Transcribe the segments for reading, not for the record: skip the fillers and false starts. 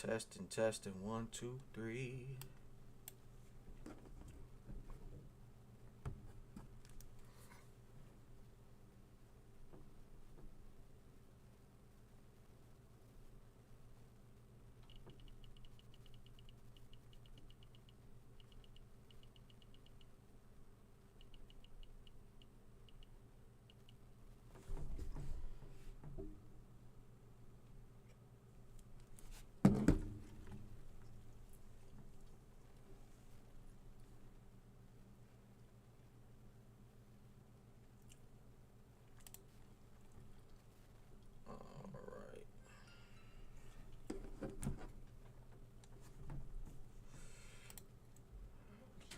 Testing, testing. 1, 2, 3. Alright.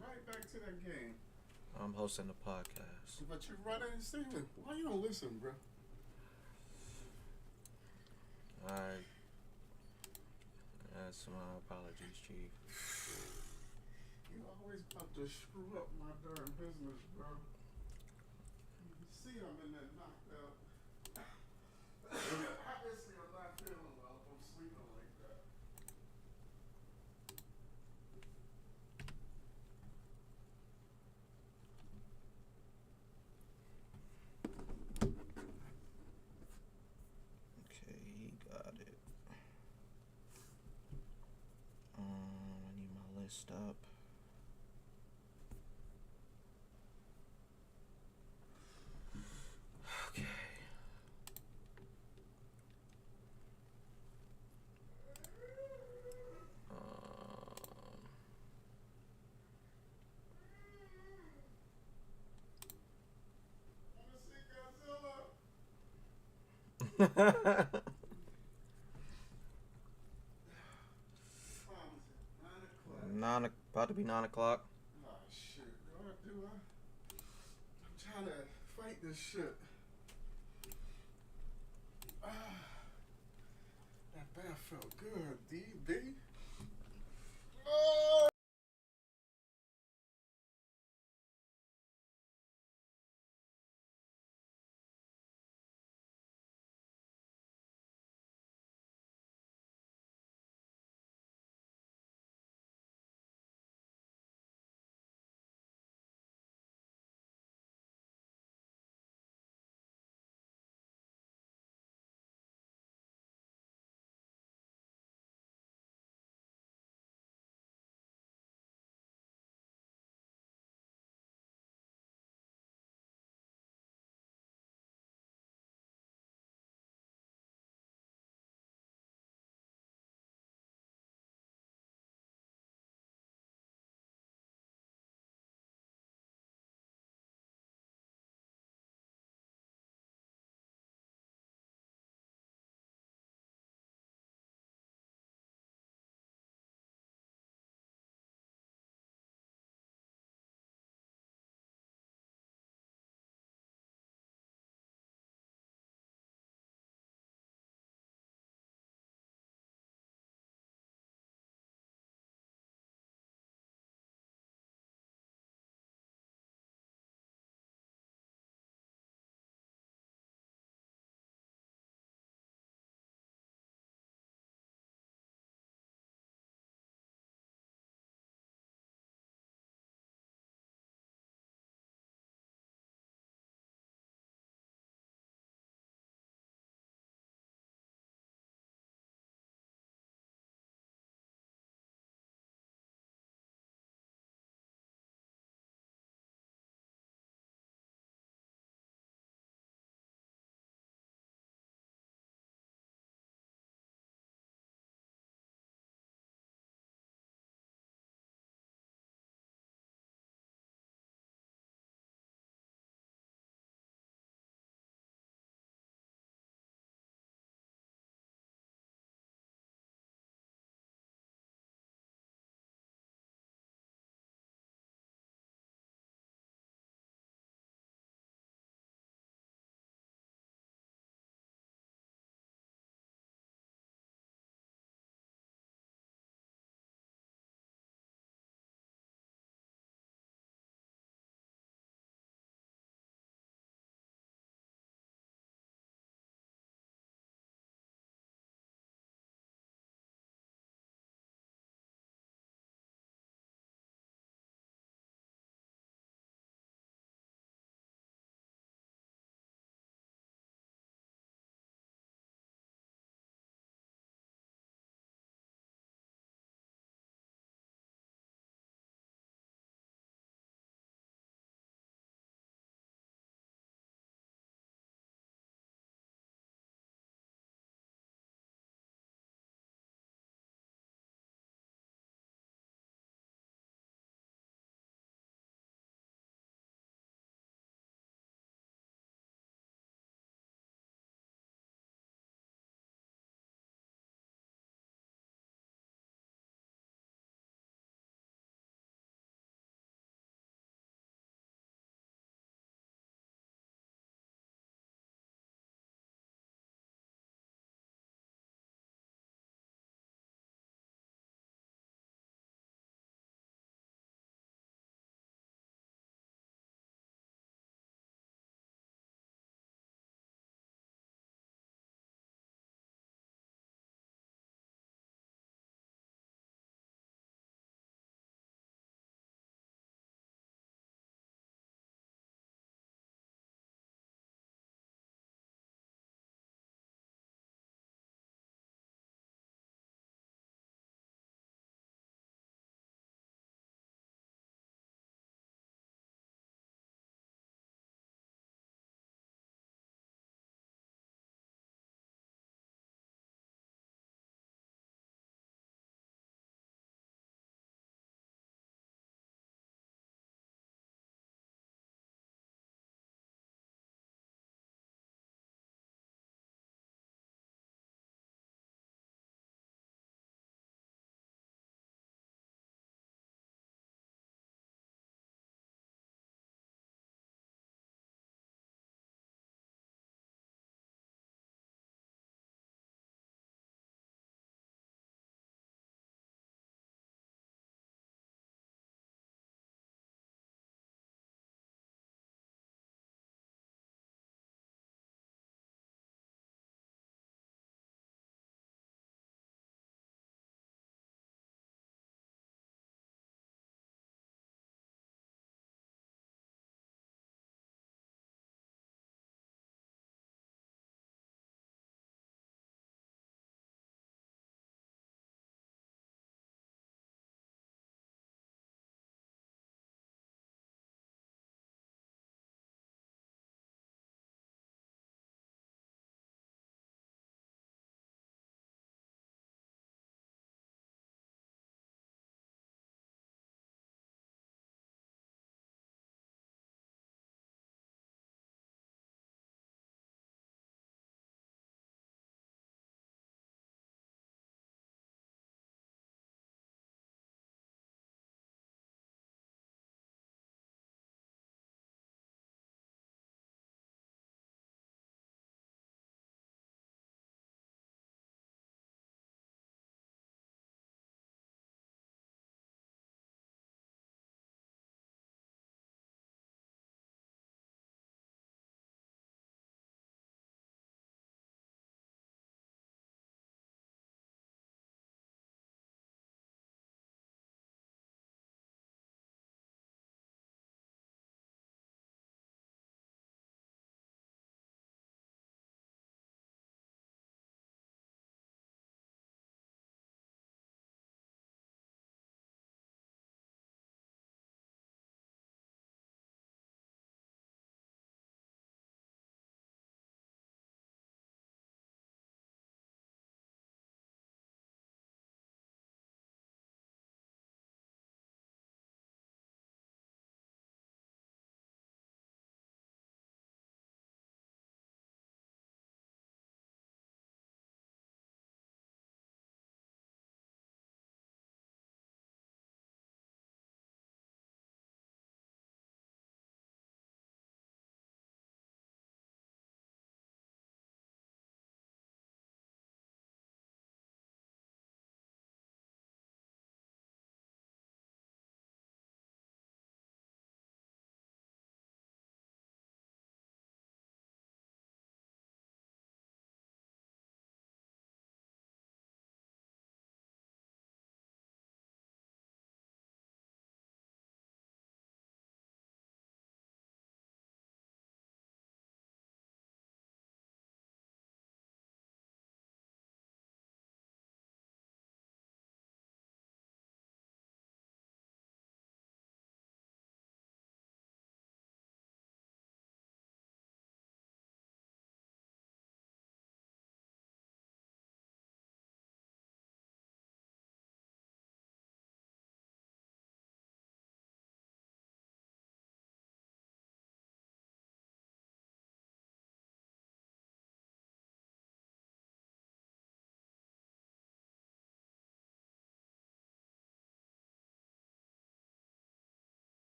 Right back to that game. I'm hosting the podcast. But you running, Steven. Why you don't listen, bro? Alright. That's my apologies, Chief. You always about to screw up my darn business, bro. You see I'm in that knocked out. Obviously I'm not feeling well if I'm sleeping like that. Okay, he got it. I need my list up. Okay. Wanna see Godzilla? Time is it? 9 o'clock. About to be 9 o'clock. Oh shit, do I? I'm trying to fight this shit. That bath felt good, DB. Oh!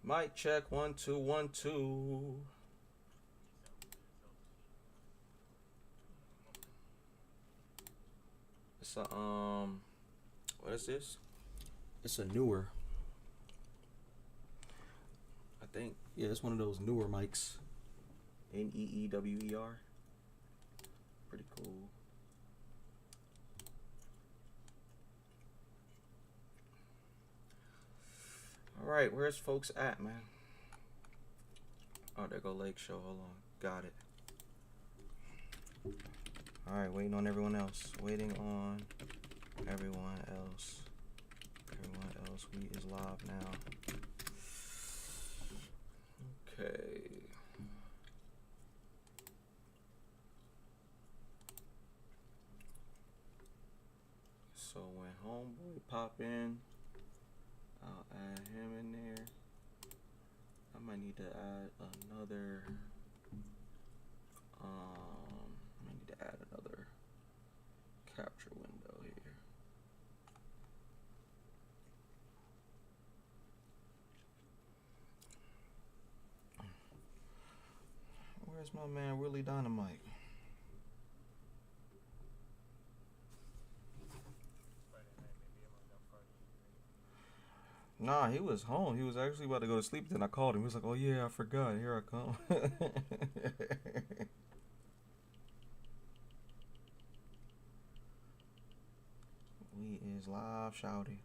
Mic check 1 2 1 2. It's a what is this? It's a newer. I think yeah, it's one of those newer mics. NEEWER. Pretty cool. All right, where's folks at, man? Oh, there go Lake Show. Hold on, got it. All right, waiting on everyone else. Waiting on everyone else. Everyone else, we is live now. Okay. So when homeboy pop in, I'll add him in there. I might need to add another. I might need to add another capture window here. Where's my man Willie Dynamite? Nah, he was home. He was actually about to go to sleep. Then I called him. He was like, "Oh yeah, I forgot. Here I come." We is live, shouty.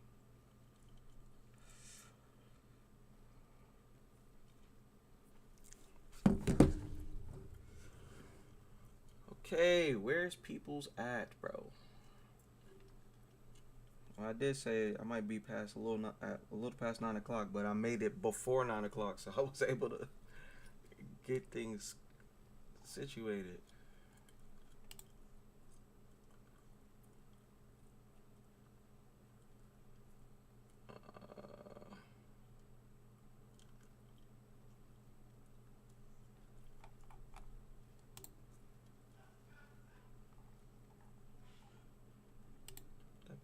Okay, where's people's at, bro? Well, I did say I might be past a little past 9 o'clock, but I made it before 9 o'clock, so I was able to get things situated.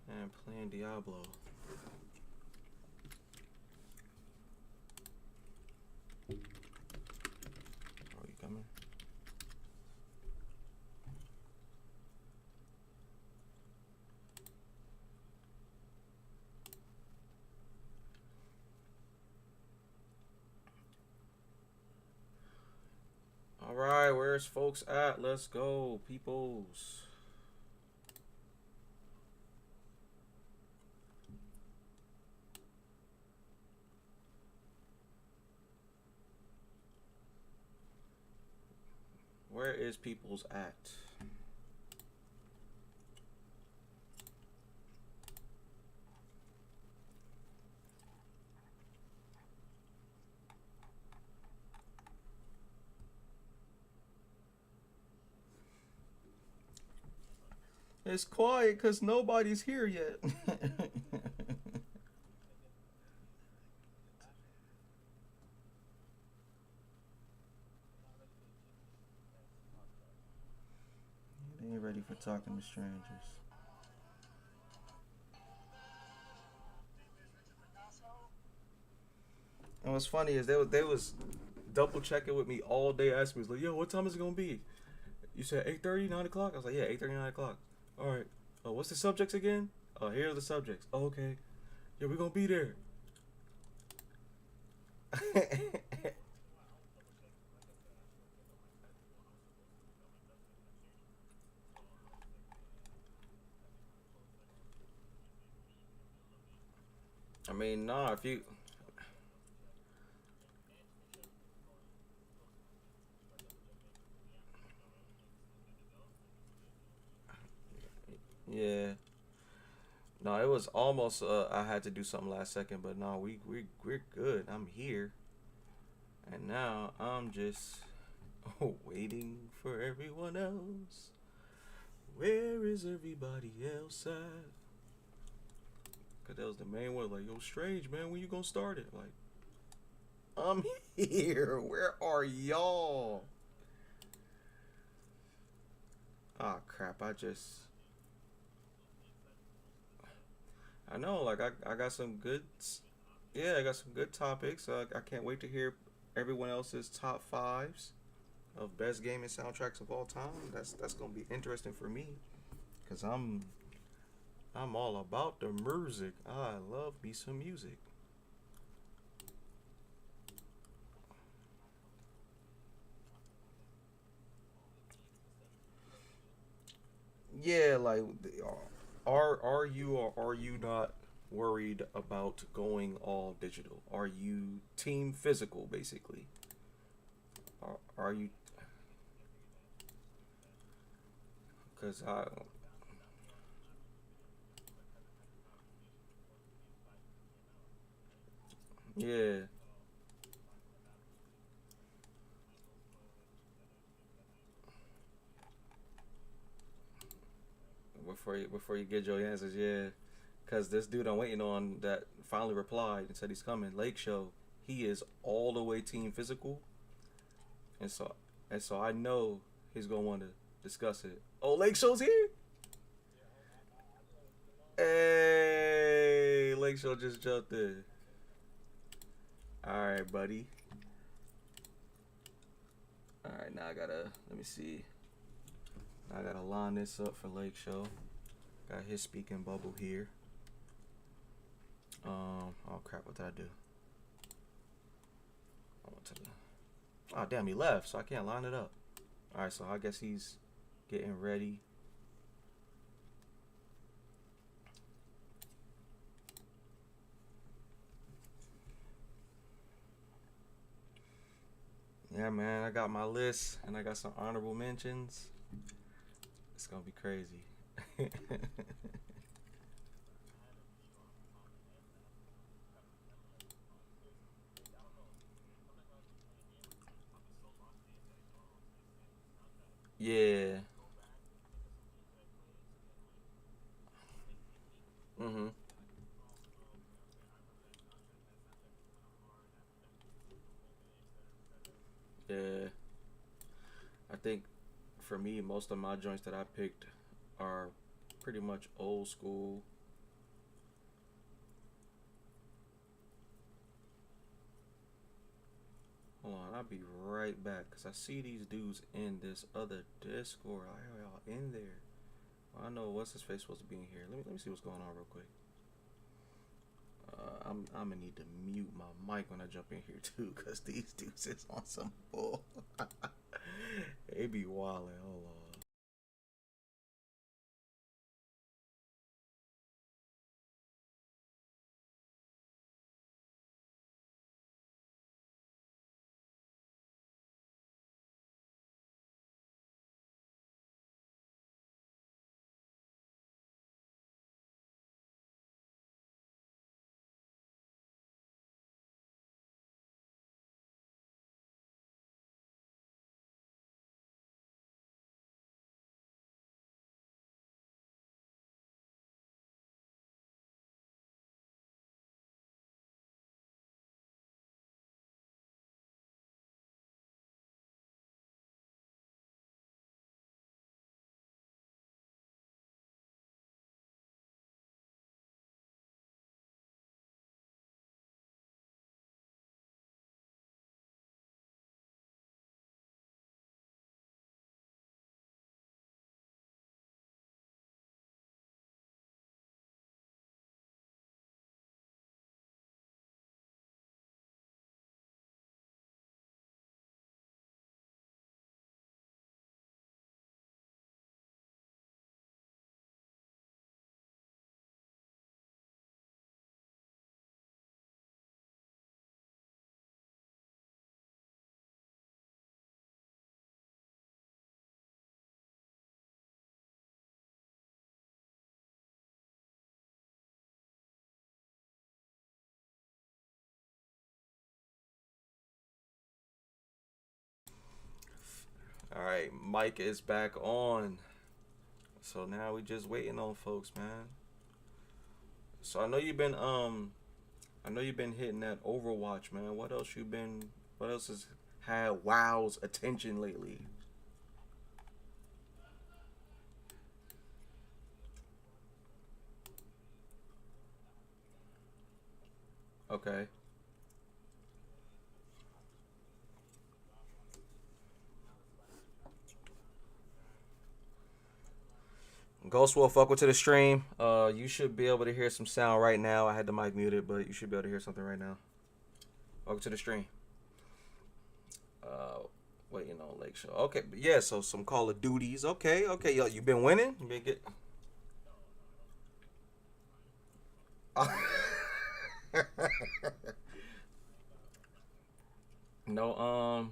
And playing Diablo. Oh, you coming? All right, where's folks at? Let's go, peoples. Where is people's at? It's quiet because nobody's here yet. They ain't ready for talking to strangers. And what's funny is they was double checking with me all day, asking me, like, "Yo, what time is it gonna be?" You said 8:30, 9 o'clock. I was like, "Yeah, 8:30, 9 o'clock." All right. Oh, what's the subjects again? Oh, here are the subjects. Oh, okay. Yeah, we're gonna be there. I mean, nah, if you. Yeah. No, it was almost. I had to do something last second, but no, we're good. I'm here, and now I'm just waiting for everyone else. Where is everybody else at? Cause that was the main one. Like, yo, Strange, man, when you gonna start it? Like, I'm here. Where are y'all? Ah, crap. I know, like, I got some good Yeah, I got some good topics. I can't wait to hear everyone else's top fives of best gaming soundtracks of all time. That's gonna be interesting for me, cause I'm all about the music. I love me some music. Yeah, like are you or are you not worried about going all digital? Are you team physical basically? Are you? Cause I yeah. Before you get your answers, yeah. Cause this dude I'm waiting on that finally replied and said he's coming. Lake Show, he is all the way team physical, and so I know he's gonna want to discuss it. Oh, Lake Show's here. Hey, Lake Show just jumped in. All right, buddy. All right, now I gotta let me see. I gotta line this up for Lake Show. Got his speaking bubble here. Oh crap, what did I do? I went to the. Oh damn, he left, so I can't line it up. All right, so I guess he's getting ready. Yeah, man, I got my list and I got some honorable mentions. It's gonna be crazy. Yeah. Mhm. Yeah. I think for me, most of my joints that I picked are pretty much old school. Hold on, I'll be right back because I see these dudes in this other Discord. Why are y'all in there? Well, I know what's his face supposed to be in here. Let me see what's going on real quick. I'm gonna need to mute my mic when I jump in here too, cause these dudes is on some bull. They be wildin'. Hold on. All right, Mike is back on. So now we just waiting on folks, man. So I know you've been hitting that Overwatch, man. What else you been? What else has had WoW's attention lately? Okay. Ghost Wolf, welcome to the stream. You should be able to hear some sound right now. I had the mic muted, but you should be able to hear something right now. Welcome to the stream. Uh, Waiting on Lake Show. Okay, yeah. So some Call of Duties. Okay, okay. Yo, you been winning? You been get. No.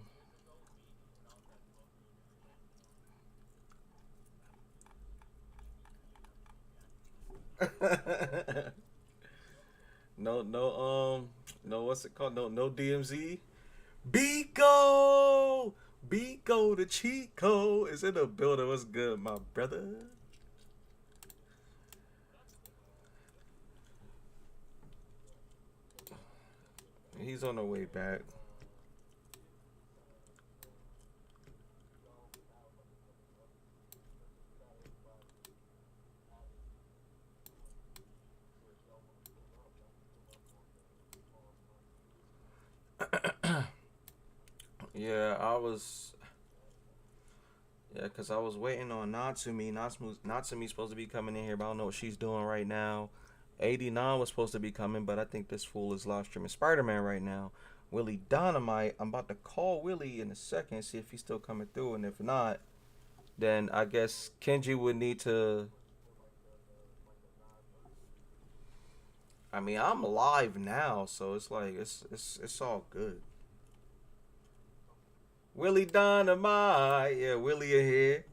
No. No. No. What's it called? No. No DMZ. Biko. Biko the Chico is in the building. What's good, my brother? He's on the way back. Yeah, I was. Yeah, cause I was waiting on Natsumi. Natsumi's supposed to be coming in here, but I don't know what she's doing right now. 89 was supposed to be coming, but I think this fool is live streaming Spider-Man right now. Willie Dynamite. I'm about to call Willie in a second, see if he's still coming through, and if not, then I guess Kenji would need to. I mean, I'm live now, so it's like it's all good. Willie Dynamite, yeah, Willie ahead.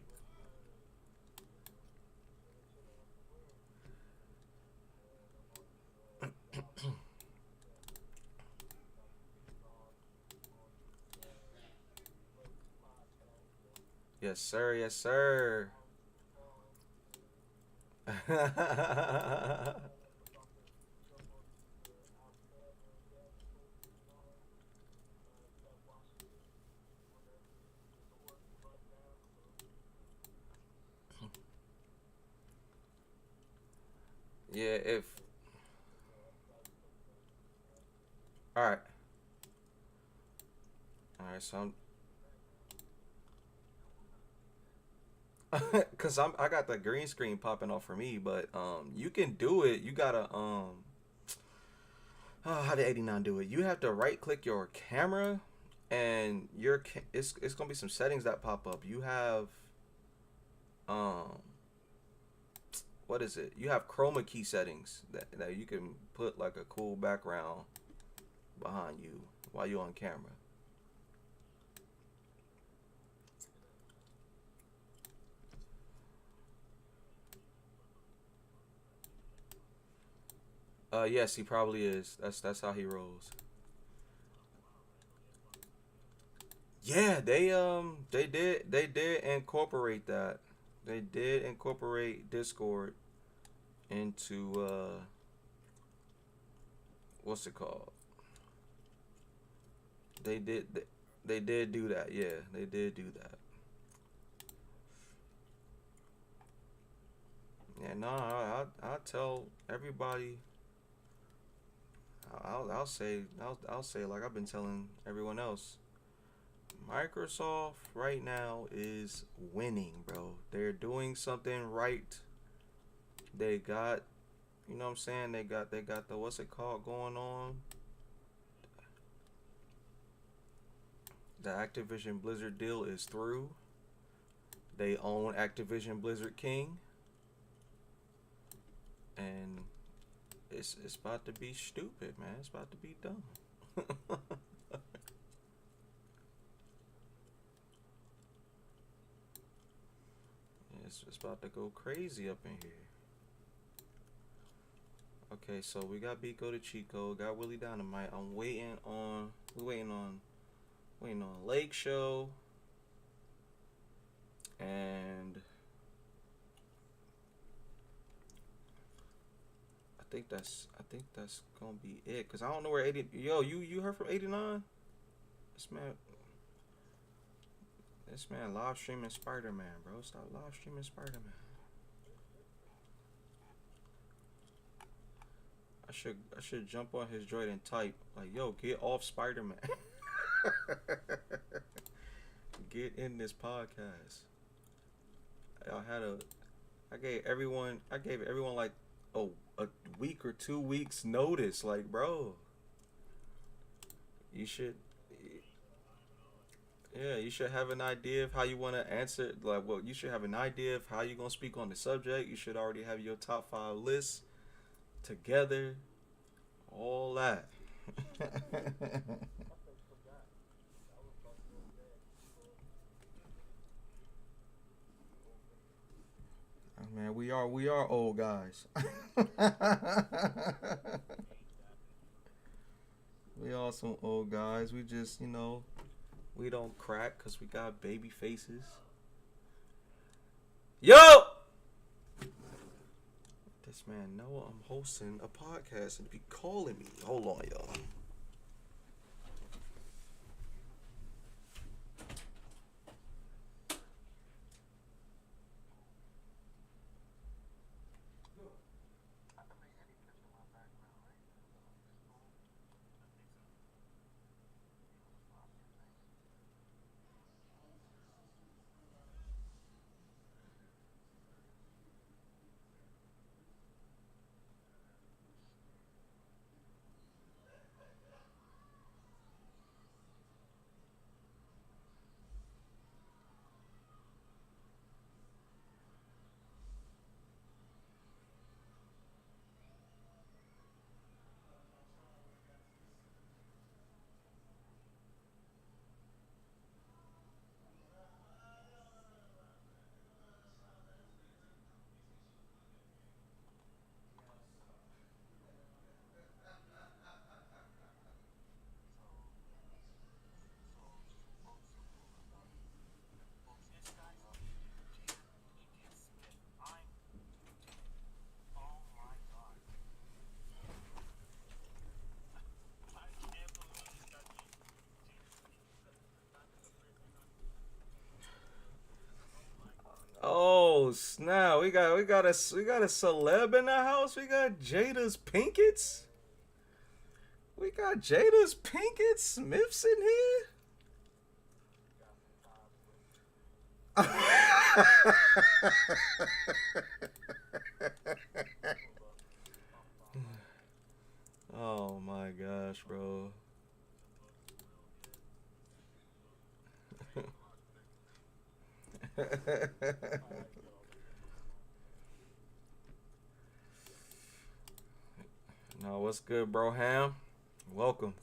Yes, sir. Yes, sir. Yeah. If all right, all right. So cause I got the green screen popping off for me, but you can do it. You gotta how did 89 do it? You have to right click your camera, and it's gonna be some settings that pop up. You have um what is it? You have chroma key settings that you can put like a cool background behind you while you're on camera. Yes, he probably is. That's how he rolls. Yeah, they did incorporate that. They did incorporate Discord into what's it called? They did they did do that. Yeah, they did do that. Yeah, no, I tell everybody. I'll say like I've been telling everyone else. Microsoft right now is winning, bro. They're doing something right. They got, you know what I'm saying? They got the what's it called going on? The Activision Blizzard deal is through. They own Activision Blizzard King, and it's about to be stupid, man. It's about to be dumb. It's about to go crazy up in here. Okay, so we got Biko the Chico, got Willie Dynamite. I'm waiting on we waiting on Lake Show, and I think that's gonna be it. Cause I don't know where 80. Yo, you heard from 89? This man this man live streaming Spider Man, bro. Stop live streaming Spider Man. I should jump on his droid and type like, "Yo, get off Spider-Man." Get in this podcast. I had a I gave everyone like a week or 2 weeks notice. Like, bro, you should yeah, you should have an idea of how you want to answer. Like, well, you should have an idea of how you're gonna speak on the subject. You should already have your top five list together. All that. Man, we are old guys. We are some old guys. We just, we don't crack because we got baby faces. Yo! This man know I'm hosting a podcast and be calling me. Hold on, y'all. Oh snap! We got a celeb in the house. We got Jada's Pinkets. We got Jada's Pinkett Smiths in here. Oh my gosh, bro. No, what's good, bro? Ham, welcome.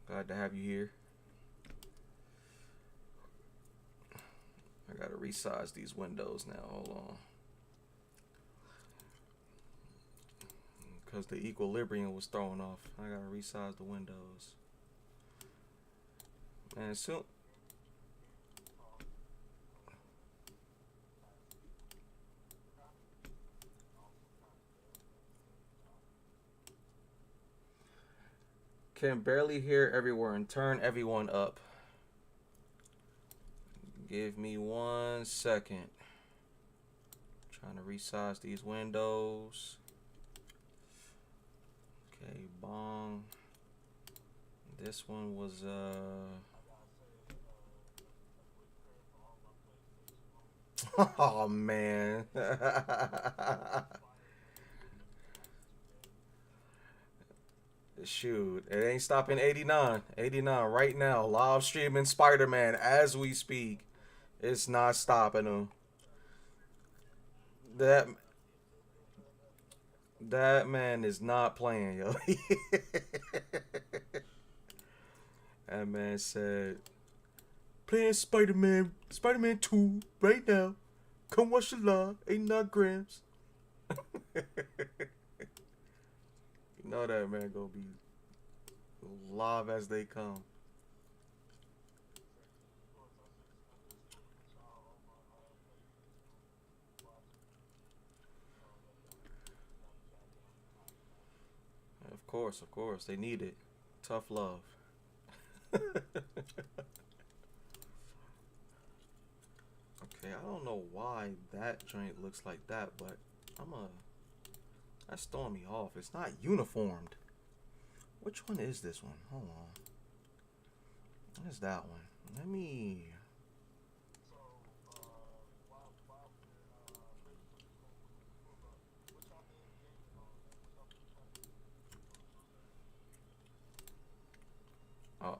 Glad to have you here. I gotta resize these windows now. Hold on. Because the equilibrium was thrown off. I gotta resize the windows. And soon. Can barely hear everyone and turn everyone up. Give me 1 second. Trying to resize these windows. Okay, bong. This one was oh man. Shoot, it ain't stopping 89. 89 right now. Live streaming Spider-Man as we speak. It's not stopping him. That that man is not playing, yo. That man said, playing Spider-Man 2 right now. Come watch the live, 89 grams. You know that man gonna be live as they come. Of course, they need it. Tough love. Okay, I don't know why that joint looks like that, but I'm a That's throwing me off. It's not uniformed. Which one is this one? Hold on. What is that one? Let me. Oh.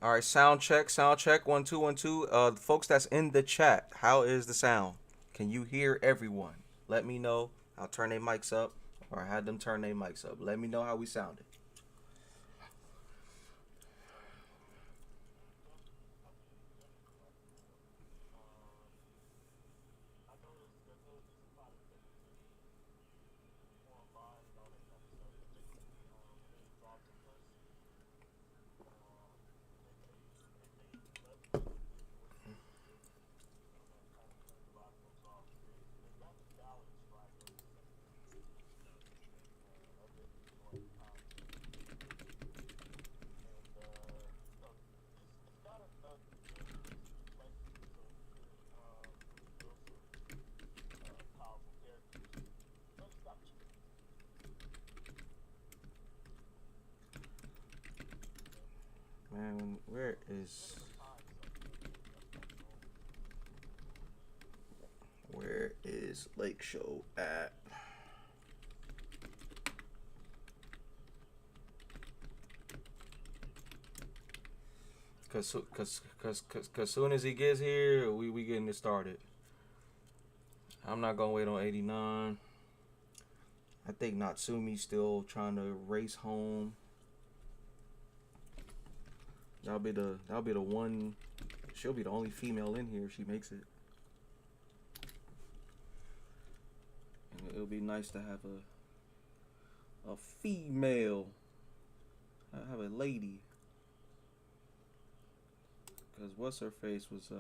All right, sound check, sound check. 1 2 1 2. The folks that's in the chat, how is the sound? Can you hear everyone? Let me know. I'll turn their mics up, or I had them turn their mics up. Let me know how we sounded. Man, where is Lake Show at? Cause soon as he gets here, we getting it started. I'm not gonna wait on 89. I think Natsumi's still trying to race home. That'll be the one. She'll be the only female in here if she makes it. And it'll be nice to have a female. Have a lady. Cause what's her face was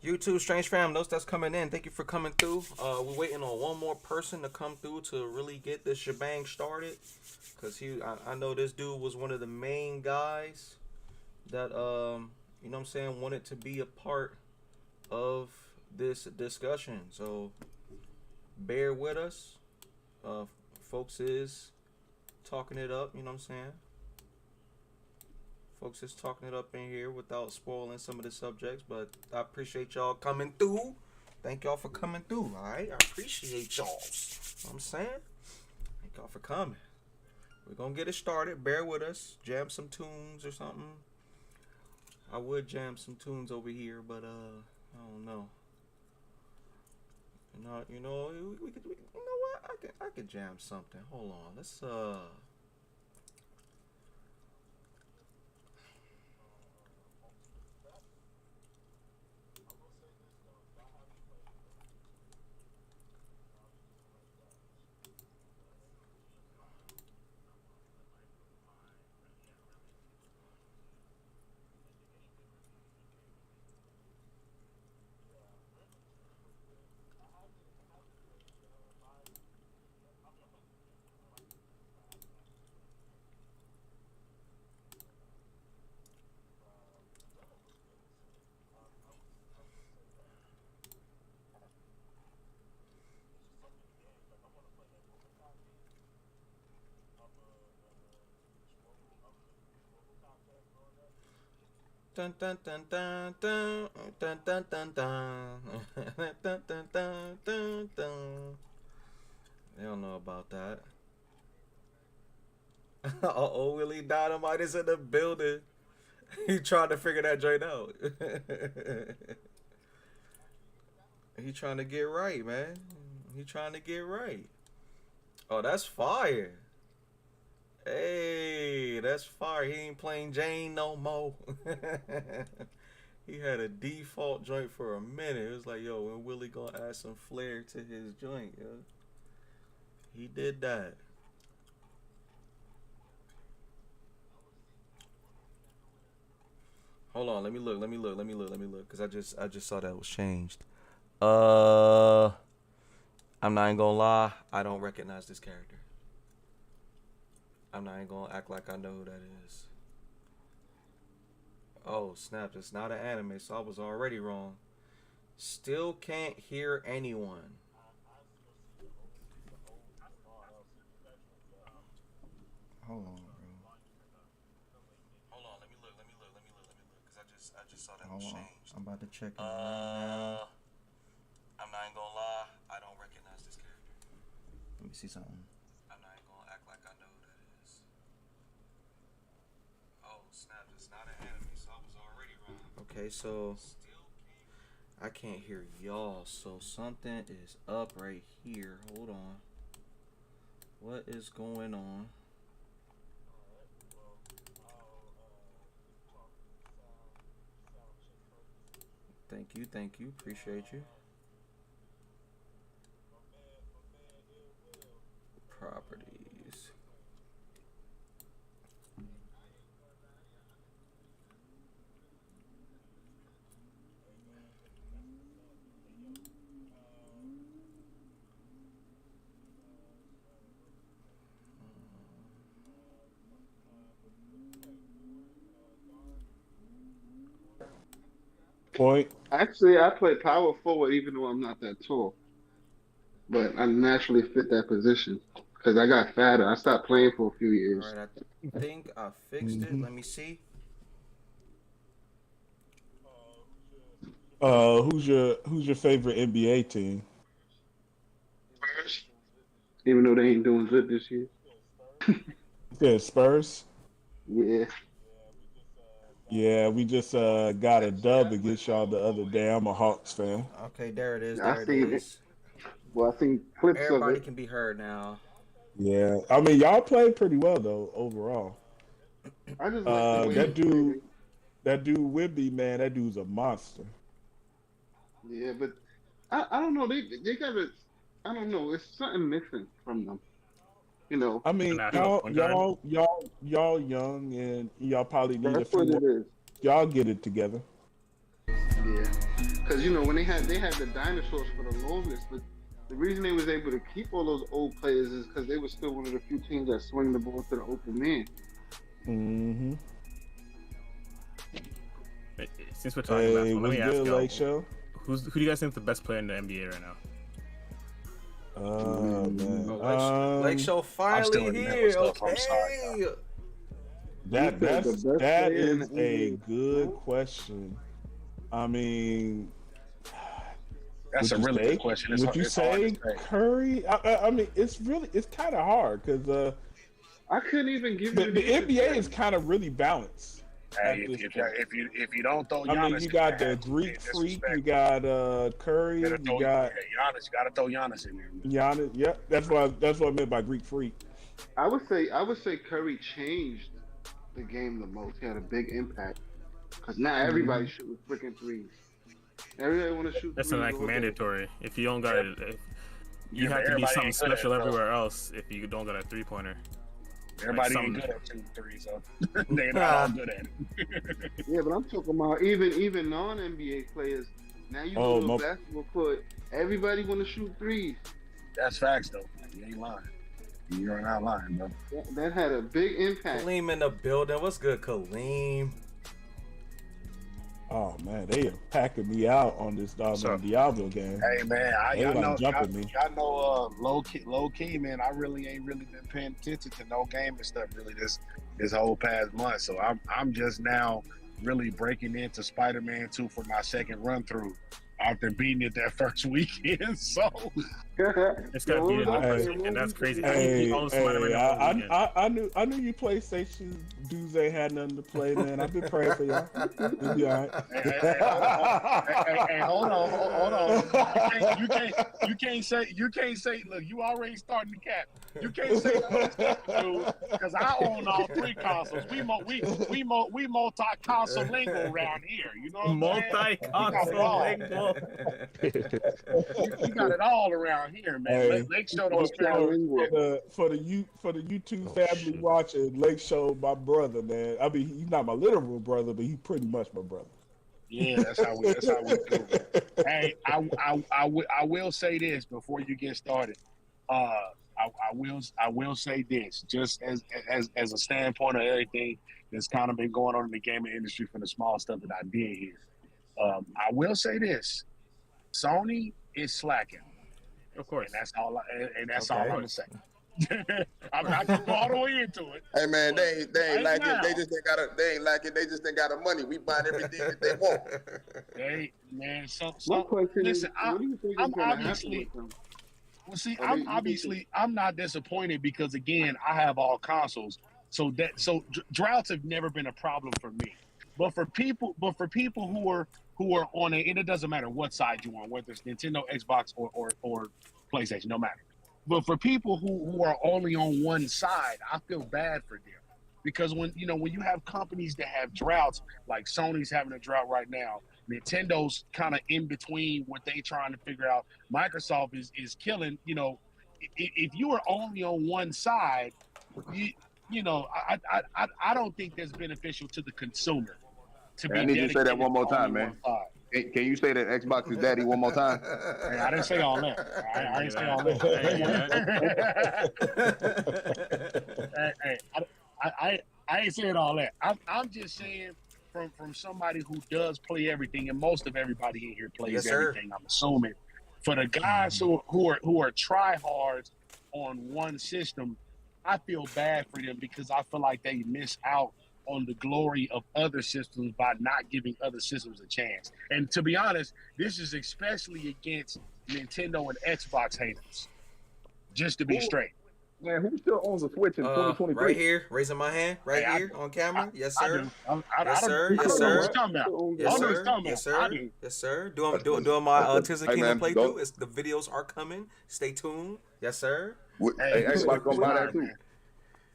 YouTube Strange Fam, those that's coming in, thank you for coming through. We're waiting on one more person to come through to really get this shebang started. Cause I know this dude was one of the main guys that you know what I'm saying, wanted to be a part of this discussion. So bear with us. Folks is talking it up. You know what I'm saying? Folks is talking it up in here without spoiling some of the subjects, but I appreciate y'all coming through. Thank y'all for coming through, alright? I appreciate y'all. You know what I'm saying? Thank y'all for coming. We're gonna get it started. Bear with us. Jam some tunes or something. I would jam some tunes over here, but I don't know. You know, we could, you know what? I could jam something. Hold on. Let's dun dun dun dun dun dun dun dun dun dun dun dun dun dun. They don't know about that. Uh-oh, Willie Dynamite is in the building. He trying to figure that joint out. He trying to get right, man. He trying to get right. Oh, that's fire. Hey, that's fire. He ain't playing Jane no more. He had a default joint for a minute. It was like, yo, when Willie gonna add some flair to his joint, yo? He did that. Hold on, let me look. Cause I just saw that was changed. I'm not even gonna lie, I don't recognize this character. I'm not even gonna act like I know who that is. Oh, snap, it's not an anime, so I was already wrong. Still can't hear anyone. Hold on, bro. Hold on, let me look. Cause I just saw that was changed. I'm about to check it right now. I'm not even gonna lie, I don't recognize this character. Let me see something. I'm not even gonna act like I know who that is. Oh, snap, it's not an anime, so I was already wrong. Okay, so I can't hear y'all, so something is up right here. Hold on. What is going on? Thank you, appreciate you. Properties. Point. Actually, I play power forward even though I'm not that tall. But I naturally fit that position because I got fatter. I stopped playing for a few All years. right, I think I fixed it. Let me see. Who's your favorite NBA team? Even though they ain't doing good this year. Yeah, Spurs. Yeah. Yeah, we just got a dub against y'all the other day. I'm a Hawks fan. Okay, there it is. I There it seen it. is. Well, I seen clips of Everybody it. can be heard now. Yeah, I mean y'all played pretty well though overall. I just like the way That we dude, played. that dude Wibby, man, that dude's a monster. Yeah, but I don't know. They got a I don't know. It's something missing from them. You know, I A mean, natural y'all, point guard. y'all, y'all, y'all young, and y'all probably need a that's few what more. it is. Y'all get it together. Yeah, because you know when they had the dinosaurs for the longest, but the reason they was able to keep all those old players is because they were still one of the few teams that swing the ball to the open man. Mm-hmm. Since we're talking Hey, basketball, let what's me ask good, y'all, Lake Show? who do you guys think is the best player in the NBA right now? Man. Lake Show finally still in the here. middle of stuff. I'm sorry, Okay. That He said the best that player in is the a NBA. good question. I mean, That's a would you really say- good question. Would you It's hard say to say. Curry? I mean, it's kind of hard because I couldn't even give you the NBA is kind of really balanced. Hey, at this if point. you don't throw Giannis, I mean, you got the in there, Greek it's freak, you disrespectful. got Curry, You gotta you got Giannis. You gotta throw Giannis in there. Giannis. Yep, that's what I meant by Greek freak. I would say Curry changed the game the most. He had a big impact because now everybody shooting freaking threes. Everybody want to shoot. That's threes like all day. mandatory. If you don't got it, you have to be something special everywhere else. If you don't got a 3-pointer, everybody ain't good at shooting threes, so they're not all good at it. Yeah, but I'm talking about even non-NBA players. Now you go to a basketball court, everybody want to shoot threes. That's facts, though. You ain't lying. You're not lying, bro. That had a big impact. Kaleem in the building. What's good, Kaleem? Oh man, they are packing me out on this Diablo game. Hey man, They like jumping me. I know low key, man. I really ain't really been paying attention to no gaming stuff really this whole past month. So I'm just now really breaking into Spider-Man 2 for my second run through after beating it that first weekend. So It's got beat in the first weekend. That's crazy. I knew you PlayStation dudes ain't had nothing to play, man. I've been praying for y'all. You'll be all right. Hey, hold on. You can't say. Look, you already starting to cap. You can't say because I own all 3 consoles. We multi-console lingo around here. You know what I'm saying? Multi-console lingo. You got it all around here, man. Hey, Lake Show don't spare. For the YouTube family watching, Lake Show, my brother, man. I mean, he's not my literal brother, but he's pretty much my brother. Yeah, that's how we do it. Hey, I will say this before you get started. I will say this, just as a standpoint of everything that's kind of been going on in the gaming industry from the small stuff that I did here. I will say this: Sony is slacking, of course, and that's all. All I'm gonna say. I'm not gonna go all the way into it. Hey man, they ain't lacking. They just ain't got They ain't lacking. They just ain't got the money. We buying everything that they want. Listen, I'm obviously. Well, see, I'm not disappointed because again, I have all consoles, so droughts have never been a problem for me. But for people who are on it, and it doesn't matter what side you're on, whether it's Nintendo, Xbox, or PlayStation, no matter. But for people who are only on one side, I feel bad for them because when you have companies that have droughts, like Sony's having a drought right now. Nintendo's kind of in between what they trying to figure out. Microsoft is killing. If you are only on one side, I don't think that's beneficial to the consumer. I need you to say that one more time, man. Can you say that Xbox is daddy one more time? Hey, I didn't say all that. I didn't say all that. I ain't saying all that. I'm just saying from somebody who does play everything, and most of everybody in here plays everything. I'm assuming for the guys who are tryhards on one system, I feel bad for them because I feel like they miss out on the glory of other systems by not giving other systems a chance. And to be honest, this is especially against Nintendo and Xbox haters. Just to be straight. Man, who still owns a Switch in 2023? Right here, raising my hand, here on camera. Yes, sir. Yes, sir. Yes, sir. Yes, sir. Doing my Tears Kingdom playthrough. The videos are coming. Stay tuned. Yes, sir. Hey, Xbox gonna buy that too.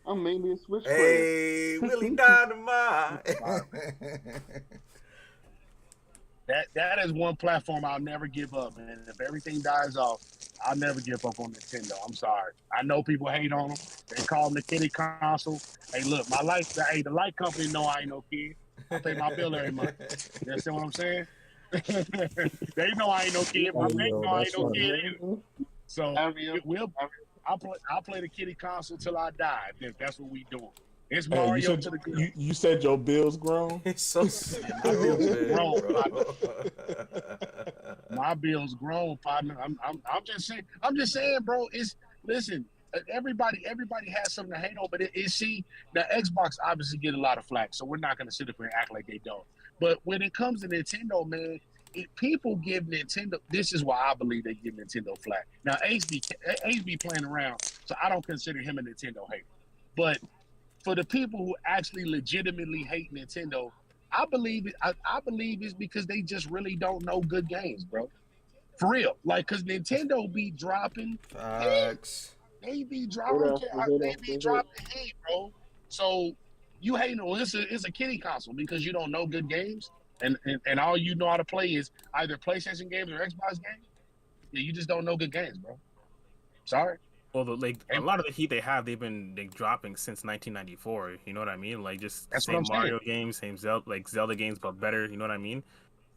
I'm mainly a Switch player. Hey, Willie Dynamite. That is one platform I'll never give up, man. If everything dies off, I'll never give up on Nintendo. I'm sorry. I know people hate on them. They call them the kiddie console. Hey, look, the light company know I ain't no kid. I pay my bill every month. You understand what I'm saying? They know I ain't no kid. My bank know I ain't no kid either. So I'll play the kiddie console till I die. If that's what we doing. It's Mario to the good. You said your bill's grown? It's so My bill's grown. My bill's grown, partner. I'm just saying. I'm just saying, bro. Listen. Everybody has something to hate on, but see, now Xbox obviously get a lot of flack, so we're not going to sit up here and act like they don't. But when it comes to Nintendo, man, people give Nintendo. This is why I believe they give Nintendo flack. Now Ace be playing around, so I don't consider him a Nintendo hater. But for the people who actually legitimately hate Nintendo, I believe it. I believe it's because they just really don't know good games, bro. For real, like, cause Nintendo be dropping. Facts. They be dropping heat, bro. So you hating on it's a kiddie console because you don't know good games and all you know how to play is either PlayStation games or Xbox games. Yeah, you just don't know good games, bro. Sorry. Well, a lot of the heat they have, they've been dropping since 1994. You know what I mean? Like just That's same Mario games, same Zelda games, but better. You know what I mean?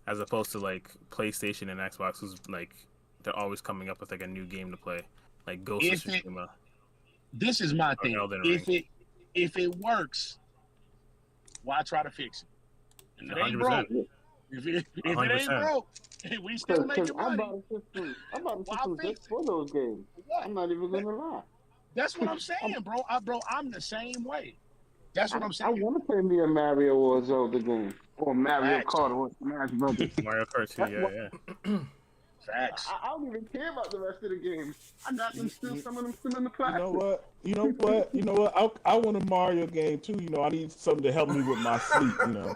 As opposed to like PlayStation and Xbox, who's like they're always coming up with like a new game to play. Like Ghost of Tsushima. This is my thing. If it works, why try to fix it? If it ain't broke, if it ain't broke, we still making money. I'm about to system just for those games. I'm not even gonna lie. That's what I'm saying, bro. I'm the same way. That's what I'm saying. I want to play me a Mario or a Zelda game, or Mario Kart or Smash Brothers. Mario Kart 2, yeah. Facts. I don't even care about the rest of the games. I got them some of them still in the plastic. You know what? I want a Mario game too. You know, I need something to help me with my sleep. You know.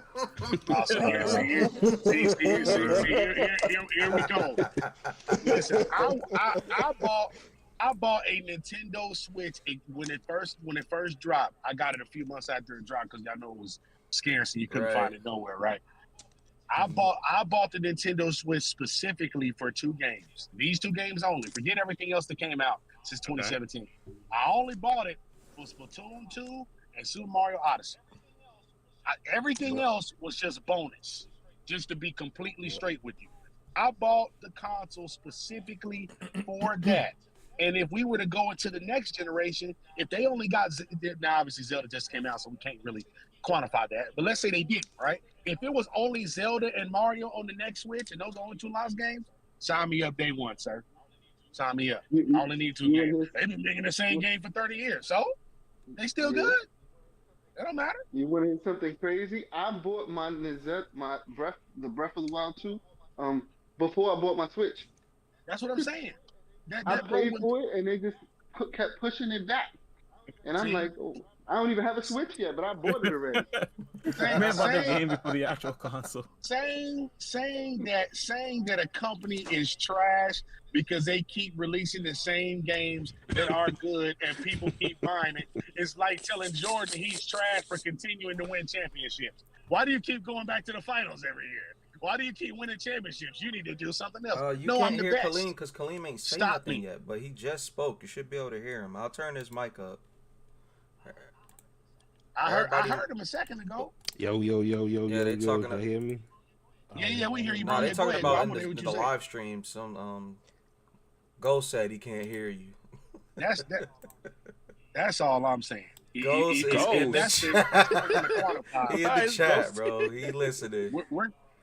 Here we go. Listen, I bought a Nintendo Switch when it first dropped. I got it a few months after it dropped because y'all know it was scarce and you couldn't find it nowhere, right? I bought the Nintendo Switch specifically for 2 games. These 2 games only. Forget everything else that came out since 2017. I only bought it for Splatoon 2 and Super Mario Odyssey. Everything else was just bonus, just to be completely straight with you. I bought the console specifically for that. And if we were to go into the next generation, if they only got, now obviously Zelda just came out, so we can't really quantify that. But let's say they did, right? If it was only Zelda and Mario on the next Switch and those are only 2 lost games, sign me up day one, sir. Sign me up. I only need 2 games. They've been making the same game for 30 years, so they still good. It don't matter. You want to hear something crazy? I bought the Breath of the Wild 2 before I bought my Switch. That's what I'm saying. I paid for it, and they just kept pushing it back. And I'm like, oh, I don't even have a Switch yet, but I bought it already. I bought the game before the actual console. Saying that a company is trash because they keep releasing the same games that are good and people keep buying it. It's like telling Jordan he's trash for continuing to win championships. Why do you keep going back to the finals every year? Why do you keep winning championships? You need to do something else. You can't hear Kaleem because Kaleem ain't saying nothing yet, but he just spoke. You should be able to hear him. I'll turn his mic up. I heard him a second ago. Yo, they talking. Hear me? Yeah, we hear you. No, they talking about in the live stream. Some Ghost said he can't hear you. That's all I'm saying. Ghost is in the chat. He in the chat, bro. He listening.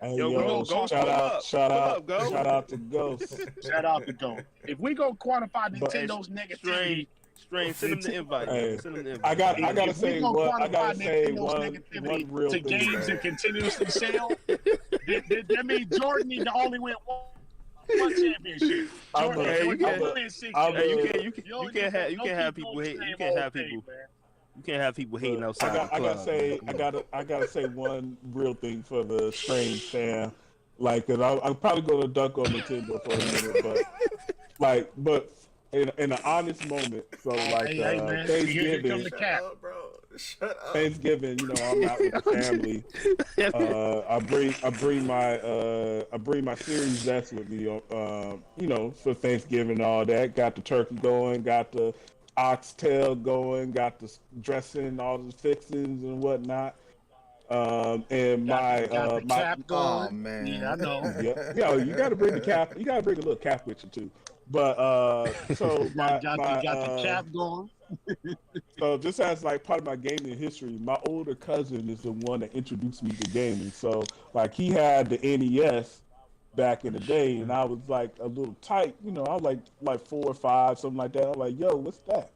Shout out to Ghost. Shout out to Ghost. If we go quantify Nintendo's negativity. Send him the invite. Hey, I gotta say one real to thing. Games that continuously sell. That means Jordan need to only win one championship. You can't have people hate. You can't have people hating outside. I gotta say one real thing for the Strange fan. Like, cause I'm probably gonna dunk on Nintendo for a minute, but in an honest moment, so like Thanksgiving, Thanksgiving, you know, I'm out with the family. I bring my Series S with me, you know, for Thanksgiving and all that. Got the turkey going, got the oxtail going, got the dressing, all the fixings and whatnot. And my cap going. Oh man, yeah, I know. Yeah, you gotta bring the cap. You gotta bring a little cap with you too. But so got the cap going. So just as like part of my gaming history, my older cousin is the one that introduced me to gaming. So like he had the NES back in the day, and I was like a little tight, you know, I was like 4 or 5, something like that. I'm like, yo, what's that?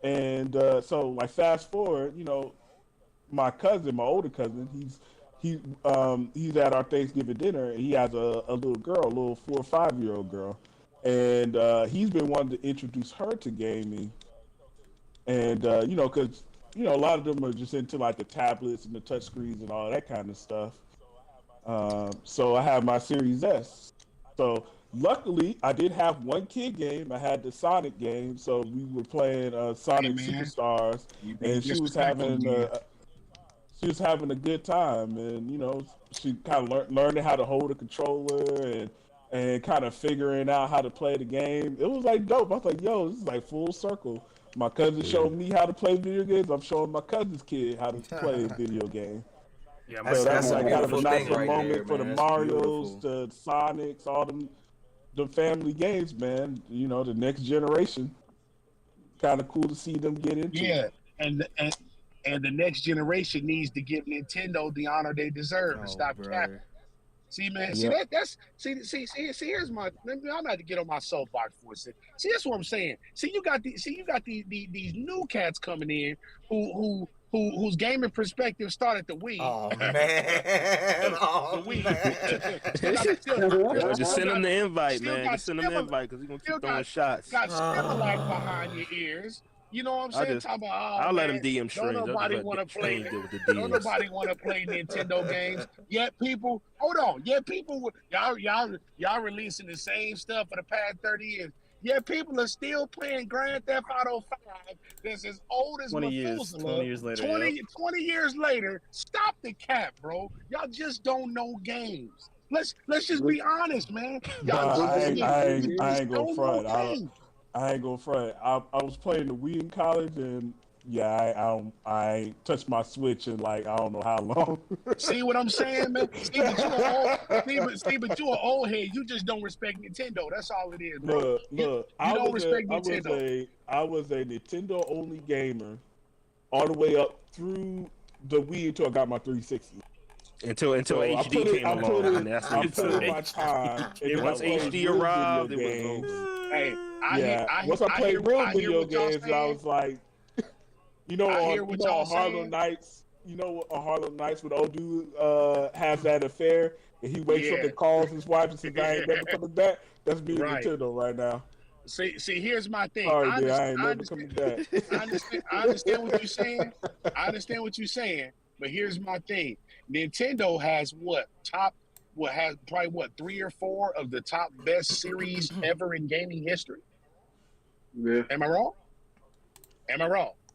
And so like fast forward, you know, my cousin, my older cousin, he's at our Thanksgiving dinner, and he has a little girl, a little 4 or 5 year old girl, and he's been wanting to introduce her to gaming, and you know, because you know a lot of them are just into like the tablets and the touch screens and all that kind of stuff. So I have my Series S. So luckily, I did have one kid game. I had the Sonic game, so we were playing Sonic Superstars, and she was having a good time, and you know, she kind of learning how to hold a controller and kind of figuring out how to play the game. It was like dope. I was like, yo, this is like full circle. My cousin showed me how to play video games. I'm showing my cousin's kid how to play a video game. Yeah, So that's like a kind of a beautiful nice thing little right moment there, for the man. That's Marios, beautiful. the Sonics, all the family games, man. You know, the next generation. Kind of cool to see them get into. Yeah, and the next generation needs to give Nintendo the honor they deserve and stop capping. See, man. See here's my. I'm about to get on my soapbox for a second. See, that's what I'm saying. See, you got these new cats coming in whose gaming perspective started the Wii. Oh man! Oh the Wii. man! Just send them the invite, man. Just send them the invite because he's gonna keep throwing shots. Got Similac behind your ears. You know what I'm saying? I'll let him DM Don't strings. nobody want to play. Don't nobody want to play Nintendo games. Yet people, hold on. Yet people, y'all releasing the same stuff for the past 30 years. Yet people are still playing Grand Theft Auto 5. That's as old as 20 Methuselah. years later. 20 years later. Stop the cap, bro. Y'all just don't know games. Let's just be honest, man. I ain't gonna front. I ain't gonna front. I was playing the Wii in college, and yeah, I ain't touched my Switch in like I don't know how long. See what I'm saying, man? See, but you're an old head. You just don't respect Nintendo. That's all it is, bro. Look. You don't respect Nintendo. I was a Nintendo only gamer all the way up through the Wii until I got my 360. Until HD came along, and that's when I put in my time. Once HD arrived, it was over. Hey, once I played real video games, I was like, you know, on Harlem Nights, on Harlem Nights when old dude has that affair, and he wakes up and calls his wife and says, "I ain't never coming back." That's me and Nintendo right now. See, here's my thing. Sorry, I ain't never coming back. I understand what you're saying. I understand what you're saying, but here's my thing. Nintendo has has probably 3 or 4 of the top best series ever in gaming history. Yeah. Am I wrong?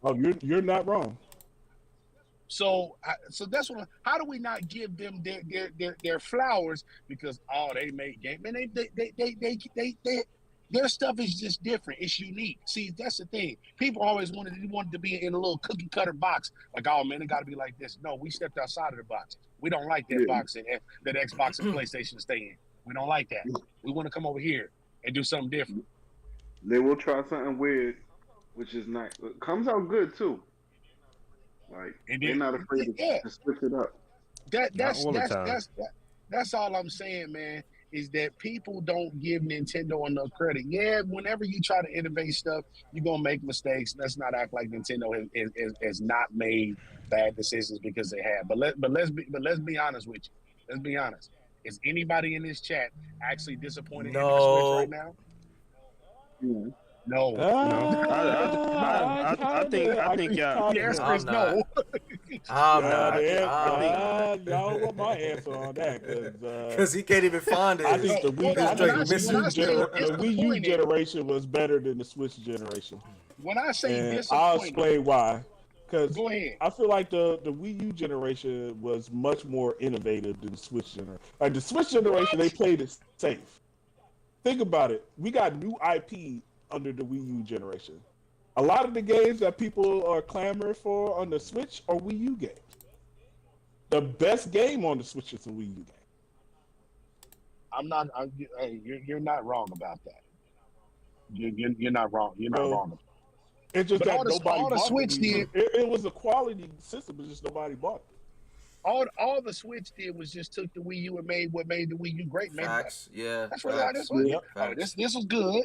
Oh, you're not wrong. So that's what. How do we not give them their flowers because they make game and they their stuff is just different. It's unique. See, that's the thing. People always wanted to be in a little cookie cutter box. Like, oh man, it got to be like this. No, we stepped outside of the box. We don't like that box that Xbox and PlayStation stay in. We don't like that. We want to come over here and do something different. They will try something weird, which is nice. It comes out good too. Like they're not afraid to switch it up. That's all I'm saying, man. Is that people don't give Nintendo enough credit. Yeah, whenever you try to innovate stuff, you're gonna make mistakes. Let's not act like Nintendo has not made bad decisions because they have. But let's be honest with you. Let's be honest. Is anybody in this chat actually disappointed in the Switch right now? Yeah. No. I think y'all. The answer is no. I'm not. Y'all want my answer on that because he can't even find it. I think the Wii U generation was better than the Switch generation. When I say disappointed, I'll explain why. Because go ahead. I feel like the Wii U generation was much more innovative than the Switch generation. Like the Switch generation, they played it safe. Think about it. We got new IP under the Wii U generation. A lot of the games that people are clamoring for on the Switch are Wii U games. The best game on the Switch is a Wii U game. You're not wrong about that. You're not wrong. You're not wrong. It's just but that nobody bought the Switch did. It was a quality system, but just nobody bought it. all the Switch did was just took the Wii U and made what made the Wii U great. Facts, yeah. That's Facts. what. That's what. Yep. Oh, this was good,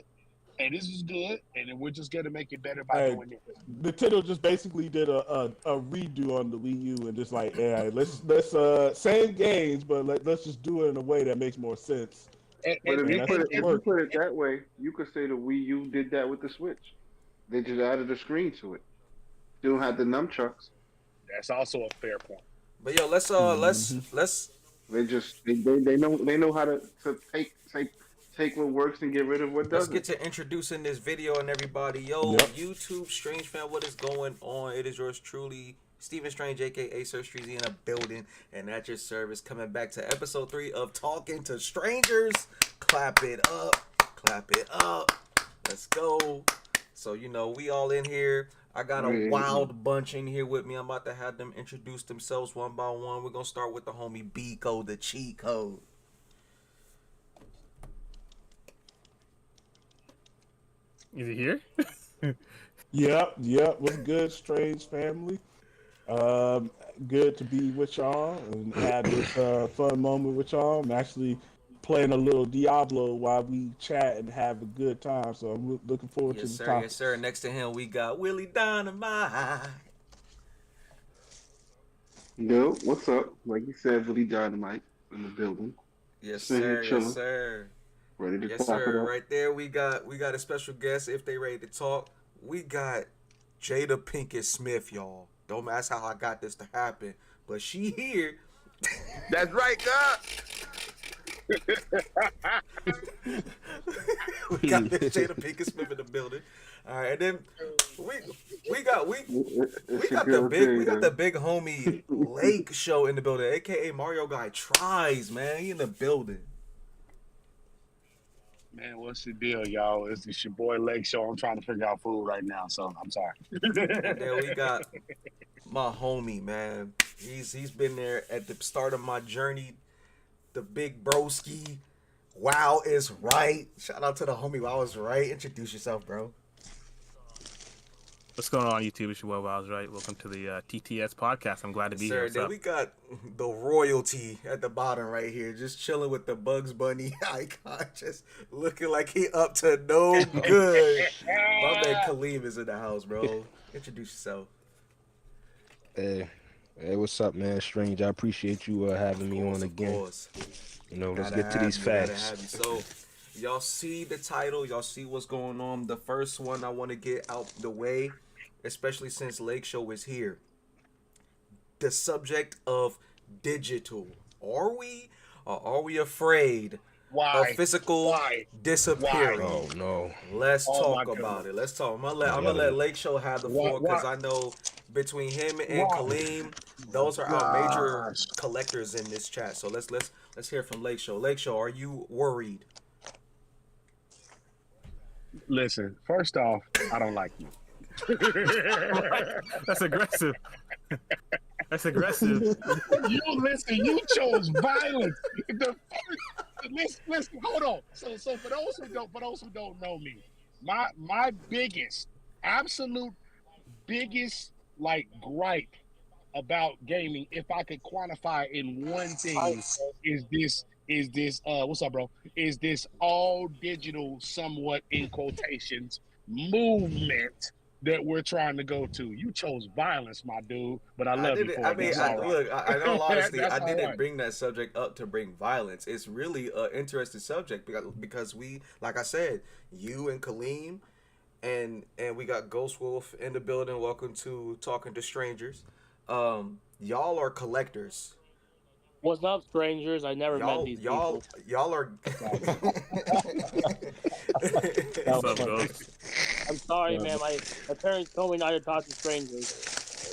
and this is good, and then we're just gonna make it better by doing this. Nintendo just basically did a redo on the Wii U and just like, yeah, let's same games, but let's just do it in a way that makes more sense. But if you put it that way, you could say the Wii U did that with the Switch. They just added a screen to it. Still had the nunchucks. That's also a fair point. But yo, let's they know how to take what works and get rid of what doesn't. Let's get to introducing this video and everybody. Yo, YouTube Strange fan, what is going on? It is yours truly, Stephen Strange, aka Sir Streezy, in a building, and at your service, coming back to episode 3 of Talking to Strangers. Clap it up, clap it up. Let's go. So we all in here. I got a wild bunch in here with me. I'm about to have them introduce themselves one by one. We're gonna start with the homie B-Code, the cheat code. Is he here? Yep. What's good, Strange family? Good to be with y'all and have this fun moment with y'all. I'm actually playing a little Diablo while we chat and have a good time, so I'm looking forward to the topic. Yes, sir. Next to him, we got Willie Dynamite. Yo, what's up? Like you said, Willie Dynamite in the building. Yes, sir. Yes, sir. Ready to yes, sir. Right there, we got a special guest. If they ready to talk, we got Jada Pinkett Smith, y'all. Don't ask how I got this to happen, but she here. That's right, God. We got Miss Jada Pinkett Smith in the building. All right, and then we got the big homie Lake Show in the building, aka Mario Guy Tries, man. He in the building. Man, what's the deal, y'all? It's your boy Lake Show. I'm trying to figure out food right now, so I'm sorry. And then we got my homie, man. He's been there at the start of my journey. The big broski. Wow is right. Shout out to the homie. Wow is right. Introduce yourself, bro. What's going on, YouTube? It's your boy Wow is right. Welcome to the TTS podcast. I'm glad to be here. Then we got the royalty at the bottom right here, just chilling with the Bugs Bunny icon, just looking like he up to no good. My man Kaleem is in the house, bro. Introduce yourself. Hey, what's up, man? Strange. I appreciate you having me on again. Let's get to these facts. So, y'all see the title. Y'all see what's going on. The first one I want to get out the way, especially since Lake Show is here. The subject of digital. Are we or are we afraid of physical disappearing? Oh, no. Let's talk about it. Let's talk. I'm gonna let Lake Show have the floor because I know between him and Kaleem, those are our major collectors in this chat. So let's hear from Lake Show. Lake Show, are you worried? Listen, first off, I don't like you. That's aggressive. That's aggressive. You chose violence. Listen, hold on. So for those who don't know me, my absolute biggest gripe about gaming, if I could quantify in one thing, is this what's up, bro? Is this all digital, somewhat in quotations, movement that we're trying to go to? You chose violence, my dude, but I love you for it. Look, I know honestly, I didn't bring that subject up to bring violence. It's really an interesting subject because we, like I said, you and Kaleem, and we got Ghost Wolf in the building. Welcome to Talking to Strangers. Y'all are collectors. What's up, strangers? I never met these people. Y'all are. What's up, Ghost? I'm sorry, man. My parents told me not to talk to strangers.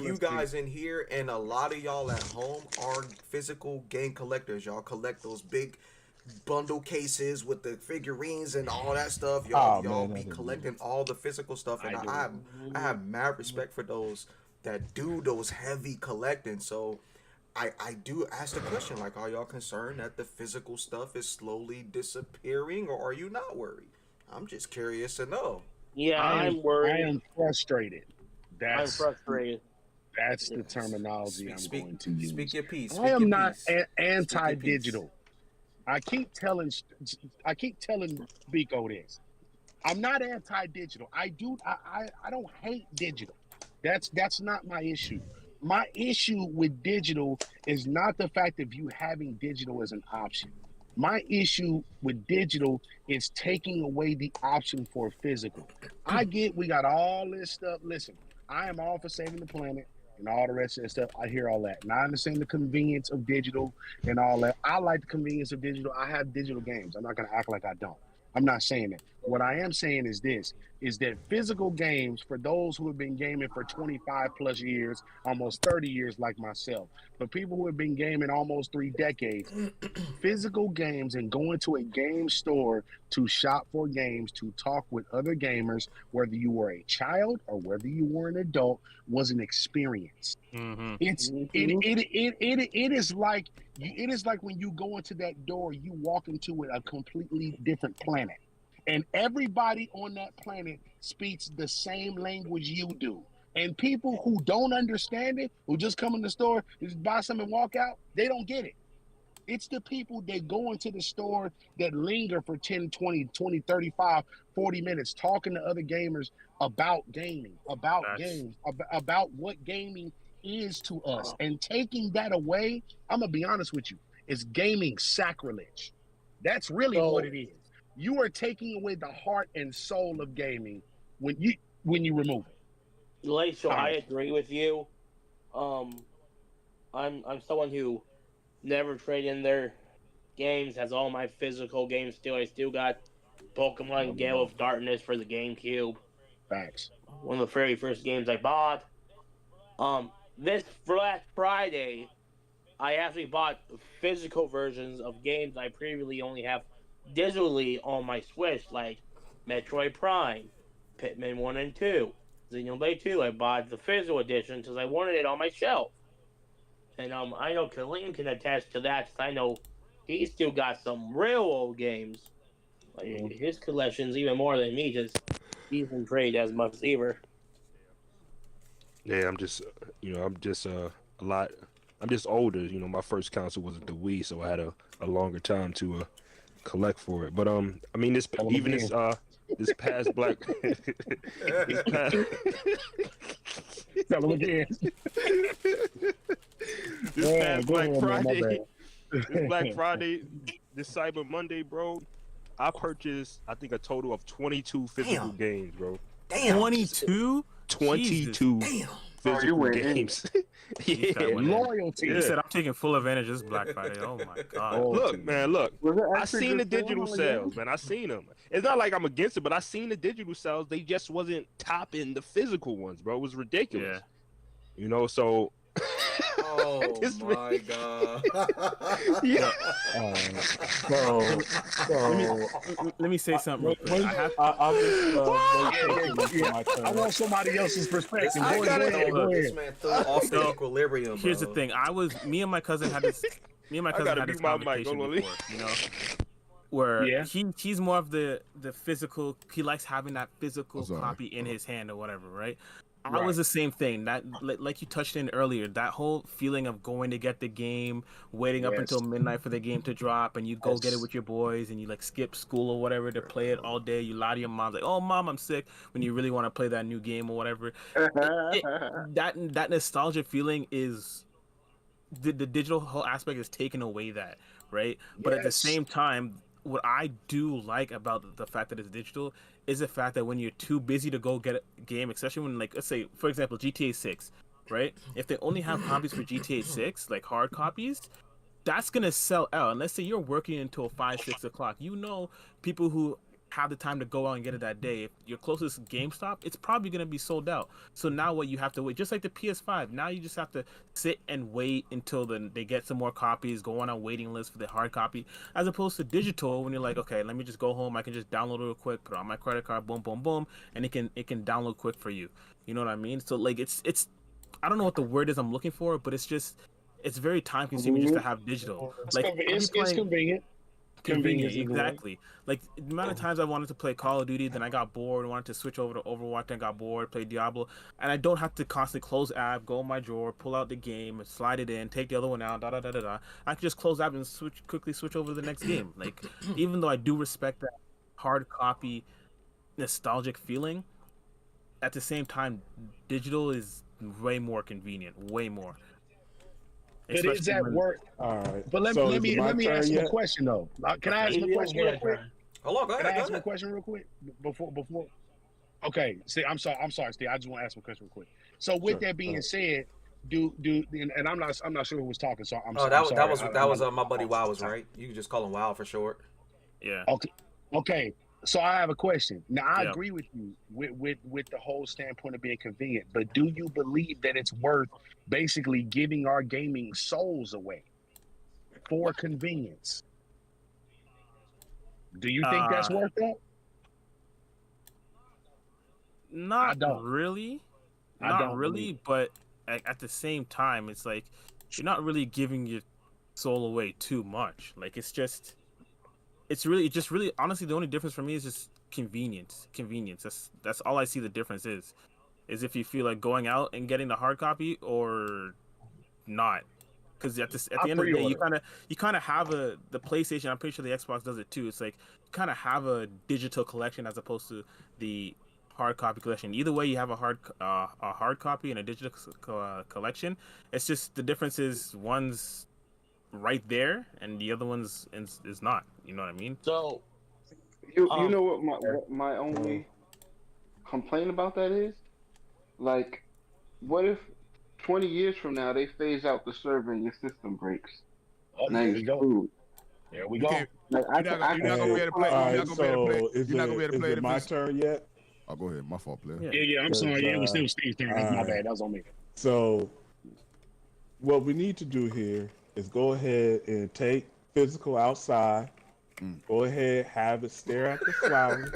You guys in here and a lot of y'all at home are physical game collectors. Y'all collect those big bundle cases with the figurines and all that stuff. Y'all be collecting all the physical stuff, and I have mad respect for those that do those heavy collecting. So I do ask the question, like, are y'all concerned that the physical stuff is slowly disappearing, or are you not worried? I'm just curious to know. Yeah, I'm worried. I am frustrated I'm frustrated. That's the terminology I'm going to use. Speak your piece. I am not anti-digital. I keep telling Biko this. I'm not anti-digital. I don't hate digital. That's not my issue. My issue with digital is not the fact of you having digital as an option. My issue with digital is taking away the option for physical. I get we got all this stuff. Listen, I am all for saving the planet and all the rest of that stuff. I hear all that. And I understand the convenience of digital and all that. I like the convenience of digital. I have digital games. I'm not going to act like I don't. I'm not saying that. What I am saying is this, is that physical games, for those who have been gaming for 25 plus years, almost 30 years like myself, for people who have been gaming almost 3 decades, physical games and going to a game store to shop for games, to talk with other gamers, whether you were a child or whether you were an adult, was an experience. Mm-hmm. It is like when you go into that door, you walk into a completely different planet. And everybody on that planet speaks the same language you do. And people who don't understand it, who just come in the store, just buy something and walk out, they don't get it. It's the people that go into the store that linger for 10, 20, 35, 40 minutes talking to other gamers about gaming, about games, about what gaming is to us. And taking that away, I'm going to be honest with you, is gaming sacrilege. That's really what it is. You are taking away the heart and soul of gaming when you remove it. Glacial, I agree with you. I'm someone who never trade in their games, has all my physical games still. I still got Pokemon Gale of Darkness for the GameCube. Facts. One of the very first games I bought. This last Friday, I actually bought physical versions of games I previously only have digitally on my Switch, like Metroid Prime, Pitman 1 and 2, Xenoblade 2. I bought the physical edition because I wanted it on my shelf. And I know Kalim can attest to that because I know he's still got some real old games. Like, his collection's even more than me, just he doesn't trade as much either. Yeah, I'm just older. You know, my first console was the Wii, so I had a longer time to collect for it. But I mean, this past Black Tell him again. This past Black Friday, this Cyber Monday, bro, I purchased, I think, a total of 22 physical games, bro. Damn. 22? 22 physical games. Yeah, loyalty. He said, I'm taking full advantage of this Black Friday. Oh my God. Look, man, look. I seen the digital sales, man. I seen them. It's not like I'm against it, but I seen the digital sales. They just wasn't topping the physical ones, bro. It was ridiculous. Yeah. You know, so. Oh my God. Yeah. Let me say something real quick. I want somebody else's perspective. Go ahead. This man threw off the equilibrium. Here's the thing. Me and my cousin had this conversation before, you know, where he's more of the physical. He likes having that physical copy in his hand or whatever, right? I was the same thing. That, like you touched in earlier, that whole feeling of going to get the game, waiting up until midnight for the game to drop, and you go get it with your boys, and you like skip school or whatever to play it all day. You lie to your mom like, "Oh, mom, I'm sick," when you really want to play that new game or whatever. That nostalgia feeling is the digital whole aspect is taking away that, right? But at the same time, what I do like about the fact that it's digital is the fact that when you're too busy to go get a game, especially when, like, let's say, for example, GTA 6, right? If they only have copies for GTA 6, like hard copies, that's going to sell out. And let's say you're working until 5, 6 o'clock. You know, people who have the time to go out and get it that day, if your closest GameStop, it's probably going to be sold out. So now what you have to wait, just like the PS5, now you just have to sit and wait until they get some more copies, go on a waiting list for the hard copy, as opposed to digital when you're like, okay, let me just go home, I can just download it real quick, put it on my credit card, boom, boom, boom, and it can download quick for you. You know what I mean? So like it's I don't know what the word is I'm looking for, but it's very time consuming just to have digital. It's convenient. Convenience, exactly. Like the amount of times I wanted to play Call of Duty, then I got bored, wanted to switch over to Overwatch, then got bored, play Diablo, and I don't have to constantly close app, go in my drawer, pull out the game, slide it in, take the other one out, da da da da da. I can just close app and quickly switch over to the next game. Like, even though I do respect that hard copy nostalgic feeling, at the same time, digital is way more convenient, way more. But is that work? All right. But let me ask him a question though. Can I ask him a question real quick? Hold on, go ahead. Can I ask him a question real quick before? Okay. See, I'm sorry, Steve. I just want to ask him a question real quick. So with that being said, and I'm not sure who was talking. So I'm sorry. That was my buddy Wow was right. You can just call him Wow for short. Yeah. Okay. So I have a question. Now I agree with you with the whole standpoint of being convenient, but do you believe that it's worth basically giving our gaming souls away for convenience? Do you think that's worth that? Not really. Not really, but at the same time, it's like you're not really giving your soul away too much. Like honestly, the only difference for me is just convenience. That's all I see the difference is if you feel like going out and getting the hard copy or not. Because at the end of the day, you kind of have the PlayStation. I'm pretty sure the Xbox does it too. It's like you kind of have a digital collection as opposed to the hard copy collection. Either way, you have a hard copy and a digital collection. It's just the difference is one's right there and the other one's is not. You know what I mean? So you know what my only complaint about that is? Like, what if 20 years from now they phase out the server and your system breaks? Oh, there we go. There we go. Like, you're not gonna be able to play. You're not gonna be able to play. Is it my turn yet? Oh, go ahead. My fault, player. Yeah. I'm sorry. It was still Steve's turn. My bad. That was on me. So, what we need to do here is go ahead and take physical outside. Go ahead, have it stare at the flowers,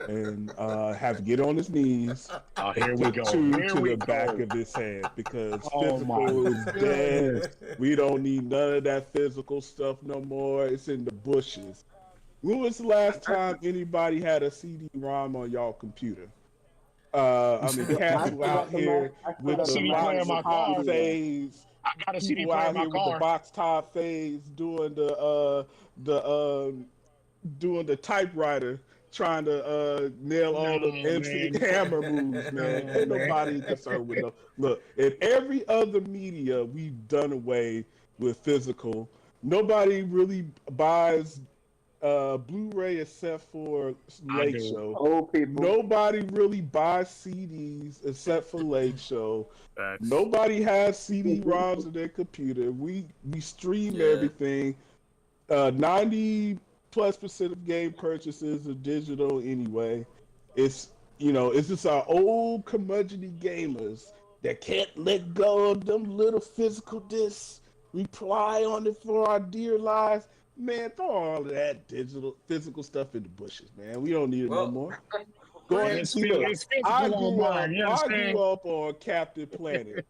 and have it get on his knees. Oh, here we go. To the back of his head, because physical is dead. We don't need none of that physical stuff no more. It's in the bushes. When was the last time anybody had a CD-ROM on y'all computer? I mean, cats out here with the box top phase. I got a CD people player out in my here car. with the box top phase doing the typewriter, trying to nail all the MC Hammer moves, man. Ain't nobody concerned with them. Look, in every other media, we've done away with physical. Nobody really buys Blu-ray except for Lake Show. Old people. Nobody really buys CDs except for Lake Show. Nobody has CD-ROMs in their computer. We stream everything. 90+% of game purchases are digital anyway. It's just our old curmudgeon differential that can't let go of them little physical discs. We rely on it for our dear lives. Man, throw all of that physical stuff in the bushes, man. We don't need it no more. Go ahead and see. I grew up on Captain Planet.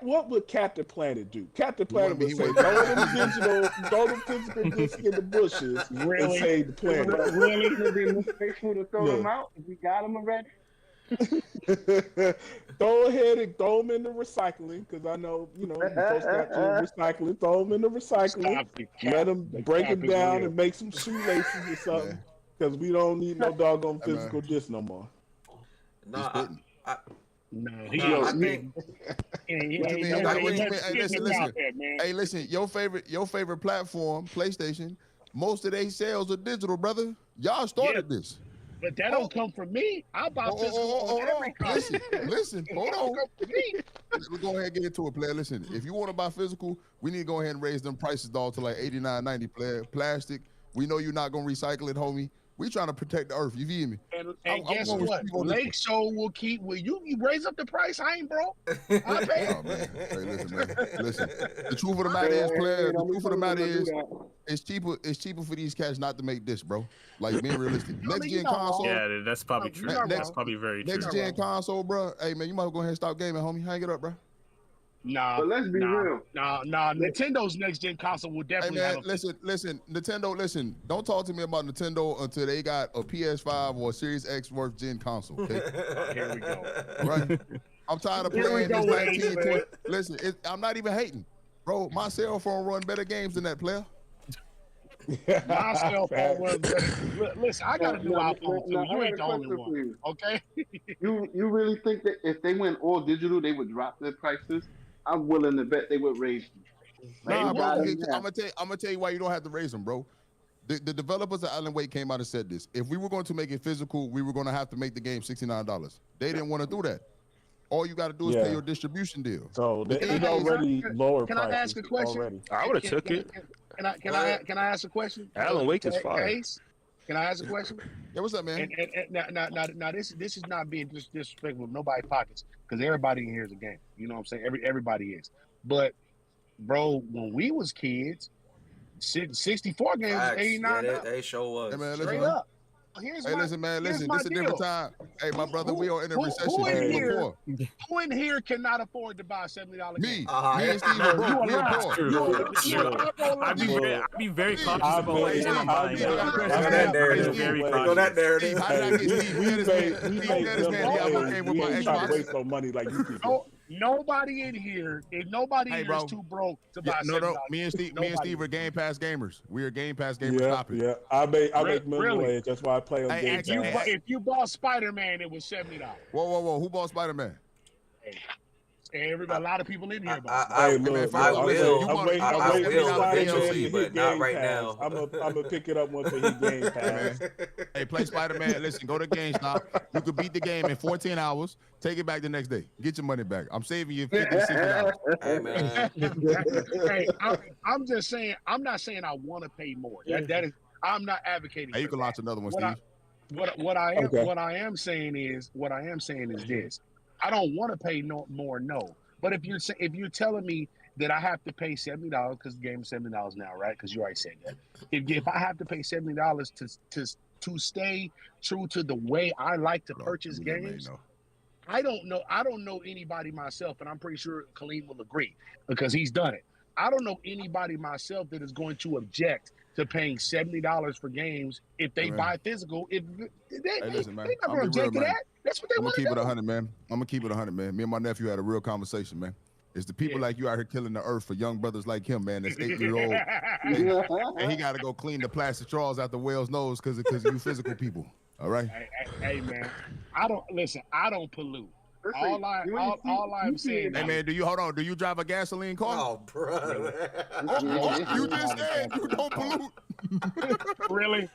What would Captain Planet do? Captain Planet would say, throw them physical discs in the bushes and save the planet. Really? It would be mistakeful to throw them out if we got them already? Go ahead and throw them in the recycling, because I know, you folks got to recycling. Throw them in the recycling. Let them break them down and make some shoelaces or something, because we don't need no doggone physical disc no more. Listen, your favorite platform, PlayStation, most of their sales are digital, brother. Y'all started this. But that don't come from me. I bought physical on every console. Listen, hold on. We'll go ahead and get into it, player. Listen, if you want to buy physical, we need to go ahead and raise them prices, dog, to like $89.90, player. Plastic, we know you're not going to recycle it, homie. We trying to protect the earth. You feel me? And guess what? Lake Show will keep. Will you raise up the price? I ain't broke. I pay. Oh, man. Hey, listen, man. Listen. The truth of the matter is, player. The truth of the matter is, it's cheaper. It's cheaper for these cats not to make this, bro. Like, being realistic. Next gen console. Yeah, that's probably true. That's probably very true. Next gen console, bro. Hey, man, you might go ahead and stop gaming, homie. Hang it up, bro. Nah, but let's be real. Nah. Nintendo's next gen console will definitely Hey man, have listen, Nintendo, listen. Don't talk to me about Nintendo until they got a PS5 or a Series X worth gen console. Okay? Here we go. Right? I'm tired of playing this 1920. Listen, I'm not even hating, bro. My cell phone run better games than that player. My cell phone runs better. Listen, I got a new iPhone too. You ain't the only one. Okay. You really think that if they went all digital, they would drop their prices? I'm willing to bet they would raise them. Nah, bro. I'm gonna tell you why you don't have to raise them, bro. The developers of Alan Wake came out and said this. If we were going to make it physical, we were going to have to make the game $69. They didn't want to do that. All you got to do is pay your distribution deal. So it's already lower prices. Can I ask a question? Already. I would have took it. Can I ask a question? Alan Wake is fire. Ace, can I ask a question? Yeah, what's up, man? And now this is not being disrespectful of nobody's pockets, because everybody in here is a gamer. You know what I'm saying? Everybody is. But bro, when we was kids, 64 games was $89. Yeah, they show was. Hey, man, Straight up. Listen, man, listen. This is a different time. Hey, my brother, we are in a recession. Who in here cannot afford to buy a $70 game? Me and Steve are broke. We are poor. I'd be very cautious about what I'm buying. Go that narrative. Go that narrative. We try to waste no money like you people. Nobody in here, if nobody in here is too broke to buy $70. Me and Steve are Game Pass gamers. We are Game Pass gamers. Stop it. Yeah, I make minimum wage. That's why I play on Game Pass. If you bought Spider-Man, it was $70. Whoa. Who bought Spider-Man? A lot of people in here. I will eventually, but not right now. I'm gonna pick it up once he Game Pass. Hey, play Spider-Man. Listen, go to GameStop. You could beat the game in 14 hours. Take it back the next day. Get your money back. I'm saving you $50, $60. Hey, man. Hey, I'm just saying. I'm not saying I want to pay more. That is. I'm not advocating. Hey, you can launch another one, Steve. What I am saying is this. I don't want to pay more. But if you're telling me that I have to pay $70 because the game is $70 now, right? Because you already said that. If I have to pay $70 to stay true to the way I like to purchase games, I don't know anybody myself, and I'm pretty sure Khalid will agree because he's done it. I don't know anybody myself that is going to object to paying $70 for games if they buy physical. If they're not going to object to that. That's what they want to do. I'm gonna keep it 100, man. I'm gonna keep it 100, man. Me and my nephew had a real conversation, man. It's the people like you out here killing the earth for young brothers like him, man. That's 8 years old, and he got to go clean the plastic straws out the whale's nose because you physical people. All right. Hey, man. I don't pollute. All I'm saying. Hey, man, do you drive a gasoline car? Oh, bro. You just said you don't pollute. Really?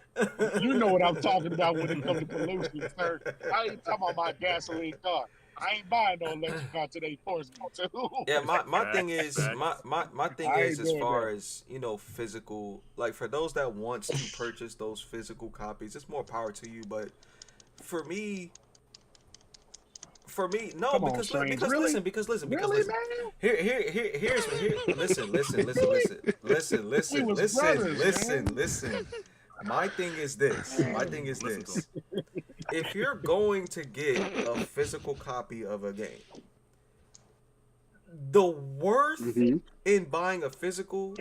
You know what I'm talking about when it comes to pollution, sir. I ain't talking about my gasoline car. I ain't buying no electric car today. Yeah, my thing is my thing is as far as physical. Like for those that wants to purchase those physical copies, it's more power to you. But for me, no, because listen, listen. My thing is this. If you're going to get a physical copy of a game, the worth in buying a physical,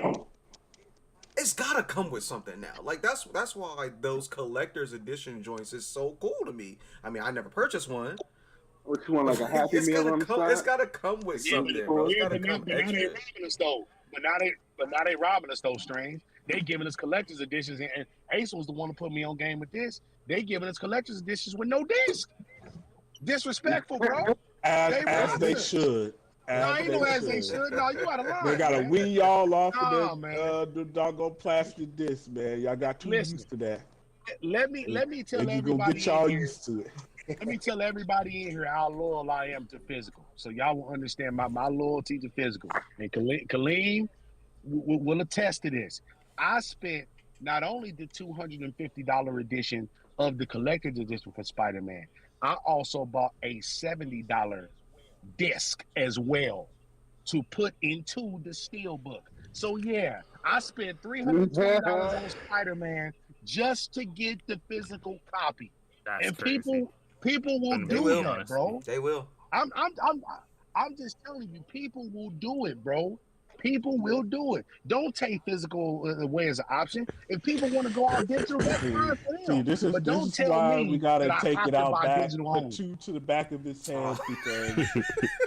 it's gotta come with something now. Like that's why those collector's edition joints is so cool to me. I mean, I never purchased one. What you want, like a Happy Meal on the side? It's gotta come with something, bro. It's gotta come extra. But now they robbing us though, Strange. They giving us collector's editions, and Ace was the one to put me on game with this. They giving us collector's editions with no disc. Disrespectful, bro. As they should. As they should. No, you out of line. They gotta wean y'all off of the doggone plastic disc, man. Y'all got too used to that. Let me tell everybody. You gonna get y'all used to it. Let me tell everybody in here how loyal I am to physical, so y'all will understand my loyalty to physical. And Kaleem will attest to this. I spent not only the $250 edition of the collector's edition for Spider-Man, I also bought a $70 disc as well to put into the Steelbook. So yeah, I spent $320 on Spider-Man just to get the physical copy. That's and crazy. people will do that, bro. They will. I'm just telling you, people will do it, bro. People will do it. Don't take physical away as an option. If people want to go all digital, that's fine for See, them. this is But don't tell why me we gotta that I take have it to out buy back, digital put only. two to the back of his hands because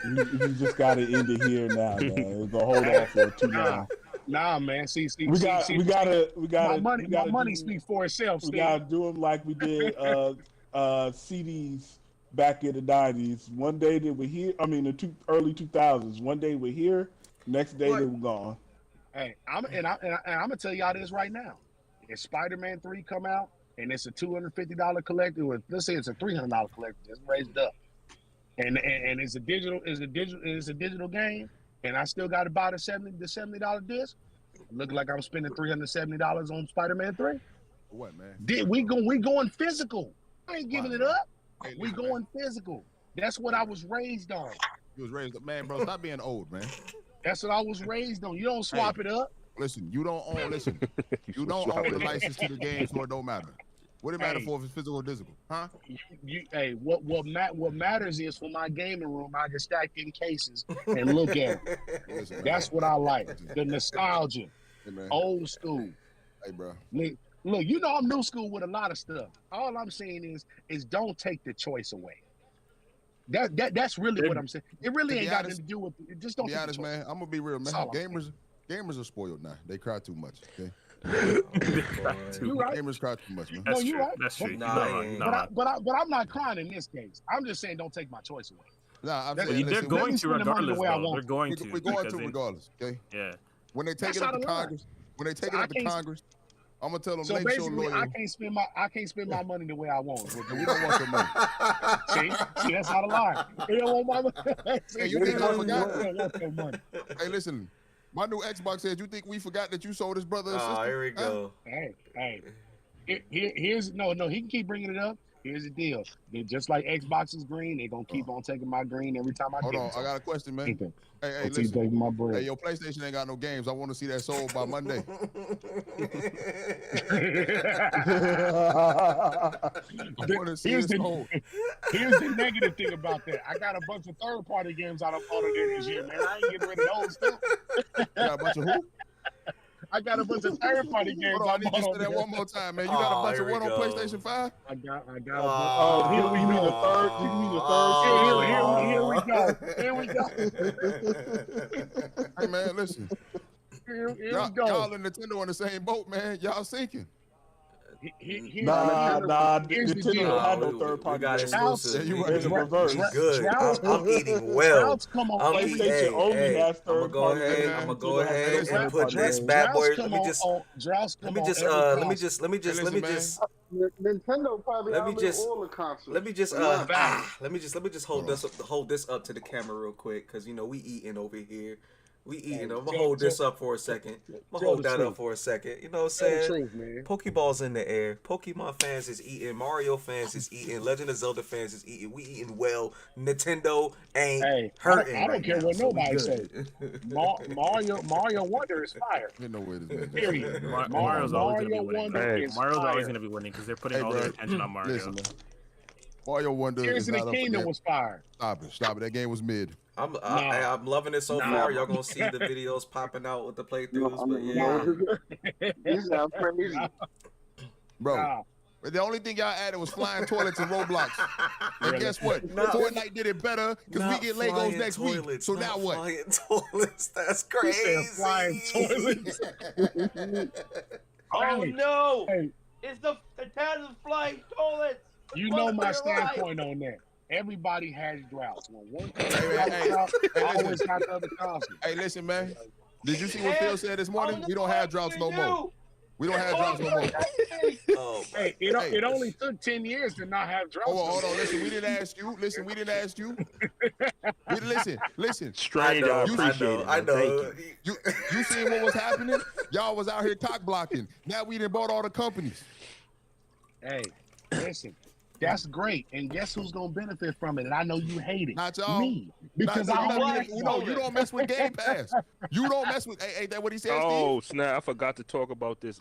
you just gotta end it here now, man. We're gonna hold on for too long. Nah, man. See, We gotta. My money speaks for itself. We Steve. gotta do them like we did CDs back in the '90s. One day they were here. I mean, the early 2000s. One day we're here. Next day they were gone. Hey, I'm gonna tell y'all this right now. If Spider-Man 3 come out and it's a $250 collector, or let's say it's a $300 collector, just raised up, and it's a digital game, and I still got to buy the $70 disc. Look like I'm spending $370 on Spider-Man 3. What, man? We going physical. I ain't giving it up. Hey, We going physical. That's what I was raised on. You was raised up, man, bro. Stop being old, man. That's what I was raised on. You don't swap it up. Listen, you don't own. Listen, you don't own the license to the game, so it don't matter. What it matter for if it's physical or digital, huh? What matters is for my gaming room, I can stack in cases and look at it. Listen, That's what I like. The nostalgia, old school. Hey, bro. Look, you know I'm new school with a lot of stuff. All I'm saying is don't take the choice away. That's really what I'm saying. It really ain't got nothing to do with it. Just don't. Be honest, man. I'm gonna be real, man. Gamers are spoiled now. They cry too much. Okay. You right. Gamers cry too much, man. No, you right. That's true. But I'm not crying in this case. I'm just saying don't take my choice away. Nah, I'm saying they're going to regardless. They're going to. We're going to regardless. Okay. Yeah. When they take it up to Congress, I'm gonna tell them. So basically, I can't spend my money the way I want. We don't want your money. See, that's not a lie. They don't want my money. Hey, you think I forgot? They don't want your money. Hey, listen. My new Xbox says, "You think we forgot that you sold his brother and sister?" Oh, here we go. Hey. Here's no. He can keep bringing it up. Here's the deal. They're just like Xbox is green. They're gonna keep on taking my green every time I Hold get on, it. I got a question, man. Hey, keep taking my bread. Hey, your PlayStation ain't got no games. I want to see that sold by Monday. Here's the negative thing about that. I got a bunch of third-party games out of there this year, man. I ain't getting rid of those too. You got a bunch of who? I got a bunch of third-party games. Hold on, I need you to say that one more time, man. You got a bunch of what on PlayStation 5? I got a bunch. Here we mean the third. Here we go. Hey, man, listen. Here we go. Y'all and Nintendo on the same boat, man. Y'all sinking. Nah. Nintendo don't have no third party. We got exclusive. You right. It's reverse. Good. I'm eating well. PlayStation only has third party. I'm gonna go ahead and put this bad boy. Let me just. Nintendo probably all the consoles. Let me just hold this up to the camera real quick, cause you know we eating over here. I'm gonna hold this up for a second. I'm gonna hold that up for a second. You know what I'm saying? Pokeball's in the air. Pokemon fans is eating. Mario fans is eating. Legend of Zelda fans is eating. We eating well. Nintendo ain't hurting. I don't care what nobody says. Mario Wonder is fire. You know where this Period. Mario's always gonna be winning. Mario's always gonna be winning because they're putting all their attention on Mario. Listen, man. Mario Wonder Tears in the Kingdom was fire. Stop it. That game was mid. I'm loving it so far. Y'all gonna see the videos popping out with the playthroughs, but yeah. These are crazy. Bro, the only thing y'all added was flying toilets and Roblox. And guess what? Fortnite did it better because we get Legos next week. So now what? Flying toilets. That's crazy. Flying toilets. Oh no! It's the town of flying toilets. You know my standpoint on that. Everybody has droughts. When one always got the other constant. Hey, listen, man. Did you see what Phil said this morning? We don't have droughts no more. We don't have droughts no more. Hey, it only took 10 years to not have droughts. Hold on. Listen, we didn't ask you. Listen. Strange. I know. You seen what was happening? Y'all was out here cock blocking. Now we done bought all the companies. Hey, listen. That's great, and guess who's gonna benefit from it? And I know you hate it. Not y'all. Me, because you don't mess with Game Pass. You don't mess with. Ain't that what he said? Oh Steve? snap! I forgot to talk about this.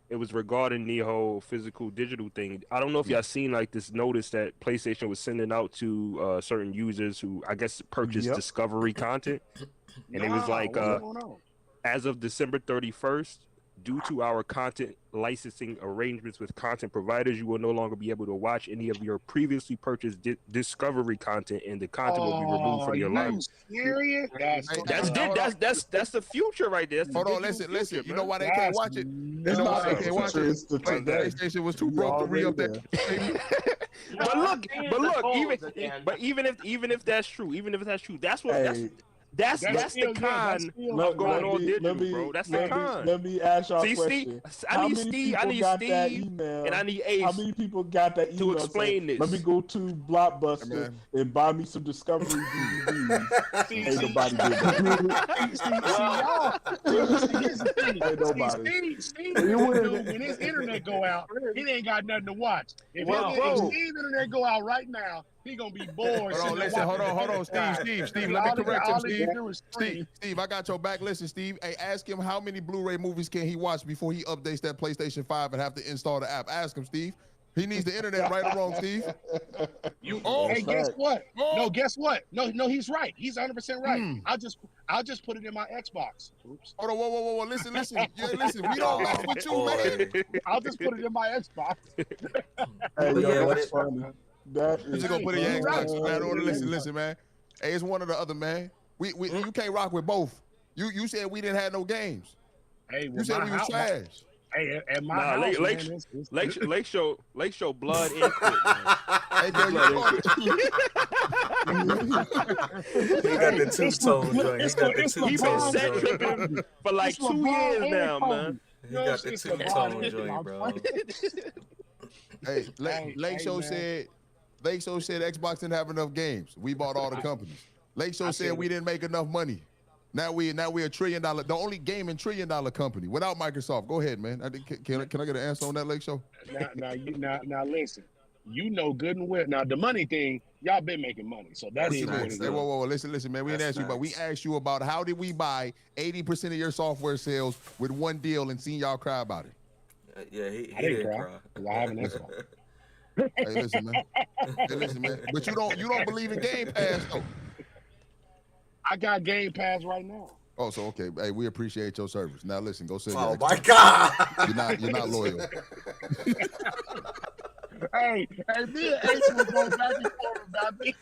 It was regarding the whole physical digital thing. I don't know if y'all seen like this notice that PlayStation was sending out to certain users who I guess purchased Discovery content, and it was like as of December 31st, due to our content licensing arrangements with content providers, you will no longer be able to watch any of your previously purchased Discovery content, and the content will be removed from your library. Serious? That's the future right there. Hold on, listen. You know why they can't watch it? You know why they can't watch it? PlayStation was too broke to re-up that. But even if that's true, that's the con of going on digital, bro. That's the con. Let me ask y'all a question. I need Steve, and I need Ace. How many people got that email to explain this? Let me go to Blockbuster and buy me some Discovery DVDs. Ain't nobody did that. Steve, when his internet go out, he ain't got nothing to watch. If Steve's internet go out right now, he gonna be bored. Hold on, Steve. Let me correct him, Steve, I got your back. Listen, Steve. Hey, ask him how many Blu-ray movies can he watch before he updates that PlayStation 5 and have to install the app. Ask him, Steve. He needs the internet, right or wrong, Steve? Hey, guess what? No, guess what? No, he's right. He's 100% right. I'll just put it in my Xbox. Oops. Hold on, whoa. Listen. Yeah, listen, we don't mess with you, man. I'll just put it in my Xbox. That's funny. You just gonna put it in your Xbox, man. Listen, man. Hey, it's one or the other, man. We you can't rock with both. You said we didn't have no games. Hey, you said we was trash. Hey, at my house, Lake Show blood input. Hey, girl, he got the two-tone joint. He's been set tripping for like 2 years now, man. He got the two-tone joint, bro. Hey, Lake Show said Xbox didn't have enough games. We bought all the companies. Lake Show said we didn't make enough money. Now we're $1 trillion, the only gaming $1 trillion company without Microsoft. Go ahead, man. Can I get an answer on that, Lake Show? Now listen. You know good and well. Now the money thing, y'all been making money, so that's it. Hey, whoa, listen, man. We didn't ask you, but we asked you about how did we buy 80% of your software sales with one deal and seen y'all cry about it. Yeah, he didn't cry. I have an answer. Hey, listen, man. But you don't believe in Game Pass, though. I got Game Pass right now. Oh, so okay. Hey, we appreciate your service. Now listen, go sit. Oh my God! You're not loyal. Hey, me and Ace will go back and forth about this.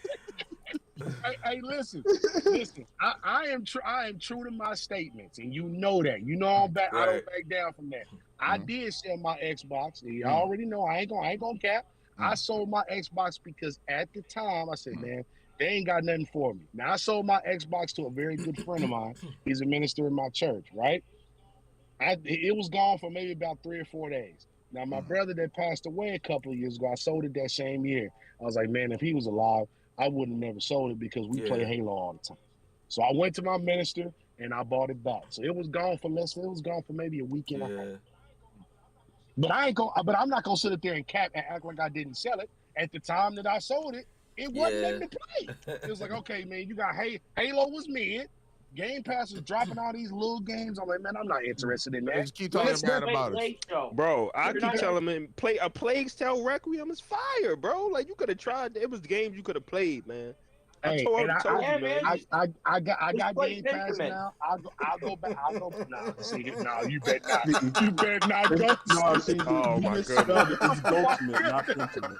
Hey, listen. I am true to my statements, and you know that. You know I'm back. Right. I don't back down from that. I did sell my Xbox. You already know I ain't gonna cap. I sold my Xbox because at the time I said, man, they ain't got nothing for me. Now I sold my Xbox to a very good friend of mine. He's a minister in my church, right? It was gone for maybe about 3 or 4 days. Now my brother that passed away a couple of years ago, I sold it that same year. I was like, man, if he was alive, I would have never sold it because we play Halo all the time. So I went to my minister and I bought it back. So it was gone for maybe a week and a half. But I'm not gonna sit up there and cap and act like I didn't sell it. At the time that I sold it, it wasn't nothing to play. It was like, okay, man, you got Halo was mid. Game Pass is dropping all these little games. I'm like, man, I'm not interested in that. Just keep talking bad about it. Bro, I keep telling him, play A Plague's Tale Requiem is fire, bro. Like, you could have tried. It was games you could have played, man. I got Game Pass now. I'll go back. You better not. You better not go. No, see, oh my God. It's Goldsmith, not Intimate.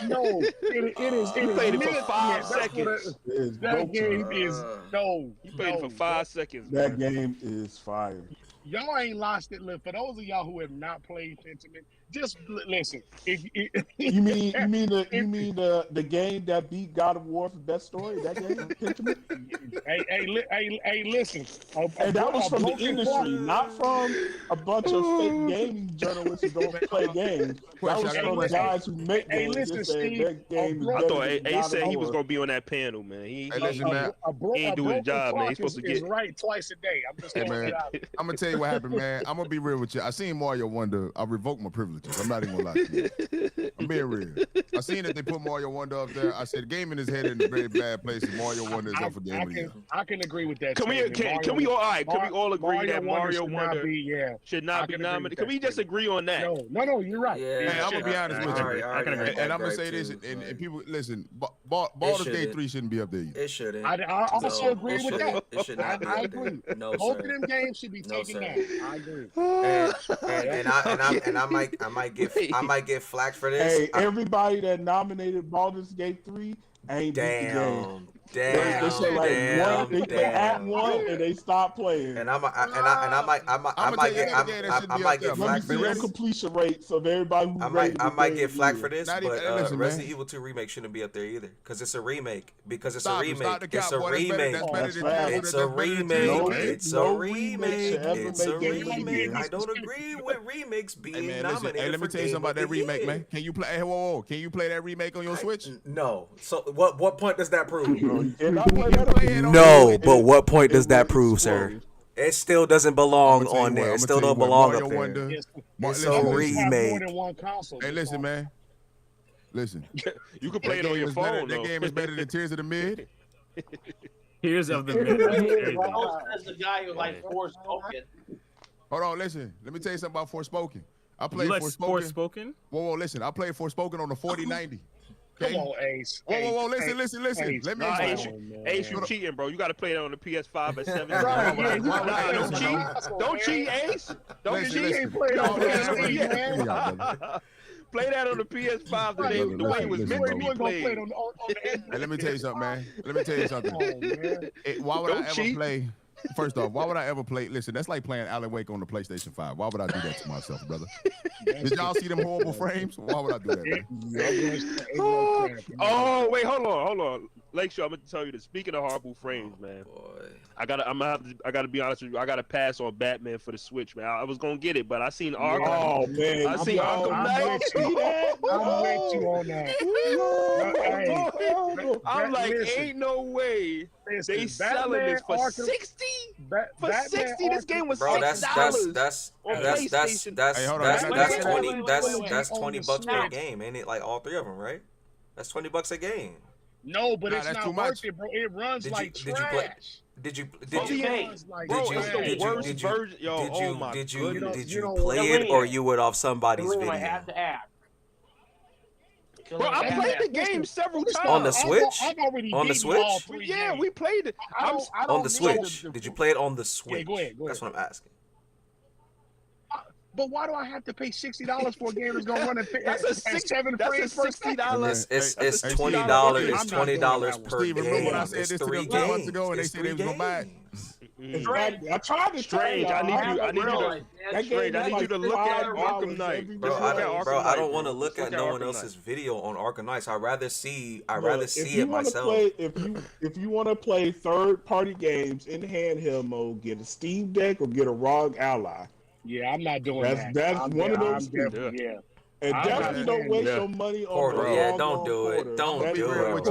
No, it is. You played it for 5 seconds. That game is no. You played it for 5 seconds. That game is fire. Y'all ain't lost it. For those of y'all who have not played Pentiment, just listen. You mean the game that beat God of War for best story? That game, Pentiment? Hey, listen. And that was from the industry, not from a bunch of fake gaming journalists who don't play games. That was from the guys who make games. Listen, Steve. I thought Ace said he was gonna be on that panel, man. He ain't doing his job, man. He's supposed to get right twice a day. I'm just I'm gonna tell you what happened, man. I'm gonna be real with you. I seen Mario Wonder. I revoked my privilege. glitches. I'm not even gonna lie to you. I'm being real. I seen that they put Mario Wonder up there. I said gaming is headed in a very bad place, and Mario Wonder is up for game of the year. I can agree with that. Can we all agree that Mario Wonder should not be nominated? Can we just agree on that? No, you're right. Yeah, hey, I'm gonna be honest with you. I can agree. And I'm gonna say this, and people listen. Baldur's Gate 3 shouldn't be up there either. It shouldn't. I also agree with that. It should not be. I agree. No, both sir. of them games should be taken down. I agree. And I might get flack for this. Hey, everybody that nominated Baldur's Gate 3 ain't beat the game. They say like one, they at one and they stop playing. And I might get flack for this. Completion rates of everybody who I might get flack for this, but Resident Evil 2 remake shouldn't be up there either because it's a remake. It's a remake. It's a remake. It's a remake. I don't agree with remakes being nominated. Hey, let me tell you something about that remake, man. Can you play? Hey, whoa, can you play that remake on your Switch? No. So what point does that prove? No, but what point does that prove, sir? It still doesn't belong on there. It still don't belong up there. It's a remake. Hey, listen, man. Listen. You can play it on your phone. That game is better than Tears of the Mid. Tears of the Mid. That's the guy who likes Forspoken. Hold on, listen. Let me tell you something about Forspoken. I played Forspoken. Whoa, listen. I played Forspoken on the 4090. Come on, Ace. Whoa, listen. Ace. Let me Ace, you cheating, bro. You got to play that on the PS5 at 7. Don't cheat, Ace. Don't cheat. Play that on the PS5 the way it was meant to be played. Hey, let me tell you something, man. Why would I ever play? First off, why would I ever play? Listen, that's like playing Alan Wake on the PlayStation 5. Why would I do that to myself, brother? Did y'all see them horrible frames? Why would I do that? Oh, wait, hold on. Lakeshore, I'm gonna tell you this. Speaking of horrible frames, man, I gotta be honest with you. I gotta pass on Batman for the Switch, man. I was gonna get it, but I seen Arkham. Oh man, I seen Arkham Knight. I'm with you on that. I'm like, ain't no way they selling this for 60. For 60, this game was $6. That's $20 per game, ain't it? Like all three of them, right? That's $20 a game. No, but it's not worth it, bro. It runs like trash. Did you play it or you went off somebody's video? I have to ask. Bro, I played the game several times. On the Switch? On the Switch? Yeah, we played it. On the Switch. Did you play it on the Switch? Yeah, go ahead. That's what I'm asking. But why do I have to pay $60 for a game that's gonna run at 7 frames per second? It's $20. It's $20 per game. Remember when I said this to them 2 months ago and they said they was gonna buy it? I tried to Strange. I need you to look at Arkham Knight. Bro, I don't want to look at no one else's video on Arkham Knight. I'd rather see it myself. If you want to play third-party games in handheld mode, get a Steam Deck or get a ROG Ally. Yeah, I'm not doing that. That's one of those. Yeah. And definitely don't waste your money on Portal. Yeah, don't do it. Don't do it.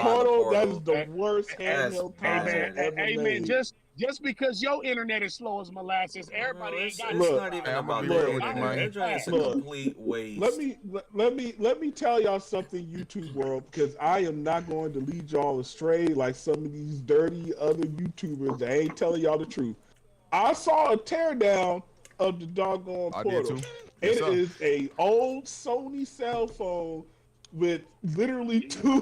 Portal, that is the worst handheld console ever made. Man, just because your internet is slow as molasses, everybody ain't got it. It's not even about that. It's a complete waste. Let me tell y'all something, YouTube world, because I am not going to lead y'all astray like some of these dirty other YouTubers that ain't telling y'all the truth. I saw a teardown of the doggone Portal. It is a old Sony cell phone with literally two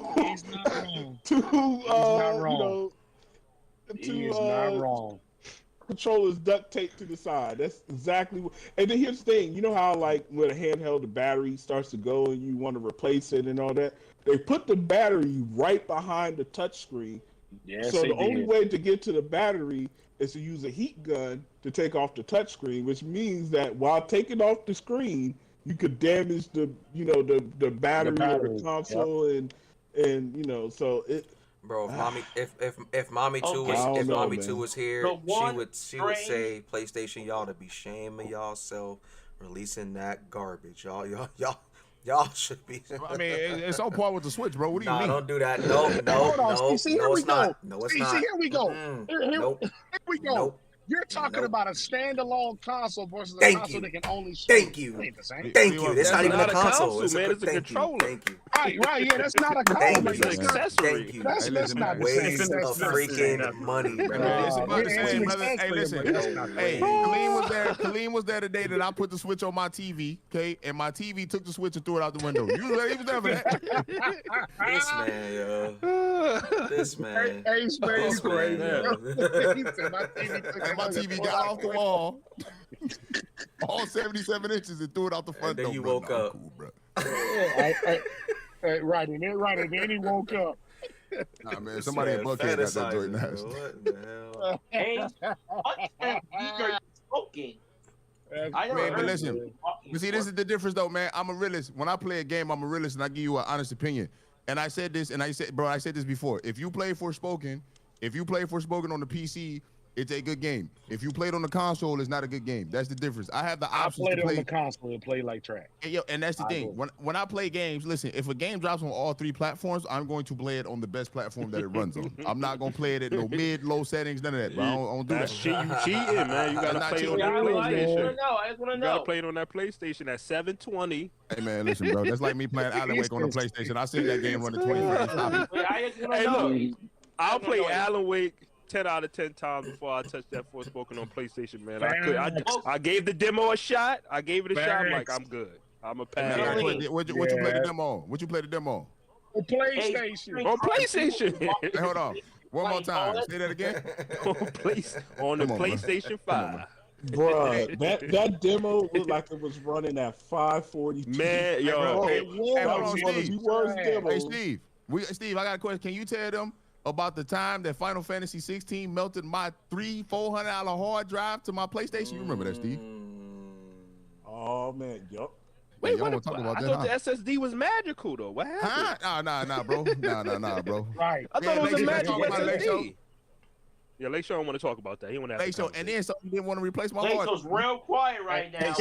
controllers duct taped to the side. That's exactly what. And then here's the thing: you know how like with a handheld, the battery starts to go and you want to replace it and all that. They put the battery right behind the touchscreen. Yes, so the only way to get to the battery is to use a heat gun to take off the touchscreen, which means that while taking off the screen, you could damage the battery of the console and so it. Bro, if Mommy 2 was here, she would say PlayStation, y'all to be shaming y'allself releasing that garbage. Y'all should be. I mean, it's on par with the Switch, bro. What do you mean? Don't do that. No, it's not. No, it's not. See, here we go. Here we go. You're talking about a standalone console versus a Thank console you. that can only shoot. Thank you. It ain't the same. Thank you. It's not even a not a console. console, It's man. It's a thank controller. You. Thank you. Right, yeah, that's not a console. Thank It's you, an man. accessory. Thank you. That's not the Waste same. of freaking money, bro. It's about the It's same, an brother. Hey, accessory, listen. but that's not the Hey, same. Kaleem was there the day that I put the switch on my TV, okay? And my TV took the switch and threw it out the window. He was there for that. This man, yo. This man. Hey, Space This crazy. man, yo. He said my TV took And my another TV foot got out off the the wall, all 77 inches, and threw it out the front And then door. you bro. woke Nah, I'm up. Cool, bro. Right, and then he woke up. Nah, man, somebody in Buckhead got that joint nasty. What the hell? Hey, what kind of weed are you smoking? I never Man, but heard listen, of it. but see, this is the difference, though, man. I'm a realist. When I play a game, I'm a realist, and I give you an honest opinion. And I said this, and I said this before. If you play Forspoken on the PC, it's a good game. If you play it on the console, it's not a good game. That's the difference. I have the I options played to it on play. the console and play like trash. And that's the thing. When I play games, listen, if a game drops on all three platforms, I'm going to play it on the best platform that it runs on. I'm not going to play it at no mid, low settings, none of that, bro. I don't do that. That's shit. You cheating, man. You gotta play on that PlayStation. I just want to You know. gotta play it on that PlayStation at 720. Hey, man, listen, bro. That's like me playing Alan Wake on the PlayStation. I see that game running 20 frames. Hey, look, I'll play Alan Wake 10 out of 10 times before I touch that Forspoken on PlayStation, man. I gave the demo a shot. I gave it a shot. I'm like, I'm good. I'm a pass. What you play the demo on? What you play the demo on? On PlayStation. On PlayStation. Hey, hold on. One more time. Say that again. on the PlayStation 5. Bruh, that demo looked like it was running at 540. Man, yo. Hey, that was one of the worst demos. Hey, Steve, I got a question. Can you tell them about the time that Final Fantasy 16 melted my $400 hard drive to my PlayStation? You remember that, Steve? Oh, man, yup. Wait, what? I thought the SSD was magical, though. What happened? Nah, bro. Nah, bro. Right. I thought it was a magical SSD. SSD. Yeah, Lake Show don't want to talk about that. He want to have Lake Show, and then something didn't want to replace my Lake hard. Show's real quiet right now.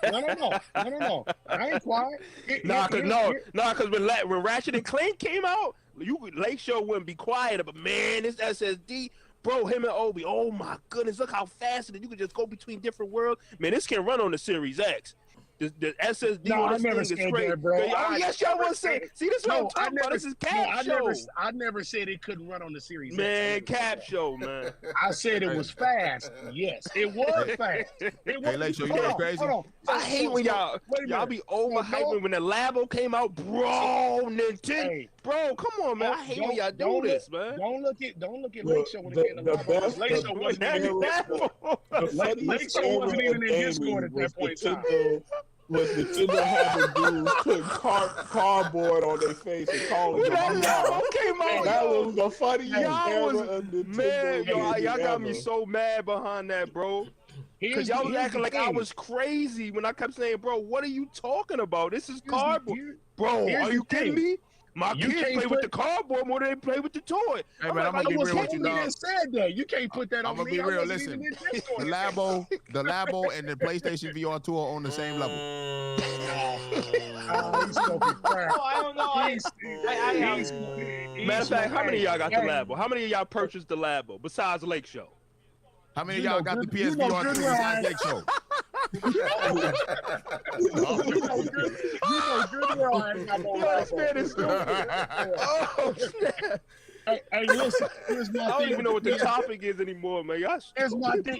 No. I ain't quiet. Because when Ratchet and Clank came out, Lake Show wouldn't be quiet. But man, this SSD, bro, him and Obi, oh my goodness, look how fast it is. You can just go between different worlds. Man, this can run on the Series X. The SSD on this thing is crazy. That, bro. Oh, yes, y'all want to say. See, this is what I'm talking about. This is Cap Show. I never said it couldn't run on the Series. Man, Cap Show, man. I said it was fast. Yes, it was fast. Hey, Lake Show, you know what's crazy? Hold on. I hate when y'all be overhyping when the Labo came out, bro. Nintendo, Hey, bro, come on, man. I hate when y'all do this, man. Don't look at Lake Show when it came to Labo. Lake Show wasn't even in Discord at that point in time. Was Nintendo having dudes put cardboard on their face and calling them Labo came out, that was the funniest era of Nintendo. Man, y'all got me ever. so mad behind that, bro. Because y'all was acting like I was crazy when I kept saying, bro, what are you talking about? This is cardboard. Bro, are you kidding me? My kids play with the cardboard more than they play with the toy. Hey, man, I'm going to be real with you, dog. Said that. You can't put that on me. I'm going to be real. Listen, the Labo and the PlayStation VR 2 are on the same level. I don't know. Matter of fact, how many of y'all got the Labo? How many of y'all purchased the Labo besides Lake Show? How many of y'all got the PSVR 2 besides Lake Show? This man is stupid. Oh, snap. Hey, listen. Here's my I don't thing even know what the topic is anymore, man. Here's my thing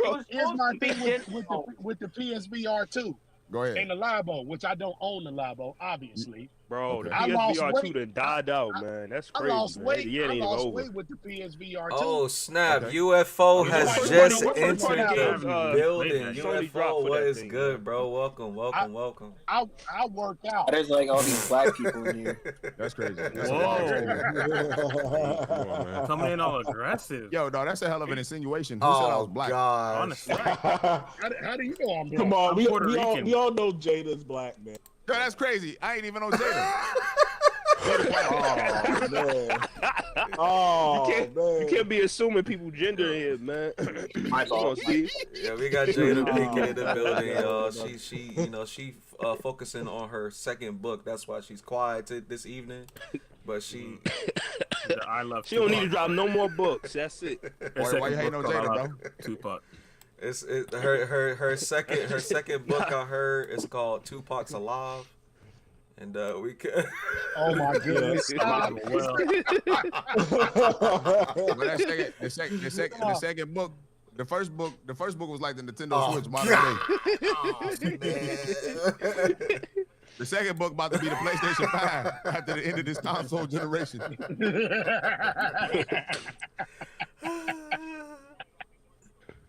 with the PSVR 2. Go ahead. And the Labo, which I don't own the Labo, obviously. Bro, the I lost PSVR 2 weight. done died out, man. That's I crazy. lost weight. Yeah, it I ain't even lost over. weight with the PSVR 2. Oh snap! Okay. UFO has What just first entered party games, the building. Sony dropped UFO, for what that is thing, good, man. bro? Welcome. I work out. There's like all these black people in here. That's crazy. That's Whoa. Coming in all aggressive. Yo, dog, that's a hell of an insinuation. Who said I was black? God. Honestly. How do you know I'm black? Come on, we Puerto all Rican. know Jada's black, man. Yo, that's crazy. I ain't even know Jada. Oh, man. You can't be assuming people gender here, man. My fault. Yeah, we got Jada Pinkett in the building, y'all. She focusing on her second book. That's why she's quiet this evening. But she I love. She don't need to drop no more books. That's it. Why you hating on Jada, bro? Tupac. Her second book I heard is called Tupac's Alive, and we could. Oh my goodness! Stop. Well, the second book. The first book was like the Nintendo Switch modern day. The second book about to be the PlayStation 5 after the end of this console generation.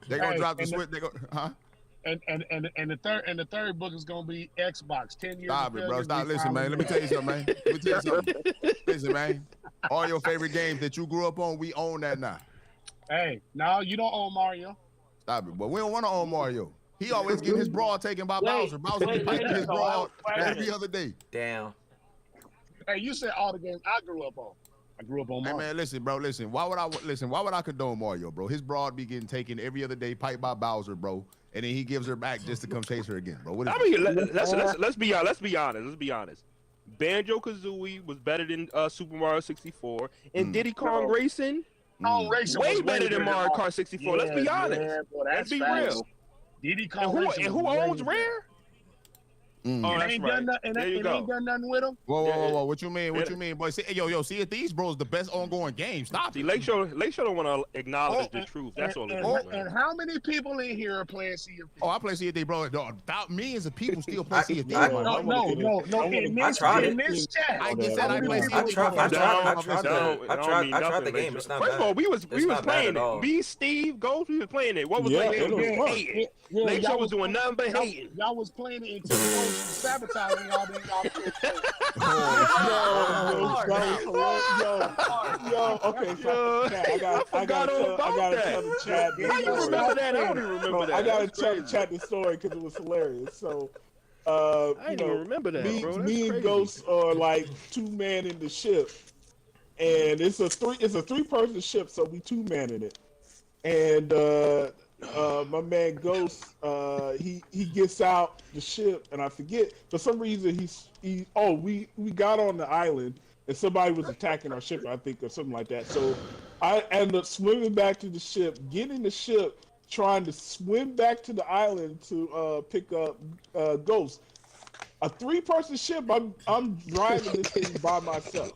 They're gonna drop the Switch. They go, huh? And the third book is gonna be Xbox. 10 years. Stop it, bro. Stop. Listen, man. Let me tell you something, man. Listen, man. All your favorite games that you grew up on, we own that now. Hey, no, you don't own Mario. Stop it, but we don't want to own Mario. He always get his broad taken by Bowser. Bowser be piping his broad every other day. Damn. Hey, you said all the games I grew up on. I grew up on Mario. Hey man, listen, bro. Listen. Why would I condone Mario, bro? His broad be getting taken every other day, piped by Bowser, bro. And then he gives her back just to come chase her again, bro. Let's be honest. Banjo-Kazooie was better than Super Mario 64, and Diddy Kong Racing. Way better than Mario Kart 64. Let's be honest. Let's be real. Diddy Kong and who owns Rare? Oh, that's right. Ain't done nothing with them. Whoa. What you mean? What you mean, boy? See, yo, Sea of Thieves, bro, is the best ongoing game. Stop. See, Lakeshore don't want to acknowledge the truth. That's all it is. And how many people in here are playing Sea of Thieves? Oh, I play Sea of Thieves, bro. Millions of people still play Sea of Thieves. No. In this chat, I just said I play Sea of Thieves. I tried the game. It's not bad. First of all, we was playing it. Me, Steve, Ghost, we was playing it. What was hating? Lakeshore was doing nothing but hating. Y'all was playing it until sabotaging y'all. I gotta tell the chat. How you remember that? I don't even remember that. I gotta tell the chat the story because it was hilarious. So, I didn't even remember that, bro. Me and Ghost are like two men in the ship, and it's a three-person ship, so we two men in it, and my man Ghost, he gets out the ship, and I forget for some reason we got on the island and somebody was attacking our ship, I think, or something like that. So I end up swimming back to the ship, getting the ship, trying to swim back to the island to pick up Ghost. A three-person ship. I'm driving this thing by myself,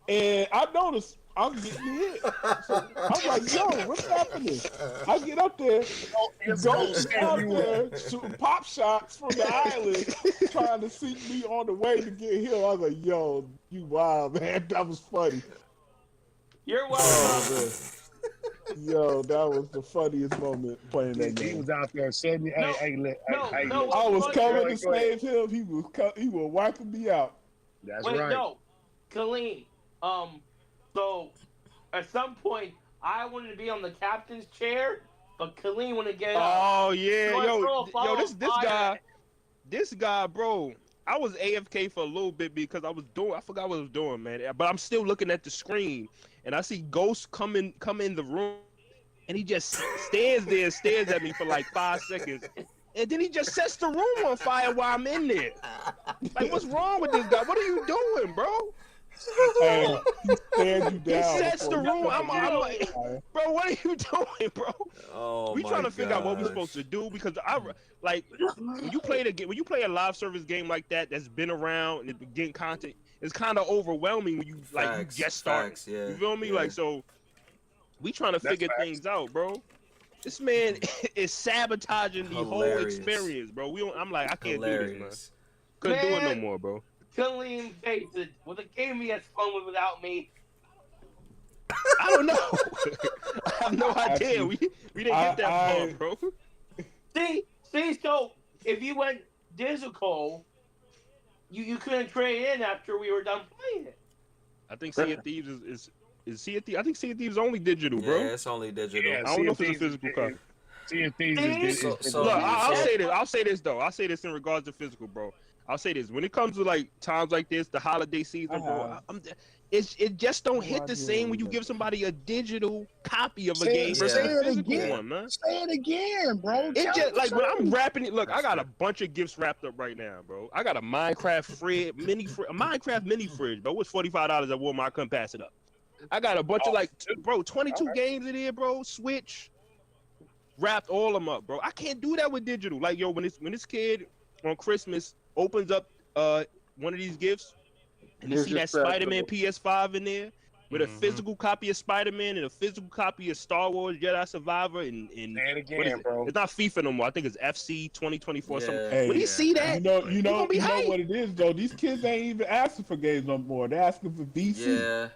and I noticed I'm getting hit. So I'm like, yo, what's happening? I get up there, Ghost out there shooting pop shots from the island, trying to see me on the way to get him. I was like, yo, you wild, man. That was funny. You're welcome. Yo, that was the funniest moment playing that game. He was out there saying, hey, I was coming to save him. He was wiping me out. That's right. Wait, no, Colleen. So at some point I wanted to be on the captain's chair, but Colleen wanted to get up. Oh yeah, yo, this guy, bro. I was AFK for a little bit because I forgot what I was doing, man. But I'm still looking at the screen, and I see Ghost come in the room, and he just stands there and stares at me for like 5 seconds. And then he just sets the room on fire while I'm in there. Like, what's wrong with this guy? What are you doing, bro? He stands you down. He sets the room. I'm like, bro, what are you doing, bro? Oh, we trying to figure out what we're supposed to do because when you play a live service game like that that's been around and getting content, it's kind of overwhelming when you you just start. Yeah, you feel me? Yeah. Like, so we trying to figure things out, bro. This man is sabotaging the whole experience, bro. I'm like, I can't do this, man. Couldn't do it no more, bro. Colleen faced it. Will the game be as fun without me? I don't know. I have no idea. We didn't get that far, bro. See, so if you went digital, you couldn't trade in after we were done playing it. I think Sea of Thieves is Sea of Thieves. I think Sea of Thieves is only digital, bro. Yeah, it's only digital. Yeah, I don't know if it's a physical copy. Sea of Thieves is look, I'll say this. I'll say this though. I'll say this in regards to physical, bro. I'll say this: when it comes to like times like this, the holiday season, bro, it just don't hit the same when you give somebody a digital copy of a game versus a physical one, man. Say it again, bro. It just like when I'm wrapping it. Look, I got a bunch of gifts wrapped up right now, bro. I got a Minecraft mini fridge, bro. It's $45 at Walmart. I couldn't pass it up. I got a bunch of 22 games in here, bro. Switch. wrapped all of them up, bro. I can't do that with digital. Like, yo, when this kid on Christmas opens up one of these gifts and you see that Spider-Man PS5 in there with a physical copy of Spider-Man and a physical copy of Star Wars Jedi Survivor and again, bro. It's not FIFA no more. I think it's FC 2024 something. Hey, when you see that, you know what it is though. These kids ain't even asking for games no more. They're asking for VC.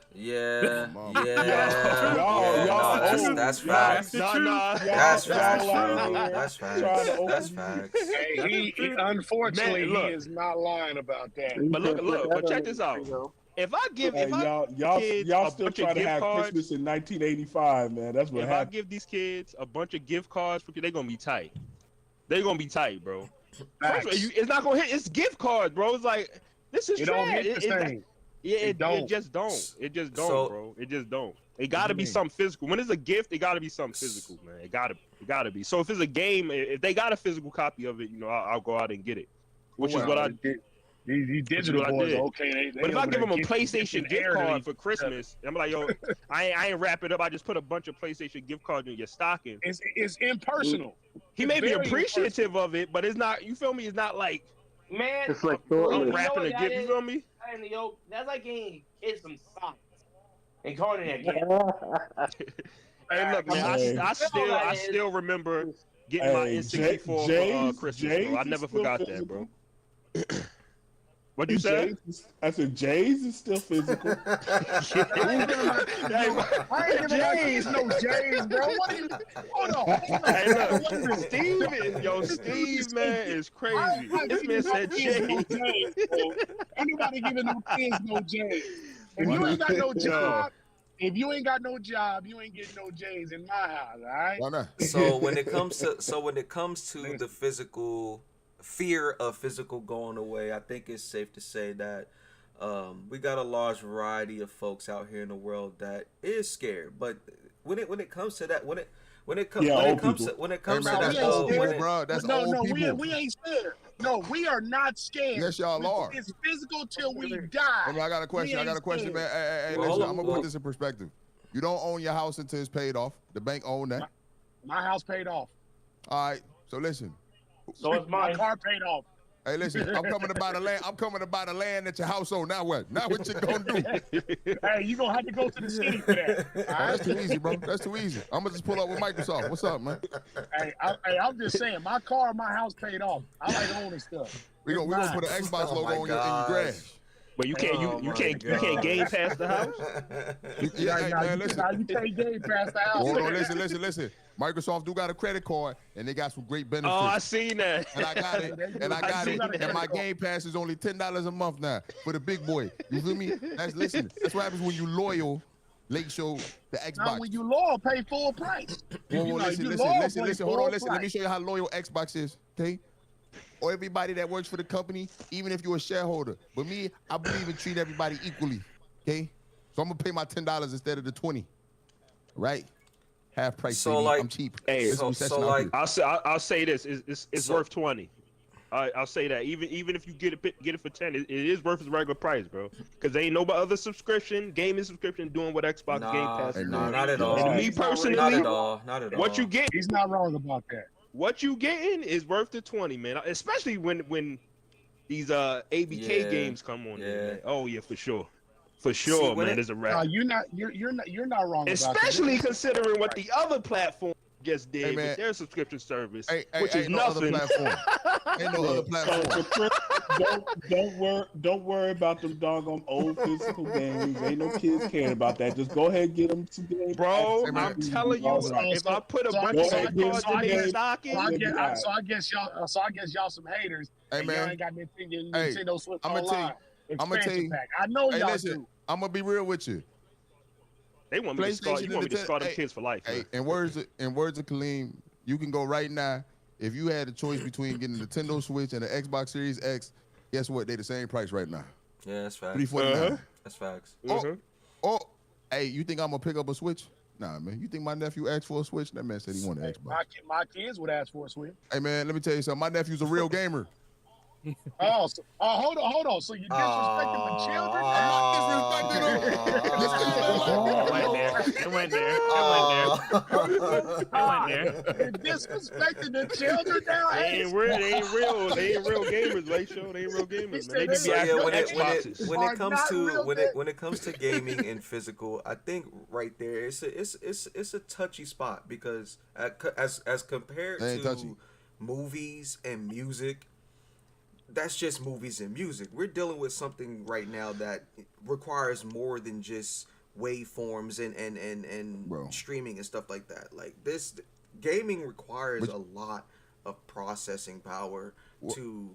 That's facts. That's facts. Hey, unfortunately, he is not lying about that. But look, but check this out. If I give, y'all still trying to have cards, Christmas in 1985, man. That's what happened. If I give these kids a bunch of gift cards, they're gonna be tight. They're gonna be tight, bro. It's not gonna hit. It's gift cards, bro. It's like this is trash. It just don't. It just don't, bro. It just don't. It gotta be something physical. When it's a gift, it gotta be something physical, man. It gotta be. So if it's a game, if they got a physical copy of it, I'll go out and get it. Which is what I did. These digital boys, okay. But if I give them a PlayStation gift card for Christmas, I'm like, yo, I ain't wrap it up. I just put a bunch of PlayStation gift cards in your stocking. It's impersonal. He may be appreciative of it, but it's not. You feel me? It's not like, man. It's like I'm wrapping a gift. You feel me? That's like getting kids some socks and calling it a gift. Hey, look, man. I still remember getting my N64 for Christmas, bro. I never forgot that, bro. What'd you say? I said J's is still physical. I ain't giving J's no J's, bro. What are you? Hold on. Hey, look, Steve, man, is crazy. This man said J's. Anybody giving no kids no J's? If you ain't got no job, you ain't getting no J's in my house, all right? Why not? So when it comes to the physical fear of physical going away, I think it's safe to say that we got a large variety of folks out here in the world that is scared. But when it comes to that, when it comes to that, we ain't scared. No, we are not scared. Yes, y'all are. It's physical till we die. I got a question. Man. Hey, listen, I'm gonna put this in perspective. You don't own your house until it's paid off. The bank own that. My house paid off. All right. So listen. So it's mine. My car paid off. Hey, listen, I'm coming to buy the land. I'm coming to buy the land at your house. So now what? Now what you gonna do? Hey, you gonna have to go to the city for that. All right? That's too easy, bro. That's too easy. I'm gonna just pull up with Microsoft. What's up, man? Hey, I'm just saying, my car, my house paid off. I like owning stuff. We gonna put an Xbox logo on your garage. But you can't game past the house. You can't game past the house. Hold on, listen. Microsoft do got a credit card, and they got some great benefits. Oh, I seen that. And I got it. And my Game Pass is only $10 a month now for the big boy. You feel me? That's what happens when you loyal. Late show the Xbox. Now, when you loyal, pay full price. Listen. Hold on, listen. Let me show you how loyal Xbox is. Okay. Or everybody that works for the company, even if you're a shareholder. But me, I believe in treat everybody equally. Okay. So I'm gonna pay my $10 instead of the $20. Right. Half price. So like, I'm cheap. Hey, I'll say this: it's worth $20. I'll say that even if you get it for $10, it is worth its regular price, bro. Because there ain't no other gaming subscription doing what Xbox Game Pass is doing. Not at all. And me personally, not at all. What you get? He's not wrong about that. What you getting is worth the $20, man. Especially when these ABK games come on. There, man. Oh yeah, for sure. For sure, man. There's a wrap. You're not wrong. Especially about that. considering what the other platform just did with their subscription service, which is nothing. Ain't no other platform. Don't worry about them doggone old physical games. Ain't no kids caring about that. Just go ahead and get them to games. Bro, I'm telling you, if I put a bunch of cards in their stocking, so I guess y'all some haters. Hey man, y'all ain't got Nintendo Switch online. I'm gonna tell you. I know y'all do. I'm gonna be real with you. They want me to scar. You want me to scar them kids for life. Hey, in words of Kaleem, you can go right now. If you had a choice between getting a Nintendo Switch and an Xbox Series X, guess what? They the same price right now. Yeah, that's facts. $349. That's facts. Hey, you think I'm gonna pick up a Switch? Nah, man. You think my nephew asked for a Switch? That man said he wanted an Xbox. My kids would ask for a Switch. Hey, man, let me tell you something. My nephew's a real gamer. Hold on. So you disrespecting the children? I'm not disrespecting them. It went there. You're disrespecting the children now. They ain't real. They ain't real. They ain't real gamers, right? Show they ain't real gamers. Man. They So yeah, when when it comes to gaming and physical, I think right there it's a touchy spot because as compared to movies and music, that's just movies and music. We're dealing with something right now that requires more than just waveforms and streaming and stuff like that. Like this, gaming requires a lot of processing power to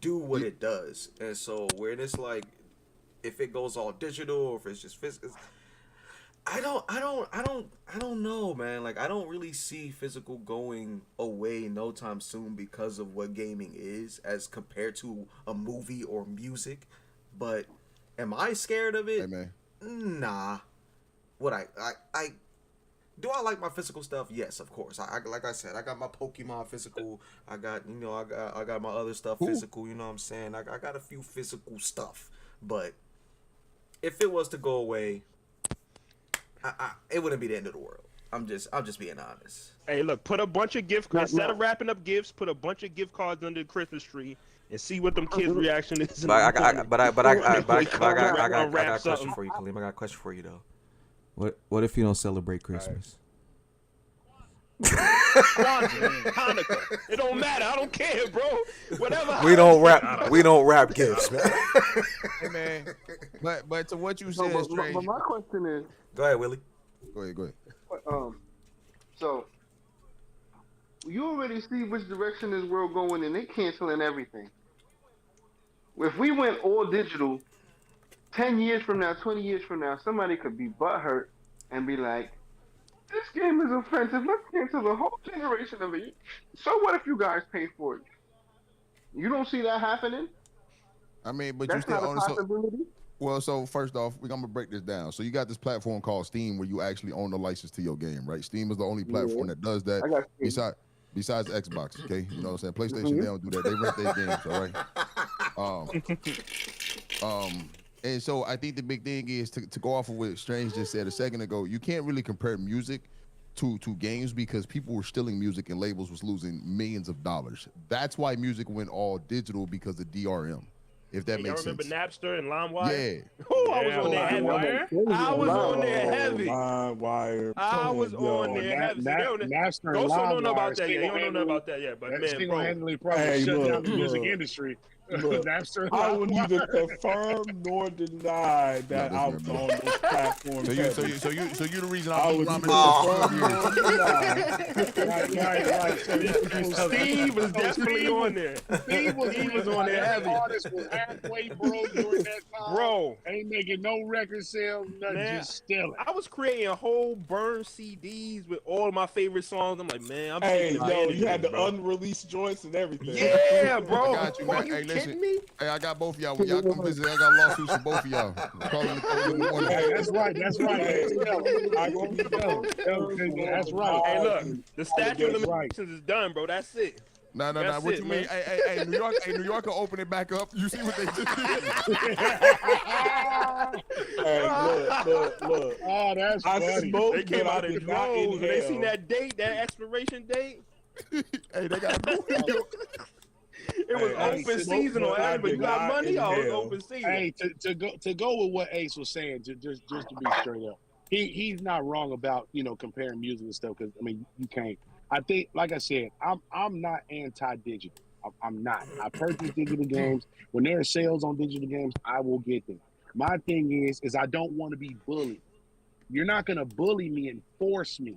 do what it does. And so when it's like, if it goes all digital or if it's just physical, I don't know, man. Like I don't really see physical going away no time soon because of what gaming is as compared to a movie or music. But am I scared of it? Hey, man. Nah. What I do I like my physical stuff? Yes, of course. I like I said, I got my Pokemon physical. I got I got my other stuff physical. You know what I'm saying? I got a few physical stuff. But if it was to go away, it wouldn't be the end of the world. I'm just being honest. Hey, look, put a bunch of gift cards instead of wrapping up gifts. Put a bunch of gift cards under the Christmas tree and see what them kids' reaction is. But I got a question for you, Khalim. I got a question for you though. What if you don't celebrate Christmas? Hanukkah. It don't matter. I don't care, bro. Whatever. We don't wrap gifts, man. Hey man, but to what you said, Strange. But my question is. Go ahead, Willie. Go ahead. So you already see which direction this world going, and they canceling everything. If we went all digital, 10 years from now, 20 years from now, somebody could be butthurt and be like, this game is offensive. Let's cancel the whole generation of it. So what if you guys pay for it? You don't see that happening? I mean, but that's you still not a own possibility. Well, so first off, I'm gonna break this down. So you got this platform called Steam where you actually own the license to your game, right? Steam is the only platform that does that besides Xbox, okay? You know what I'm saying? PlayStation, they don't do that. They rent their games, all right? And so I think the big thing is to go off of what Strange just said a second ago, you can't really compare music to games because people were stealing music and labels was losing millions of dollars. That's why music went all digital because of DRM. If that makes sense. Remember Napster and LimeWire? Yeah. Oh, I was on there heavy. I was on there heavy. LimeWire. I was on there heavy. Napster and Ghost don't know LimeWire about that yet. You don't know about that yet. But man, bro. Single-handedly probably shut down the music industry. Napster. I will neither confirm nor deny that I was on this platform. So you the reason I was Steve was definitely on there. Steve was on there heavy. Artist was halfway broke during that time. Bro, ain't making no record sales, nothing, just stealing. I was creating whole burn CDs with all of my favorite songs. I'm like, man, you had the unreleased joints and everything. Yeah, bro. I got you, man. Hey, listen. Me? Hey, I got both of y'all. When y'all come visit, I got lawsuits for both of y'all. Hey, that's right. That's right. Hey, look, the statute of limitations is done, bro. That's it. No. What you mean? Hey, New York will open it back up. You see what they just did? Hey, look. Oh, that's funny. They came out in droves. They seen that date, that expiration date. Hey, they got to It was open season on everybody. You got money? Oh, it was open season. Hey, to go with what Ace was saying, just to be straight up, he's not wrong about comparing music and stuff because I mean you can't. I think, like I said, I'm not anti-digital. I'm not. I purchase digital games when there are sales on digital games. I will get them. My thing is I don't want to be bullied. You're not gonna bully me and force me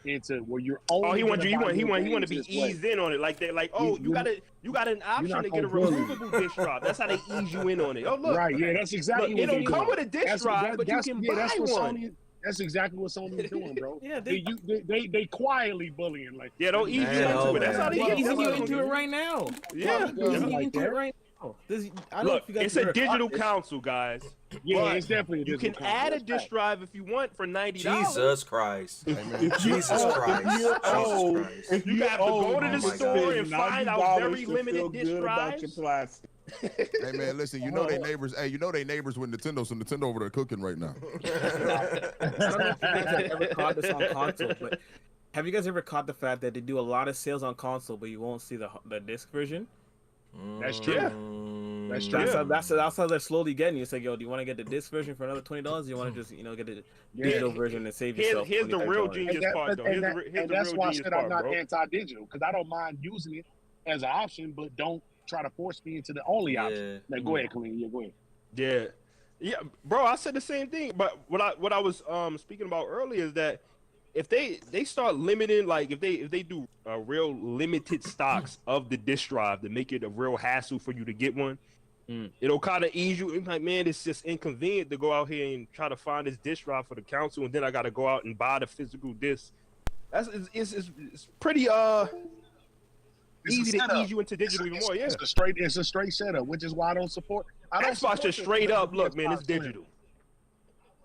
into where you're only. Oh, he want to be eased in on it like that. Like, you got an option to get a removable disc drive. That's how they ease you in on it. Oh, look, right? Yeah, that's exactly. Look, it don't come with a disc drive, but you can buy one. That's exactly what Sony's doing, bro. Yeah, they quietly bullying like. Yeah, they'll ease you into it. That's how they ease you into it right now. Yeah, into it right now. Look, it's a digital console, guys. Yeah, it's definitely a digital console. You can add a disc drive if you want for $90. Jesus Christ. Jesus Christ. You have to go to the store and find out very limited disc drives. Hey man, listen, you know they neighbors. Hey, you know they neighbors with Nintendo, so Nintendo over there cooking right now. I don't know if you guys have ever caught this on console, but have you guys ever caught the fact that they do a lot of sales on console, but you won't see the disc version? That's true. Yeah. That's true. That's how they're slowly getting you. It's like, yo, do you want to get the disc version for another $20? Do you want to just, get the digital version and save yourself? Here's the real genius part, though. And that's why I said I'm not anti-digital, because I don't mind using it as an option, but don't try to force me into the only option. Now, go ahead, Colleen. Yeah, go ahead. Yeah, bro. I said the same thing, but what I was speaking about earlier is that if they start limiting, like if they do real limited stocks of the disk drive to make it a real hassle for you to get one, it'll kind of ease you. It's like, man, it's just inconvenient to go out here and try to find this disk drive for the council, and then I got to go out and buy the physical disc. It's pretty easy to ease you into digital even more. Yeah, it's a straight setup, which is why I don't support. Xbox just straight up, look, man, it's digital.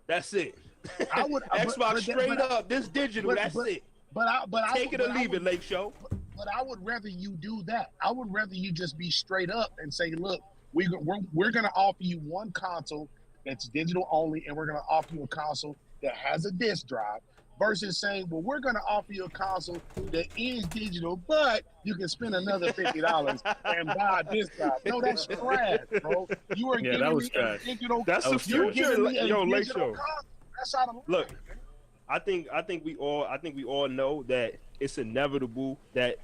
That's it. I would Xbox straight up. This digital. That's it. But take it or leave it, Lake Show. But I would rather you do that. I would rather you just be straight up and say, look, we're going to offer you one console that's digital only, and we're going to offer you a console that has a disc drive. Versus saying, well, we're going to offer you a console that is digital, but you can spend another $50 and buy a disc drive. No, that's trash, bro. You are giving me a digital. That's the future, yo, Lake Show. That's out of line. Look, I think we all know that it's inevitable that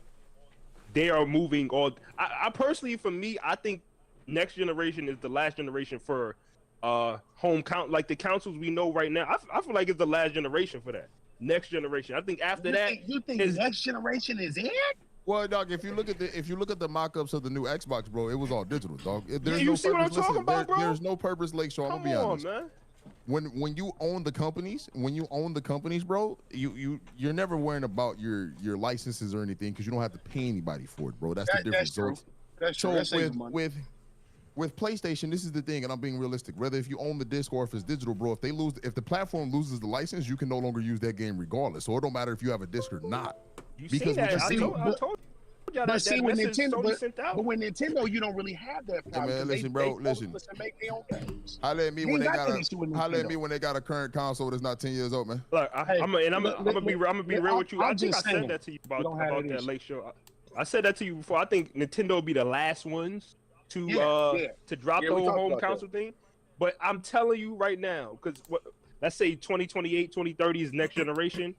they are moving all. I personally, for me, I think next generation is the last generation for home count, like the consoles we know right now. I feel like it's the last generation for that. Next generation. I think after you think next generation is it? Well, dog, if you look at the mock-ups of the new Xbox, bro, it was all digital, dog. You see what I'm talking about, bro? There's no purpose, Lake Show. I'm gonna be honest. Man. When you own the companies, bro, you're never worrying about your licenses or anything because you don't have to pay anybody for it, bro. That's the difference. That's true. So with PlayStation, this is the thing, and I'm being realistic. Whether if you own the disc or if it's digital, bro, if the platform loses the license, you can no longer use that game regardless. So it don't matter if you have a disc or not. Because I told y'all but see, when Nintendo, you don't really have that problem. Man, listen, bro, listen. Make their own games. Holla at me when they got a current console that's not 10 years old, man. Look, I'm gonna be real with you. I think I said that to you about that Lake Show. I said that to you before. I think Nintendo will be the last ones to drop the whole home console thing. But I'm telling you right now, because let's say 2028, 2030 is next generation.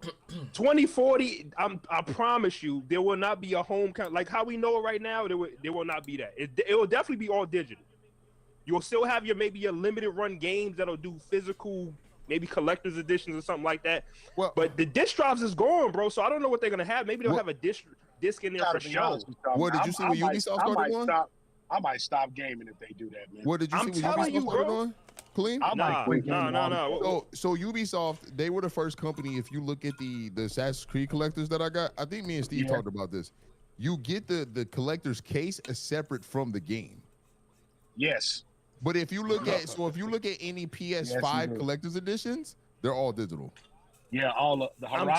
2040, I promise you, there will not be a home count like how we know it right now. There will not be that. It will definitely be all digital. You'll still have maybe your limited run games that'll do physical, maybe collector's editions or something like that. Well, but the disc drives is gone, bro. So I don't know what they're gonna have. Maybe they'll have a disc in there for show. What did you see when Ubisoft started on? I might stop gaming if they do that, man. What did you see when Ubisoft started on? Clean? No. So Ubisoft, they were the first company. If you look at the Assassin's Creed collectors that I got, I think me and Steve talked about this. You get the collector's case as separate from the game. Yes. But if you look at any PS5 collector's editions, they're all digital. Yeah, all of the Horizon.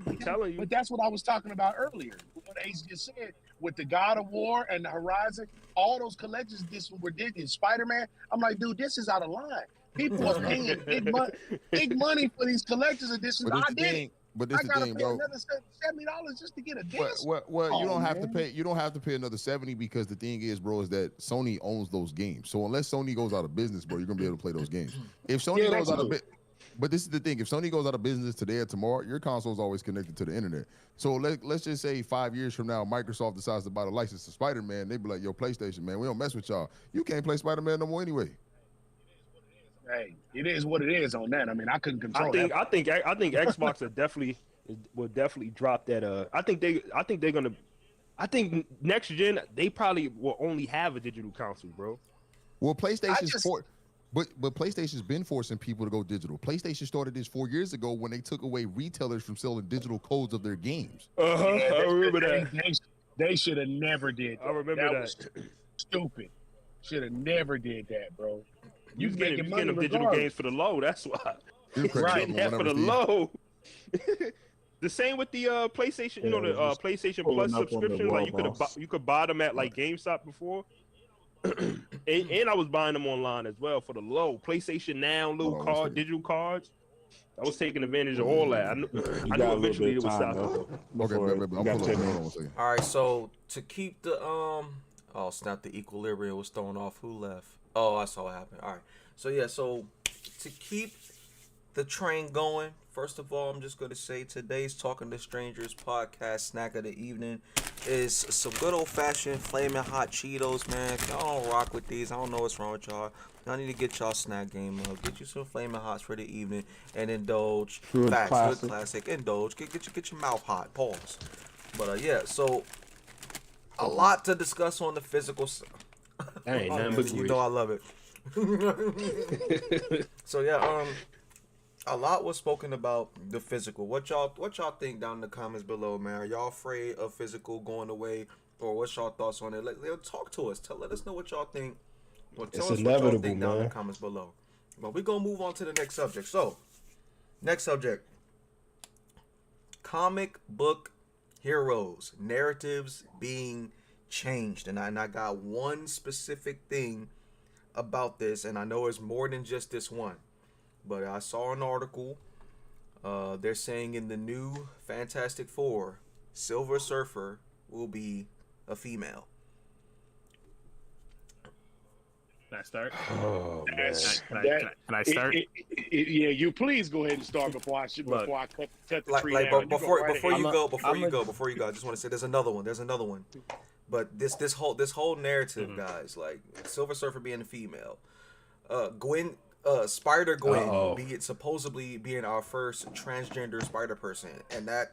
I'm telling you. But that's what I was talking about earlier. What Ace just said with the God of War and the Horizon, all those collectors editions were ridiculous. Spider-Man, I'm like, dude, this is out of line. People are paying big money for these collectors editions. I gotta pay bro. Another $70 just to get a disc. Well, you don't have to pay. You don't have to pay another $70 because the thing is, bro, is that Sony owns those games. So unless Sony goes out of business, bro, you're gonna be able to play those games. If Sony goes out of business. But this is the thing. If Sony goes out of business today or tomorrow, your console is always connected to the internet. So let's just say 5 years from now, Microsoft decides to buy the license to Spider-Man. They be like, yo, PlayStation, man, we don't mess with y'all. You can't play Spider-Man no more anyway. Hey, it is what it is on that. I mean, I couldn't control that. I think Xbox will definitely drop that. I think next gen, they probably will only have a digital console, bro. Well, But PlayStation's been forcing people to go digital. PlayStation started this 4 years ago when they took away retailers from selling digital codes of their games. I remember that. They should have never did that. I remember that. Was stupid. Should have never did that, bro. You getting them digital games for the low. That's why. Right. That for the low. The same with the PlayStation. You know the PlayStation Plus subscription. Like you could buy them at like GameStop before. and I was buying them online as well for the low PlayStation Now little digital cards. I was taking advantage of all that. I knew eventually it would stop. All right, so to keep the oh snap, the equilibrium was thrown off. Who left? Oh, I saw what happened. All right, so yeah, so to keep the train going, first of all, I'm just gonna say today's Talking to Strangers podcast snack of the evening is some good old fashioned flaming hot Cheetos, man. If y'all don't rock with these, I don't know what's wrong with y'all. Y'all need to get y'all snack game up. Get you some flaming hots for the evening and indulge. Good Facts, classic. good classic. Indulge. Get your mouth hot. Pause. But yeah, so a lot to discuss on the physical. Ain't nothing but you know I love it. So yeah, a lot was spoken about the physical. What y'all think down in the comments below, man? Are y'all afraid of physical going away, or what's y'all thoughts on it? Talk to us. Let us know what y'all think. Well, tell us what y'all think down in the comments below. But we're gonna move on to the next subject. So, next subject: comic book heroes narratives being changed, and I got one specific thing about this, and I know it's more than just this one. But I saw an article. They're saying in the new Fantastic Four, Silver Surfer will be a female. Can I start? Oh man! Can I start? Yeah, you please go ahead and start before I cut the tree down. Before you go, I just want to say there's another one. But this whole narrative, guys, like Silver Surfer being a female, Spider Gwen supposedly being our first transgender Spider person, and that.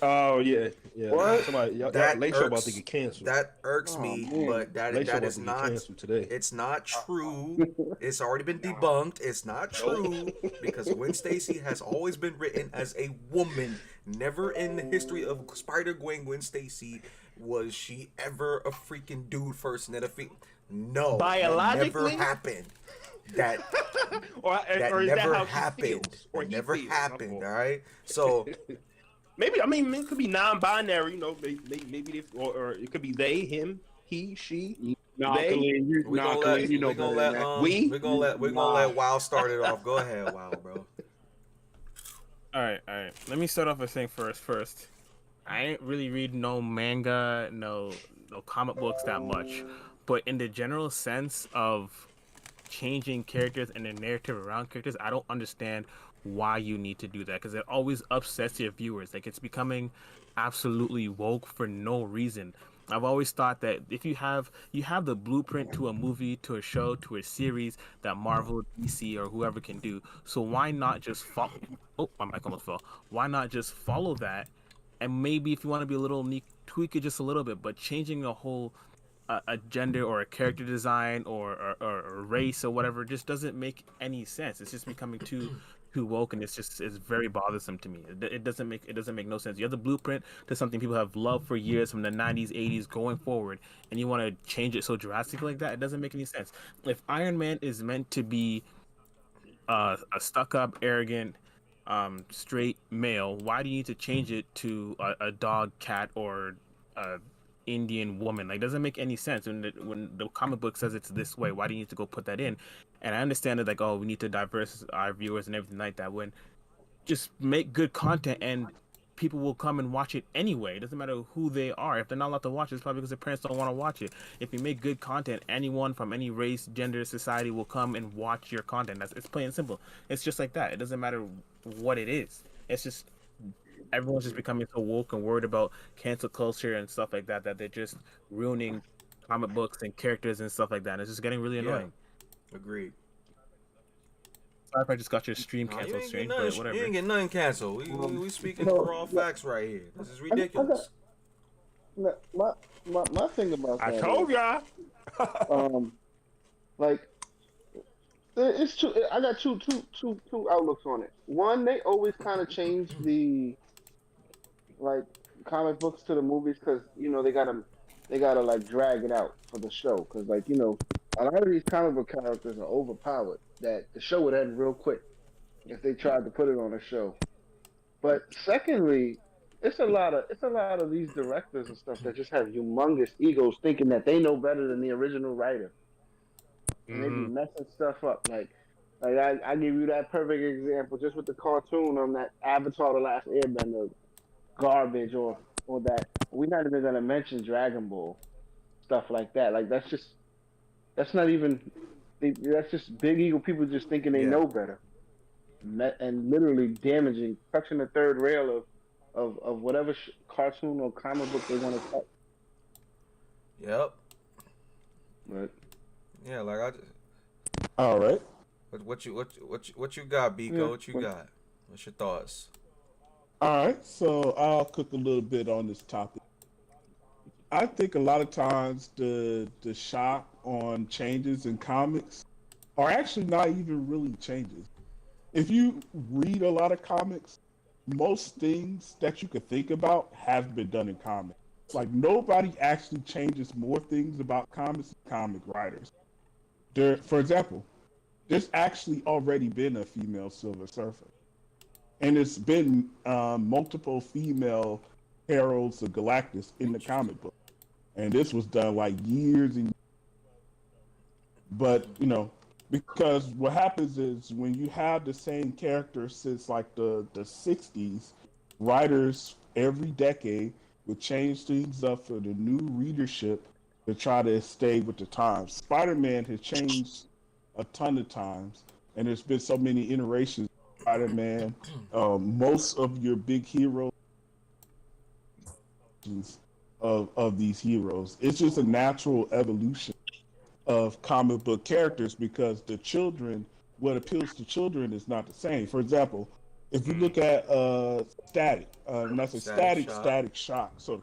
Oh yeah. What? Somebody, that late show about to get canceled. That irks me, but that is not today. It's not true. It's already been debunked. It's not true because Gwen Stacy has always been written as a woman. Never in the history of Spider-Gwen Stacy was she ever a freaking dude first and then a female. No, biologically, that never happened. That never happened. Or never happened. All right, so. Maybe it could be non-binary, you know. Maybe or it could be they, him, he, she. We're gonna let Wow start it off. Go ahead, Wow, bro. All right. Let me start off by saying first. I ain't really read no manga, no comic books that much, but in the general sense of changing characters and the narrative around characters, I don't understand why you need to do that, because it always upsets your viewers. Like, it's becoming absolutely woke for no reason. I've always thought that if you have the blueprint to a movie, to a show, to a series that Marvel, DC, or whoever can do, so why not just follow? Oh, my mic almost fell. Why not just follow that? And maybe if you want to be a little unique, tweak it just a little bit. But changing a whole a gender or a character design or a race or whatever just doesn't make any sense. It's just becoming too woke, and it's very bothersome to me. It doesn't make no sense. You have the blueprint to something people have loved for years from the 90s, 80s going forward, and you want to change it so drastically like that. It doesn't make any sense. If Iron Man is meant to be a stuck-up, arrogant, straight male, why do you need to change it to a dog, cat, or Indian woman? Like, doesn't make any sense. When the comic book says it's this way, why do you need to go put that in? And I understand that, like, oh, we need to diverse our viewers and everything like that. When just make good content and people will come and watch it anyway. It doesn't matter who they are. If they're not allowed to watch it, it's probably because their parents don't want to watch it. If you make good content, anyone from any race, gender, society will come and watch your content. It's plain and simple. It's just like that. It doesn't matter what it is. It's just everyone's just becoming so woke and worried about cancel culture and stuff like that they're just ruining comic books and characters and stuff like that. And it's just getting really annoying. Agreed. Sorry if I just got your stream canceled, but whatever. You ain't get nothing canceled. We speaking raw facts right here. This is ridiculous. My thing about that. I told y'all. Like, it's two. I got two outlooks on it. One, they always kind of change the comic books to the movies because they gotta like drag it out for the show because a lot of these comic book characters are overpowered that the show would end real quick if they tried to put it on a show. But secondly, it's a lot of these directors and stuff that just have humongous egos thinking that they know better than the original writer. and they be messing stuff up. Like I give you that perfect example just with the cartoon on that Avatar: The Last Airbender garbage or that. We're not even gonna mention Dragon Ball stuff like that. Like that's not even. That's just big ego people just thinking they know better, and literally damaging, touching the third rail of whatever cartoon or comic book they want to touch. Yep. But yeah, like I just. All right. What you got, Biko? What you got? What's your thoughts? All right, so I'll cook a little bit on this topic. I think a lot of times the shock on changes in comics are actually not even really changes. If you read a lot of comics, most things that you could think about have been done in comics. Like nobody actually changes more things about comics than comic writers. For example, there's actually already been a female Silver Surfer. And it's been multiple female Heralds of Galactus in the comic book. And this was done like years and years. But, because what happens is when you have the same character since like the 60s, writers every decade would change things up for the new readership to try to stay with the times. Spider-Man has changed a ton of times, and there's been so many iterations of Spider-Man. Most of your big heroes of these heroes. It's just a natural evolution of comic book characters because what appeals to children is not the same. For example, if you look at Static, and that's a Static Shock. So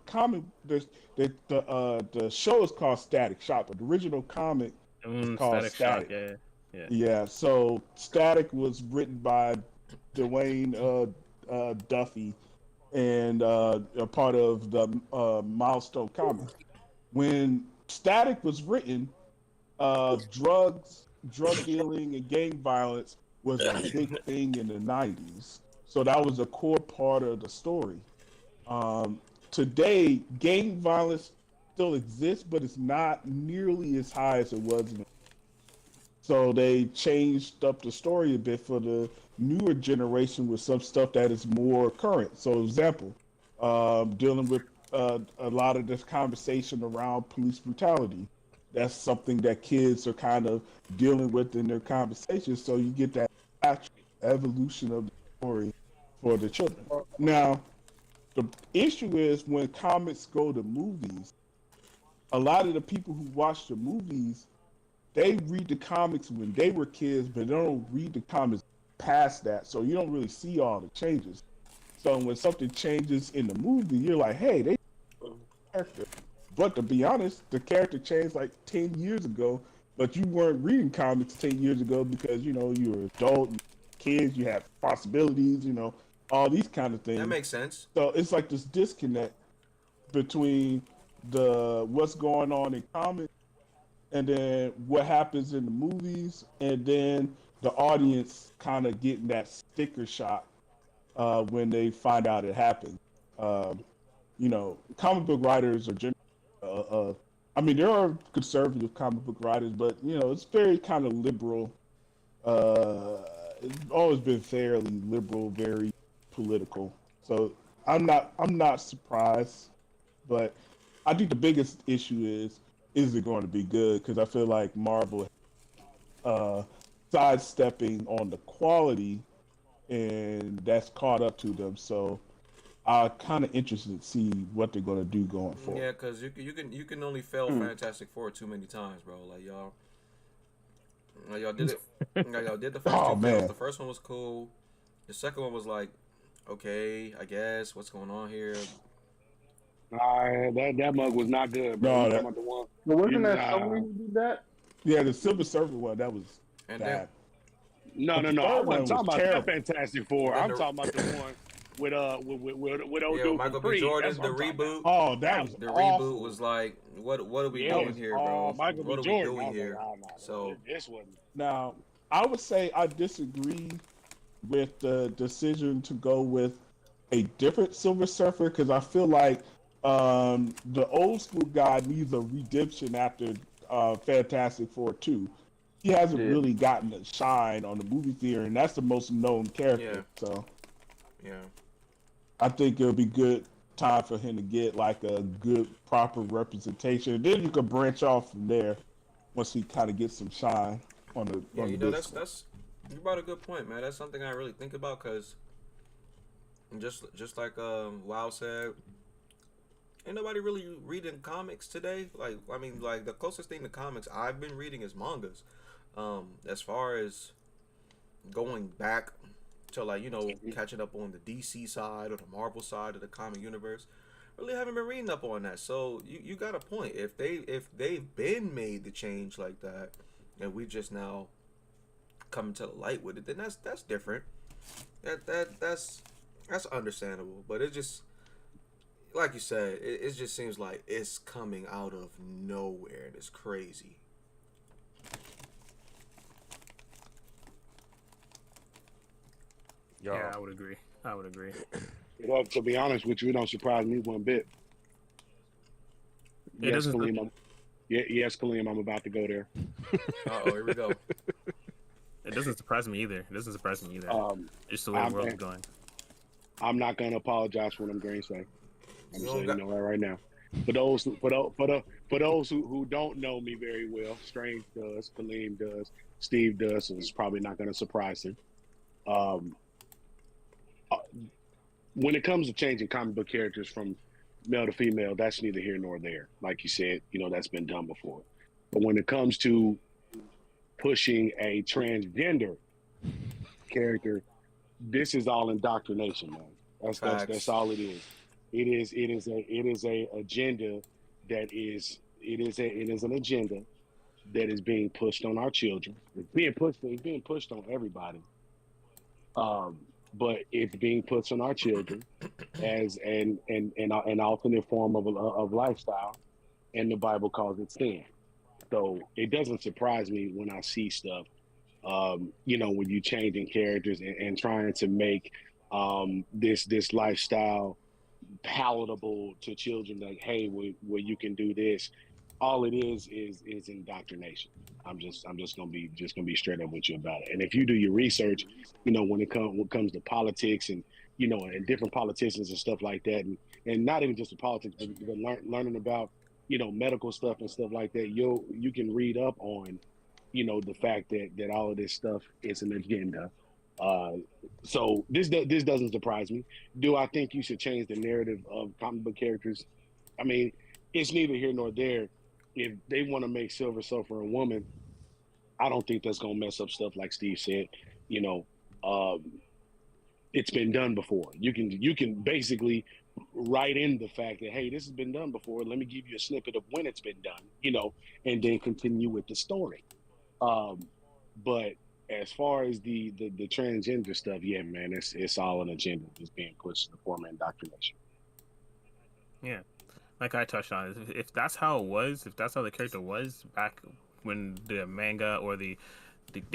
the show is called Static Shock, but the original comic is called Static. Shock, yeah. So Static was written by Dwayne Duffy and a part of the Milestone Comics. When Static was written, drug dealing and gang violence was a big thing in the 90s. So that was a core part of the story. Today, gang violence still exists, but it's not nearly as high as it was. So they changed up the story a bit for the newer generation with some stuff that is more current. So, example, dealing with a lot of this conversation around police brutality. That's something that kids are kind of dealing with in their conversations. So you get that actual evolution of the story for the children. Now, the issue is when comics go to movies, a lot of the people who watch the movies, they read the comics when they were kids, but they don't read the comics past that. So you don't really see all the changes. So when something changes in the movie, you're like, hey, they character. But to be honest, the character changed like 10 years ago, but you weren't reading comics 10 years ago because, you were an adult, kids, you have possibilities, all these kind of things. That makes sense. So it's like this disconnect between what's going on in comics and then what happens in the movies, and then the audience kind of getting that sticker shock when they find out it happened. Comic book writers are generally there are conservative comic book writers, but it's very kind of liberal. It's always been fairly liberal, very political. So I'm not surprised, but I think the biggest issue is it going to be good? Because I feel like Marvel sidestepping on the quality, and that's caught up to them. So I'm kind of interested to see what they're going to do going forward. Yeah, because you can only fail Fantastic Four too many times, bro. Like y'all did it. Y'all did the first two films. The first one was cool. The second one was like, okay, I guess what's going on here. That mug was not good, bro. No, but wasn't that Sony who did that? Yeah, the Silver Surfer one, that was bad. No. I wasn't talking about that Fantastic Four. I'm talking about the one with old dude Michael B. B. Jordan, the reboot. Oh, that was the awful. reboot was like, what are we doing here, bro? Michael what B. are we Jordan. doing here? So this one. Now, I would say I disagree with the decision to go with a different Silver Surfer because I feel like the old school guy needs a redemption after Fantastic Four 2. he hasn't really gotten a shine on the movie theater, and that's the most known character. So, I think it'll be good time for him to get like a good proper representation. And then you can branch off from there once he kind of gets some shine on the. Yeah, on you the know, big that's you brought a good point, man. That's something I really think about because just like Wow said, ain't nobody really reading comics today. Like, I mean, like the closest thing to comics I've been reading is mangas. As far as going back to like, you know, catching up on the DC side or the Marvel side of the comic universe, really haven't been reading up on that. So you got a point. If they've been made the change like that, and we just now coming to the light with it, then that's different. That's understandable. But it just, like you said, it just seems like it's coming out of nowhere and it's crazy. Yeah, I would agree. Well, to be honest with you, it don't surprise me one bit. It Yes, doesn't. Khalim. Yes, Khalim, I'm about to go there. Uh-oh, here we go. It doesn't surprise me either. Just the way the world's going. I'm not gonna apologize for what I'm going to say. I'm just letting you know that right now. For those who don't know me very well, Strange does, Khalim does, Steve does, so it's probably not gonna surprise him. When it comes to changing comic book characters from male to female, that's neither here nor there. Like you said, you know, that's been done before. But when it comes to pushing a transgender character, this is all indoctrination, man. That's all it is. It is a agenda that is an agenda that is being pushed on our children. It's being pushed on everybody. But it's being pushed on our children as an alternate form of lifestyle, and the Bible calls it sin. So it doesn't surprise me when I see stuff, you know, when you changing characters and trying to make this lifestyle palatable to children. Like, hey, where you can do this. All it is indoctrination. I'm just gonna be straight up with you about it. And if you do your research, you know, when it comes to politics and, you know, and different politicians and stuff like that, and not even just the politics, but learning about, you know, medical stuff and stuff like that, you can read up on, you know, the fact that all of this stuff is an agenda. So this doesn't surprise me. Do I think you should change the narrative of comic book characters? I mean, it's neither here nor there. If they want to make Silver Surfer a woman, I don't think that's gonna mess up stuff like Steve said. You know, it's been done before. You can basically write in the fact that, hey, this has been done before. Let me give you a snippet of when it's been done, you know, and then continue with the story. But as far as the transgender stuff, yeah, man, it's all an agenda that's being pushed in the form of indoctrination. Yeah, like I touched on, if that's how it was, if that's how the character was back when the manga or the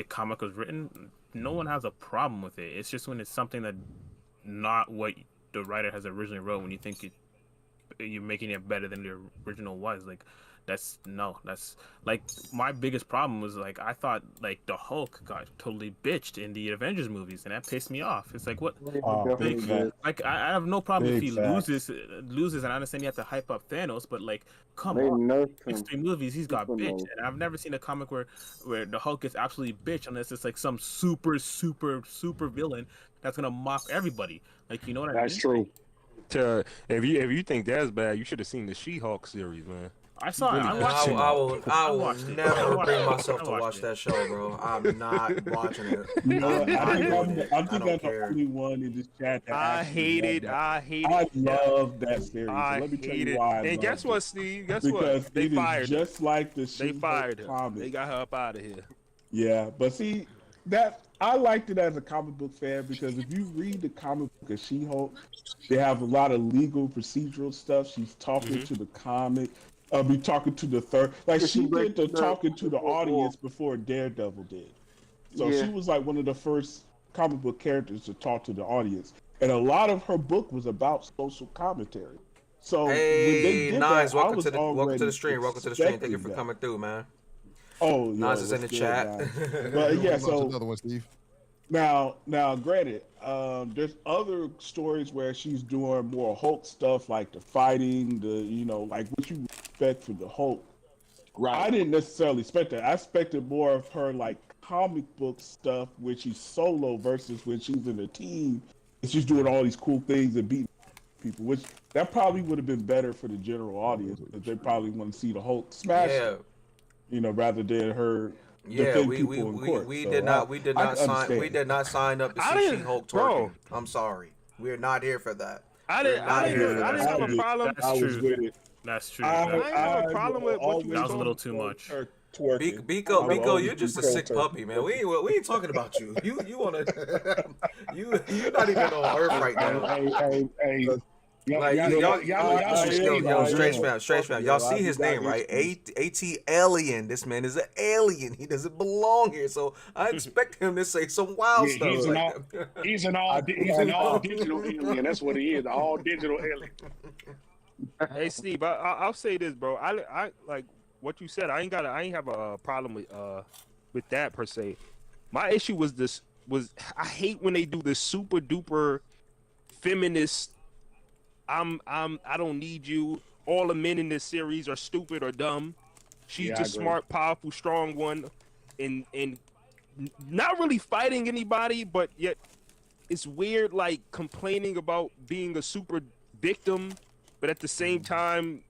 comic was written, no one has a problem with it. It's just when it's something that not what the writer has originally wrote, when you think you're making it better than the original was. Like, that's like my biggest problem was, like, I thought like the Hulk got totally bitched in the Avengers movies, and that pissed me off. It's like, what? Like I have no problem if he loses, and I understand you have to hype up Thanos, but like, come on, next 3 movies he's got bitched, and I've never seen a comic where the Hulk gets absolutely bitched unless it's like some super villain that's gonna mock everybody. Like, you know what I mean? That's true. If you think that's bad, you should have seen the She-Hulk series, man. I saw it. I will never bring myself to watch that show, bro. I'm not watching it. I think I'm the only one in this chat that I hate it. I love that series. Let me tell you why. And guess what, Steve? Guess because what? They fired her. Just like the They fired her. comic. They got her up out of here. Yeah, but see, that I liked it as a comic book fan because if you read the comic book of She-Hulk, they have a lot of legal procedural stuff. She's talking to the comic. Be talking to the third, like she did the talking to the audience before Daredevil did. So she was like one of the first comic book characters to talk to the audience, and a lot of her book was about social commentary. So when they did Nines, that, welcome to the stream. Welcome to the stream. Thank you for coming through, man. Oh, Nas is in the chat. But yeah, so another one, Steve. Now, granted, there's other stories where she's doing more Hulk stuff, like the fighting, like what you expect from the Hulk. Right. I didn't necessarily expect that. I expected more of her like comic book stuff when she's solo versus when she's in a team and she's doing all these cool things and beating people, which that probably would have been better for the general audience because they probably want to see the Hulk smash, rather than her. Yeah, we did not sign up to see She-Hulk twerking. I'm sorry, we're not here for that. I didn't have a problem. That's true. That's true. I didn't have a problem with what you That was a little too much. Biko, you're just a sick puppy, man. We ain't talking about you. You wanna you're not even on Earth right now. Straight fam. Y'all see his name, right? A.T. Alien. This man is an alien. He doesn't belong here. So I expect him to say some wild stuff. He's an all digital alien. That's what he is. All digital alien. Hey Steve, I'll say this, bro. I like what you said. I ain't have a problem with that per se. My issue was I hate when they do this super duper feminist. I don't need you. All the men in this series are stupid or dumb. She's just smart, powerful, strong one, and not really fighting anybody, but yet it's weird, like complaining about being a super victim, but at the same time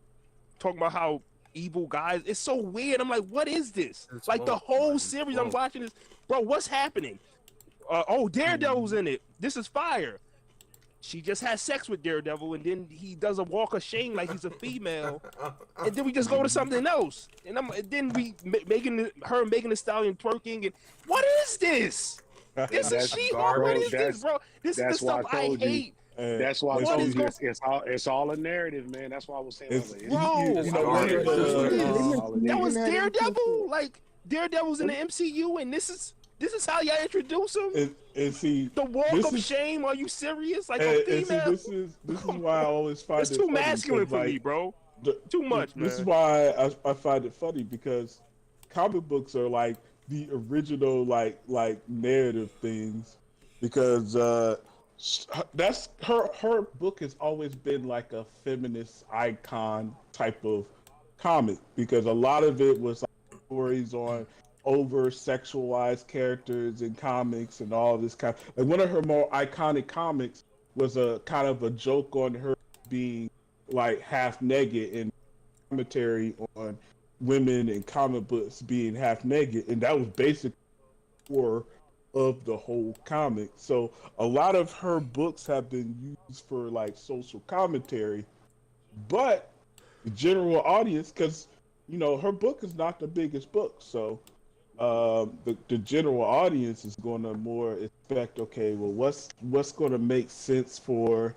talking about how evil guys. It's so weird. I'm like, what is this? It's like the whole series I'm watching this, bro. What's happening? Daredevil's in it. This is fire. She just has sex with Daredevil, and then he does a walk of shame like he's a female, and then we just go to something else, and then we Megan the Stallion twerking, and what is this? This is She-Hulk. What is this, bro? This is the stuff I hate. That's why I told you it's all a narrative, man. That's why I was saying, that was Daredevil. Like Daredevil's in the MCU, and this is how y'all introduce him. And see, the walk of shame. Are you serious? Like a female? See, this is why I always find it's too masculine for me, bro. Too much, man. This is why I find it funny because comic books are like the original like narrative things because that's her book has always been like a feminist icon type of comic because a lot of it was like stories on over sexualized characters in comics and all this kind of, like one of her more iconic comics was a kind of a joke on her being like half naked and commentary on women in comic books being half naked, and that was basically core of the whole comic. So a lot of her books have been used for like social commentary, but the general audience, because her book is not the biggest book, so the general audience is going to more expect, okay, well, what's going to make sense for,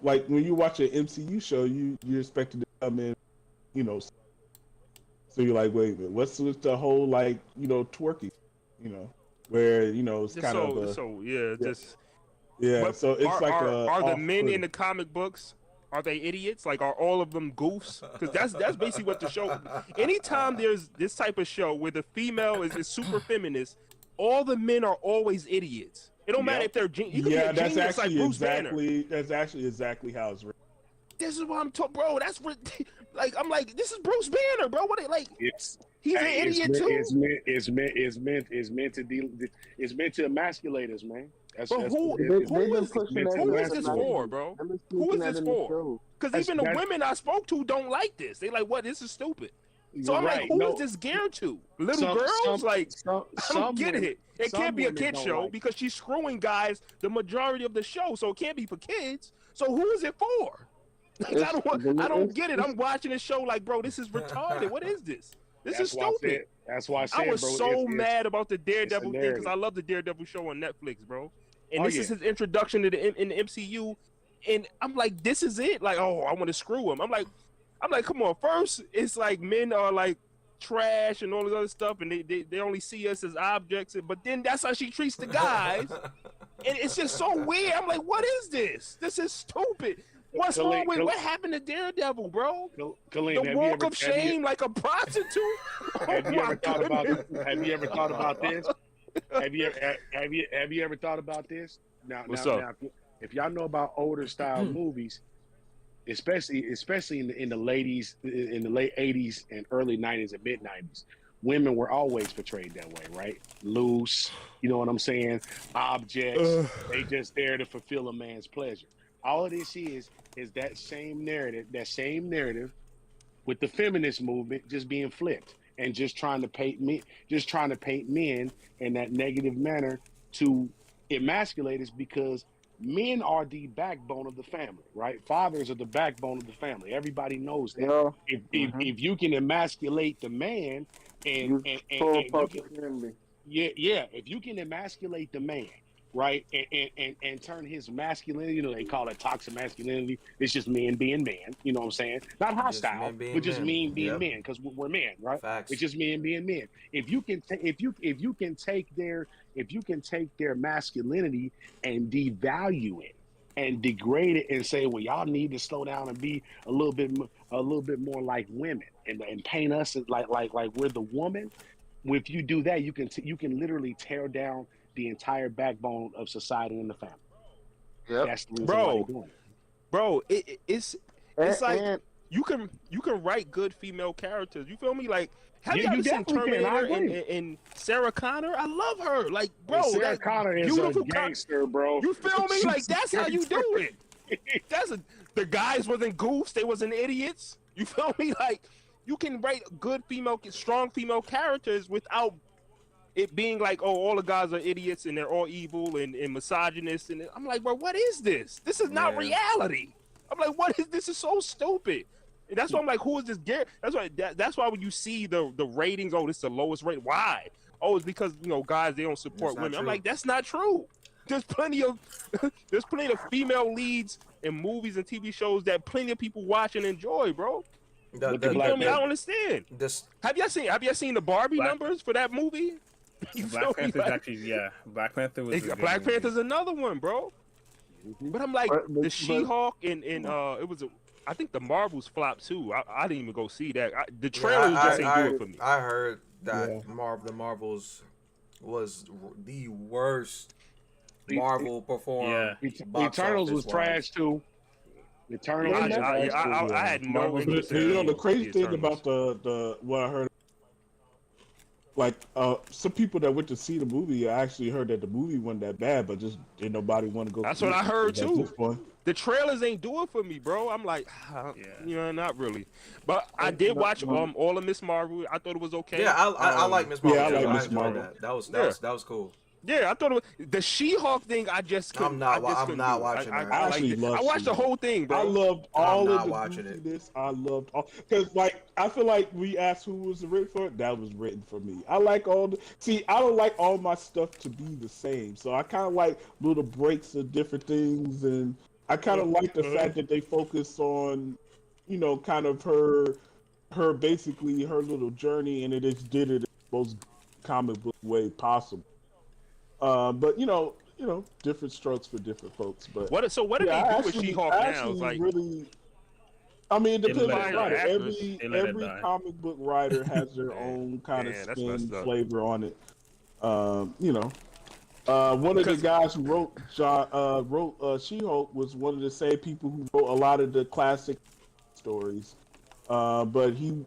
like when you watch an MCU show, you're expected to come in, so you're like, wait a minute, what's with the whole like, twerking, where it's just kind of so it's like are the men in the comic books? Are they idiots? Like, are all of them goofs? Because that's basically what the show. Anytime there's this type of show where the female is super feminist, all the men are always idiots. It don't matter if they're that's actually like Bruce Banner. That's actually exactly how it's written. This is what I'm talking, bro. That's what, like, I'm like, this is Bruce Banner, bro. What, like, he's an idiot too. It's meant to emasculate us, man. Who is this for, bro? Who is this for? Because even the women I spoke to don't like this. They like, what? This is stupid. So I'm like, who is this geared to? Little girls? I don't get it. It can't be a kid show because she's screwing guys the majority of the show, so it can't be for kids. So who is it for? Like, I don't get it. I'm watching this show like, bro, this is retarded. What is this? This is stupid. That's why I said, I was so mad about the Daredevil thing because I love the Daredevil show on Netflix, bro. And this is his introduction to in the MCU, and I'm like, this is it. Like, oh, I want to screw him. I'm like, come on. First, it's like men are like trash and all this other stuff, and they only see us as objects. But then that's how she treats the guys, and it's just so weird. I'm like, what is this? This is stupid. What's wrong with what happened to Daredevil, bro? Khalid, the walk of shame like a prostitute. Have you ever thought about this? Have you ever thought about this? Have you ever thought about this? Now, if y'all know about older style movies, especially in the late 80s and early 90s and mid 90s, women were always portrayed that way, right? Loose, you know what I'm saying? Objects, they just there to fulfill a man's pleasure. All of this is that same narrative with the feminist movement just being flipped and just trying to paint men in that negative manner to emasculate us, because men are the backbone of the family, right? Fathers are the backbone of the family. Everybody knows that. Yeah. If you can emasculate the man and if you can emasculate the man, right, and turn his masculinity, you know, they call it toxic masculinity. It's just men being men, you know what I'm saying? Not hostile, but just men being men, because we're men, right? Facts. It's just men being men. If you can take their masculinity and devalue it and degrade it and say, well, y'all need to slow down and be a little bit more like women and paint us as like we're the woman. If you do that, you can literally tear down the entire backbone of society and the family. Yep. That's the reason why you're doing it. Bro, it's like you can write good female characters. You feel me? Like, have you ever seen Terminator and Sarah Connor? I love her. Like, bro, Sarah Connor is a gangster, bro. You feel me? Like, that's how you do it. The guys wasn't goofs. They wasn't idiots. You feel me? Like, you can write good strong female characters without it being like, oh, all the guys are idiots and they're all evil and misogynists. And I'm like, bro, what is this? This is not reality. I'm like, what is this? This is so stupid. And that's why I'm like, who is this Gary? That's why when you see the ratings, oh, this is the lowest rate. Why? Oh, it's because, you know, guys, they don't support women. I'm like, that's not true. There's plenty of female leads in movies and TV shows that plenty of people watch and enjoy, bro. You feel me? I don't understand. Have you seen the Barbie numbers for that movie? Black Panther's Black Panther was Black Panther's another one, bro. But I'm like, the She-Hulk and I think the Marvels flopped too. I didn't even go see that. The trailers just ain't do it for me. I heard that the Marvels was the worst Marvel performed. Eternals was trash too. Eternals. I had no interest. You know, the crazy thing about the what I heard, like some people that went to see the movie, I actually heard that the movie wasn't that bad, but just didn't nobody want to go. That's what I heard too. The trailers ain't do it for me, bro. I'm like, you know, not really. But I did watch all of Miss Marvel. I thought it was okay. Yeah, I like Miss Marvel. Yeah, I like Miss Marvel. That was cool. Yeah, I thought it was, the She-Hulk thing. I just couldn't. I'm not watching it. I watched the whole thing, bro. I loved all of the goofiness. I loved all, because like I feel like we asked who was written for it. That was written for me. I like I don't like all my stuff to be the same. So I kind of like little breaks of different things, and I kind of like the fact that they focus on, you know, kind of her basically her little journey, and it just did it in the most comic book way possible. But you know, different strokes for different folks. But what did they do with She-Hulk now? Like, really, I mean, it depends on the writer. Every comic book writer has their own kind of spin flavor on it. You know, one of the guys who wrote She-Hulk was one of the same people who wrote a lot of the classic stories. But he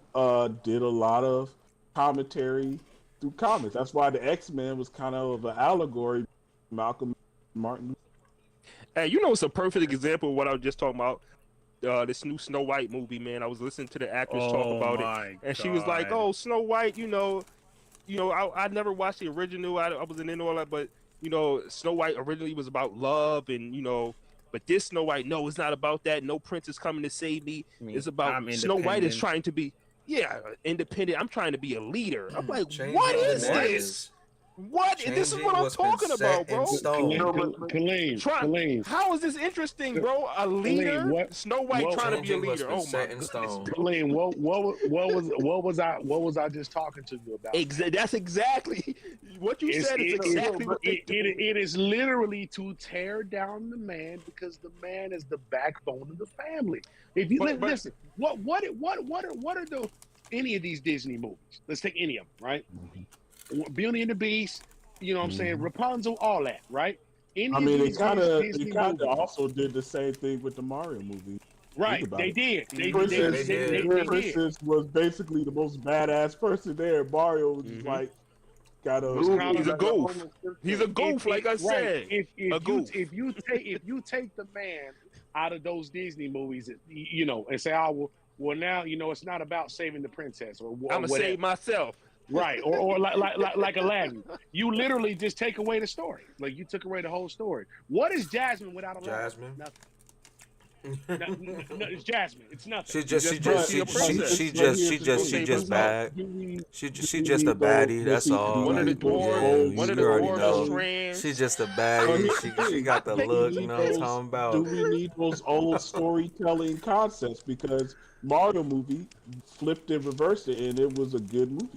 did a lot of commentary through comics. That's why the X-Men was kind of an allegory. Malcolm Martin. Hey, you know, it's a perfect example of what I was just talking about. This new Snow White movie, man. I was listening to the actress talk about it, and she was like, "Oh, Snow White, you know, I never watched the original. I wasn't into all that, but you know, Snow White originally was about love, and you know, but this Snow White, no, it's not about that. No prince is coming to save me. It's about Snow White is trying to be." Yeah, independent. I'm trying to be a leader. I'm like, what is this? What? This is what I'm talking about, bro. Kaleem, how is this interesting, bro? A leader, Snow White trying to be a leader. Oh my goodness, Kaleem, what was I just talking to you about? That's exactly what you said. Is exactly what it is literally to tear down the man because the man is the backbone of the family. If you listen, what are any of these Disney movies? Let's take any of them, right? Beauty and the Beast, you know what I'm saying? Rapunzel, all that, right? They kind of also did the same thing with the Mario movie. Right, they did. Princess was basically the most badass person there. Mario was just like, he's a goof. He's a goof, like I said. If you take the man out of those Disney movies, you know, and say, well, now you know it's not about saving the princess or I'm gonna save myself. Right, or like Aladdin. You literally just take away the story. Like you took away the whole story. What is Jasmine without Aladdin? Jasmine. Nothing. No, it's Jasmine. It's nothing. She just bad. She just a baddie. That's all. One of the dwarves. She's just a baddie. She got the look. You know what I'm talking about? Do we need those old storytelling concepts? Because Mario movie flipped and reversed it, and it was a good movie.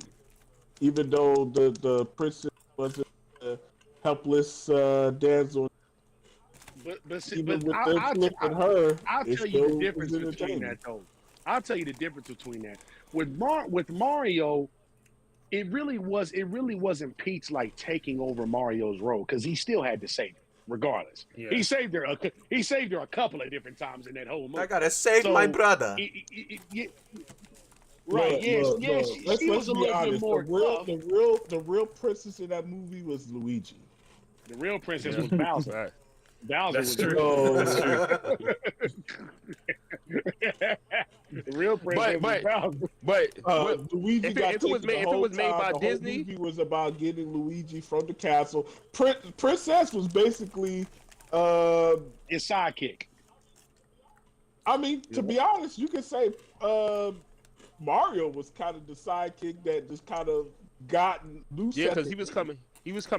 Even though the princess wasn't a helpless damsel. But see, even with I'll them flipping her, I'll tell you the difference between that, though. I'll tell you the difference between that. With Mario, it really wasn't Peach like taking over Mario's role because he still had to save her, regardless. Yeah. He saved her a couple of different times in that whole movie. I gotta save my brother. Right? Yes. She was a little bit more. The real princess in that movie was Luigi. The real princess was Bowser. Right. Bowser That's was true. That's true. The real princess was Bowser. But Luigi if it was made by Disney, the movie was about getting Luigi from the castle. Princess was basically his sidekick. I mean, to be honest, you could say Mario was kind of the sidekick that just kind of got loose. Yeah, because he was coming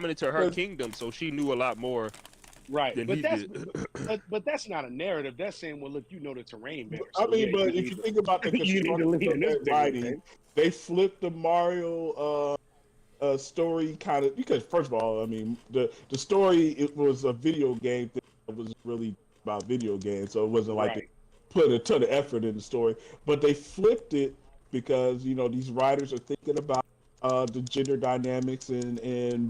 into her kingdom, so she knew a lot more. Right, but that's not a narrative. That's saying, well, look, you know the terrain better. So I mean, but if you think about the construction of that writing, they flipped the Mario story kind of because first of all, I mean, the story it was a video game thing that was really about video games, so it wasn't like they put a ton of effort in the story, but they flipped it because you know these writers are thinking about the gender dynamics and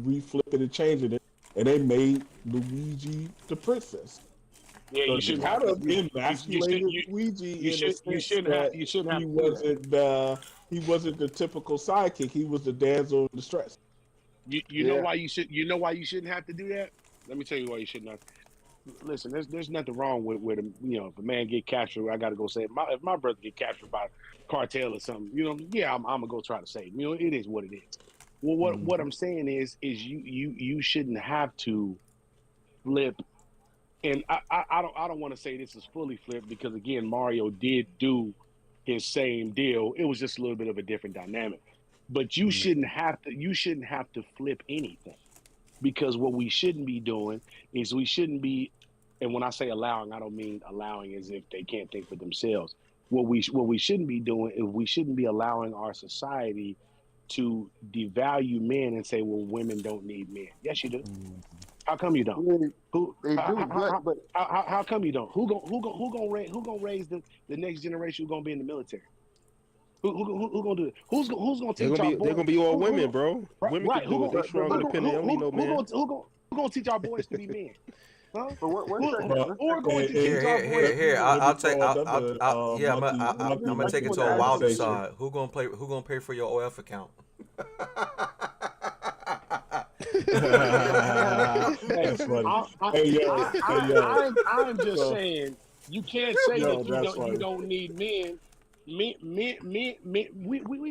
reflipping and changing it. And they made Luigi the princess. Yeah, so you should kind of emasculated Luigi. You shouldn't have. He wasn't the typical sidekick. He was the damsel in distress. You know why you should. You know why you shouldn't have to do that. Let me tell you why you shouldn't have. Listen, there's nothing wrong with him. You know, if a man get captured, I got to go save him. If my brother get captured by a cartel or something, you know, I'm gonna go try to save him. You know, it is what it is. Well, what I'm saying is you shouldn't have to flip, and I don't want to say this is fully flipped because again Mario did do his same deal. It was just a little bit of a different dynamic, but you shouldn't have to flip anything because what we shouldn't be doing is we shouldn't be, and when I say allowing, I don't mean allowing as if they can't think for themselves. What we shouldn't be doing is we shouldn't be allowing our society to devalue men and say, well, women don't need men. Yes, you do. How come you don't? How come you don't? Who gonna raise the next generation who gonna be in the military? Who gonna do it? Who's gonna teach our boys? They're gonna be all women, bro. Women can do it. They're strong, independent. Don't need no man. Who gonna teach our boys to be men? Huh? Here, I'll take. I'm gonna take it to a wilder side. Who gonna pay for your OF account? That's funny. I'm just saying you can't say that you don't need men. Men.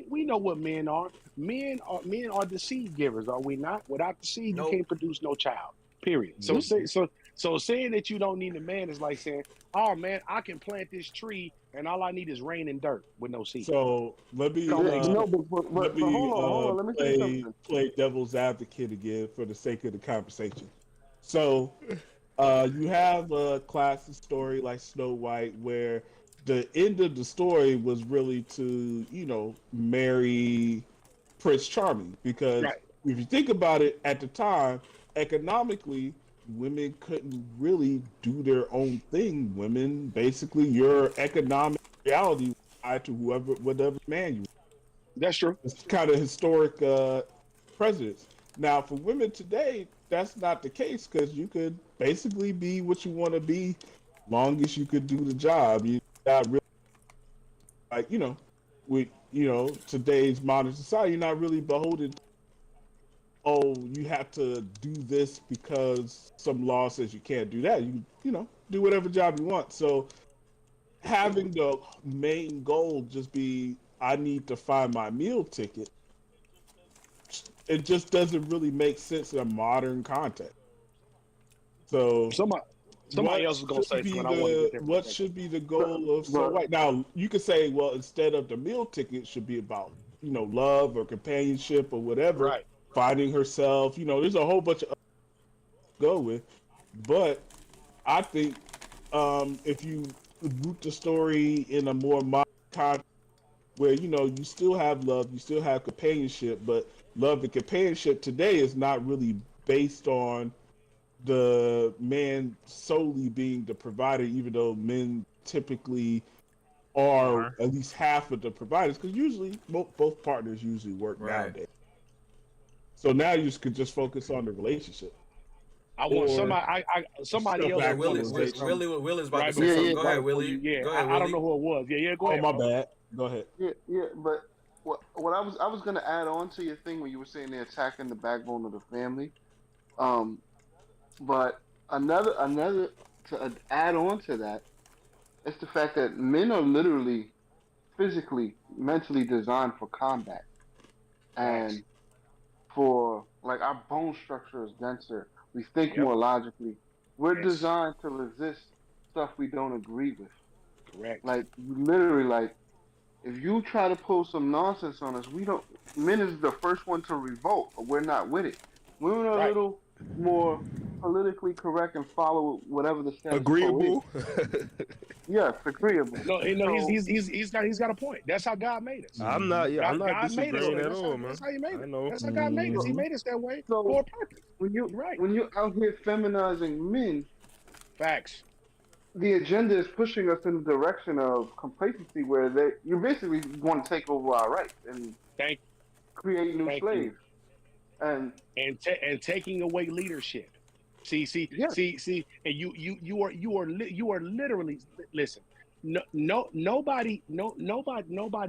We know what men are. Men are the seed givers, are we not? Without the seed, you can't produce no child. Period. So So saying that you don't need a man is like saying, "Oh man, I can plant this tree and all I need is rain and dirt with no seed." So let me hold on. Let me say something. play devil's advocate again for the sake of the conversation. So you have a classic story like Snow White where the end of the story was really to, marry Prince Charming. Because if you think about it, at the time, economically, women couldn't really do their own thing. Women, basically, your economic reality was tied to whatever man you were. That's true. It's kind of historic precedence. Now, for women today, that's not the case because you could basically be what you want to be, long as you could do the job. You're not really with today's modern society, you're not really beholden to, oh, you have to do this because some law says you can't do that. You do whatever job you want. So having the main goal just be, I need to find my meal ticket, it just doesn't really make sense in a modern context. So somebody else is going to say something. What should be the goal of Snow White? Now, you could say, well, instead of the meal ticket, it should be about, love or companionship or whatever. Right. Finding herself. There's a whole bunch of go with. But I think if you root the story in a more modern context where, you still have love, you still have companionship, but love and companionship today is not really based on the man solely being the provider, even though men typically are at least half of the providers, because usually both partners usually work nowadays. So now you could just focus on the relationship. I want somebody else. Will is about to say something. Go ahead, Willie. Yeah, go ahead, I don't know who it was. Yeah, go ahead. Oh, my bad. Go ahead. Yeah, but what I was gonna add on to your thing when you were saying they're attacking the backbone of the family, but another to add on to that, it's the fact that men are literally, physically, mentally designed for combat, and for like our bone structure is denser. We think more logically. We're designed to resist stuff we don't agree with. Correct. Like literally, like if you try to pull some nonsense on us, men is the first one to revolt, but we're not with it. Women are a little more politically correct and follow whatever the status agreeable. quo is. Yes, agreeable. No, he's got a point. That's how God made us. I'm not disagreeing at all, man. That's how he made I it. know. That's how God made us. He made us that way for a purpose. When you're out here feminizing men, facts. The agenda is pushing us in the direction of complacency, where you basically want to take over our rights and create new slaves, and taking away leadership. See, and you are literally listen. Nobody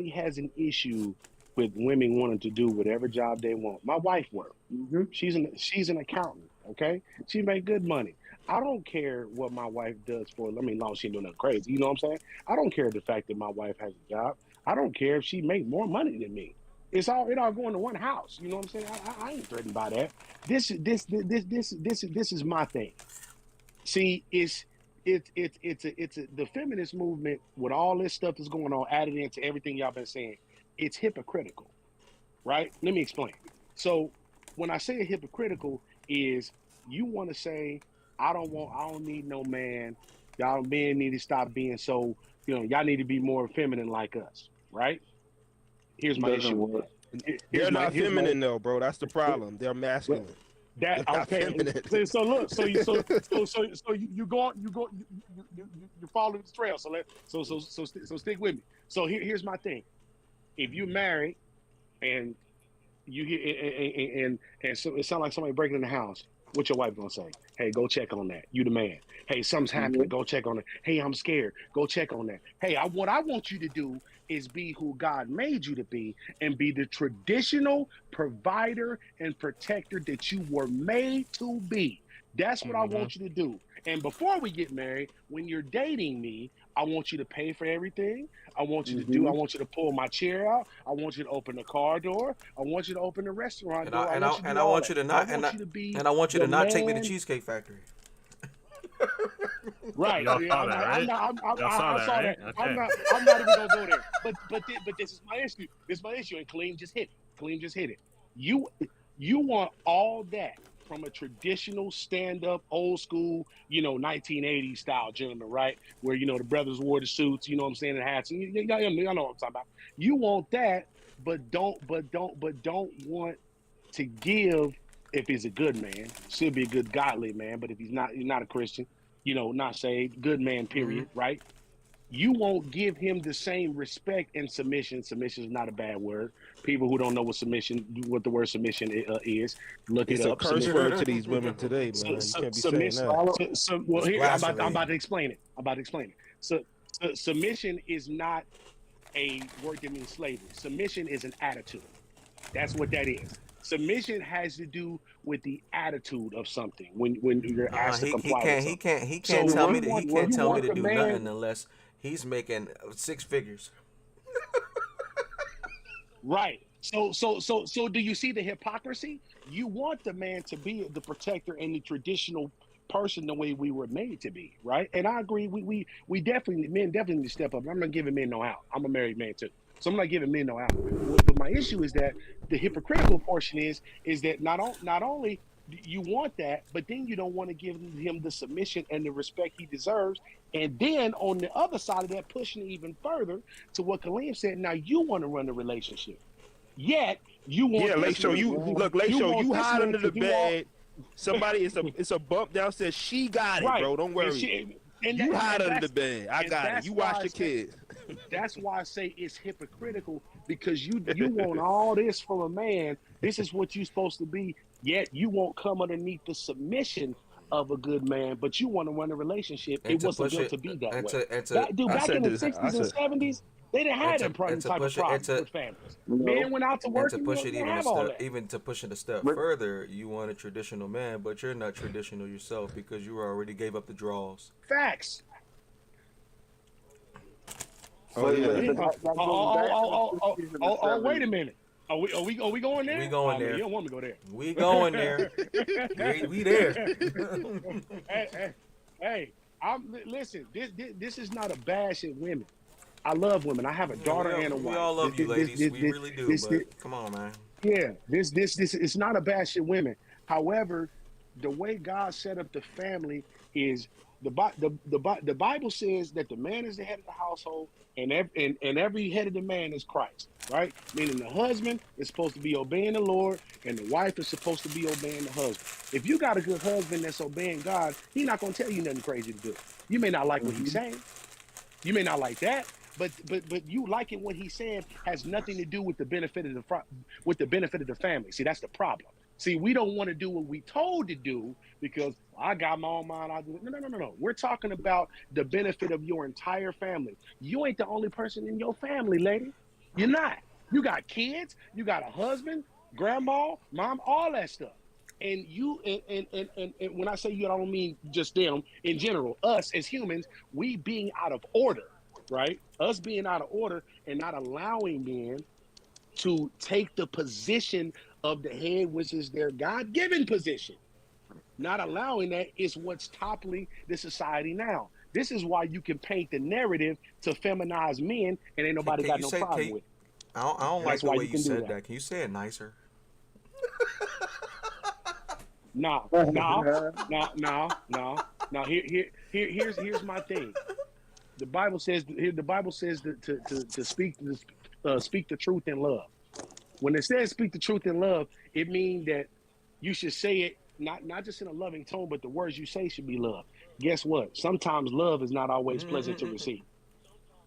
has an issue with women wanting to do whatever job they want. My wife works. Mm-hmm. She's an accountant. Okay, she make good money. I don't care what my wife does for. Long as she ain't doing nothing crazy. You know what I'm saying? I don't care the fact that my wife has a job. I don't care if she make more money than me. It all going to one house. You know what I'm saying? I ain't threatened by that. This is my thing. See, it's the feminist movement with all this stuff that's going on added into everything y'all been saying. It's hypocritical, right? Let me explain. So when I say hypocritical is you want to say, I don't need no man. Y'all men need to stop being so, y'all need to be more feminine like us, right? Here's my issue. They're not feminine though, bro. That's the problem. They're masculine. That okay. So look, so you following the trail. So stick with me. So here's my thing. If you're married and you hear and so it sounds like somebody breaking in the house, what your wife gonna say? Hey, go check on that. You the man. Hey, something's happening. Go check on it. Hey, I'm scared. Go check on that. Hey, what I want you to do is be who God made you to be and be the traditional provider and protector that you were made to be. That's what I want you to do. And before we get married, when you're dating me, I want you to pay for everything. I want you to I want you to pull my chair out. I want you to open the car door. I want you to open the restaurant door. I want you to not take me to Cheesecake Factory. Right. Y'all Yeah, saw that, right? I saw that. Okay. I'm not even gonna go there. But this is my issue. This is my issue. And Kaleem just hit it. You want all that from a traditional stand-up, old school, 1980s style gentleman, right? Where the brothers wore the suits, you know what I'm saying, the hats, and y'all know what I'm talking about. You want that, but don't want to give. If he's a good man, should be a good godly man. But if he's not a Christian, not saved, good man, period, right? You won't give him the same respect and submission. Submission is not a bad word. People who don't know what the word submission is, look It's it a up. curse word to these women today, man. You can't be saying that. Well, here I'm about to explain it. So submission is not a word that means slavery. Submission is an attitude. That's what that is. Submission has to do with the attitude of something when you're asked to comply. He can't tell me to do nothing unless he's making 6 figures. Right. So do you see the hypocrisy? You want the man to be the protector and the traditional person the way we were made to be, right? And I agree. We definitely need to step up. I'm not giving men no out. I'm a married man too, so I'm not giving men no out. But my issue is that the hypocritical portion is that not only you want that, but then you don't want to give him the submission and the respect he deserves. And then on the other side of that, pushing it even further to what Kaleem said. Now you want to run the relationship, yet you want. Yeah, Layshow, you hide under the bed. Somebody, it's a bump downstairs. She got it, bro. Don't worry. You hide under the bed. I got it. You watch the kids. That's why I say it's hypocritical, because you want all this from a man. This is what you're supposed to be. Yet you won't come underneath the submission of a good man, but you want to run a relationship. It wasn't built to be that way. Back in the 60s and 70s, they didn't have that type of problems with families. Men went out to work and push it even to push it a step further. You want a traditional man, but you're not traditional yourself because you already gave up the draws. Facts. Oh yeah. Oh, wait a minute. Are we going there? We going there. You don't want me to go there. We going there. we there. Hey, listen. This is not a bash at women. I love women. I have a daughter and a wife. We all love you, ladies. We really do. But come on, man. Yeah, this it's not a bash at women. However, the way God set up the family is the Bible says that the man is the head of the household, and every head of the man is Christ, right? Meaning the husband is supposed to be obeying the Lord, and the wife is supposed to be obeying the husband. If you got a good husband that's obeying God, he's not going to tell you nothing crazy to do. You may not like what he's saying. You may not like that. But you liking what he's saying has nothing to do with the benefit of the family. See, that's the problem. See, we don't want to do what we told to do because I got my own mind. I do it. No. We're talking about the benefit of your entire family. You ain't the only person in your family, lady. You're not. You got kids. You got a husband, grandma, mom, all that stuff. And you and when I say you, I don't mean just them. In general, us as humans, we being out of order. Right? Us being out of order and not allowing men to take the position of the head, which is their God-given position. Not allowing that is what's toppling the society now. This is why you can paint the narrative to feminize men and ain't nobody got no problem with it. I don't like the way you said that. Can you say it nicer? No. Here's my thing. The Bible says to speak the truth in love. When it says speak the truth in love, it means that you should say it not just in a loving tone, but the words you say should be love. Guess what? Sometimes love is not always pleasant to receive.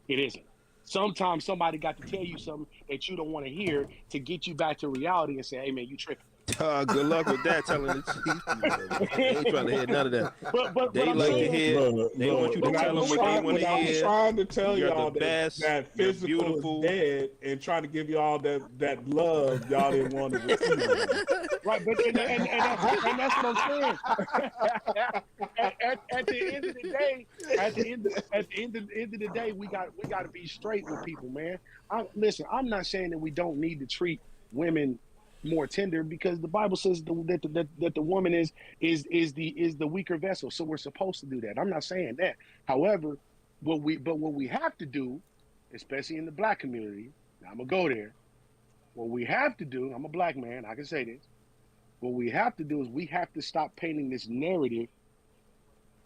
It isn't. Sometimes somebody got to tell you something that you don't want to hear to get you back to reality and say, "Hey man, you tripping." Good luck with that, telling the truth. They ain't trying to hear none of that. But they like to hear. They want you to tell them what they want to hear. I'm trying to tell y'all that physical is dead, and trying to give y'all that love y'all didn't want to receive. Right, but and that's what I'm saying. At the end of the day, we got to be straight with people, man. Listen, I'm not saying that we don't need to treat women more tender because the Bible says that the woman is the weaker vessel. So we're supposed to do that. I'm not saying that. However, what we have to do, especially in the black community, now I'm gonna go there. What we have to do, I'm a black man, I can say this. What we have to do is we have to stop painting this narrative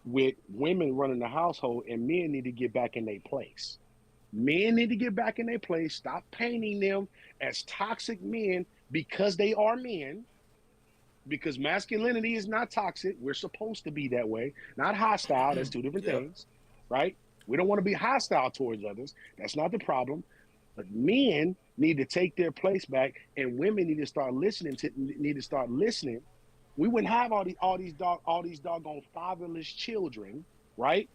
with women running the household, and men need to get back in their place. Men need to get back in their place. Stop painting them as toxic men because they are men. Because masculinity is not toxic. We're supposed to be that way. Not hostile. That's two different things, right? We don't want to be hostile towards others. That's not the problem. But men need to take their place back, and women need to start listening. We wouldn't have all these doggone fatherless children, right?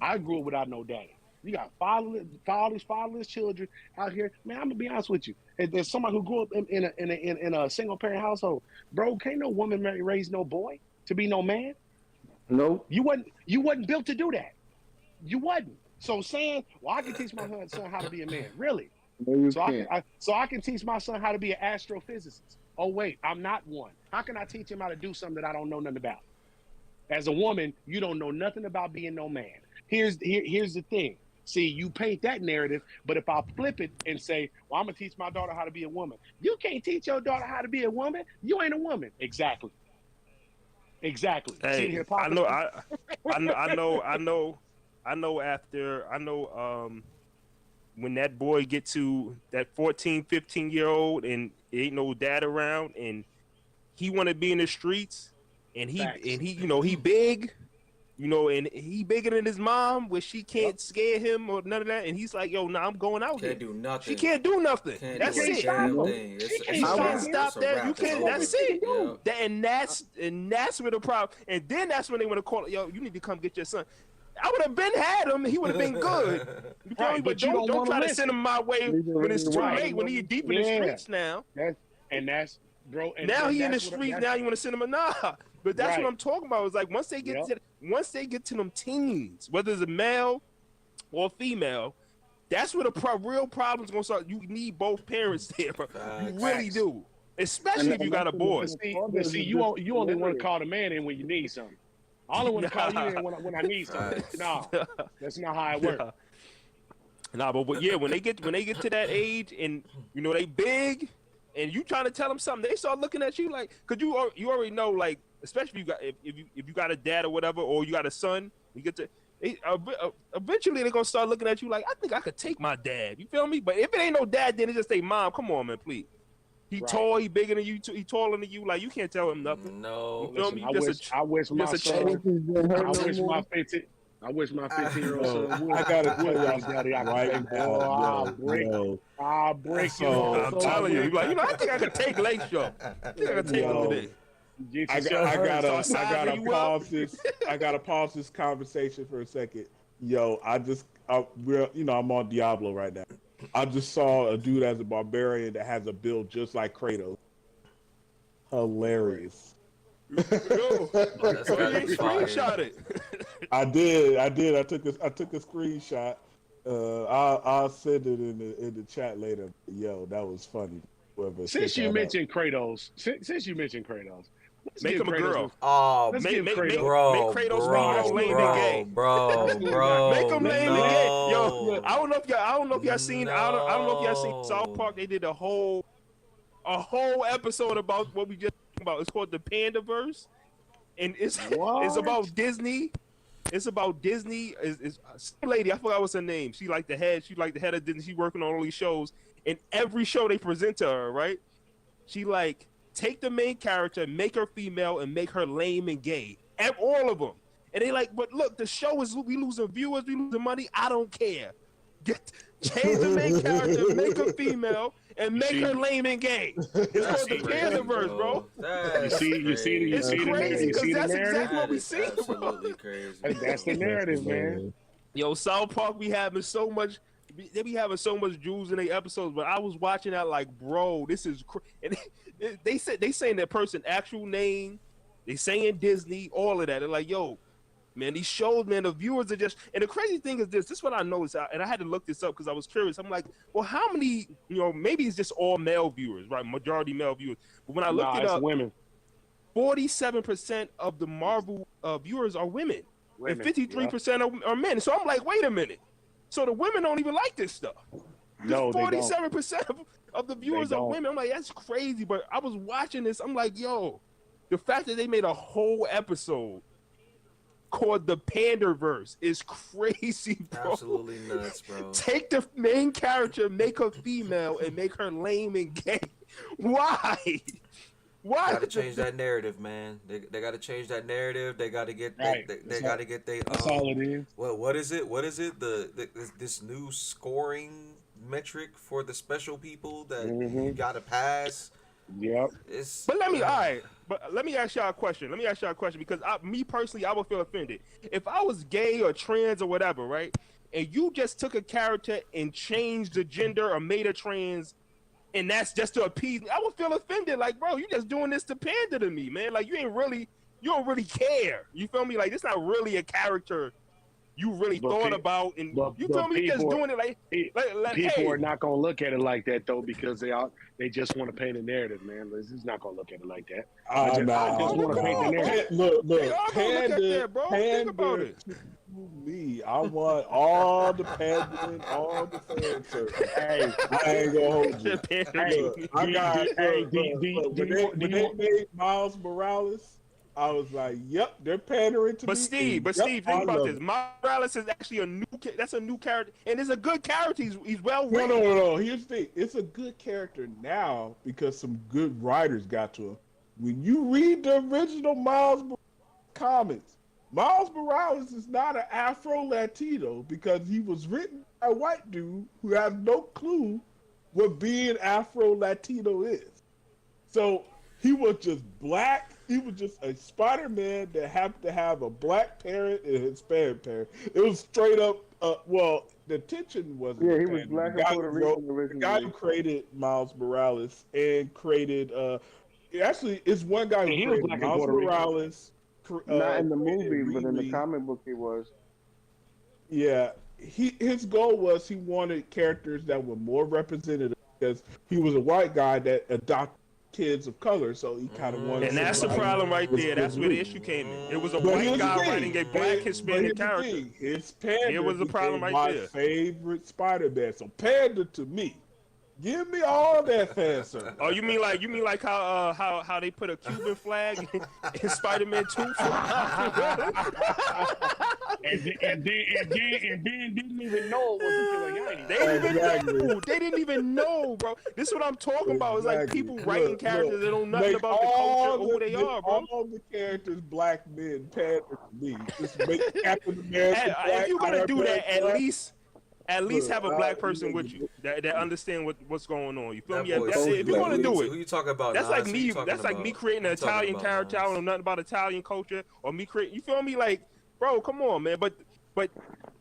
I grew up without no daddy. You got fatherless children out here. Man, I'm gonna be honest with you. If there's somebody who grew up in a single parent household, bro, can't no woman raise no boy to be no man. No, you wasn't built to do that. You wasn't. So saying, well, I can teach my son how to be a man. Really? No, I can teach my son how to be an astrophysicist. Oh wait, I'm not one. How can I teach him how to do something that I don't know nothing about? As a woman, you don't know nothing about being no man. Here's the thing. See, you paint that narrative, but if I flip it and say, well, I'm gonna teach my daughter how to be a woman. You can't teach your daughter how to be a woman. You ain't a woman. Exactly. Hey, I know. When that boy get to that 14, 15-year-old and ain't no dad around and he want to be in the streets and he big, and he bigger than his mom where she can't scare him or none of that. And he's like, yo, nah, I'm going out here. Can't do nothing. She can't do nothing. That's it. She can't stop that. You can't. That's it. And that's where the problem. And then that's when they want to call it. Yo, you need to come get your son. I would have been had him. He would have been good. Right, but don't try to send him my way when it's too late. When he's deep in the streets now. That's bro. And now he in the streets. Now you want to send him a nah. But that's what I'm talking about. It's like once they get to them teens, whether it's a male or female, that's where the real problem's gonna start. You need both parents there, bro. You really do, especially if you got a boy. But see, you only want to call the man in when you need something. I only want to call you in when I need something. No, that's not how it works. Nah, but yeah, when they get to that age and they big, and you trying to tell them something, they start looking at you like, cause you already know, like, especially if you got a dad or whatever, or you got a son, you get to eventually they're gonna start looking at you like, I think I could take my dad. You feel me? But if it ain't no dad, then it just say, Mom, come on, man, please. He tall, he bigger than you, he taller than you. Like, you can't tell him nothing. No. You feel me? I wish my 15-year-old son would. I gotta tell y'all right now. I'll break you. I'm telling you. Like, I think I could take Lake Show. I think I could take him today. I gotta pause this conversation for a second. Yo, I'm on Diablo right now. I just saw a dude as a barbarian that has a build just like Kratos. Hilarious. Screenshot it. I did. I took a screenshot. I'll send it in the chat later. Yo, that was funny. Since you mentioned Kratos, make him a girl. Oh, make Kratos lame and gay. Bro. Make him lame and gay. Yo, I don't know if y'all seen. I don't know if y'all seen South Park. They did a whole episode about what we just talked about. It's called the Pandaverse, and it's about Disney. It's about Disney. Is some lady, I forgot what's her name. She like the head of Disney. She working on all these shows, and every show they present to her, right? She like take the main character, make her female, and make her lame and gay. And all of them. And they like, but look, the show is, we losing viewers, we losing money. I don't care. Change the main character, make her female, and make her lame and gay. It's called the Pandaverse, bro. You see crazy because that's exactly what we see, bro. That's the narrative, man. Yo, South Park, we having so much. They be having so much Jews in their episodes, but I was watching that like, bro, this is and they saying that person actual name, they saying Disney, all of that. They're like, yo, man. These shows, man, the viewers are just. And the crazy thing is this is what I noticed, and I had to look this up because I was curious. I'm like, well, how many? Maybe it's just all male viewers, right? Majority male viewers. But when I looked it up, women. 47% of the Marvel viewers are women and 53% are men. So I'm like, wait a minute. So the women don't even like this stuff. No, 47% of the viewers are women. I'm like, that's crazy. But I was watching this. I'm like, yo, the fact that they made a whole episode called the Panderverse is crazy, bro. Absolutely nuts, bro. Take the main character, make her female, and make her lame and gay. Why? Why? Got to change that narrative, man. They got to change that narrative. They got to get. They got to get. That's all it is. Well, what is it? What is it? This new scoring metric for the special people that you got to pass. Yep. But let me ask y'all a question. Because me personally, I would feel offended if I was gay or trans or whatever, right? And you just took a character and changed the gender or made her trans. And that's just to appease me. I would feel offended. Like, bro, you just doing this to pander to me, man. Like, you don't really care. You feel me? Like, it's not really a character you really thought about. And you feel me? You just doing it like people are not gonna look at it like that though, because they just want to paint a narrative, man. He's not gonna look at it like that. I just want to paint the narrative. Look, pander to me. I want all the pandering, all the fan service. Hey, I ain't gonna hold you. When they made Miles Morales, I was like, "Yep, they're pandering to me." But Steve, think about this. Miles Morales is actually a new character, and it's a good character. He's well written. No. Here's the thing: it's a good character now because some good writers got to him. When you read the original Miles Morales comics, Miles Morales is not an Afro-Latino because he was written by a white dude who has no clue what being Afro-Latino is. So he was just black. He was just a Spider-Man that happened to have a black parent and a Hispanic parent. It was straight up, the tension wasn't. Yeah, he was black and Puerto Rican originally. The guy who created Miles Morales and created, actually, it's one guy who created Miles Morales. Not in the movie, but in the comic book he was. Yeah, his goal was he wanted characters that were more representative because he was a white guy that adopted kids of color, so he kind of wanted. And that's the problem right there. That's where the issue came in. It was a white guy writing a black Hispanic character. His pander. It was the problem right there. My favorite Spider-Man. So pander to me. Give me all that fan service. Oh, you mean like how they put a Cuban flag in Spider-Man 2? and then didn't even know it was a They didn't even know, bro. This is what I'm talking about. It's like people writing characters that don't know nothing about the culture or who they are, bro. All the characters, black men, pander to me. Just make Captain America black. If you're gonna do that, at least have a black person with you that understand what's going on. You feel me? If you want to do it, who you talking about? That's like me. That's like me creating an Italian character. I don't know nothing about Italian culture, or me creating. You feel me? Like, bro, come on, man. But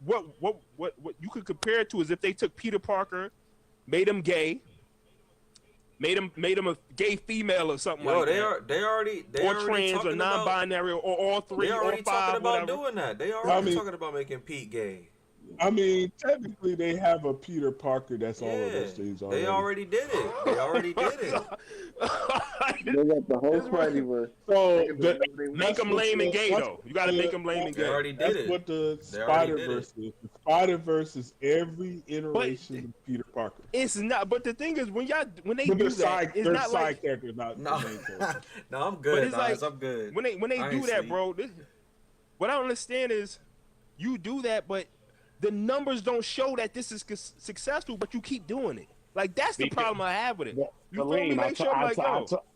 what you could compare it to is if they took Peter Parker, made him gay, made him a gay female or something like that. They already trans or non-binary or all three. They already or five, talking about whatever. doing that. They already talking about making Pete gay. I mean, technically, they have a Peter Parker that's all of those things already. They already did it. They got the whole Spideyverse. So make them lame and gay, though. You got to make them lame and gay. They already did it. That's what the Spider-Verse is. The Spider-Verse is every iteration of Peter Parker. It's not. But the thing is, when they but do that, it's not like characters, not the main characters. No, I'm good. But it's I'm good. When they do that, bro. What I don't understand is, you do that, but the numbers don't show that this is successful, but you keep doing it. Like, that's the problem I have with it. You feel me?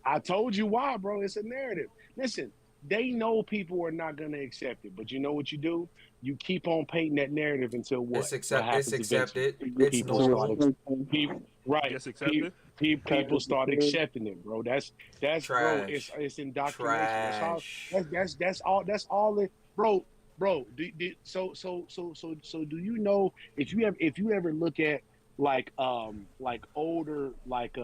I told you why, bro. It's a narrative. Listen, they know people are not going to accept it, but you know what you do? You keep on painting that narrative until what? It's accepted. It's normal. Right. It's accepted. People start accepting it, bro. That's trash. Bro. It's indoctrination. That's all it, bro. Bro, so do you know if you ever look at like older like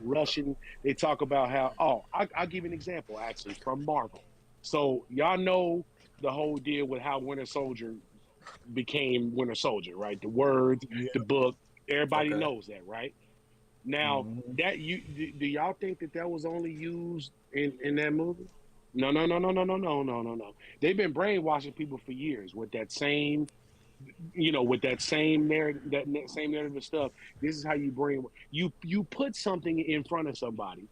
Russian, they talk about how I'll give you an example actually from Marvel. So y'all know the whole deal with how Winter Soldier became Winter Soldier, right? The words, the book, everybody knows that, right? Now, that do y'all think that was only used in that movie? No, no, no, no, no, no, no, no, no, no. They've been brainwashing people for years with that same, with that same narrative, same narrative and stuff. This is how you you put something in front of somebody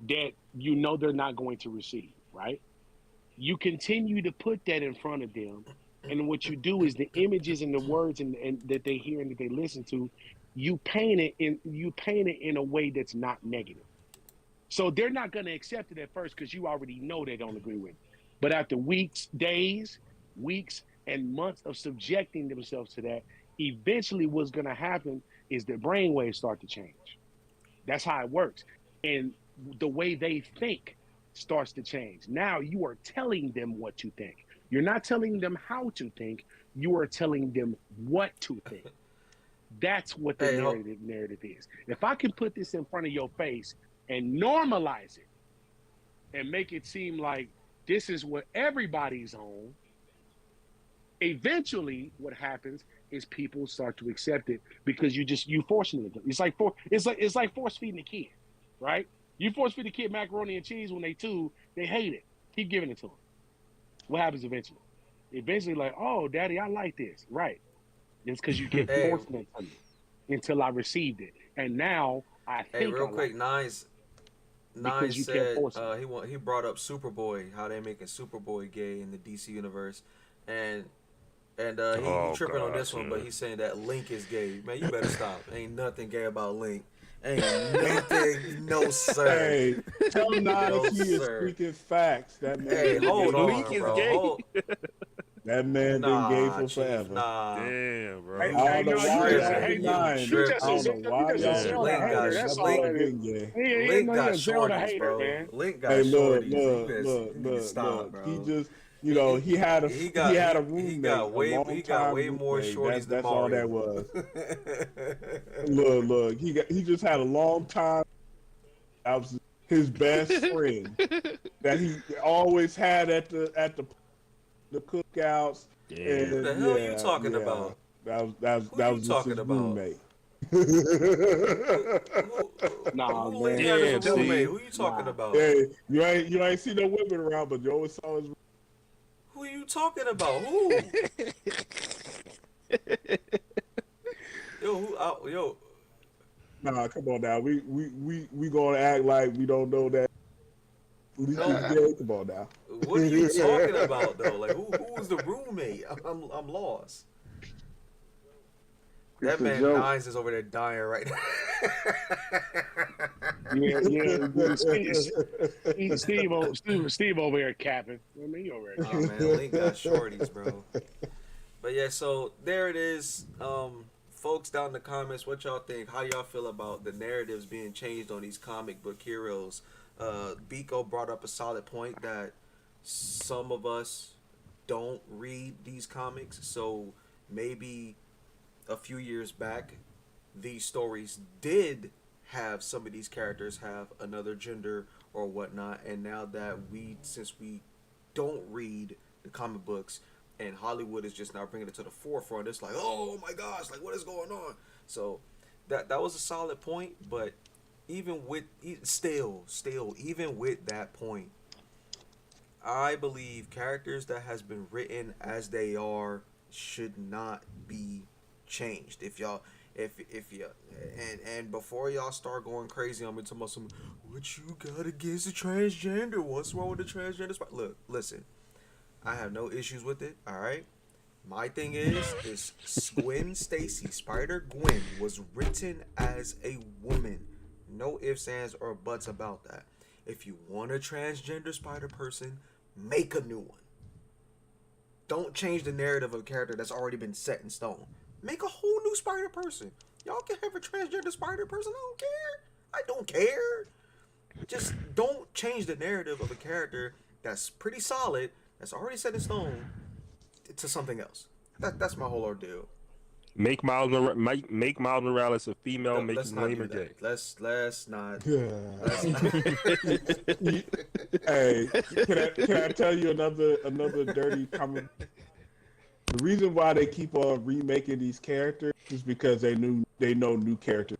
that they're not going to receive, right? You continue to put that in front of them, and what you do is the images and the words and that they hear and that they listen to, you paint it in a way that's not negative. So they're not going to accept it at first because you already know they don't agree with it. But after weeks, and months of subjecting themselves to that, eventually what's going to happen is their brainwaves start to change. That's how it works. And the way they think starts to change. Now you are telling them what to think. You're not telling them how to think. You are telling them what to think. That's what the narrative is. If I can put this in front of your face and normalize it and make it seem like this is what everybody's on, eventually what happens is people start to accept it because you forcing it. It's like force feeding a kid, right? You force feed a kid macaroni and cheese when they 2, they hate it. Keep giving it to them. What happens eventually? Eventually, like, oh, daddy, I like this. Right. It's because you kept forcing it to me until I received it. And now I think Hey, real quick, Nines said he brought up Superboy, how they making Superboy gay in the DC universe, and he tripping on this one, but he's saying that Link is gay. Man, you better stop. Ain't nothing gay about Link. Ain't nothing, no sir. Hey, tell Nas he is speaking facts. That man, hold on, Link is bro. Gay. That man been gay for forever. Damn, bro. I don't know why Link got shorties, bro. Link got shorties. Look. Stop, bro. He just, he had a roommate. He got way more shorties than That's all that was. Look. He just had a long time. That was his best friend that he always had at the cookouts. Yeah. What the hell are you talking about? That was just his roommate. Who you talking about? Hey, you ain't see no women around, but you always saw his. Who are you talking about? Who? Yo. Nah, come on now. We gonna act like we don't know that. Come on now. What are you talking about though? Like who was the roommate? I'm lost. That man Nines is over there dying right now. Steve over here capping. I mean, over there. Oh man, Link got shorties, bro. But yeah, so there it is. Folks down in the comments, what y'all think? How y'all feel about the narratives being changed on these comic book heroes? Biko brought up a solid point that some of us don't read these comics, so maybe a few years back these stories did have some of these characters have another gender or whatnot, and now that since we don't read the comic books and Hollywood is just now bringing it to the forefront, it's like, oh my gosh, like what is going on? So that was a solid point, but even with that point, I believe characters that has been written as they are should not be changed. If you and before y'all start going crazy on me talking about what you got against the transgender? What's wrong with the transgender? Look, listen, I have no issues with it. All right. My thing is Gwen Stacy, Spider-Gwen was written as a woman. No ifs, ands, or buts about that. If you want a transgender spider person, make a new one. Don't change the narrative of a character that's already been set in stone. Make a whole new spider person. Y'all can have a transgender spider person. I don't care. Just don't change the narrative of a character that's pretty solid, that's already set in stone, to something else. That's my whole ordeal. Make Miles Morales a female, make Let's him not lame do or gay. that. Let's not. Hey, can I tell you another dirty comment? The reason why they keep on remaking these characters is because they know new characters.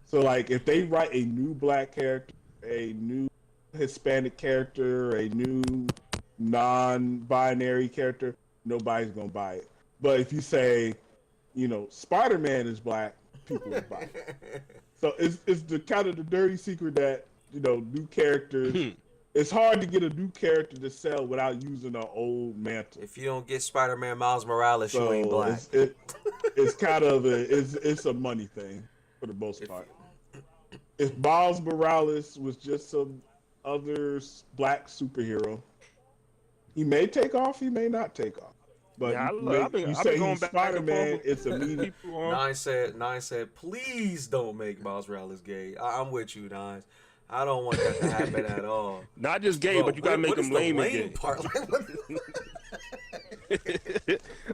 So like if they write a new black character, a new Hispanic character, a new non-binary character, nobody's gonna buy it. But if you say, Spider-Man is black, people will buy it. So it's the kind of the dirty secret that new characters. It's hard to get a new character to sell without using an old mantle. If you don't get Spider-Man Miles Morales, you ain't black. It's kind of it's a money thing for the most part. If Miles Morales was just some other black superhero, he may take off, he may not take off. But you say he's Spider-Man, it's immediate. Nine said, please don't make Miles Morales gay. I'm with you, Nine. I don't want that to happen at all. Not just gay, but you gotta make him lame and gay. Part?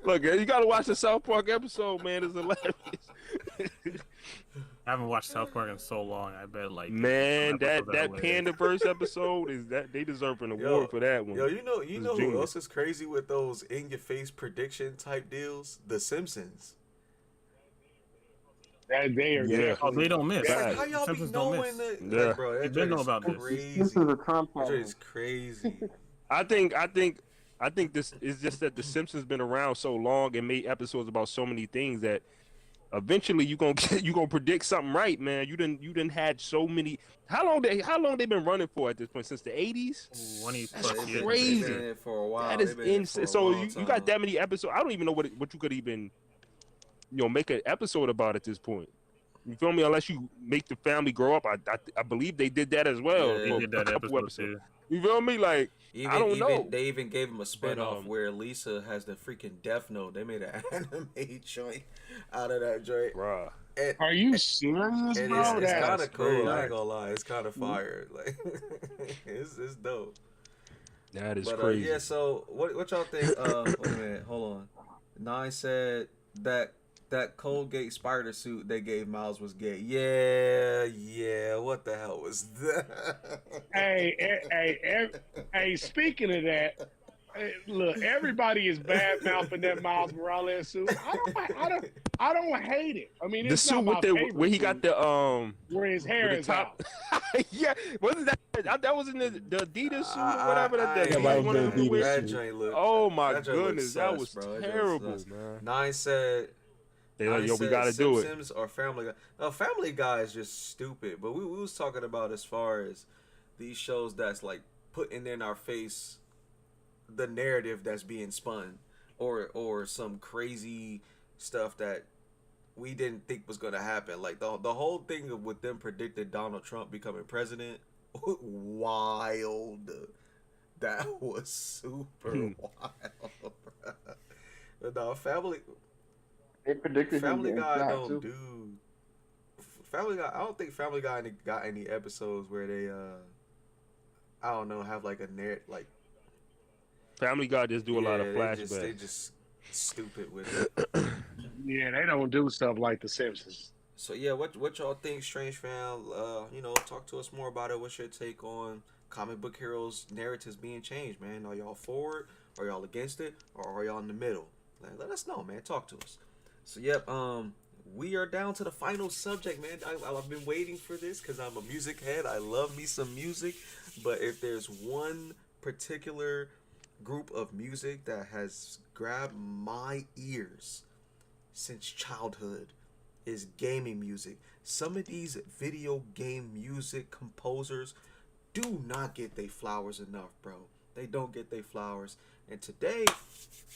Look, you gotta watch the South Park episode, man. It's hilarious. I haven't watched South Park in so long. I bet man, that Pandaverse episode is that they deserve an award for that one. Yo, you know who else is crazy with those in your face prediction type deals? The Simpsons. They don't miss. Like, how y'all be knowing that? Yeah. Like, bro, that know about crazy. This is a Trump That is crazy. I think this is just that the Simpsons been around so long and made episodes about so many things that eventually you gonna predict something right, man. You didn't had so many. How long they been running for at this point? Since the 80s? 20 That's plus years. crazy. They've been in it for a while. That is insane. So you got that many episodes. I don't even know what you could even make an episode about at this point. You feel me? Unless you make the family grow up. I believe they did that as well. Yeah, they did that episode too. You feel me? Like I don't know. They even gave him a spinoff where Lisa has the freaking Death Note. They made an anime joint out of that joint. Bruh. Are you serious, and bro? It's kind of cool. crazy. I ain't gonna lie. It's kind of fire. Like it's dope. That is But, crazy. yeah. So what y'all think? Wait a minute. Hold on. Nine said that Colgate spider suit they gave Miles was gay. Yeah. What the hell was that? Hey, speaking of that, look, everybody is bad mouthing that Miles Morales suit. I don't hate it. I mean, the it's suit not my with the favorite where he got the where his hair is top. Yeah, wasn't that was in the Adidas suit or whatever that day? That joint looked. Oh my that joint goodness, looked that was sus, bro. terrible, That man. Nine said. They like, yo, we gotta do it. Simpsons or Family Guy. No, Family Guy is just stupid. But we was talking about as far as these shows that's like putting in our face the narrative that's being spun, or some crazy stuff that we didn't think was gonna happen. Like the whole thing with them predicting Donald Trump becoming president, wild. That was super wild. But no, Family. They predicted Family him Guy back, don't too. do. Family Guy. I don't think Family Guy got any episodes where they I don't know, have like a narrative like. Family Guy just do a lot of flashbacks. They just stupid with it. Yeah, they don't do stuff like The Simpsons. So yeah, what y'all think, Strange Fam? Talk to us more about it. What's your take on comic book heroes narratives being changed, man? Are y'all for it? Are y'all against it? Or are y'all in the middle? Let us know, man. Talk to us. So yep, we are down to the final subject, man. I've been waiting for this because I'm a music head. I love me some music, but if there's one particular group of music that has grabbed my ears since childhood, is gaming music. Some of these video game music composers do not get their flowers enough, bro. They don't get their flowers. And today,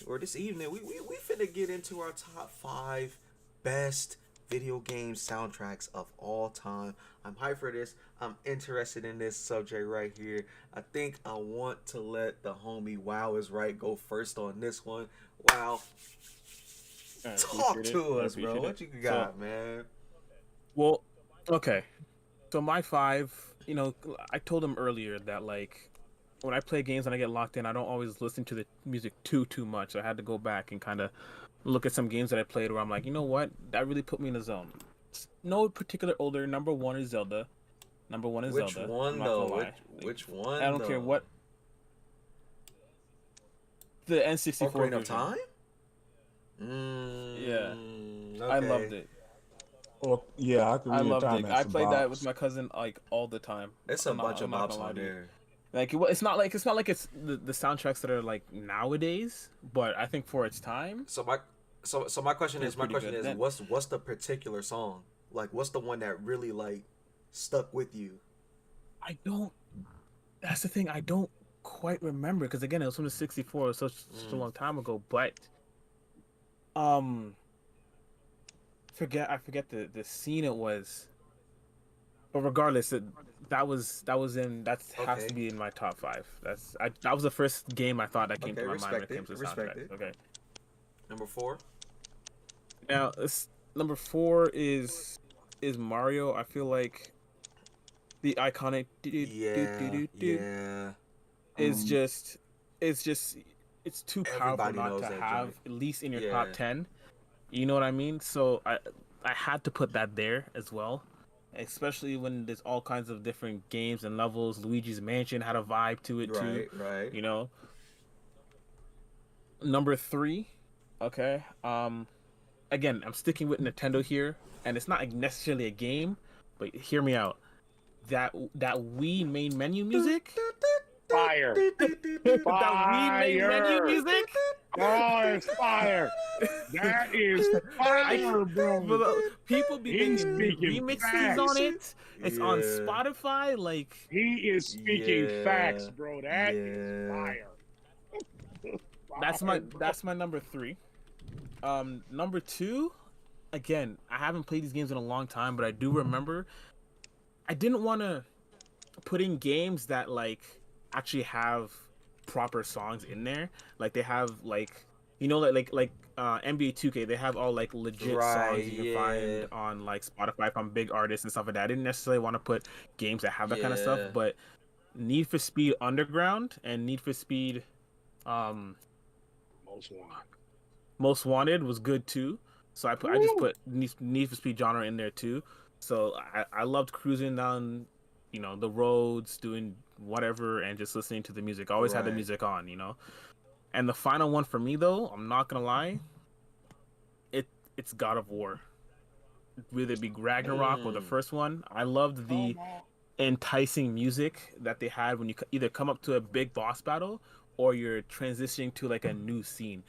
or this evening, we finna get into our top 5 best video game soundtracks of all time. I'm hyped for this. I'm interested in this subject right here. I think I want to let the homie Wow is Right go first on this one. Wow. Talk to us, bro. What you got, man? Well, okay. So my 5, I told him earlier that like when I play games and I get locked in, I don't always listen to the music too much. So I had to go back and kind of look at some games that I played where I'm like, you know what, that really put me in the zone. No particular order. Number one is Zelda. Number one is Which Zelda. one though? Which one? I don't care what. The N64 Ocarina version. of Time? Yeah. Okay. I loved it. Well, yeah, I loved it. I played that with my cousin like all the time. It's a bunch of bops on there. Like it's not like it's the soundtracks that are like nowadays, but I think for its time. So my question is what's the particular song? Like what's the one that really like stuck with you? I don't. That's the thing. I don't quite remember because again it was from the 64, so such a long time ago. But I forget the scene it was. But regardless, that has to be in my top 5. That was the first game I thought that came to my mind when it comes to soundtracks. Okay. Number 4. Now, number 4 is Mario. I feel like the iconic it's too powerful not to have at least in your top 10. You know what I mean? So I had to put that there as well. Especially when there's all kinds of different games and levels. Luigi's Mansion had a vibe to it too. Right. You know. Number 3, okay. Again, I'm sticking with Nintendo here, and it's not necessarily a game, but hear me out. That Wii main menu music. Fire. That Wii main menu music. Oh, it's fire. That is fire, bro. People be making remixes on it. It's on Spotify. Like he is speaking facts, bro. That is fire. That's my number 3. Number 2, again, I haven't played these games in a long time, but I do remember. I didn't want to put in games that like actually have proper songs in there. Like they have like NBA 2K, they have all like legit songs you can find on like Spotify from big artists and stuff like that. I didn't necessarily want to put games that have that kind of stuff, but Need for Speed Underground and Need for Speed Most Wanted was good too. So I just put Need for Speed genre in there too. So I loved cruising down, the roads, doing whatever, and just listening to the music. I always had the music on, And the final one for me, though, I'm not gonna lie, it's God of War. Whether it be Ragnarok or the first one, I loved the enticing music that they had when you either come up to a big boss battle or you're transitioning to like a new scene.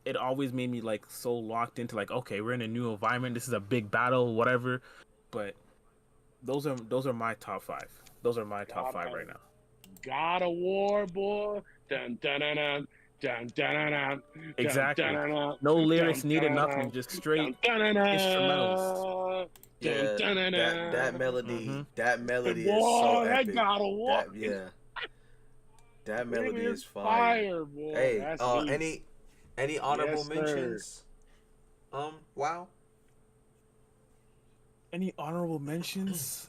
It always made me like so locked into like, okay, we're in a new environment. This is a big battle, whatever. But those are my top 5. Those are my top 5 right now. God of War, boy. Dun dun dun dun. Dun, dun, dun, dun, exactly. dun, dun, dun, no lyrics dun, needed, dun, nothing, just straight instrumentals. Yeah, that melody, that melody is so that epic. God of War. That melody is fire. Boy. Hey, any honorable mentions? Wow. Any honorable mentions?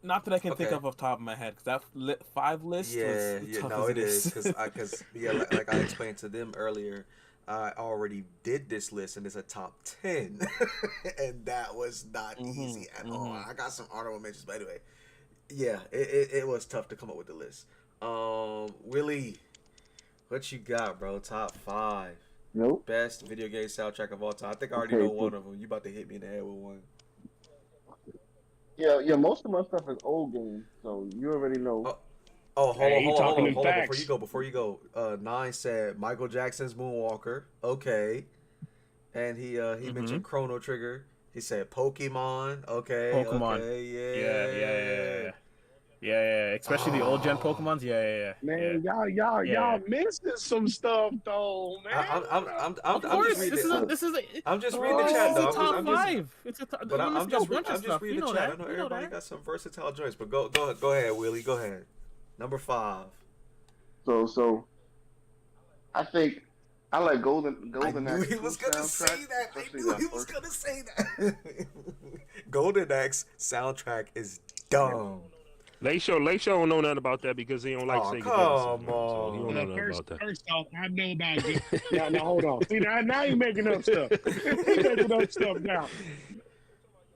Not that I can think of off the top of my head, because that 5 list was tough as it is, because like I explained to them earlier, I already did this list and it's a top 10, and that was not easy at all. I got some honorable mentions, but anyway, it was tough to come up with the list. Willie, what you got, bro? Top 5. Nope. Best video game soundtrack of all time. I think I already know one of them. You about to hit me in the head with one. Yeah. Most of my stuff is old games, so you already know. Hold on. Before you go. 9 said Michael Jackson's Moonwalker. Okay, and he mentioned Chrono Trigger. He said Pokemon. Okay. Pokemon. Okay, yeah. Especially the old gen Pokemons. Yeah. Man, y'all missing some stuff though, man. I'm just reading. I'm just reading the chat, though. Top 5. I'm just reading the chat. I know everybody got some versatile joints, but go ahead, Willie. Go ahead. Number 5. So, I think I like Golden I knew he was gonna say that. Golden Axe soundtrack is dumb. Late Show don't know nothing about that because he don't like Sega Genesis. Come So he don't know on. nothing about that. First off, I know about good. Now hold on. See, now you making up stuff. You making up stuff now.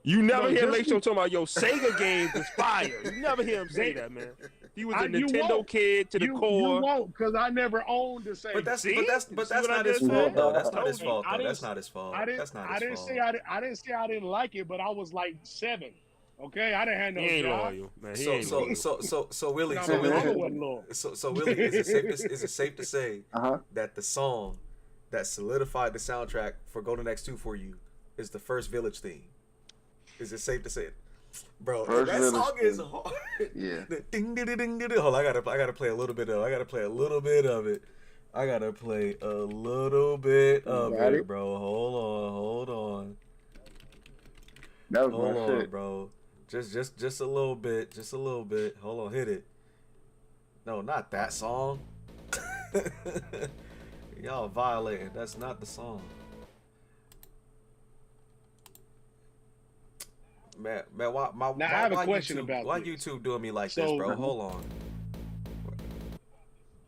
You never hear just Late Show talking about, yo, Sega games is fire. You never hear him say that, man. He was a Nintendo kid to the core. You won't, because I never owned the Sega. But that's not his fault though. That's not his fault though. That's not his fault. I didn't say I didn't like it, but I was like 7. Okay, I didn't have no He ain't job. loyal, man. He ain't loyal. So Willie, No, so my mama Willie, wasn't loyal. so Willie, is it safe to say that the song that solidified the soundtrack for Golden Axe 2 for you is the first Village theme? Is it safe to say it? Bro, that song is hard. Yeah. Ding ding ding ding. Hold on, I gotta play a little bit of it. I gotta play a little bit of it, bro. Hold on. That was Hold my on, shit. bro. Just a little bit. Hold on, hit it. No, not that song. Y'all violating. That's not the song. Man, why I have a question YouTube, about why this. YouTube doing me like this, bro? Hold on.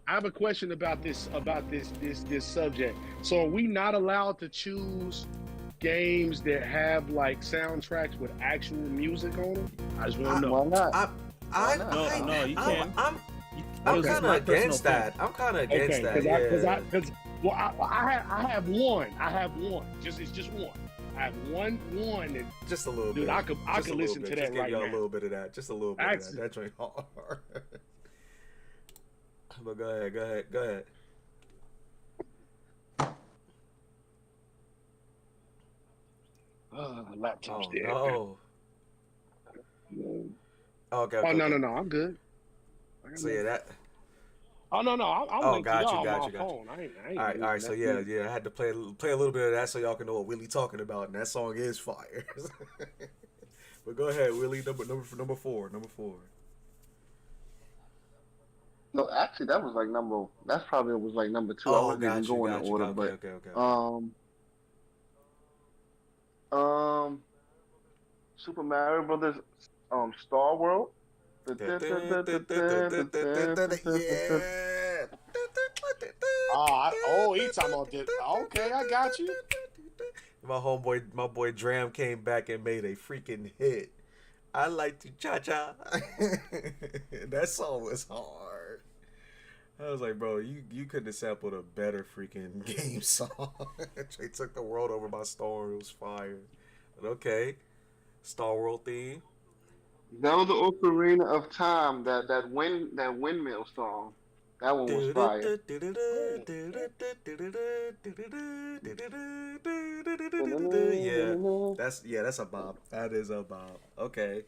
I have a question about this subject. So are we not allowed to choose games that have like soundtracks with actual music on them? I just want to know. Why not? No, you can't. I'm kind of against that. I'm kind of against that. I have one. It's just one. I have one that just a little dude, bit. I could listen to that right now. A little bit of that. Just a little bit of that. That joint hard. But go ahead. Laptop's dead. No. Okay. No. I'm good. So yeah, that. Oh no, I'm linked to y'all on my phone. All right. So yeah, I had to play a little bit of that so y'all can know what Willie talking about, and that song is fire. But go ahead, Willie. Number four. No, actually, that was like number. That's probably was like number 2. Oh, I wasn't even going in order, but Super Mario Brothers, Star World. Yeah. He talking about this. Okay, I got you. My boy Dram came back and made a freaking hit. I like to cha-cha. That song was hard. I was like, bro, you couldn't have sampled a better freaking game song. They took the world over by storm. It was fire. But okay, Star World theme. Zelda Ocarina of Time, that windmill song. That one was fire. Yeah, that's a bop. That is a bop. Okay.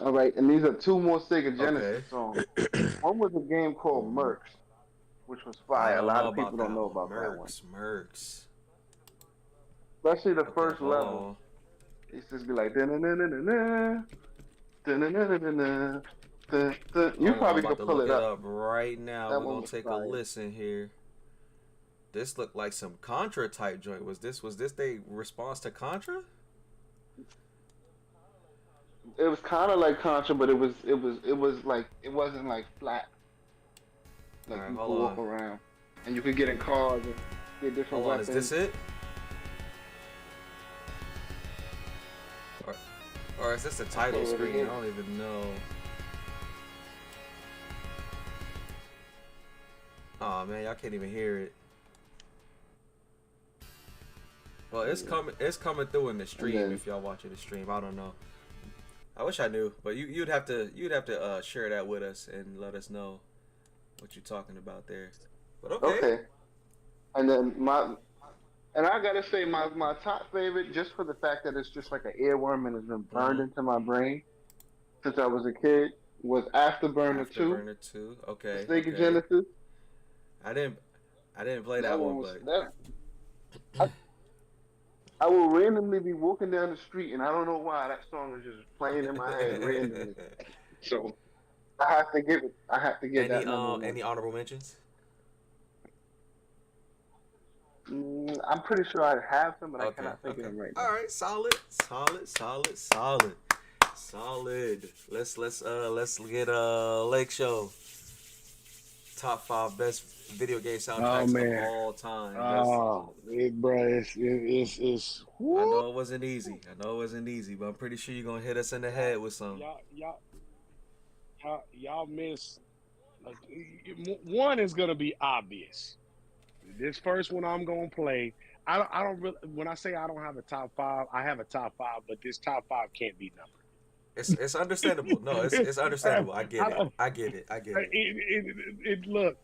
All right, and these are 2 more Sega Genesis songs. One was a game called Mercs, which was fire. A lot of people don't know about that one. Mercs. Especially the first level. It just be like da-na-na-na-na-na, da-na-na-na-na-na, da-da. You probably could pull it up right now. That We're gonna take a listen here. This looked like some Contra type joint. Was this their response to Contra? It was kind of like Contra, but it was like it wasn't like flat. Like you could walk around, and you could get in cars and get different weapons. Is this it? Or is this the title screen? I don't even know. Oh man, y'all can't even hear it. Well, it's coming through in the stream if y'all watching the stream. I don't know. I wish I knew, but you'd have to share that with us and let us know what you're talking about there. But okay. And then I gotta say my top favorite, just for the fact that it's just like an earworm and it's been burned into my brain since I was a kid, was Afterburner 2. Afterburner 2, okay. Sega Genesis. I didn't play that one, but I will randomly be walking down the street and I don't know why that song is just playing in my head randomly. So I have to give that. Any honorable mentions? I'm pretty sure I have some, but I cannot think of them right now. All right, solid. Let's get Lake Show top 5 best video game soundtracks of all time. It's. I know it wasn't easy. But I'm pretty sure you're gonna hit us in the head with some. Y'all miss. One is gonna be obvious. This first one I'm gonna play. I don't really. When I say I don't have a top 5, I have a top 5, but this top 5 can't be numbered. It's understandable. No, it's understandable. I get it. Look,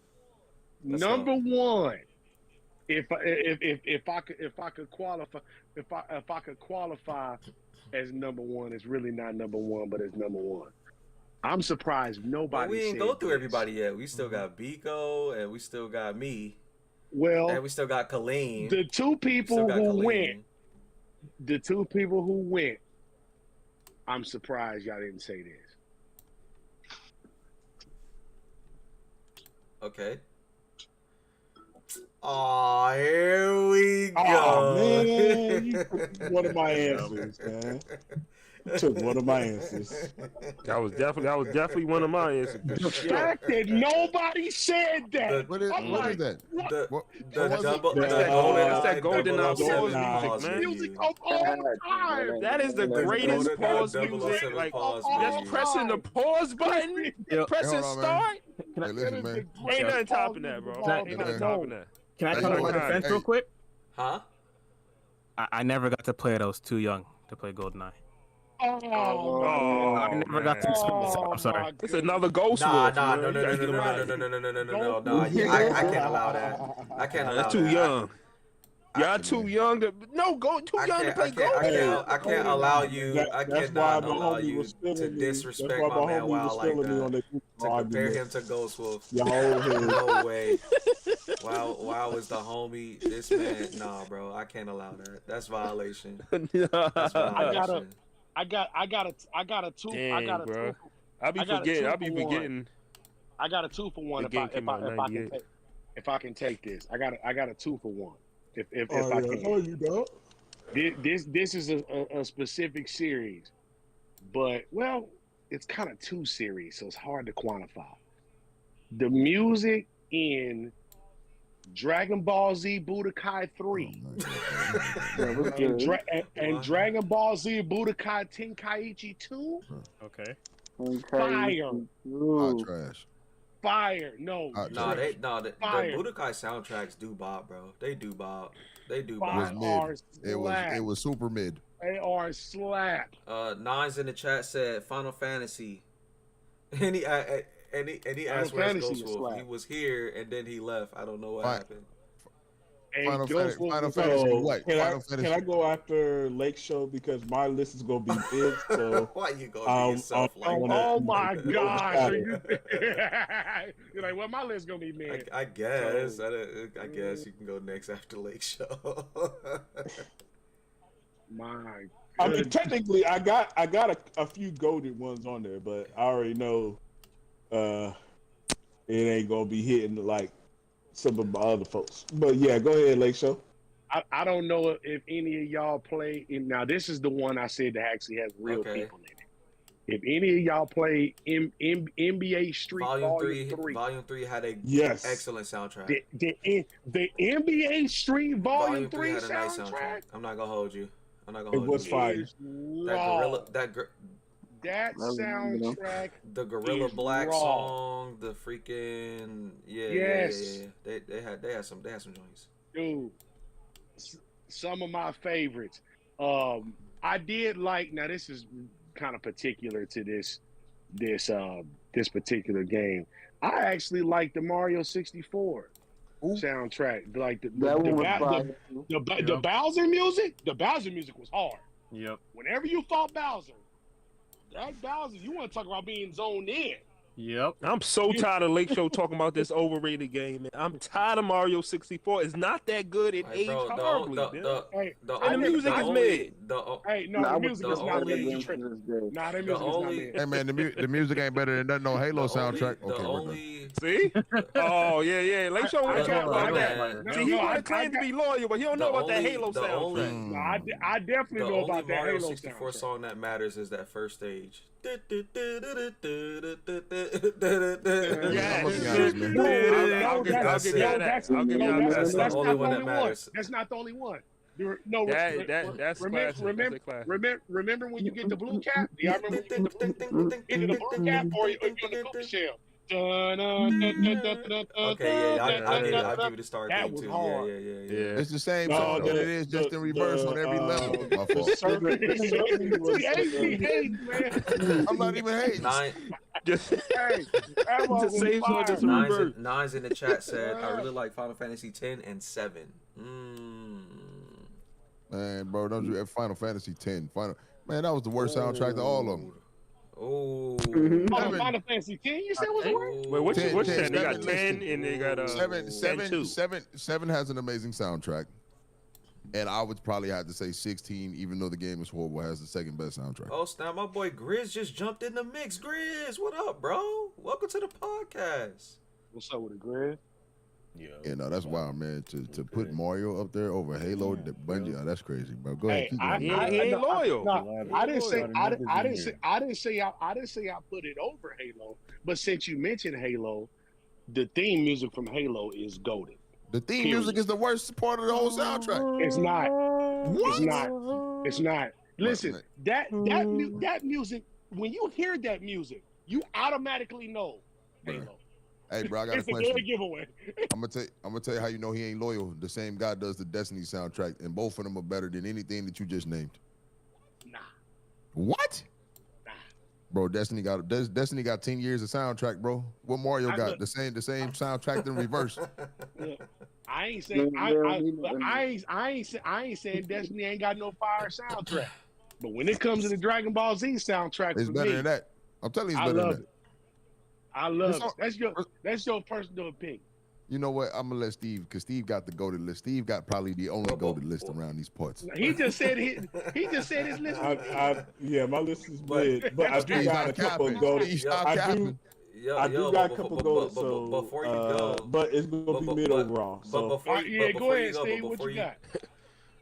number one. If I could qualify as number one, it's really not number one, but it's number one. I'm surprised nobody. Well, we ain't go through everybody yet. We still got Biko, and we still got me. Well, and we still got Colleen. The two people who went. I'm surprised y'all didn't say this. Okay. Oh, here we go. Oh, man, you took one of my answers, man. You took one of my answers. That was definitely one of my answers. The fact that nobody said that. What is that? That's that golden pause music, man. Of all time. That is the greatest pause music. Like, just pressing the pause button, pressing start. Ain't nothing topping that, bro. Ain't nothing topping that. Can I come to my defense real quick? Huh? I never got to play it. I was too young to play GoldenEye. Oh, I never got to experience it. I'm sorry. It's another Ghost No. I I can't allow that. I can't allow that. Too young. Y'all too young to young to play Ghost. I can't allow you. I cannot allow you to disrespect my man Wow like that. To compare him to Ghost Wolf. No way. Wow is the homie. This man, nah, bro. I can't allow that. That's violation. That's violation. I got a two. Dang, I got a bro. two. I'll be forgetting. I got a 2 for 1 if I can take this. I got a 2 for 1. If I can. Oh, you don't. This is a specific series, but well, it's kind of 2 series, so it's hard to quantify. The music in Dragon Ball Z Budokai 3 and Dragon Ball Z Budokai Tenkaichi 2. Okay. Fire. Trash. Fire. No. The Budokai soundtracks do bop, bro. They do bop. It was super mid. They are slap. Nines in the chat said Final Fantasy. And he asked where's Ghost Wolf. He was here and then he left. I don't know what happened. Final Fantasy what? Can I go after Lake Show because my list is gonna be big? So why you gonna do yourself like that? Oh my gosh! You're like, well, my list gonna be big. I guess. I guess you can go next after Lake Show. I mean, technically, I got a few goated ones on there, but I already know it ain't gonna be hitting like some of my other folks. But yeah, go ahead, Lake Show. I don't know if any of y'all play. Now, this is the one I said that actually has real people in it. If any of y'all play NBA Street Volume 3 had a excellent soundtrack. The NBA Street Volume 3 had a nice soundtrack. I'm not gonna hold you. It was fire. That soundtrack. The Gorilla Black song, the freaking They had some joints. Dude, some of my favorites. I did like. Now this is kind of particular to this particular game. I actually like the Mario 64 soundtrack. Like the Bowser music. The Bowser music was hard. Yep. Whenever you fought Bowser. That Bowser, you want to talk about being zoned in. Yep. I'm so tired of Lake Show talking about this overrated game, man. I'm tired of Mario 64. It's not that good. It aged horribly, man. And the music is mid. Hey, no, the music is not mid. You tripping? Nah, that music is not mid. Hey man, the music ain't better than nothing on Halo soundtrack. Okay, we're done. See? Oh yeah. Lake Show want to talk about that. See, he want to claim to be loyal, but he don't know about that Halo soundtrack. No, I definitely know about that Halo 64 soundtrack. song that matters is that first stage. I'm gonna be honest, man. That's the only one that matters. That's not the only one. No, that's remember when you get the blue cap? Do y'all remember when you get the blue cap or you on the Cooper shell? Okay, I'll give you the start that thing was too. hard. Yeah. It's the same song, but it is just in reverse on every level. My fault. I'm not even hating. Just the same song, just in reverse. Nines in the chat said, I really like Final Fantasy 10 and 7. Man, bro, don't you Final Fantasy 10. Man, that was the worst soundtrack to all of them. Oh, Final Fantasy 10. You said was the worst? Wait, what's 10? They got 10 listen. and they got 7 has an amazing soundtrack. And I would probably have to say 16, even though the game is horrible, has the second best soundtrack. Oh, snap. My boy Grizz just jumped in the mix. Grizz, what up, bro? Welcome to the podcast. What's up with it, Grizz? Yeah, no, that's wild, man. To put Mario up there over Halo, the Bungie, that's crazy, bro. Go ahead, keep going. He ain't loyal. I didn't say I put it over Halo. But since you mentioned Halo, the theme music from Halo is golden. The theme music is the worst part of the whole soundtrack. It's not. What? It's not. Listen, that music. When you hear that music, you automatically know Halo. Hey, bro, I got a It's question. a good giveaway. I'm gonna tell you how you know he ain't loyal. The same guy does the Destiny soundtrack, and both of them are better than anything that you just named. Nah. What? Nah. Bro, Destiny got 10 years of soundtrack, bro. What Mario got? The same soundtrack in reverse. I ain't saying I ain't saying Destiny ain't got no fire soundtrack. But when it comes to the Dragon Ball Z soundtrack, It's better than that. I'm telling you, it's better than that. I love it. That's your personal opinion. You know what? I'm gonna let Steve, because Steve got the goated list. Steve got probably the only goated list around these parts. He just said his list. Yeah, my list is big, but I do got a couple of goated. I do got a couple goated. So before you go, but it's gonna be mid overall. So Go ahead, Steve. What you got?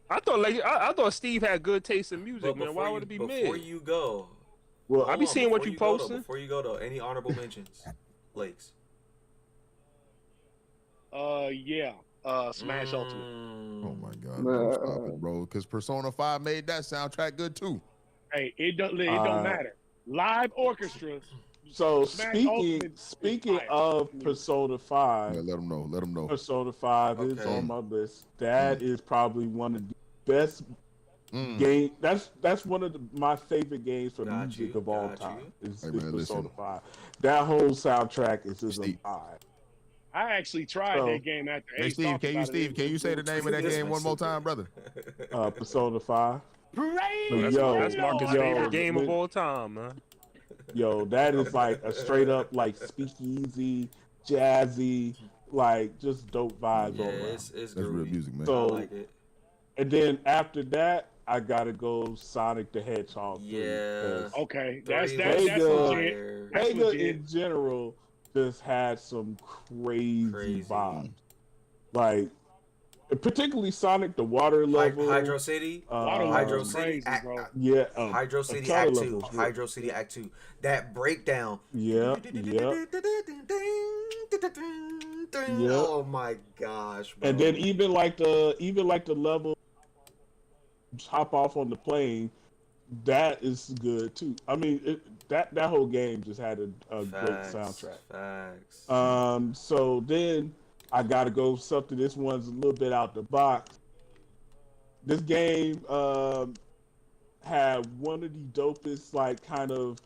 I thought Steve had good taste in music, man. Why would it be mid? Before you go, well, I be seeing what you posting. Before you go though, any honorable mentions, Lakes? Smash Ultimate. Oh my God, bro, stop it, bro. Because Persona 5 made that soundtrack good too. Hey, it don't matter. Live orchestra. So speaking of Persona 5, let them know. Persona 5 is on my list. That is probably one of the best game. That's one of my favorite games for music of all time. Is Persona 5. That whole soundtrack is just a vibe. I actually tried that game after. Hey Steve, can you say the name of that game one more time, brother? Persona 5. That's Marcus' favorite game of all time, man. Yo, that is like a straight up like speakeasy, jazzy, like just dope vibes all around. That's real music, man. So, I like it. And then after that, I gotta go Sonic the Hedgehog. Yeah. Okay, that's legit. Vega in general just had some crazy vibes, like particularly Sonic the water level, Hydro City, Hydro City, Hydro City Act 2, Hydro City Act 2. That breakdown. Yeah. Oh my gosh, bro. And then even like the level hop off on the plane, that is good too. I mean, that whole game just had a great soundtrack. Facts. So then I gotta go something. This one's a little bit out the box. This game had one of the dopest like kind of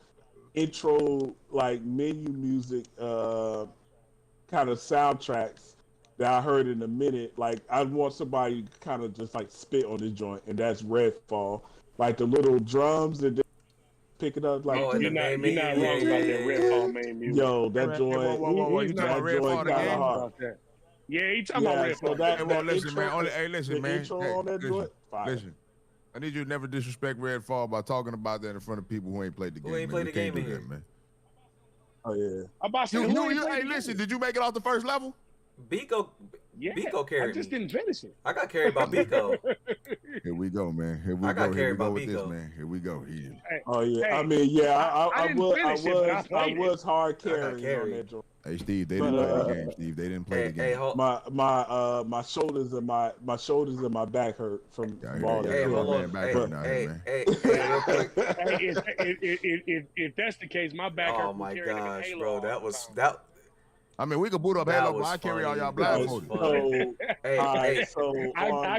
intro like menu music kind of soundtracks that I heard in a minute. Like I want somebody to kind of just like spit on this joint, and that's Redfall. Like the little drums and pick it up like. Oh, You're not wrong about that Redfall main music. Yo, that joint. Whoa. You talking about Redfall the game? About that. Yeah, he talking about Redfall. So that listen, intro, man. Listen, man. Intro on that joint. Listen. I need you to never disrespect Redfall by talking about that in front of people who ain't played the game. Who ain't played the game in here, man. Oh yeah. I'm about to say, hey, listen. Did you make it off the first level? Biko carried I just me. didn't finish it. I got carried by Biko. Here we go, man. Here we I got go. Here carried we by go with this, Biko. man. Here we go. Oh yeah. Hey, I mean, yeah. I was hard carrying on that joint. Hey Steve, they didn't play the game. Steve, they didn't play the game. My shoulders and my back hurt from all that. Hey, hold on. Hey, real quick. If that's the case, my back hurt. Oh my gosh, bro, that was that. I mean, we could boot up Halo, but I carry all y'all blindfolded. I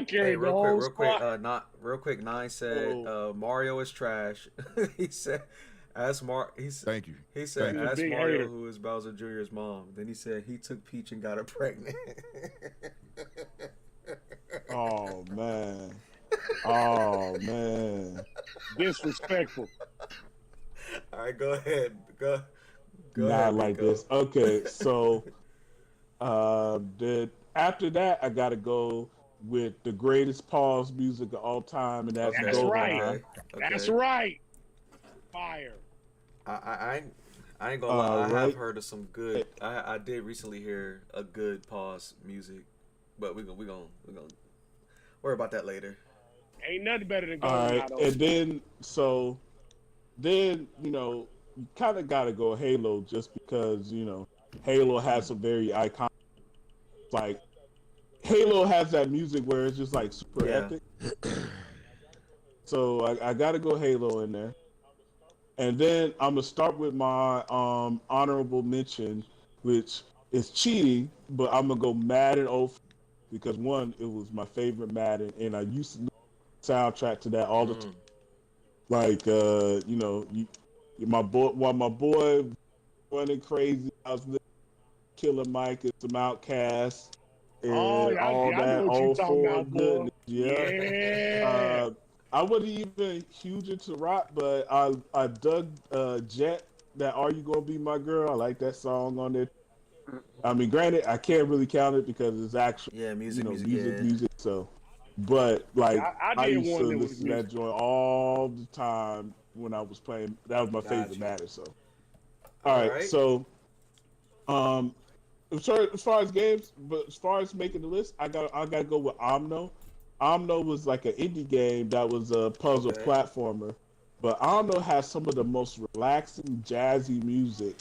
carry the whole squad. Real quick. Nine said Mario is trash. He said. Thank you. He said, ask Mario who is Bowser Jr.'s mom. Then he said he took Peach and got her pregnant. Oh man. Disrespectful. All right, go ahead. Go Not ahead, like Rico. this. Okay, so after that, I gotta go with the greatest pause music of all time, and that's right. Okay. That's right. Fire. I ain't gonna lie. I have heard of some good. I did recently hear a good pause music, but we gonna worry about that later. Ain't nothing better than all going right, out. and then you kind of gotta go Halo just because Halo has some very iconic, like Halo has that music where it's just like super epic. So I gotta go Halo in there. And then I'm gonna start with my honorable mention, which is cheating, but I'm gonna go Madden 04 because one, it was my favorite Madden, and I used to soundtrack to that all the time. Like my boy running crazy, I was listening to Killer Mike and some Outcasts and all that old four goodness. Yeah. I wasn't even huge into rock, but I dug Jet, that Are You Gonna Be My Girl? I like that song on there. I mean, granted, I can't really count it because it's actually music. So, but like I used to listen to that joint all the time when I was playing. That was my favorite Madden. So, all right. So, as far as games, but as far as making the list, I gotta go with Omno. Omno was like an indie game that was a puzzle platformer, but Omno has some of the most relaxing, jazzy music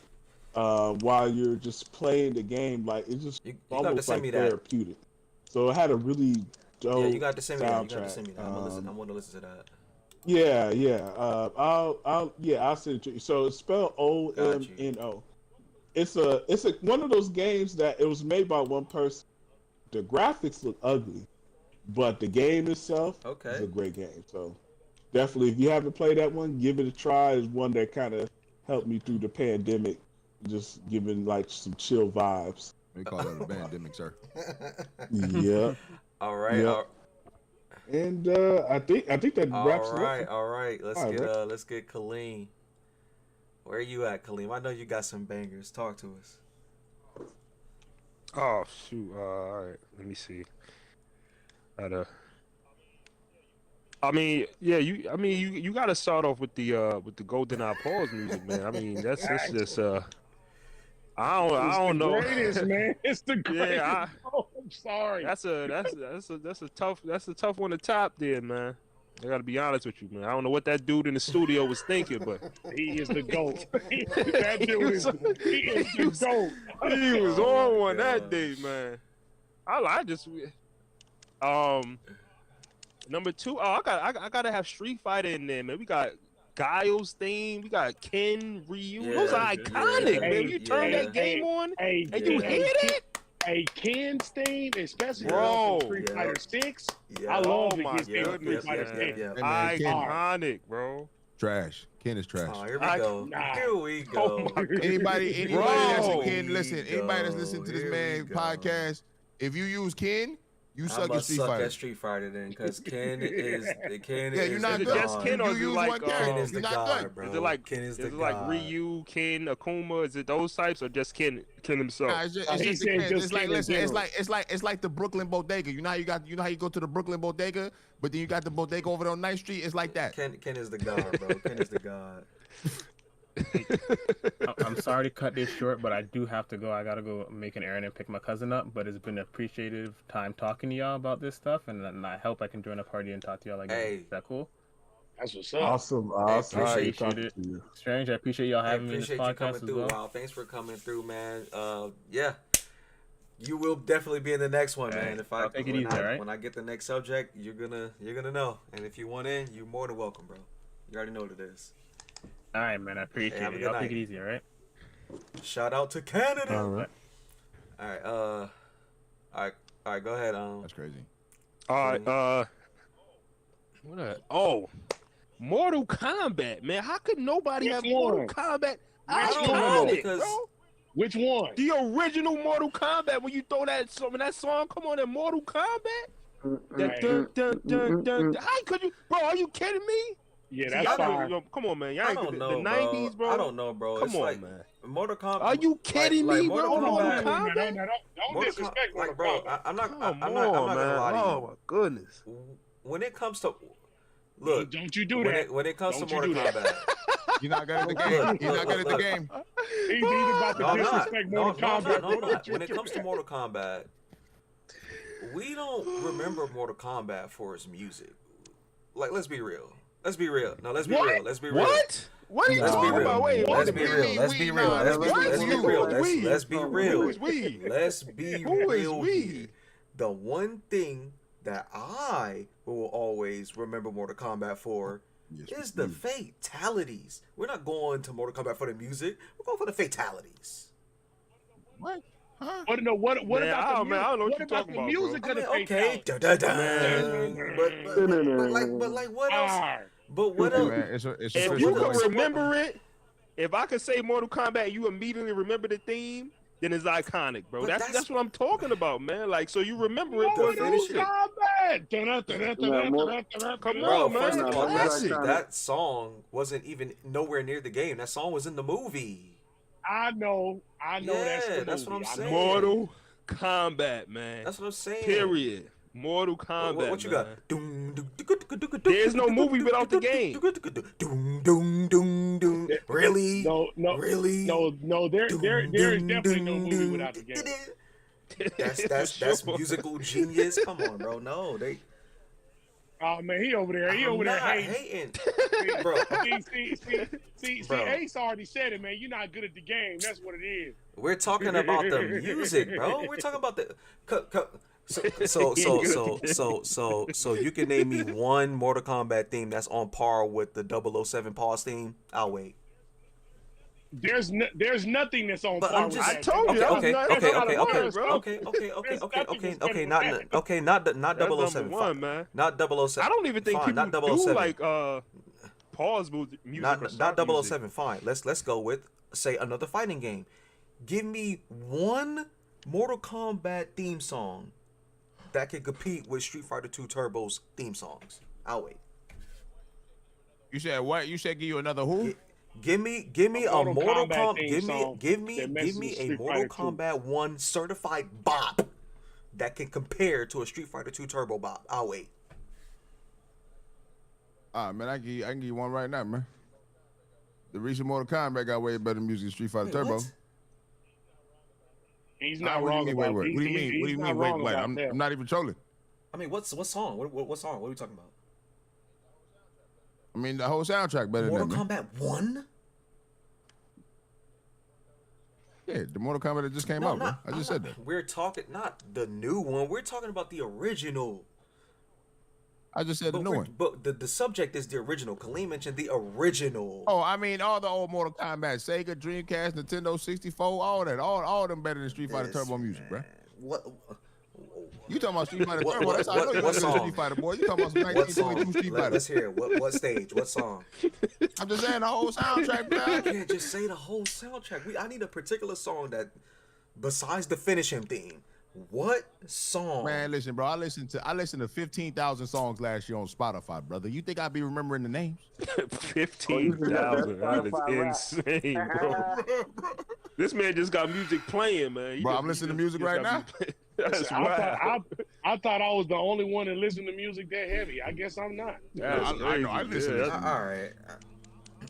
while you're just playing the game. Like it's just almost like therapeutic. So it had a really dope you got to send me that. You got to soundtrack. send me that. I want to listen to that. Yeah. I'll send it to you. So it's spelled OMNO. It's one of those games that it was made by one person. The graphics look ugly, but the game itself is a great game. So definitely, if you haven't played that one, give it a try. It's one that kind of helped me through the pandemic, just giving like some chill vibes. They call that a pandemic, sir. Yeah. All right. Yep. And I think that wraps it up. All right. Let's get Kaleem. Where are you at, Kaleem? I know you got some bangers. Talk to us. Oh shoot! All right, let me see. You got to start off with the GoldenEye pause music, man. I mean, that's just I don't know. It's the greatest, man. It's the greatest. Yeah, I'm sorry. That's a tough one to top there, man. I gotta be honest with you, man. I don't know what that dude in the studio was thinking, but he is the GOAT. That dude is the GOAT. He was on one that day, man. I just number two. Oh, I gotta have Street Fighter in there, man. We got Guile's theme. We got Ken, Ryu. Those are iconic, man. You turn that game on and you hear it. Hey, Ken's theme, especially Bro, Street Fighter 6. Yeah. I love oh my goodness, iconic, bro. Trash. Ken is trash. Oh, here we go. Here we go. Anybody that's a Ken, listen. Anybody that's listening to this man podcast, if you use Ken, You I suck at must Street suck Fighter. at Street Fighter then, because Ken is Yeah, you're not Is it good. just Ken or is You it use like one character. Ken is You're the not god, good. bro. Is it like Ken is the like god. Ryu, Ken, Akuma? Is it those types or just Ken himself? Nah, it's just He the said Ken. just It's like Ken in listen. It's general. like the Brooklyn Bodega. You know how you go to the Brooklyn Bodega, but then you got the bodega over there on Ninth Street. It's like that. Ken is the god, bro. Ken is the god. I'm sorry to cut this short, but I do have to go. I gotta go make an errand and pick my cousin up. But it's been an appreciative time talking to y'all about this stuff, and I hope I can join a party and talk to y'all again. Hey. Is that cool? That's what's up. Awesome. I appreciate it. Strange, I appreciate y'all I having me in this appreciate you podcast coming as through. well. Wow, thanks for coming through, man. Yeah, you will definitely be in the next one, man. If I'll take it easy, all right? When I get the next subject, you're gonna know. And if you want in, you're more than welcome, bro. You already know what it is. All right, man. I appreciate have a it. good Y'all take night. it easy, all right? Shout out to Canada. All right. All right. All right. Go ahead. That's crazy. All right. What? Oh, Mortal Kombat, man. How could nobody Which have one? Mortal Kombat? I don't know, Iconic, because- bro. Which one? The original Mortal Kombat. When you throw that song, come on, that Mortal Kombat. Right. Dun, dun, dun, dun, dun. How could you, bro? Are you kidding me? Yeah, See, that's y'all fire. come on, man. Y'all I ain't don't the know, 90s, bro. I don't know, bro. Come It's on, like man. Mortal Kombat. Are you kidding me, bro? Mortal Mortal Kombat. Kombat? Don't Mortal disrespect Kombat, Mortal bro. Kombat. I'm not Come gonna on, lie to you. man. Oh my goodness. When it comes to look, Don't you do that. when it comes Don't to you Mortal do that. Kombat, You're not good at the game. You're not good at the game. He's about no, to I'm not. disrespect No, Mortal I'm Kombat. not. When it comes to Mortal Kombat, we don't remember Mortal Kombat for its music. Like, let's be real. Let's be real. No, let's be real. Let's be real. What? What are you Let's be talking real. about? Wait, Let's wait be a real. minute. Let's be real. Let's be real. Let's be real. Who is we? Let's be Who is real. we? here. The one thing that I will always remember Mortal Kombat for is the fatalities. We're not going to Mortal Kombat for the music. We're going for the fatalities. What? Huh? What Man, about the man, I don't know what what you're about talking the about, music bro. of the Okay, fatality? but like what else? Alright. But what Hey, else? man, it's a If system. you can So- remember it, if I could say Mortal Kombat, you immediately remember the theme, then it's iconic, bro. But That's what I'm talking about, man. Like, so you remember it. Mortal for the finish music. Come Bro, on, man. first of all, Classic. that song wasn't even nowhere near the game. That song was in the movie. I know that's Yeah, the that's what movie. I'm I know saying. Mortal Kombat, man. That's what I'm saying. Period. Mortal Kombat. What you man. got? There's no movie without the game. Really? No, Really? no. There is definitely no movie without the game. That's musical genius. Come on, bro. No, they. Oh man, he over there. He I'm over there not hating. hating, bro. See, Bro. Ace already said it, man. You're not good at the game. That's what it is. We're talking about the music, bro. We're talking about the. So you can name me one Mortal Kombat theme that's on par with the 007 pause theme. I'll wait. There's nothing that's on But par I'm with just. that. I told you, Okay, that's okay, not okay, a okay, word, bro. okay, okay. Not That's 007. number one, man. Not 007. I don't even think Fine, people not do 007. like pause music. Or Not stop music. 007. Fine. Let's go with say another fighting game. Give me one Mortal Kombat theme song that can compete with Street Fighter 2 Turbo's theme songs. I'll wait. You said what? You said give you another who? Give me a Mortal Mortal Kombat Kombat. theme Give me song that messes with a Street Mortal Fighter 2. Kombat 1 certified bop that can compare to a Street Fighter 2 Turbo bop. I'll wait. Man, I can give you one right now, man. The recent Mortal Kombat got way better music than Street Fighter Wait, Turbo. what? He's not What do you wrong mean, about wait, it. what do you mean? What do you mean? Wait, wait. I'm not even trolling. I mean, what song? What song? What are we talking about? I mean, the whole soundtrack better Mortal than that, man. Kombat 1? Yeah, the Mortal Kombat that just came out, bro. I just said that. We're talking not the new one. We're talking about the original. I just said the new one. But the subject is the original. Kaleem mentioned the original. Oh, I mean, all the old Mortal Kombat, Sega, Dreamcast, Nintendo 64, all that. All of them better than Street Fighter Turbo music, bro. What? You talking about Street Fighter What- Turbo? That's how I know you what listen to song? Street Fighter, boy. You talking about some What song? 1922 Street Fighter? Let's hear it. What stage? What song? I'm just saying the whole soundtrack, bro. I can't just say the whole soundtrack. I need a particular song that, besides the Finish Him theme, What song? Man, listen, bro. I listened to 15,000 songs last year on Spotify, brother. You think I'd be remembering the names? 15,000. That is insane, bro. This man just got music playing, man. Bro, I'm listening to music right now. That's I thought I was the only one that listened to music that heavy. I guess I'm not. I listen. All right.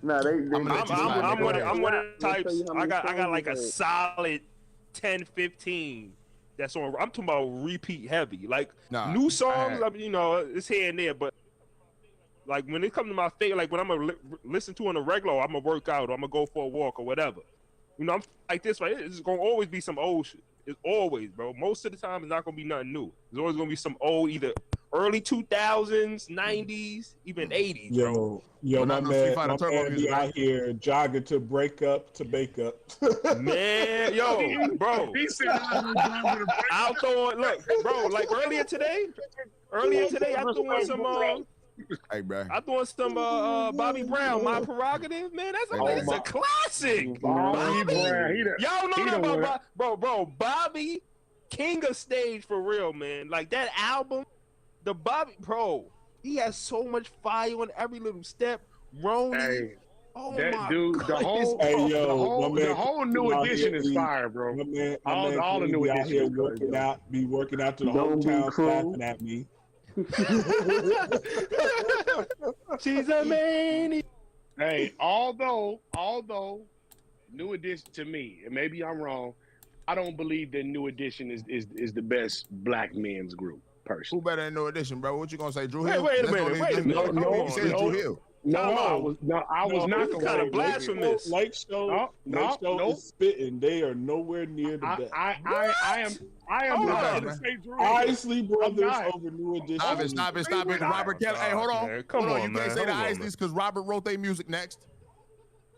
No, I'm one of the types. I got like a solid 10, 15. That's on. I'm talking about repeat heavy. Like new songs, I mean, you know, it's here and there. But like when it comes to my favorite, like when I'm gonna listen to on a regular, I'm gonna work out, or I'm gonna go for a walk or whatever. You know, I'm like this, right? It's gonna always be some old shit. It's always, bro. Most of the time, it's not gonna be nothing new. There's always gonna be some old, either early 2000s, 90s, even 80s, bro. Yo, my man be out here jogging to break up to make up. Man, yo, bro. He said, I'll throw it. Look, bro. Like earlier today, I threw in some. Hey, bro. I threw in some Bobby Brown, My Prerogative. Man, that's a classic. Bobby Brown. Y'all know that about bro. Bobby, king of stage for real, man. Like that album, the Bobby, bro. He has so much fire on every little step. Ronnie. Hey, oh that my dude, God. the whole new edition is fire, bro. All the new editions. Be working out to the whole town laughing at me. She's a maniac. Hey, although New Edition to me, and maybe I'm wrong, I don't believe that New Edition is the best black men's group. Personally, Who better than New Edition, bro? What you gonna say, Drew Hill? Wait a minute. No, he said Drew Hill. I was not going to kind of blasphemous. Lake Show is spitting. They are nowhere near the best. I am not going to say Drew Hill. Isley Brothers over New Edition. Stop it. Robert Kelly. Hey, hold on. Man. Hold on. You man. can't say the Isleys because Robert wrote their music next.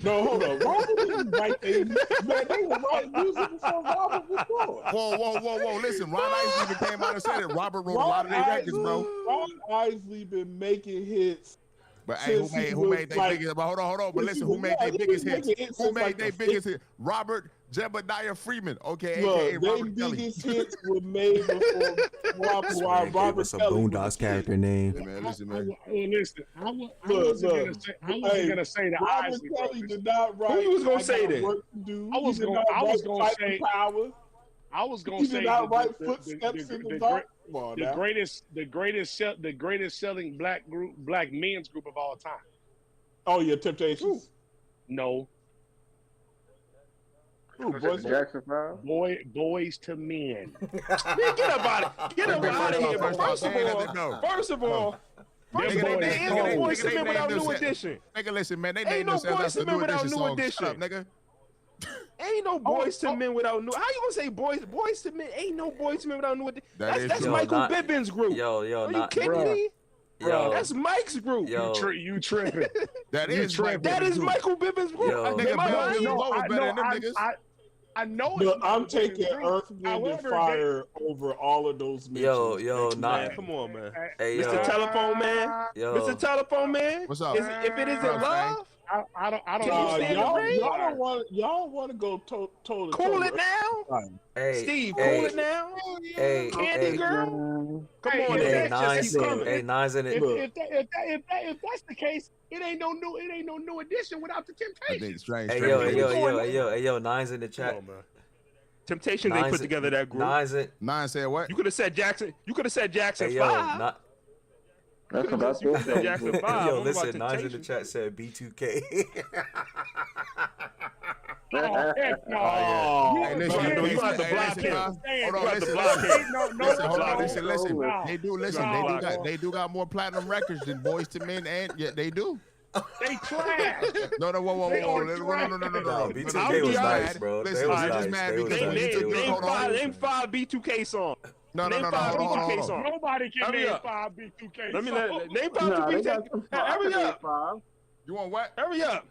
No, hold on. Robert didn't write their music. Man, they were writing music before Robert was born. Whoa. Listen, Ron Isley even came out and said it. Robert wrote a lot of their records, bro. Ron Isley been making hits. But hey, who made their biggest? But hold on. But listen, who made their biggest hits? Who made their biggest hits? Robert Jebediah Freeman. Okay, aka Robert Kelly. Biggest hits were made before Robert Kelly. A Boondocks character name. Hey, man, listen, man. Listen, I wasn't gonna say the Robert Kelly did not write. Who was gonna say that? I was gonna say Power. I was gonna say not write Footsteps in the Dark. The greatest selling black men's group of all time. Oh, your Temptations. No. Ooh, Jackson 5? Boys to Men. Man, get up out of here. First of all, they ain't no Boys to Men without New Edition. Nigga, listen, man. They ain't named no themselves Boys to after Men New without Edition New songs. Edition. Shut up, nigga. Ain't no Boys to Men without New. How you gonna say Boys to Men? Ain't no Boys to Men without New Edition. That's Michael Bivins' group. Yo, are you kidding me? Yo, that's Mike's group. Yo, you tripping? That is Michael Bivins' group. I know. Look, I'm taking Earth, Wind, and Fire over all of those mentions. Yo, man, come on, man. Hey, Mr. Telephone Man. Mr. Telephone Man. What's up? If it isn't love. I don't. Y'all want to go toe to Cool it now. Hey, Steve, cool it now. Hey, Candy Girl. Come on, hey, Nine's in it. If that's the case, it ain't no new edition without the Temptations. Hey, yo, Nine's in the chat. On, Temptations they put together that group. Nine said what? You could have said Jackson. You could have said Jackson 5. That's what I said. Jackson 5. Yo, listen, Nine's in the chat said B2K. Oh, heck no. Hey, listen, you have to block him. Hold on, listen. They do got more platinum records than Boys to Men, and yeah, they do. They trash. No, whoa. No, B2K was nice, bro. Listen, I'm just mad because when you took name 5 B2K songs. No. Nobody can name 5 B2K songs. Name 5 B2K. Hurry up. You want what? Hurry up.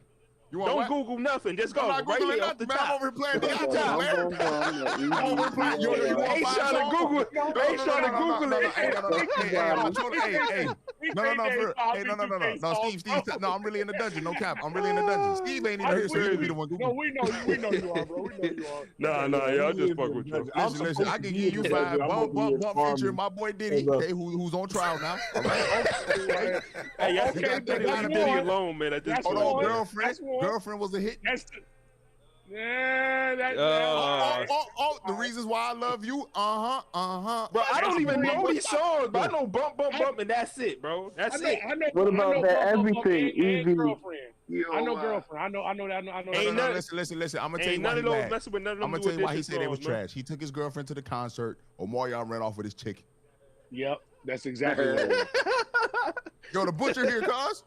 You want Don't what? Google nothing. Just go I'm not right Googling here off the nothing, man. I'm top. over here playing the Top. top. I'm over here playing. You ain't trying to Google it. Ain't trying to Google it. No, Steve. No, I'm really in the dungeon. No cap. I'm really in the dungeon. Steve ain't even here, so you can be the one Googling. No, we know you are, bro. We know you are. Nah, y'all just fuck with you. Listen, I can give you 5 bump feature my boy Diddy, okay, who's on trial now. All right. Hey, y'all can't leave Diddy alone, man. At this point. Hold on, girlfriend was a hit. The reasons why I love you. Bro, I don't even know these songs, but I know bump, and that's it, bro. That's it. What about that everything? Easy. I know girlfriend. I know that. Listen. I'm gonna tell you why he mad. I'm gonna tell you why he said it was trash. He took his girlfriend to the concert. Omarion ran off with his chick. Yep, that's exactly what it was. Yo, the butcher here, cuz.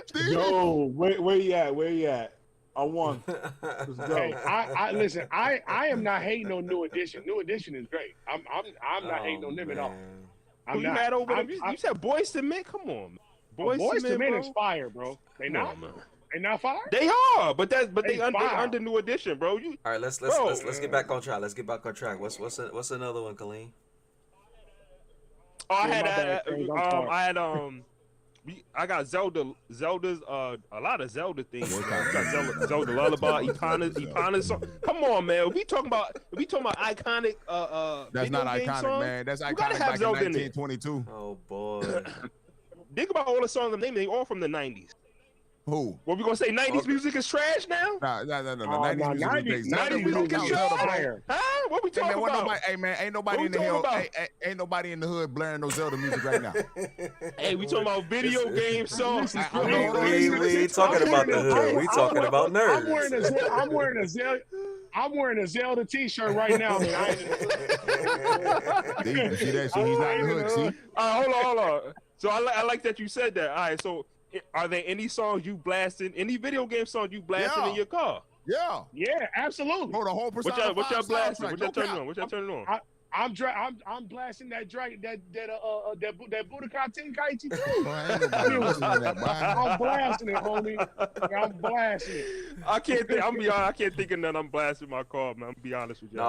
Steve? Yo, where you at? I won. Let's go. Hey, I listen. I am not hating on New Edition. New Edition is great. I'm not hating on them at all. Who you had over them? You said Boyz II Men? Come on, man. Boyz II Men is fire, bro. They not. They not fire. They are, but they under New Edition, bro. All right, let's get back on track. Let's get back on track. What's another one, Colleen? Oh, I got Zelda's a lot of Zelda things. I got Zelda Lullaby, Epona song. Come on, man. We talking about iconic that's not iconic, songs? man. That's iconic back in 1922. Oh boy. Think about all the songs I'm naming, they all from the 90s. Who? What we gonna say? 90s music is trash now? No. 90s music is fire. Huh? What we talking about? Hey man, ain't nobody in the hell. Ain't nobody in the hood blaring no Zelda music right now. Hey, we talking about video game songs. We ain't talking about the hood. We talking about nerds. I'm wearing a Zelda T-shirt right now, man. You see that shit? He's not in the hood. See? Hold on. So I like that you said that. All right, so are there any songs you blasting, any video game songs you blasting in your car? Yeah, absolutely. Bro, the whole what y'all blasting? What y'all turning on? I'm blasting that Budokai Tenkaichi too. I'm blasting it, homie. I'm blasting it. I can't think of none. I'm blasting my car, man. I'm be honest with you.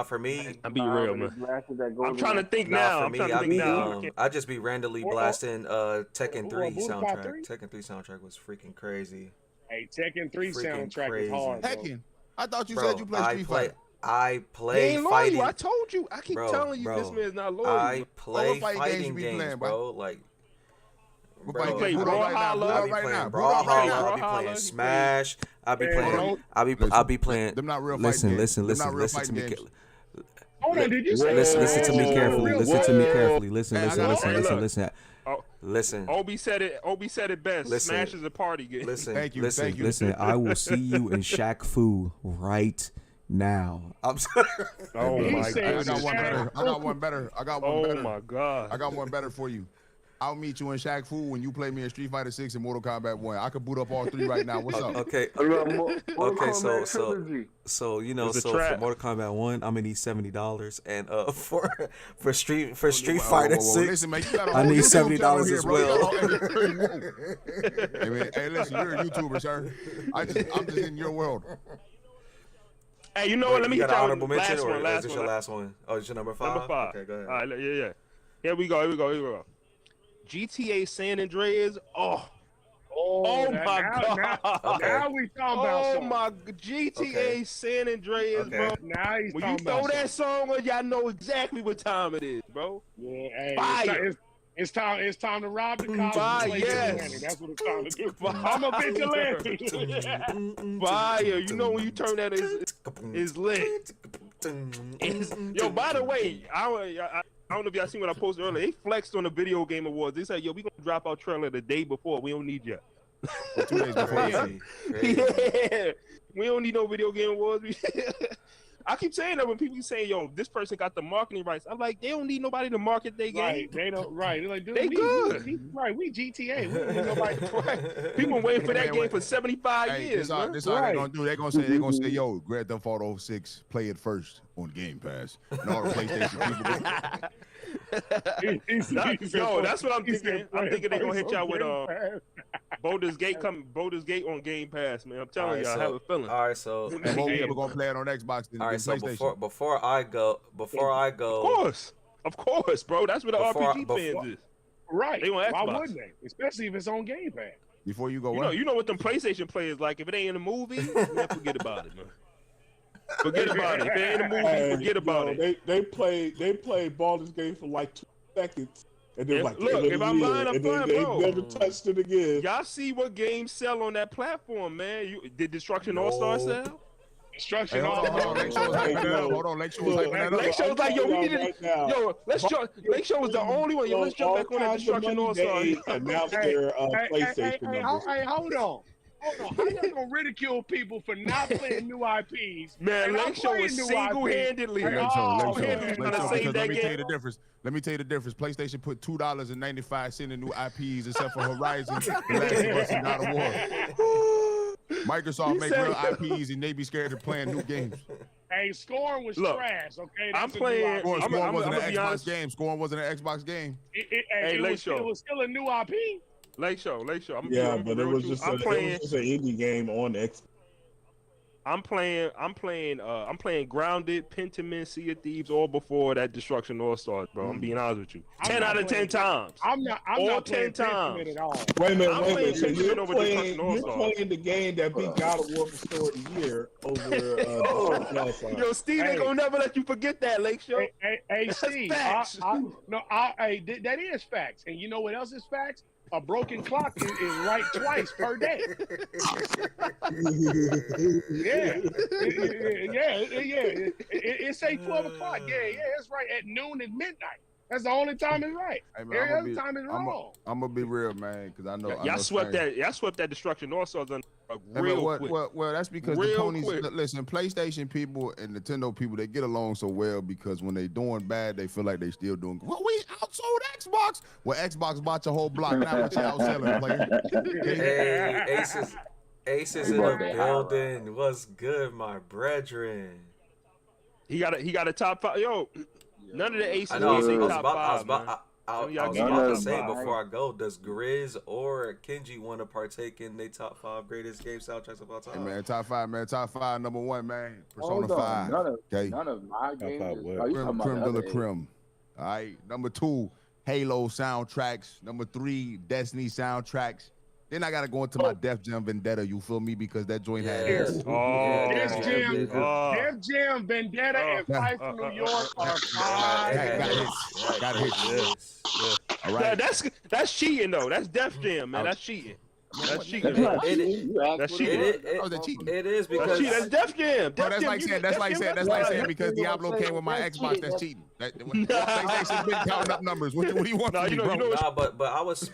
For me. I'm being real, man. I'm trying to think now. I just be randomly blasting Tekken 3 soundtrack. Tekken 3 soundtrack was freaking crazy. Hey, Tekken 3 soundtrack is hard. Tekken. I thought you said you played Street Fighter. I play fighting. I told you. I keep telling you this man's not loyal. I play fighting games, bro. Like, bro, you play Brawlhalla. I be playing Brawlhalla. I be playing Smash. I be playing. Them not real listen to me. Hold on, did you say? Listen to me carefully. Listen. Obi said it best. Smash is a party game. Thank you. Listen. I will see you in Shaq Fu right now. I'm sorry. Oh my God! I got one better. Oh my God! I got one better for you. I'll meet you in Shaq Fu when you play me in Street Fighter 6 and Mortal Kombat 1. I could boot up all 3 right now. What's up? Okay. So for Mortal Kombat 1, I'm gonna need $70, and for Street Fighter 6, listen, man, I need $70 as well. Hey, listen, you're a YouTuber, sir. I'm just in your world. Hey, you know what? Let me get y'all honorable mention, or is this one. your last one? Oh, it's your number 5? Number 5. Okay, go ahead. All right, yeah. Here we go. GTA San Andreas. Oh my God! Now we talking about. Oh my GTA San Andreas, bro. Now he's when you throw that song on, y'all know exactly what time it is, bro. Yeah, hey, fire. It's time to rob the cops. Yes. That's what it's time to do. I'm a vigilante. Fire. You know when you turn that, it's lit. Yo, by the way, I don't know if y'all seen what I posted earlier. They flexed on the video game awards. They said, yo, we gonna drop our trailer the day before. We don't need you. 2 days before. Yeah. We don't need no video game awards. I keep saying that when people saying, yo, this person got the marketing rights. I'm like, they don't need nobody to market their game. Right. They don't. Right. They're like, dude, they good. We GTA. We don't need nobody. Right. People waiting for that game for 75 years. This all they're gonna do. They're gonna say, yo, Grand Theft Auto 6, play it first on Game Pass. And all the PlayStation people. Yo, that's what I'm thinking. I'm thinking they're gonna hit y'all with Baldur's Gate on Game Pass, man. I'm telling y'all, I have a feeling. All right, so and more people gonna play it on Xbox than all right, so PlayStation. before I go, of course, bro. That's what the RPG fans is. Right. They on Xbox. Why wouldn't they? Especially if it's on Game Pass. Before you go, you know what them PlayStation players like. If it ain't in the movie, man, forget about it, man. Forget about it. If it ain't in the movie, forget about it. They played Baldur's Gate for like 2 seconds. And then like, look, if I'm lying, I'm fine, bro. They never touched it again. Y'all see what games sell on that platform, man? Did Destruction All-Star sell? Destruction All-Star. Lake Show was hyping that up. Hold on, Lake Show was hyping that up. Lake Show was like, yo, we need it. Yo, let's jump. Lake Show was the only one. Yo, let's jump back on that Destruction All-Star. Announced their PlayStation numbers. Hey, hold on. How you gonna ridicule people for not playing new IPs? Man, Lake Show was single-handedly. Let me tell you the difference. Let me tell you the difference. PlayStation put $2.95 in new IPs except for Horizon, The Last of Us, and God of War. Microsoft make real IPs and they be scared of playing new games. Hey, Scorn was trash. Okay, I'm playing. Scorn wasn't an Xbox game. Scorn wasn't an Xbox game. It was still a new IP. Lake Show. But it was just an indie game on Xbox. I'm playing Grounded, Pentiment, Sea of Thieves, all before that Destruction All Stars, bro. I'm being honest with you. 10 out of 10 times. I'm not 10 times at all. Wait a minute. So you're playing the game that beat God of War for Story of the Year over. Yo, Steve ain't gonna never let you forget that, Lake Show. Hey, Steve. That is facts. And you know what else is facts? A broken clock is right twice per day. It say 12 o'clock. Yeah, it's right at noon and midnight. That's the only time it's right. Hey, man, every other time is wrong. I'm gonna be real, man, because I know y'all swept that Destruction also done real quick. Well, that's because the ponies. Listen, PlayStation people and Nintendo people, they get along so well because when they doing bad, they feel like they still doing. Well, we outsold Xbox. Well, Xbox bought your whole block. Now what you outselling, player? Hey, Aces in the building. What's good, my brethren? He got a top 5. Yo. None of the aces I was top 5. I was about to say before I go, does Grizz or Kenji want to partake in their top 5 greatest game soundtracks of all time? Hey man, top 5, man. Top 5, number 1, man. Persona 5. None of my games. Creme de la creme. All right. Number 2, Halo soundtracks. Number 3, Destiny soundtracks. Then I gotta go into my Def Jam Vendetta. You feel me? Because that joint had hits. Def Jam Vendetta, and Fight for New York are fine. Got hits. All right. That's cheating though. That's Def Jam, man. That's cheating. That's cheating. That's cheating. It is because that's Def Jam. That's like saying because Diablo came with my Xbox. That's cheating. PlayStation's been counting up numbers. What do you want from me, bro? Nah, but I was.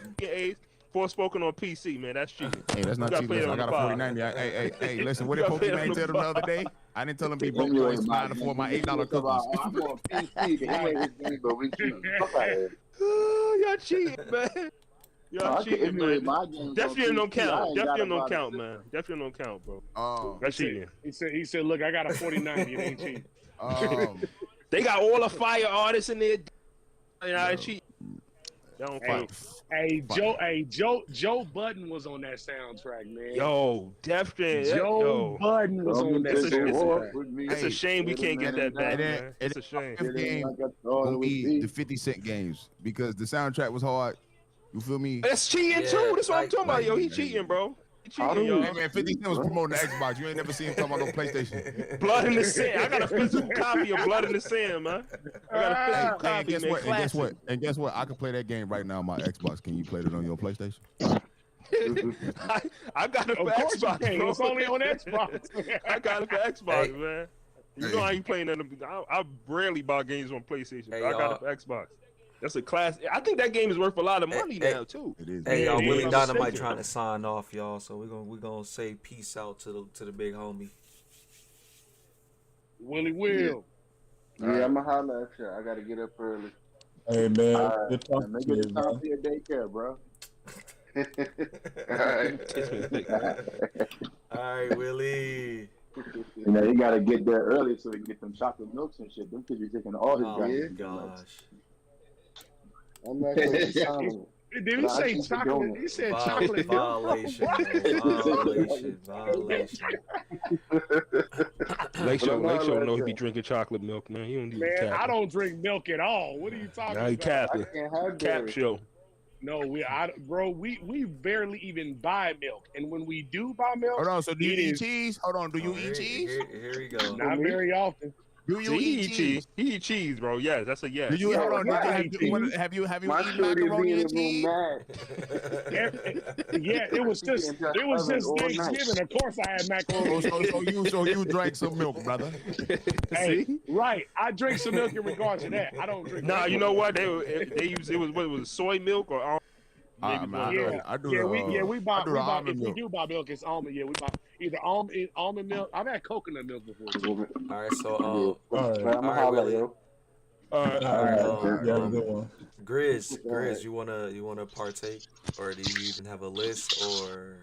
Forspoken on PC, man. That's cheating. Hey, that's not cheating. I got a 4090. Hey, listen, what did Pokemon tell them the other day? I didn't tell him be broke boys trying to afford my $8 cookies. I'm on PC, but we cheating. Y'all cheating, man. Y'all cheating, man. Definitely don't count. Definitely don't count, man. Definitely don't count, bro. That's cheating. He said, look, I got a 4090. It ain't cheating. They got all the fire artists in there. I cheat. Don't fight. Joe Budden was on that soundtrack, man. Yo, Def Jam. Joe Budden was on that soundtrack. It's a shame we can't get that back, man. It's a shame. Gonna be the 50 Cent games because the soundtrack was hard. You feel me? That's cheating too. That's what I'm talking about. Yo, he cheating, bro. Hey man, 50 Cent was promoting the Xbox. You ain't never seen him talking about no PlayStation. Blood in the Sand. I got a physical copy of Blood in the Sand, man. I got a physical copy. And guess what? I can play that game right now on my Xbox. Can you play it on your PlayStation? I got it for Xbox. Bro. It's only on Xbox. I got it for Xbox, man. You know I ain't playing that. I rarely buy games on PlayStation. I got it for Xbox. That's a class. I think that game is worth a lot of money now too. It is. Hey, y'all, Willie Dynamite trying to sign off, y'all. So we're gonna say peace out to the big homie. Willie Will. Yeah, I'ma holler at you. I gotta get up early. Hey man, good talking make to you, it time man. for your daycare, bro. All right, Willie. You know, you gotta get there early so we can get them chocolate milks and shit. Them kids be taking all his gosh. I'm not gonna comment. Did he say chocolate? He said chocolate violation, violation. Lake Show know he be drinking chocolate milk, man. He don't need Man, cap. I don't drink milk at all. What are you talking Nah, he about? capping. I can't have Cap dairy. show. No, we barely even buy milk, and when we do buy milk, Hold on. So do you it eat is cheese? Hold on. Do you eat cheese? Here we go. not very often. Do you eat cheese? He eat cheese, bro. Yes, that's a yes. Do you hold on? Yeah, Have you My eaten shorty be macaroni in and the room cheese? mad. Yeah, it was just Thanksgiving. Of course, I had macaroni. So you drank some milk, brother. Hey, right. I drink some milk in regards to that. I don't drink. Nah, you know what? They use it was soy milk or almond. I do we buy almond if we milk. do buy milk, it's almond. Yeah, we buy either almond milk. I've had coconut milk before. All right, so All right, Willie. All right. Grizz, you wanna partake, or do you even have a list, or?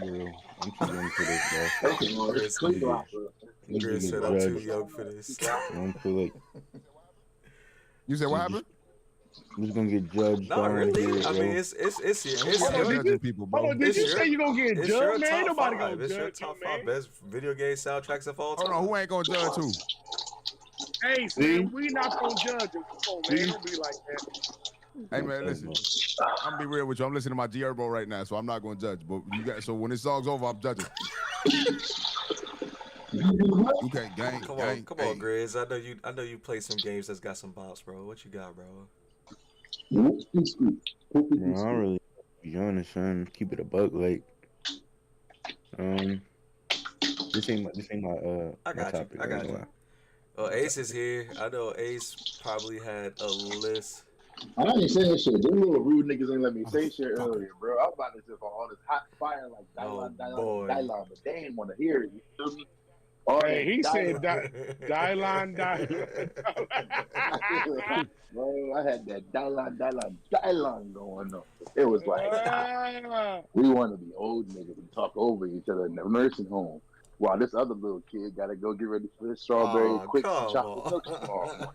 Bro, I'm too young for this, bro. Grizz said I'm too young for this. I'm too late. You said what happened? I'm just gonna get judged. Not really. I mean, it's Did you say you gonna get judged, man? Ain't nobody gonna judge. It's your top 5 best video game soundtracks of all time. Hold on, who ain't gonna judge who? Hey, man, we not gonna judge him. Come on, man. Don't be like that. Hey man, listen. I'm gonna be real with you. I'm listening to my G Herbo right now, so I'm not gonna judge. But so when this song's over, I'm judging. You can't gang. Come on, Grizz. I know you play some games that's got some bops, bro. What you got, bro? Man, I don't really be honest, son. Keep it a buck, like. This ain't my I got topic. you. I got you. Well, Ace is here. I know Ace probably had a list. I ain't saying shit. Them little rude niggas ain't let me say shit earlier, bro. I was about to say for all this hot fire like Dylon, but they ain't want to hear it. You feel me? Hey, he said Dylon. Bro, I had that Dylon going on. It was like, we want to be old niggas and talk over each other in the nursing home. While this other little kid got to go get ready for his strawberry quick chocolate milk tomorrow.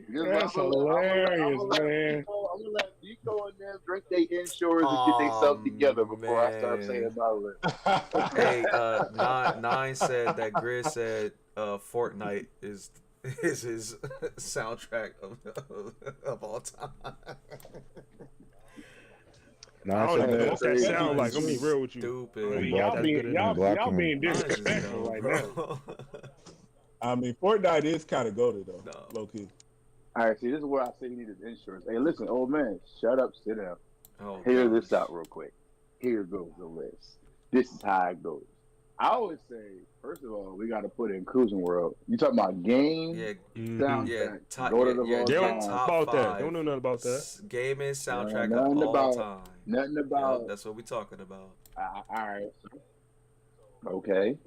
That's hilarious, man. I'm gonna let you go in there, drink their insurance, and get themselves together before I start saying my list. Hey, Nine said that Grizz said Fortnite is his soundtrack of all time. I don't even know what that sound like. I'm gonna be real with you. Stupid. Y'all being disrespectful right now. I mean, Fortnite is kind of goated though, low key. All right, see, this is where I say you need his insurance. Hey, listen, old man, shut up, sit down. Oh, Hear this out real quick. Here goes the list. This is how it goes. I always say, first of all, we got to put in Cruising World. You talking about game, soundtrack, go to the they don't know about that. They don't know nothing about that. Gaming soundtrack of all time. Nothing about. Yeah, that's what we talking about. All right. Okay.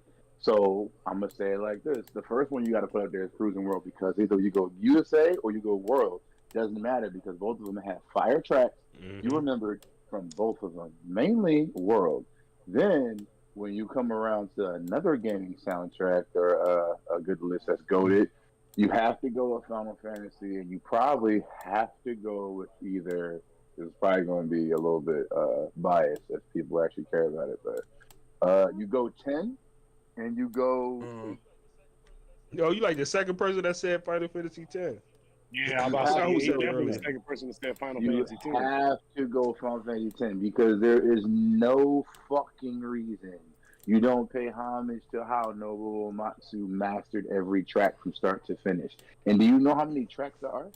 So I'm gonna say it like this: the first one you got to put up there is Cruising World, because either you go USA or you go World. Doesn't matter, because both of them have fire tracks. You remember from both of them, mainly World. Then when you come around to another gaming soundtrack or a good list that's goated, you have to go with Final Fantasy, and you probably have to go with either. It's probably going to be a little bit biased if people actually care about it, but you go 10 and you go. Yo, you like the second person that said Final Fantasy 10? Yeah, I'm about to say he's definitely the second person that said Final Fantasy 10. You have to go Final Fantasy 10 because there is no fucking reason you don't pay homage to how Nobuo Uematsu mastered every track from start to finish. And do you know how many tracks there are?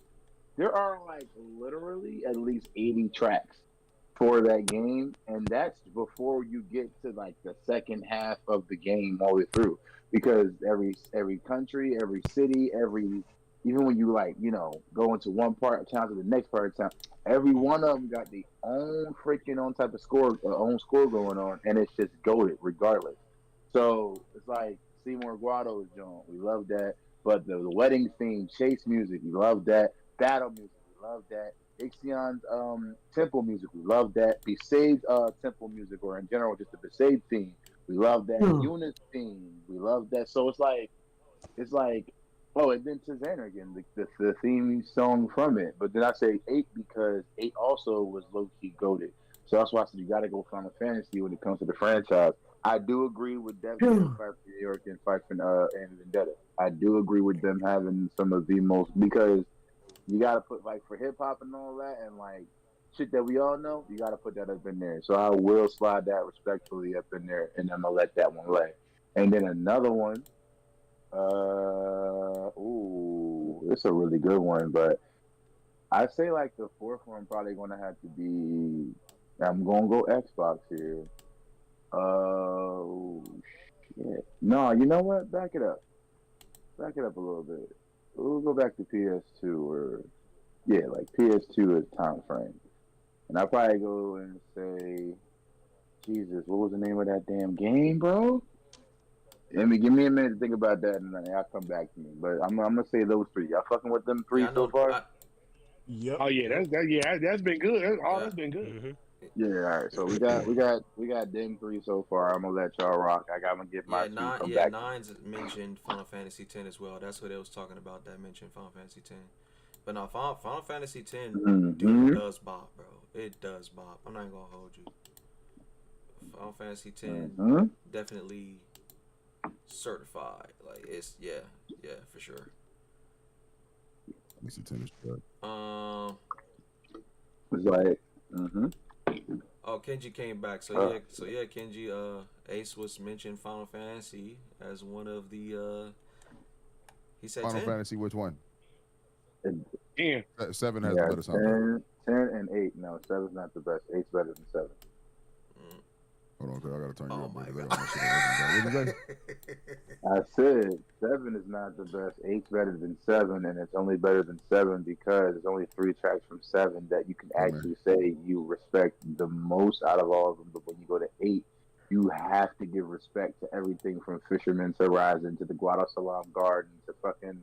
There are like literally at least 80 tracks for that game, and that's before you get to like the second half of the game all the way through. Because every country, every city, even when you like, go into one part of town to the next part of town, every one of them got the own type of score, own score going on, and it's just goated regardless. So it's like Seymour Guado's joint, we love that. But the wedding theme, chase music, we love that. Battle music, we love that. Ixion's temple music, we love that. Besaid's temple music, or in general just the Besaid theme, we love that. Eunice theme, we love that. So it's like it's like, oh, and then Susanna again, the theme song from it. But then I say 8 because 8 also was low key goated. So that's why I said you got to go Final Fantasy when it comes to the franchise. I do agree with Death Fight for New York and Fight for and Vendetta. I do agree with them having some of the most, because you got to put, like, for hip hop and all that, and like shit that we all know, you got to put that up in there. So I will slide that respectfully up in there, and I'm gonna let that one lay. And then another one, it's a really good one, but I say like the fourth one probably gonna have to be. I'm gonna go Xbox here. Oh shit! No, you know what? Back it up. Back it up a little bit. We'll go back to PS2 or like PS2 is time frame, and I'll probably go and say, Jesus, what was the name of that damn game, bro? Give me a minute to think about that, and then y'all come back to me. But I'm gonna say those 3. Y'all fucking with them 3 so far? Yep. Oh yeah, that's been good. That's been good. Mm-hmm. Yeah, all right. So we got them 3 so far. I'm gonna let y'all rock. I'm gonna get my 2. Come back. 9's mentioned Final Fantasy X as well. That's what they was talking about. That mentioned Final Fantasy X. But no, Final Fantasy X dude does bop, bro. It does bop. I'm not even gonna hold you. Final Fantasy X definitely certified. Like it's for sure. Let me see tennis good. It's like, Oh, Kenji came back. So yeah, Kenji. Ace was mentioned Final Fantasy as one of the. He said Final 10. Fantasy, which one? 10. 7 has the better soundtrack. 10 and 8. No, 7's not the best. 8's better than 7. Hold on, cause I gotta turn you up. My God. What did you say? I said 7 is not the best. 8's better than 7, and it's only better than 7 because there's only 3 tracks from 7 that you can actually say you respect the most out of all of them. But when you go to 8, you have to give respect to everything from Fisherman's Horizon to the Guadalsalam Garden to fucking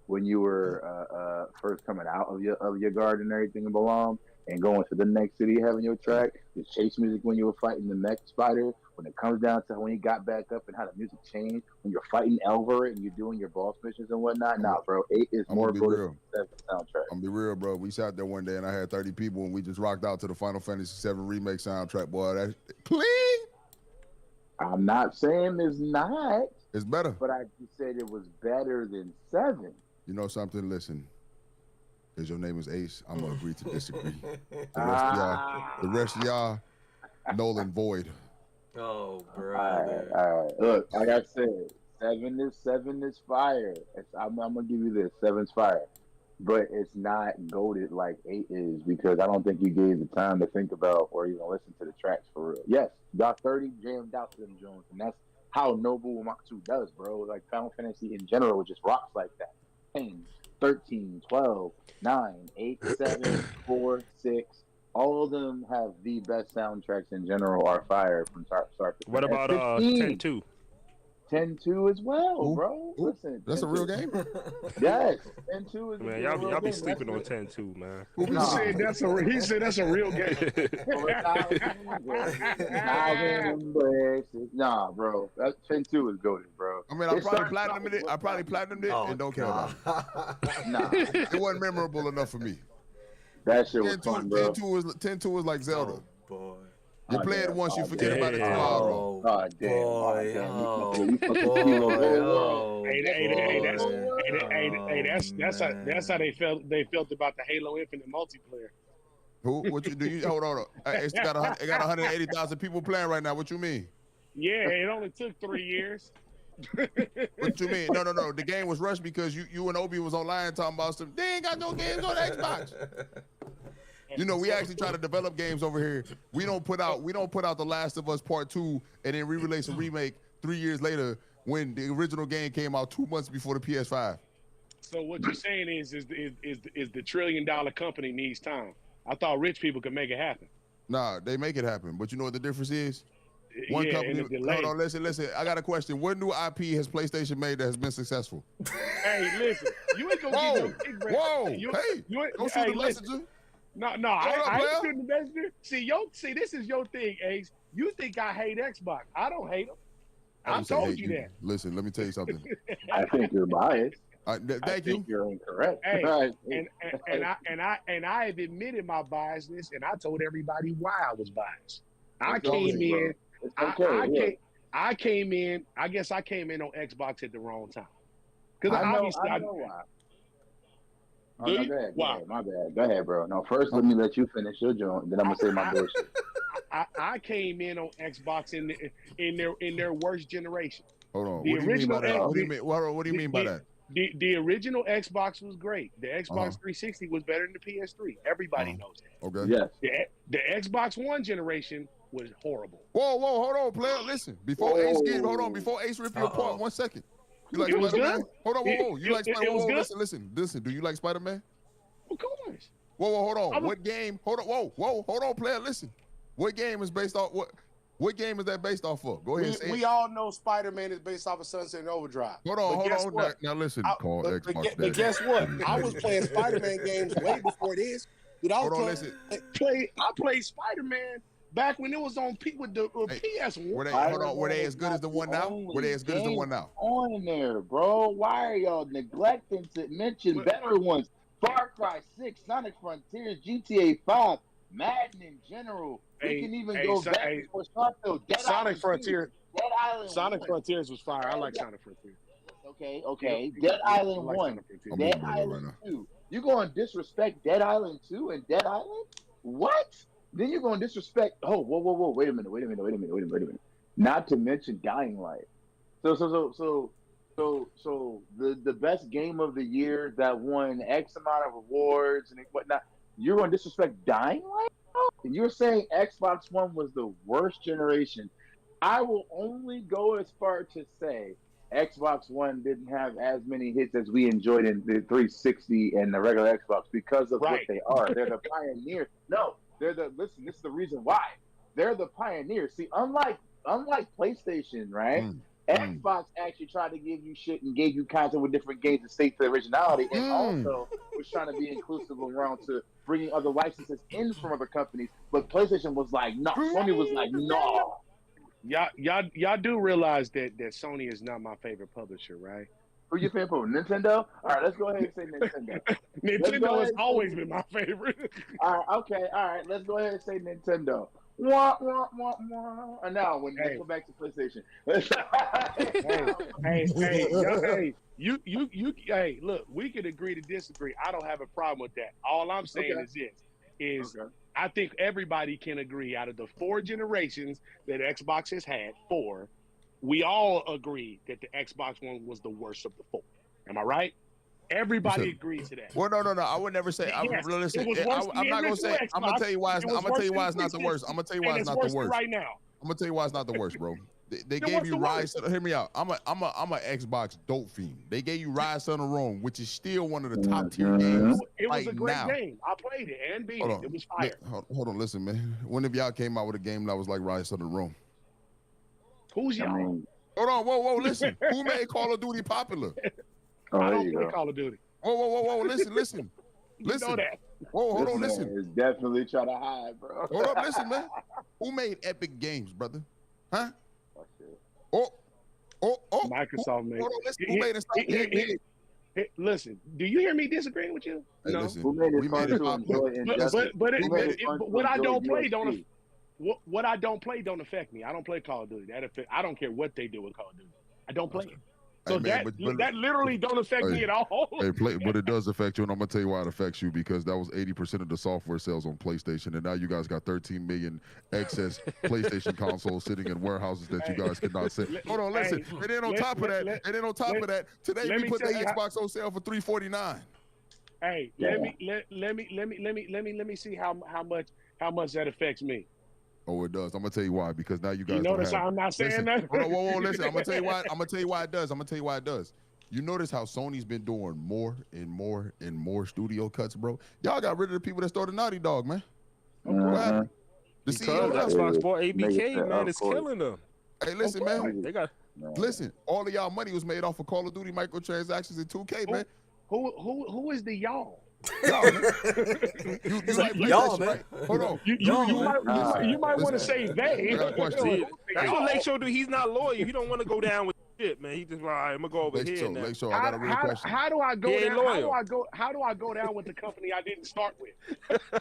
when you were first coming out of your garden and everything in Balam, and going to the next city having your track, the chase music when you were fighting the mech spider, when it comes down to when you got back up and how the music changed, when you're fighting Elver and you're doing your boss missions and whatnot. Nah, bro, 8 is more good than 7 soundtrack. I'm gonna be real, bro. We sat there one day and I had 30 people and we just rocked out to the Final Fantasy VII Remake soundtrack, boy. That please. I'm not saying it's not. It's better. But I just said it was better than 7. You know something? Listen. Because your name is Ace, I'm gonna agree to disagree. The rest of y'all, null and void. Oh, bro. All right. Look, like I said, 7 is fire. I'm gonna give you this. 7's fire, but it's not goated like 8 is because I don't think you gave the time to think about or even listen to the tracks for real. Yes, got 30 jammed out to them Jones, and that's how Nobuo Uematsu does, bro. Like Final Fantasy in general just rocks like that. 10, 13, 12, 9, 8, 7, 4, 6. All of them have the best soundtracks in general are fire from start to finish. What about 10-2? 10-2 as well, bro. Listen, that's a real game. Yes, 10-2 is. Man, y'all be sleeping on 10-2, man. He said that's a real game. Nah, bro. That 10-2 is goated, bro. I mean, I probably platinumed it and don't care about it. Nah, it wasn't memorable enough for me. That shit was fun, bro. 10-2 is like Zelda. Oh, boy. You play it once, you forget about it tomorrow. Oh, That's how they felt about the Halo Infinite multiplayer. Who? What you do? You hold on. It got 180,000 people playing right now. What you mean? Yeah, it only took 3 years. What you mean? No. The game was rushed because you and Obi was online talking about some. They ain't got no games on Xbox. You know, we actually try to develop games over here. We don't put out The Last of Us Part 2 and then re-release a remake 3 years later when the original game came out 2 months before the PS5. So what you're saying is the $1 trillion company needs time. I thought rich people could make it happen. Nah, they make it happen. But you know what the difference is? One company. Hold on, listen. I got a question. What new IP has PlayStation made that has been successful? Hey, listen. You ain't gonna get no kickback. Don't shoot the messenger. No, I ain't shooting the messenger. See, this is your thing, Ace. You think I hate Xbox? I don't hate them. I told you that. Listen, let me tell you something. I think you're biased. Thank you. You're incorrect. Hey, Right. and I have admitted my biasness, and I told everybody why I was biased. I It's came okay, in. It's okay, I came in. I guess I came in on Xbox at the wrong time. Because obviously, I know why. Oh, Do no, you? go ahead, Why? my bad. Go ahead, bro. No, first let me let you finish your joint, then I'm gonna say my bullshit. I came in on Xbox in their worst generation. Hold on. The What do you mean by that? original- What do you mean by that? The original Xbox was great. The Xbox 360 was better than the PS3. Everybody knows that. Okay. Yes. The Xbox One generation was horrible. Whoa, hold on, player. Listen, before Ace rip you apart, 1 second. You like Spider-Man? Hold on, whoa. You like Spider-Man? Whoa, listen. Do you like Spider-Man? Of course. Whoa, hold on. What game? Hold on, player. Listen. What game is based off what game is that based off of? Go ahead and say We all know Spider-Man is based off of Sunset and Overdrive. Hold on. Now listen, call Xbox. But guess what? I was playing Spider-Man games way before this. Dude, I played Spider-Man back when it was on with the PS1. Were they as good as the one now? On there, bro. Why are y'all neglecting to mention better ones? Far Cry 6, Sonic Frontiers, GTA 5, Madden in general. We can even go back before Starfield. Sonic Frontiers. Dead Island. Sonic Frontiers was fire. I like Sonic Frontiers. Okay. Dead Island 1. Dead Island 2. You going to disrespect Dead Island 2 and Dead Island? What? Then you're going to disrespect. Oh, whoa. Wait a minute. Not to mention Dying Light. So the best game of the year that won X amount of awards and whatnot. You're going to disrespect Dying Light? And you're saying Xbox One was the worst generation. I will only go as far to say Xbox One didn't have as many hits as we enjoyed in the 360 and the regular Xbox because of what they are. They're the pioneers. No, listen, this is the reason why. They're the pioneers. See, unlike PlayStation, right? Xbox actually tried to give you shit and gave you content with different games to stay to the originality, and also was trying to be inclusive around to bringing other licenses in from other companies. But PlayStation was like, no. Sony was like, no. Y'all do realize that Sony is not my favorite publisher, right? Who your favorite publisher? Nintendo? All right, let's go ahead and say Nintendo. Nintendo has always been my favorite. All right, okay, all right. Let's go ahead and say Nintendo. Wah. And now, when they go back to PlayStation. Hey, look, we can agree to disagree. I don't have a problem with that. All I'm saying is I think everybody can agree out of the 4 generations that Xbox has had, we all agree that the Xbox One was the worst of the 4. Am I right? Everybody agrees to that. Well, no. I would never say. Listen, I'm not gonna say. I'm gonna tell you why. I'm gonna tell you why it's not the worst. I'm gonna tell you why it's not the worst right now. I'm gonna tell you why it's not the worst, bro. They gave you Rise. Hear me out. I'm a Xbox dope fiend. They gave you Rise Son of Rome, which is still one of the top tier games. It was a great game. I played it and beat it. It was fire. Hold on, listen, man. When have y'all came out with a game that was like Rise Son of Rome? Who's y'all? Hold on, whoa, listen. Who made Call of Duty popular? I don't play Call of Duty. Whoa, listen. You know that. Whoa, hold on, listen. Is definitely trying to hide, bro. Hold up, listen, man. Who made Epic Games, brother? Huh? Microsoft made. Hold on, listen. Who made it? Listen, do you hear me disagreeing with you? Hey, no. Listen, Who made it fun to enjoy injustice? But what I don't play don't. What I don't play don't affect me. I don't play Call of Duty. I don't care what they do with Call of Duty. I don't play it. So hey, man, that literally don't affect me at all. But it does affect you, and I'm gonna tell you why it affects you, because that was 80% of the software sales on PlayStation, and now you guys got 13 million excess PlayStation consoles sitting in warehouses that you guys cannot sell. Hold on, listen. And then on top of that, today we put the Xbox on sale for $349. Hey, let me see how much that affects me. Oh, it does. I'm gonna tell you why. Because now you guys. You notice how I'm not saying that. Whoa, listen. I'm gonna tell you why. I'm gonna tell you why it does. You notice how Sony's been doing more and more studio cuts, bro. Y'all got rid of the people that started Naughty Dog, man. The CEO Xbox bought ABK, man. It's killing them. Hey, listen, man. Listen. All of y'all money was made off of Call of Duty microtransactions and 2K, man. Who is the y'all? You like y'all, PlayStation, man. right? Hold on. You might want to Listen, say they. I got a question. See, that's what Lake Show do. He's not loyal. He don't want to go down with shit, man. He just like, all right, I'm gonna go over here now. Lake Show, I got a real question. How do I go He ain't down? loyal. How do I go down with the company I didn't start with?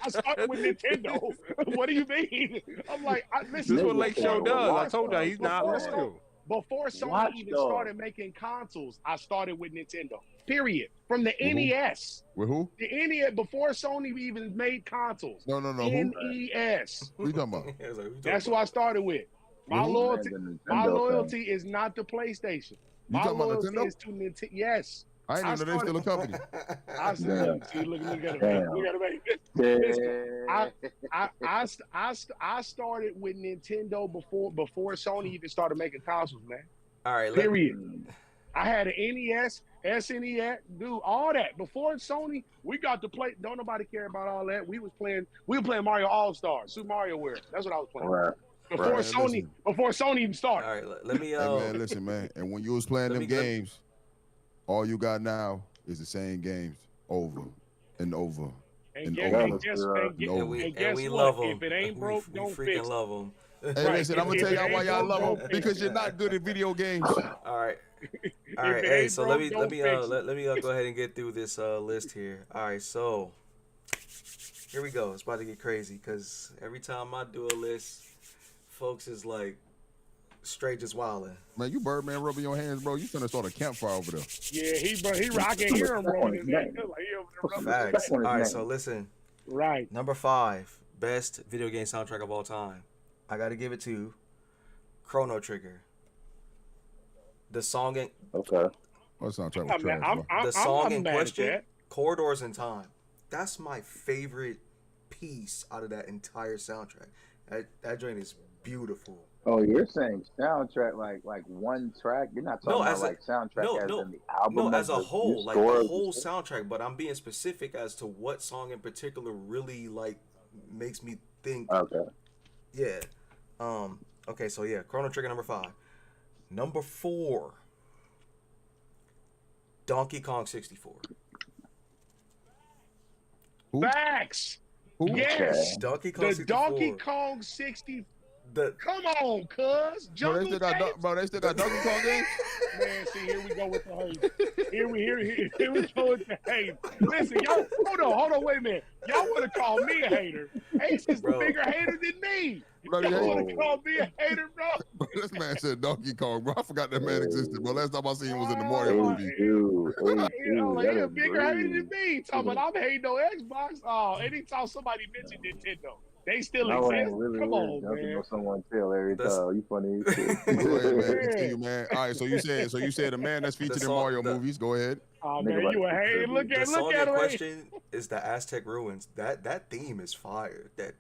I started with Nintendo. What do you mean? I'm like, listen. This is what Lake Show does. I told you he's not Before loyal. Before Sony even started making consoles, I started with Nintendo. Period. From the NES. With who? The NES before Sony even made consoles. No. Who? NES. What are you talking about? That's who I started with. My loyalty is not the PlayStation. My loyalty is to Nintendo. Yes. I didn't even know they still a company. I said, see, look at it. Look at it. I started with Nintendo before Sony even started making consoles, man. All right. Period. I had an NES, SNES, dude, all that. Before Sony, we got to play. Don't nobody care about all that. We were playing Mario All Stars, Super Mario World. That's what I was playing. Right. Before Sony even started. All right, let me. Hey, man, listen, man. And when you was playing them games, all you got now is the same games over and over and over. And we love them. If it ain't broke, don't fix it. We freaking love them. Hey, listen, I'm gonna tell y'all why y'all love them, because you're not good at video games. All right. Hey, so let me go ahead and get through this list here. All right, so here we go. It's about to get crazy because every time I do a list, folks is like straight just wilding. Man, you Birdman rubbing your hands, bro. You finna start a campfire over there. Yeah, I can hear him rubbing his hands. Facts. All right, so listen. Right. Number 5, best video game soundtrack of all time. I got to give it to Chrono Trigger. The song in What soundtrack was trash, bro? the song in question, Corridors in Time. That's my favorite piece out of that entire soundtrack. That joint is beautiful. Oh, you're saying soundtrack like one track? You're not talking about like soundtrack as in the album? No, as a whole, like the whole soundtrack. But I'm being specific as to what song in particular really like makes me think. Okay. Yeah. Okay, so yeah, Chrono Trigger number 5. Number 4, Donkey Kong 64. Facts. Yes. Donkey Kong 64. Donkey Kong 64. Come on, cuz. Bro, they still got Donkey Kong games? Man, see, here we go with the hate. Here we go with the hate. Listen, y'all, hold on, wait a minute. Y'all want to call me a hater. Ace is the bigger hater than me. Y'all want to call me a hater, bro? Bro, this man said Donkey Kong, bro. I forgot that man existed, bro. Last time I seen him was in the Mario movie. He a bigger hater than me. Talking about I'm hating no Xbox. Oh, anytime somebody mentioned Nintendo, they still exist. Come on, man. Someone tell every time. You funny. Go ahead, man. Continue, man. All right, so you said a man that's featured in Mario movies. Go ahead. Oh man, you a hater. Look at The him. question is the Aztec ruins. That theme is fire. That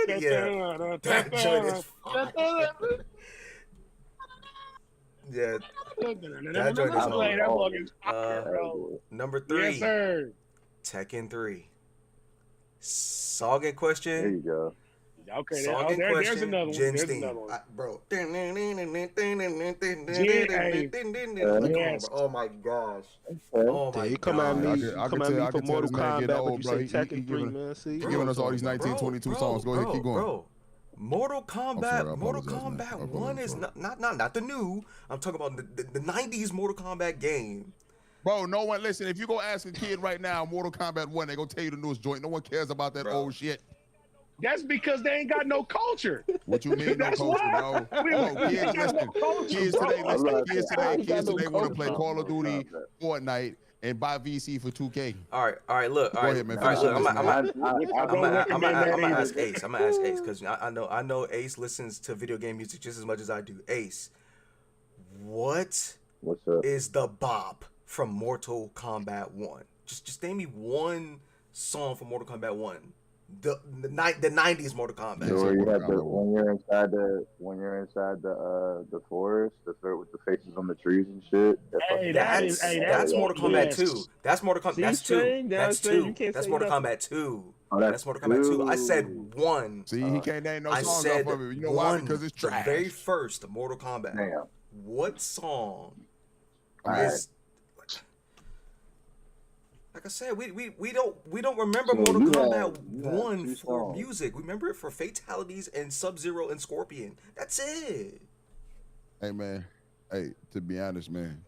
yeah, that joint is fire. Yeah, that joint is fire. Number 3, yes, sir. Tekken 3. Song in question. There you go. Okay, song in there's question. another one. Jin's There's theme. another one. Bro. Yes. Oh my gosh. Oh my You come at me, I come can at me tell for Mortal this man getting Kombat, old, but you say bro. Tekken 3, man. See, He giving us all these 1922 songs. Go ahead, keep going. Bro, Mortal Kombat. I Mortal apologize, man. Kombat I 1 is not the new. I'm talking about the 90s Mortal Kombat game. Bro, no one listen. If you go ask a kid right now, Mortal Kombat 1, they gonna tell you the newest joint. No one cares about that old shit. That's because they ain't got no culture. What you mean, no culture? No, kids listen. Kids today listen. Kids today want to play Call of Duty, Fortnite, and buy VC for 2K. All right. Look. All right, ahead, man. All right, look. I'm I'm gonna ask Ace. I'm gonna ask Ace because I know Ace listens to video game music just as much as I do. Ace, What's up? is the bop from Mortal Kombat 1? Just name me one song from Mortal Kombat 1. The 90s Mortal Kombat. So you have when you're inside the forest, with the faces on the trees and shit. That's Mortal Kombat 2. That's Mortal Kombat. That's 2. That's 2. That's Mortal Kombat 2. That's Mortal Kombat 2. I said 1. See, he can't name no I songs said off of it. You know why? Because it's trash. The very first Mortal Kombat. Damn. What song All is Like I said, we don't remember So Mortal you Kombat you have 1 two for songs. music. We remember it for fatalities and Sub-Zero and Scorpion. That's it. Hey man, hey, to be honest, man,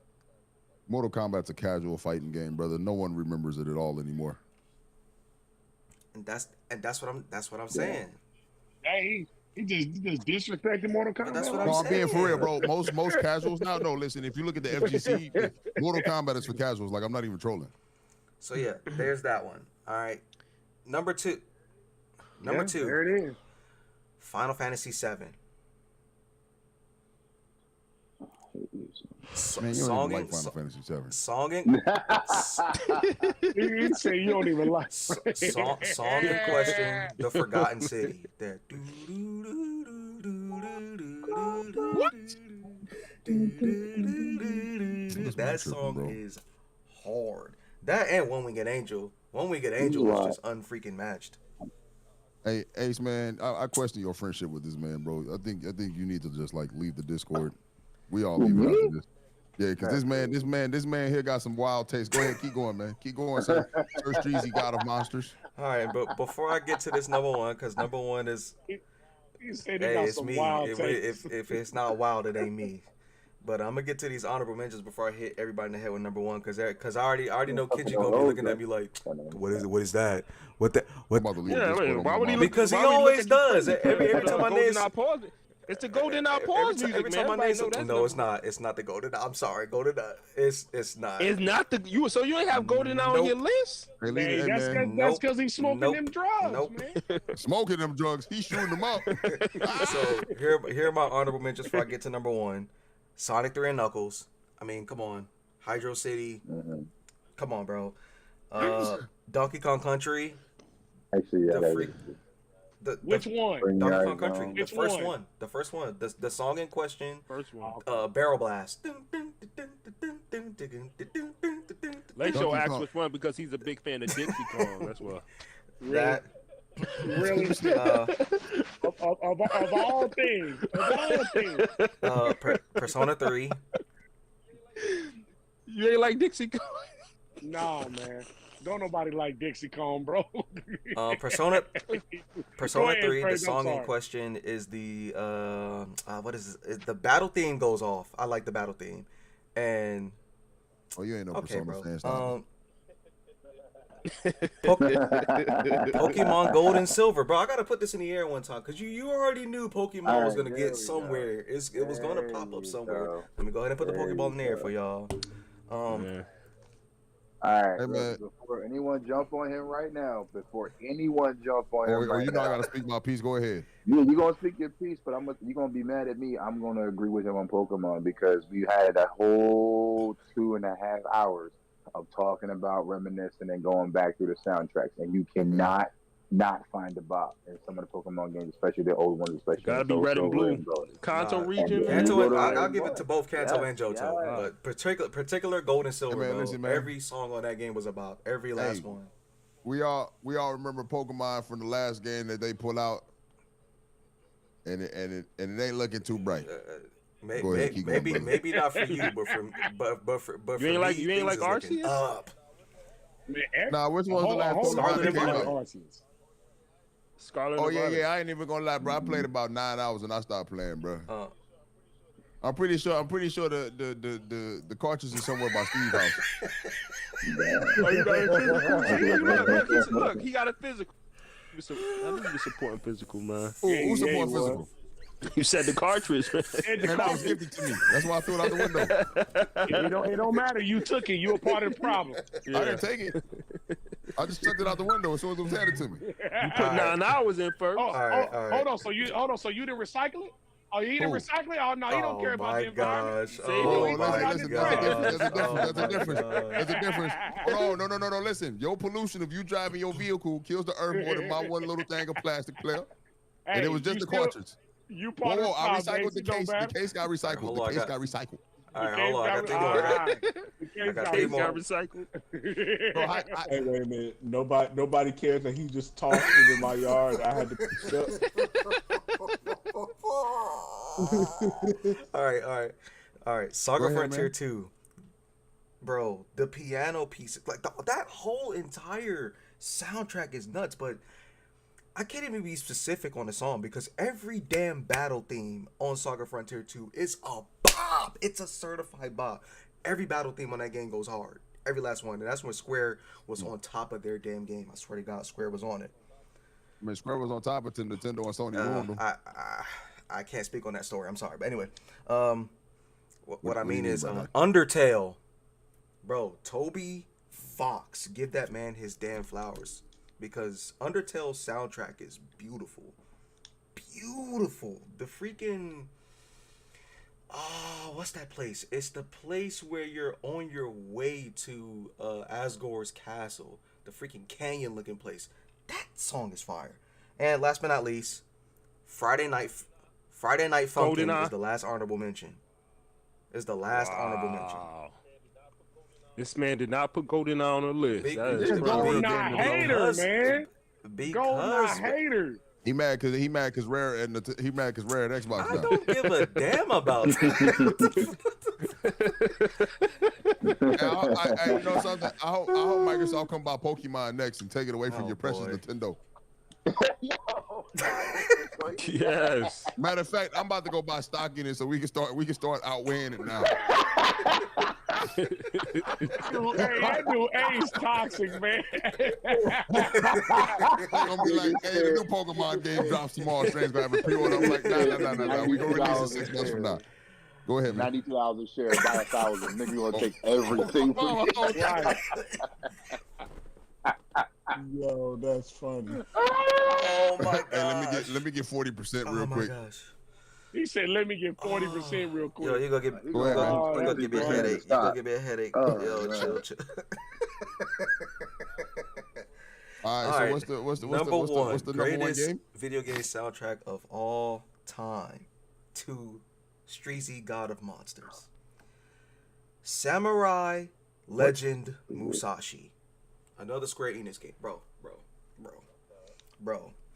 Mortal Kombat's a casual fighting game, brother. No one remembers it at all anymore. And that's what I'm saying. Hey, he just disrespected Mortal Kombat. That's what No, I'm I'm being for real, saying. bro. Most casuals now. No, listen. If you look at the FGC, Mortal Kombat is for casuals. Like I'm not even trolling. So yeah, there's that one. All right, number two. Number two. There it is. Final Fantasy VII. Man, you don't even like Final Fantasy VII. Songing. He said you don't even like. Song in question, The Forgotten City. That. That song is hard. That and One Winged Angel. One Winged Angel was just unfreaking matched. Hey, Ace, man, I question your friendship with this man, bro. I think you need to just like leave the Discord. We all leave it after this. Yeah, because this man here got some wild taste. Go ahead, keep going, man. Keep going, sir. Sir Streezy, God of Monsters. All right, but before I get to this number one, because number one is, He said he hey, got it's some me. wild If takes. it's not wild, it ain't me. But I'm gonna get to these honorable mentions before I hit everybody in the head with number one, because I already know Kenji gonna be looking at me like, what is that? What? Yeah, why would he look? Because he why would he always look at does. you? Every time my name. It's the golden out pause music, Every time man. my Everybody name. know No, it's not. It's not the golden. I'm sorry, golden. It's not. It's not the you. So you ain't have golden out on your list? Hey, Man, man. that's because he's smoking them drugs, man. Smoking them drugs. He's shooting them up. So here are my honorable mentions before I get to number one. Sonic 3 and Knuckles. I mean, come on. Hydro City. Come on, bro. Donkey Kong Country. Actually, yeah. Which one? Donkey Kong Country. Which The first one? one. The first one. The song in question. First one. Barrel Blast. Laisho asked which one because he's a big fan of Dixie Kong. That's why. That. Really? Of all things. Of all things. Persona 3. You ain't like Dixie Kong? Nah, man. Don't nobody like Dixie Kong, bro. Persona Go ahead, 3. Fred, The I'm song in sorry. question is the what is it? The battle theme goes off. I like the battle theme, and you ain't no okay, Persona bro. fan. Stop Pokemon Gold and Silver, bro. I gotta put this in the air one time because you already knew Pokemon was gonna there get we somewhere. It was gonna pop up somewhere. Let me go ahead and put the Pokeball in the air for y'all. All right, Hey, man. before anyone jump on him right now, before anyone jump on him right you know now, I gotta speak my piece. Go ahead. yeah, you're gonna speak your piece, but you're gonna be mad at me. I'm gonna agree with him on Pokemon because we had a whole 2.5 hours of talking about reminiscing and going back through the soundtracks, and you cannot not find the bop in some of the Pokemon games, especially the old ones, especially Gotta be red and blue. Kanto region. Kanto, I'll give it to both Kanto Yeah, and Johto, yeah. but particular Gold and Silver, Hey, man, bro, listen, man. every song on that game was about every last Hey. one. We all remember Pokemon from the last game that they pull out, and it ain't looking too bright. Go ahead, keep going, brother. Maybe not for you, but for You ain't me, like- you ain't things like is looking Arceus? up. Nah, which one's the last Pokemon Scarlet that and came Violet. out? Scarlet Oh and yeah, Violet. I ain't even gonna lie, bro. I played about 9 hours and I stopped playing, bro. I'm pretty sure the cartridge is somewhere by Steve's house. Oh, you got a physical? Look, he got a physical. I knew you were supporting physical, man. Who support physical? You said the cartridge, man. Man, that was gifted to me. That's why I threw it out the window. It don't matter. You took it. You a part of the problem. I didn't take it. I just chucked it out the window as soon as it was handed to me. You put 9 hours in first. Hold on. So you didn't recycle it? Oh, you didn't recycle it? Oh no, he don't care about the environment. Listen. There's a difference. Hold on, no. Listen, your pollution of you driving your vehicle kills the earth more than my one little thing of plastic, player. And it was just the cartridge. You part of the I problem, recycled the case. The case got recycled. The case got recycled. All right, hold on. I got 3 more. I got 3 more. Recycled. Hey, wait a minute. Nobody cares that he just tossed it in my yard. I had to pick it up. All right. Saga Go ahead, Frontier man. 2. bro, the piano piece, like that whole entire soundtrack is nuts. But I can't even be specific on the song because every damn battle theme on Saga Frontier 2 is a bop. It's a certified bop. Every battle theme on that game goes hard. Every last one. And that's when Square was on top of their damn game. I swear to God, Square was on it. I mean, Square was on top of Nintendo and Sony ruined them. I can't speak on that story. I'm sorry. But anyway, what I mean is Undertale. Bro, Toby Fox, give that man his damn flowers. Because Undertale's soundtrack is beautiful. Beautiful. The freaking... what's that place? It's the place where you're on your way to Asgore's castle. The freaking canyon-looking place. That song is fire. And last but not least, Friday Night Funkin' is the last honorable mention. Honorable mention. This man did not put GoldenEye on the list. GoldenEye hater, man. GoldenEye hater. He mad because Rare at Xbox. I don't give a damn about that. You know something? I hope Microsoft come by Pokemon next and take it away from your precious Nintendo. Yes. Matter of fact, I'm about to go buy stock in it so we can start outweighing it now. That dude A's toxic, man. I'm gonna be like, hey, the new Pokemon game drops tomorrow. Strange gonna have a pre-order. I'm like, nah. We gonna release it 6 months from now. Go ahead, man. 92,000 shares, buy 1,000. Nigga, you gonna take everything from Yo, that's funny. Oh my god. Hey, let me get 40% real quick. Gosh. He said, "Let me get 40% real quick." Yo, you gonna give me a headache. You gonna give me a headache. Yo, chill. All right. So what's the number one game? Video game soundtrack of all time to Streezy God of Monsters. Samurai Legend Musashi. Another Square Enix game, bro.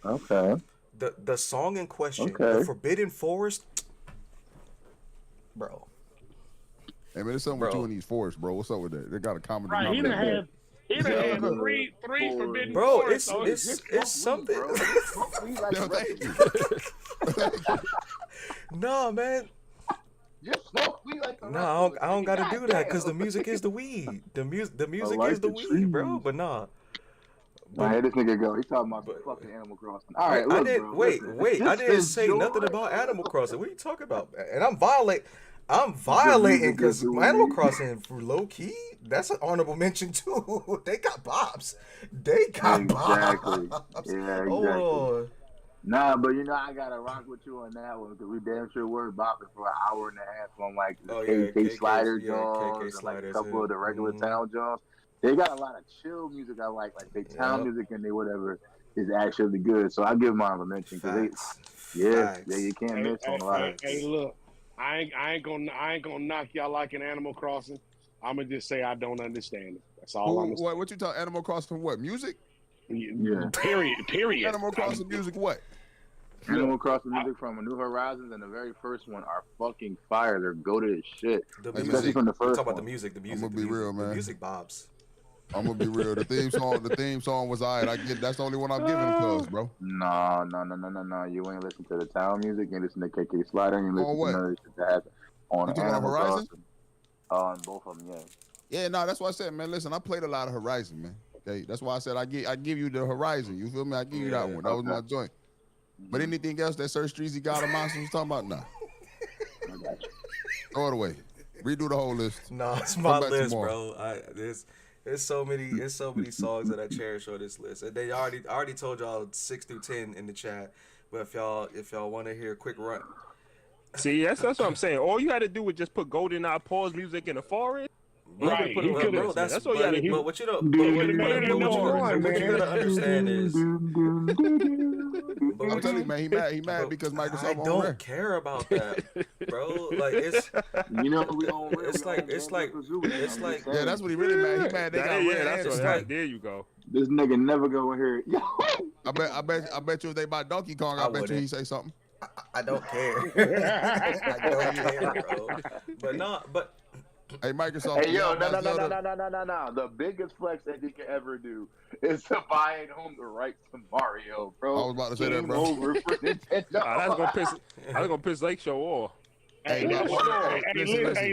Okay. The song in question, The Forbidden Forest, bro. Hey man, there's something with you in these forests, bro. What's up with that? They got a common Right, he done had three Forbidden Forests. Bro, it's something. Yo, thank you. Nah, man. No, I don't gotta do that because the music is the weed. The music is the weed, bro. But nah. Nah, this nigga go. He talking about fucking Animal Crossing. All right, look, bro, wait. I didn't say nothing about Animal Crossing. What are you talking about? And I'm violating because Animal Crossing, for low key, that's an honorable mention too. They got bops. Exactly. Yeah, exactly. Oh. Nah, but you know I gotta rock with you on that one because we damn sure were bopping for an hour and a half on like the KK Slider Jones and like a couple of the regular town Jones. They got a lot of chill music I like they town music and they whatever is actually good. So I give them a mention because you can't miss on a lot of. Hey, look, I ain't gonna knock y'all like an Animal Crossing. I'm gonna just say I don't understand it. That's all I'm gonna say. What you talking Animal Crossing? What music? Yeah. Period. Animal Crossing music. What? Animal Crossing music from A New Horizons and the very first one are fucking fire. They're goated as shit. Especially from the first. Talk about the music. I'm gonna be real, man. The music bobs. I'm gonna be real. The theme song was alright. That's the only one I'm giving cuz, bro. No. You ain't listen to the town music. You ain't listen to KK Slider. You ain't listen to none of this shit that happened on Animal Horizon. On both of them, yeah. Yeah, no, that's what I said, man. Listen, I played a lot of Horizon, man. Okay, that's why I said I give you the Horizon. You feel me? I give you that one. That was my joint. But anything else that Sir Streezy God of Monsters was talking about, nah. I got you. Throw it away. Redo the whole list. Nah, it's my list, bro. There's so many songs that I cherish on this list. And they already told y'all 6 through 10 in the chat. But if y'all want to hear a quick run. See, that's what I'm saying. All you had to do was just put GoldenEye pause music in the forest. Right. Bro, that's all you had to do. But what you gotta understand is. I'm telling you, man, he mad because Microsoft. I don't care about that, bro. Like it's. You know, it's like. Yeah, that's what he really mad. He mad. They got that's what. There you go. This nigga never go in here. I bet you if they buy Donkey Kong, I bet you he say something. I don't care. I don't care, bro. But Hey, Microsoft. Hey, yo, no. Zelda? The biggest flex that you can ever do is to buy at home the rights to Mario, bro. I was about to say that, Game bro. over for Nintendo. That's gonna piss Lake Show off. Hey,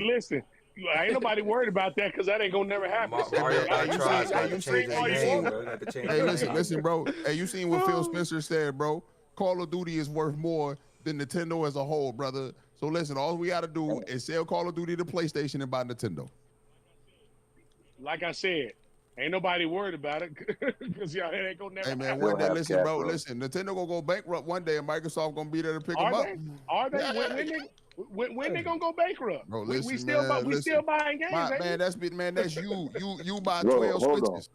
listen. Ain't nobody worried about that because that ain't gonna never happen. Mario got tried. Got to change his name, bro. Got to change his name. Listen, bro. Hey, you seen what Phil Spencer said, bro? Call of Duty is worth more than Nintendo as a whole, brother. So listen, all we got to do is sell Call of Duty to PlayStation and buy Nintendo. Like I said, ain't nobody worried about it because y'all ain't gonna never. Hey man, happen. one day, listen, bro. Listen, Nintendo gonna go bankrupt one day, and Microsoft gonna be there to pick them up. Are they? When they gonna go bankrupt? Bro, listen, we still buying games. That's you buy Bro, 12 hold Switches.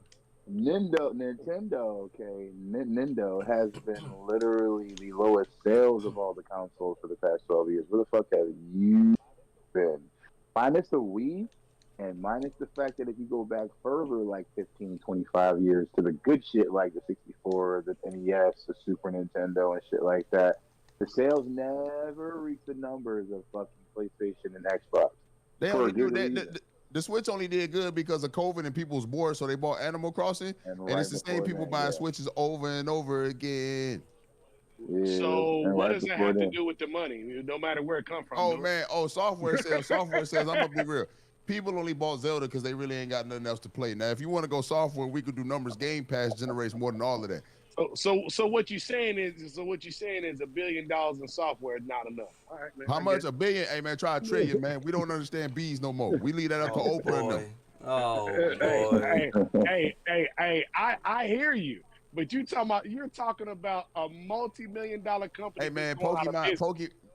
Nintendo, okay. Nintendo has been literally the lowest sales of all the consoles for the past 12 years. Where the fuck have you been? Minus the Wii, and minus the fact that if you go back further, like 15, 25 years to the good shit like the 64, the NES, the Super Nintendo, and shit like that, the sales never reached the numbers of fucking PlayStation and Xbox. They only do that. The Switch only did good because of COVID and people was bored, so they bought Animal Crossing, and it's the same people buying Switches over and over again. Yeah, so what does that have to do with the money? No matter where it come from. Software sales. I'm gonna be real. People only bought Zelda because they really ain't got nothing else to play. Now, if you want to go software, we could do numbers. Game Pass generates more than all of that. So what you're saying is $1 billion in software is not enough. All right, man. How much? $1 billion? Hey man, try $1 trillion, man. We don't understand bees no more. We leave that up to Oprah and them. Oh boy. Hey, I hear you. But you're talking about a multi-million-dollar company. Hey man,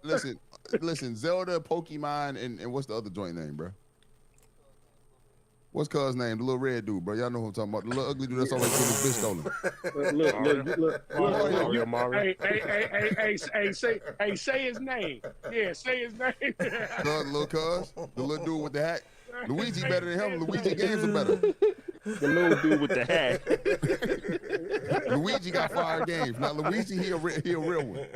listen, Zelda, Pokemon, and what's the other joint name, bro? What's cuz name? The little red dude, bro. Y'all know who I'm talking about. The little ugly dude that's always getting his bitch stolen. Look. Hey, say his name. Yeah, say his name. Little cuz, the little dude with the hat. Luigi better than him. Luigi games are better. The little dude with the hat. Luigi got fire games. Now Luigi, he a real one.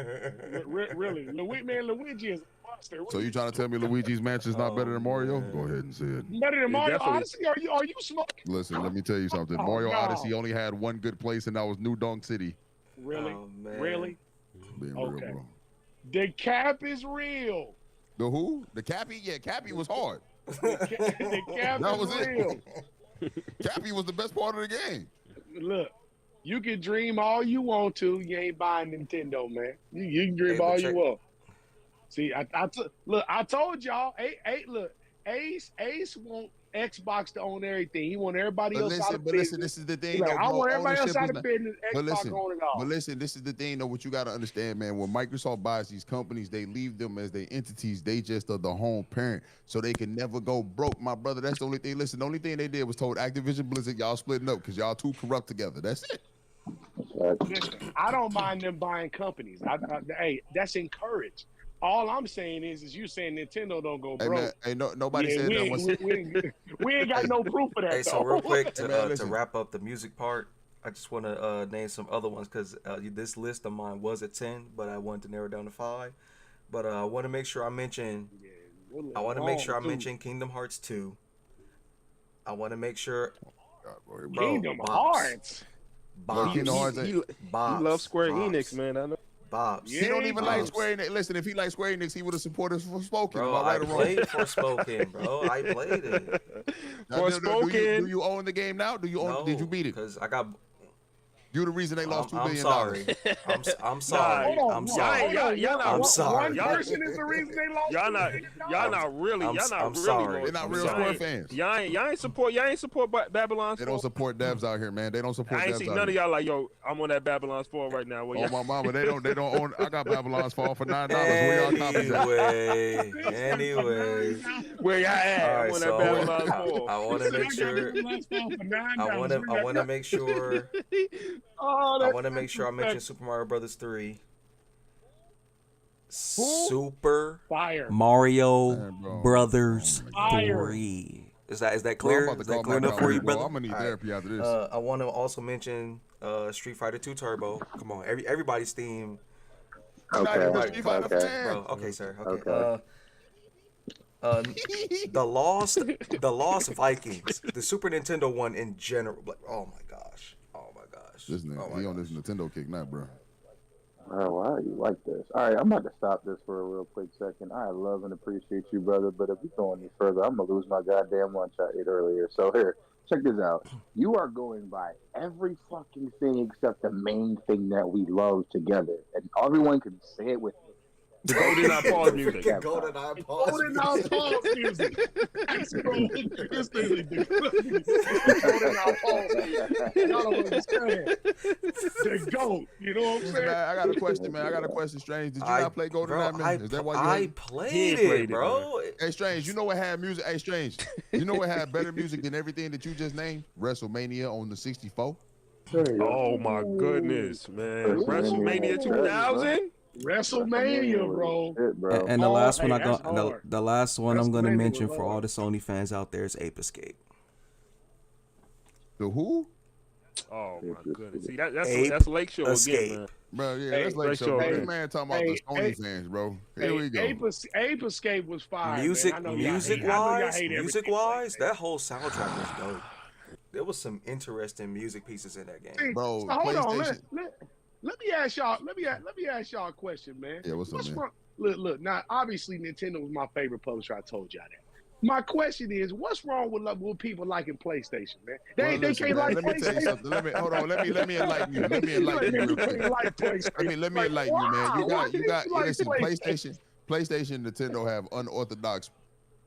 Really, Luigi is a monster. So you trying to tell me Luigi's Mansion's not better than Mario? Go ahead and say it. Better than Mario Odyssey? Are you smoking? Listen, let me tell you something. Mario Odyssey only had one good place, and that was New Donk City. Really? Really? Being okay. real, bro. The cap is real. The who? The Cappy? Yeah, Cappy was hard. The cap is real. Cappy was the best part of the game. Look, you can dream all you want to. You ain't buying Nintendo, man. You can dream all you want. See, I told y'all. Look, Ace want Xbox to own everything. He want everybody else out of business. Listen, this is the thing. Like, I want everybody else out of business. Xbox own it all. But listen, this is the thing, though. What you got to understand, man. When Microsoft buys these companies, they leave them as their entities. They just are the home parent, so they can never go broke, my brother. That's the only thing. Listen, the only thing they did was told Activision Blizzard, y'all splitting up because y'all too corrupt together. That's it. Listen, I don't mind them buying companies. Hey, that's encouraged. All I'm saying is you saying Nintendo don't go broke. Hey, nobody said that. We ain't got no proof of that. Hey, so real quick to wrap up the music part, I just want to name some other ones because this list of mine was at 10, but I wanted to narrow it down to 5. But I want to make sure I mention. I want to make sure I mention Kingdom Hearts 2. I want to make sure. Kingdom Hearts. Bobs. He loves Square Enix, man. I know. Bobs. He don't even like Square Enix. Listen, if he liked Square Enix, he would have supported Forspoken. Bro, I played Forspoken, bro. I played it. Forspoken. Do you own the game now? Do you own? Did you beat it? Because I got. You're the reason they lost $2 billion. I'm sorry. I'm sorry. I'm sorry. One person is the reason they lost. Y'all not really. I'm sorry. They're not real Square fans. Y'all ain't support Babylon's. They don't support devs out here, man. They don't support. I ain't seen none of y'all like, yo, I'm on that Babylon's Fall right now. Oh my mama, they don't own. I got Babylon's Fall for $9. Where y'all copies at? Anyway. Where y'all at? All right, I'm on that Babylon's Fall. I want to make sure. I want to make sure. I want to make sure I mention Super Mario Brothers 3. Super Mario Brothers 3. Is that clear? Is that clear enough for you, brother? I'm gonna need therapy after this. I want to also mention Street Fighter 2 Turbo. Come on, everybody's theme. Okay. Bro, okay, sir. Okay. The Lost Vikings, the Super Nintendo one in general. Like, oh my gosh. This nigga, he on this Nintendo kick now, bro. Oh, why are you like this? All right, I'm about to stop this for a real quick second. I love and appreciate you, brother, but if we go any further, I'm going to lose my goddamn lunch I ate earlier. So here, check this out. You are going by every fucking thing except the main thing that we love together. And everyone can say it with me. The Golden Eye Pause music. Golden Eye Pause music. That's bro. This thing is Golden Eye Pause music. Y'all don't understand. The GOAT. You know what I'm saying? Man, I got a question, man. I got a question, Strange. Did you not play Golden Eye, man? Is that why you I played it, bro. Hey, Strange, you know what had music? Hey, Strange, you know what had better music than everything that you just named? WrestleMania on the 64. Oh my goodness, man! WrestleMania 2000. WrestleMania, bro. And the last one the last one I'm gonna mention for all the Sony fans out there is Ape Escape. The who? Oh my goodness! See that's Lakeshore Escape. again, man. Bro, yeah, that's Lakeshore. This man talking about the Sony fans, bro. Here we go. Ape Escape was fire. Music wise, wise, that whole soundtrack was dope. There was some interesting music pieces in that game, bro. So hold on, let me ask y'all. Let me ask y'all a question, man. Yeah, what's up, man? Wrong? Look. Now, obviously, Nintendo was my favorite publisher. I told y'all that. My question is, what's wrong with people liking PlayStation, man? They can't like PlayStation. Let me tell you something. Let me enlighten you. Let me enlighten you real quick. Let me enlighten you, man. You got. Listen, PlayStation, Nintendo have unorthodox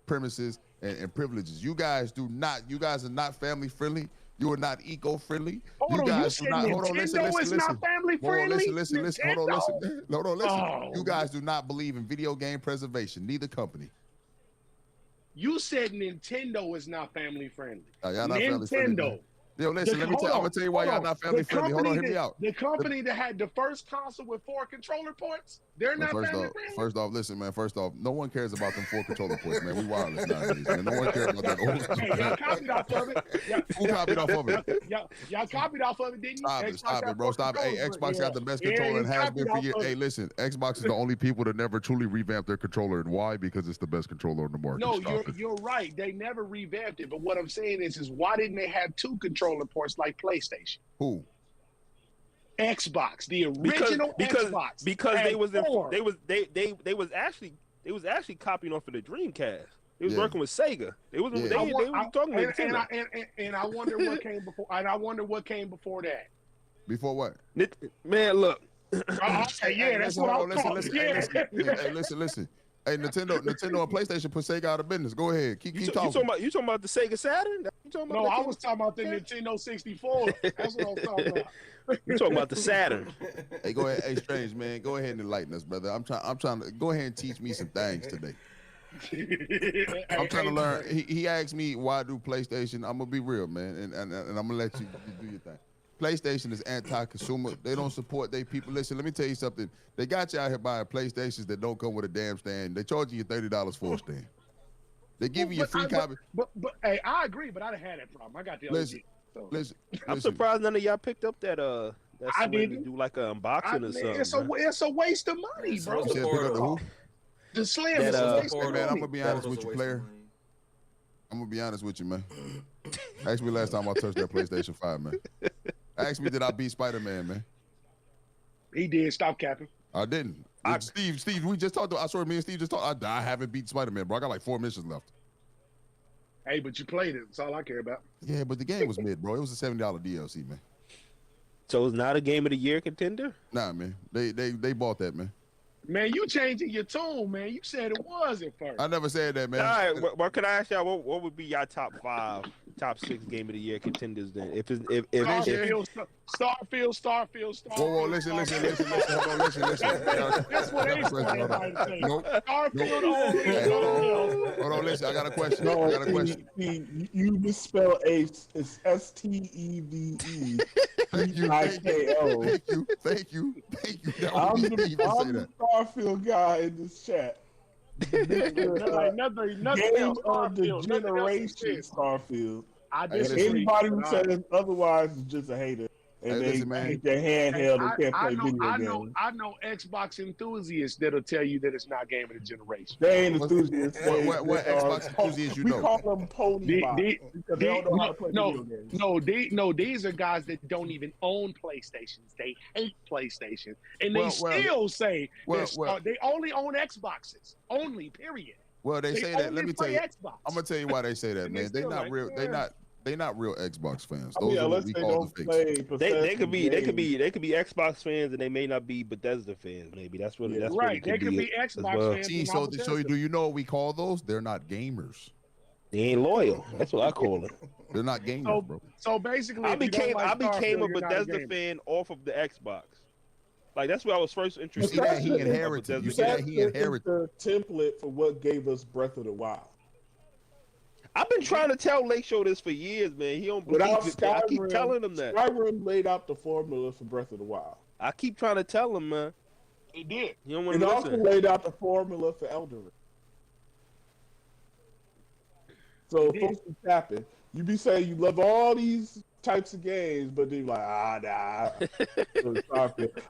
premises and privileges. You guys do not. You guys are not family friendly. You are not eco-friendly. Hold on, listen. Not family friendly. Listen. Hold on, listen. Oh. You guys do not believe in video game preservation. Neither company. You said Nintendo is not family friendly. Y'all not family friendly. Yo, listen, I'm gonna tell you why y'all not family friendly. Hold on, hear me out. The company that had the first console with 4 controller ports, they're not family friendly. First off, listen, man. First off, no one cares about them 4 controller ports, man. We wireless nowadays, man. No one cares about that old stuff. Hey, y'all copied off of it. Who copied off of it? Y'all copied off of it, didn't you? Stop it, bro. Stop it. Hey, Xbox got the best controller and has been for years. Hey, listen, Xbox is the only people that never truly revamped their controller, and why? Because it's the best controller on the market. No, you're right. They never revamped it. But what I'm saying is why didn't they have 2 controller ports like PlayStation? Who? Xbox, the original Xbox. Because they was actually copying off of the Dreamcast. They was working with Sega. They was talking about Nintendo. And I wonder what came before. And I wonder what came before that. Before what? Man, look. Yeah, that's what I'm talking. Hey, listen. Hey, Nintendo and PlayStation put Sega out of business. Go ahead. Keep talking. You talking about the Sega Saturn? No, I was talking about the Nintendo 64. That's what I was talking about. You talking about the Saturn? Hey, go ahead. Hey, Strange, man. Go ahead and enlighten us, brother. I'm trying to go ahead and teach me some things today. I'm trying to learn. He asked me why do PlayStation. I'm gonna be real, man, and I'm gonna let you do your thing. PlayStation is anti-consumer. They don't support their people. Listen, let me tell you something. They got you out here buying PlayStations that don't come with a damn stand. They charging you $30 for a stand. They give you a free copy. But hey, I agree, but I done had that problem. I got the listen. I'm surprised none of y'all picked up that I didn't to do like an unboxing or something. It's a waste of money, bro. The Slim is a waste of money. Man, I'm gonna be honest with you, player. I'm gonna be honest with you, man. Ask me last time I touched that PlayStation 5, man. Ask me, did I beat Spider-Man, man? He did. Stop capping. I didn't. Steve, we just talked. I swear, me and Steve just talked. I haven't beat Spider-Man, bro. I got like 4 missions left. Hey, but you played it. That's all I care about. Yeah, but the game was mid, bro. It was a $70 DLC, man. So it's not a Game of the Year contender? Nah, man. They bought that, man. Man, you changing your tune, man. You said it was at first. I never said that, man. All right, well, can I ask y'all what would be your top 5, top 6 Game of the Year contenders then? If Starfield. Whoa, listen. Hold on, listen. That's what they say. Nope. Starfield only. Hold on, listen. I got a question. You misspell Ace. It's STEVE. Thank you. I'm the Starfield guy in this chat. Nothing Game of the generation Starfield. I disagree. Anybody who says otherwise is just a hater. and Hey, they listen, man. keep their handheld and can't play video I games. know Xbox enthusiasts that'll tell you that it's not game of the generation. They ain't enthusiasts. What Xbox enthusiasts you know? We call them pony bots because they don't know how to play video games. No, these are guys that don't even own PlayStations. They hate PlayStation, and they still say they only own Xboxes. Only, period. Well, they say that. Let me tell you. Xbox. I'm gonna tell you why they say that, man. They're not real. They're not real Xbox fans. Those are what we call the fakes. They could be Xbox fans, and they may not be Bethesda fans. Maybe that's what. That's right. What they could be Xbox fans. See, so do you know what we call those? They're not gamers. They ain't loyal. That's what I call them. They're not gamers, bro. So basically, I became a Bethesda fan off of the Xbox. Like that's where I was first interested. You see that he inherited. You see that he inherited the template for what gave us Breath of the Wild. I've been trying to tell Lakeshore this for years, man. He don't believe it. I keep telling him that. Skyrim laid out the formula for Breath of the Wild. I keep trying to tell him, man. He did. You don't want to listen. It also laid out the formula for Elden Ring. So folks be tapping. You be saying you love all these types of games, but then you're like, nah.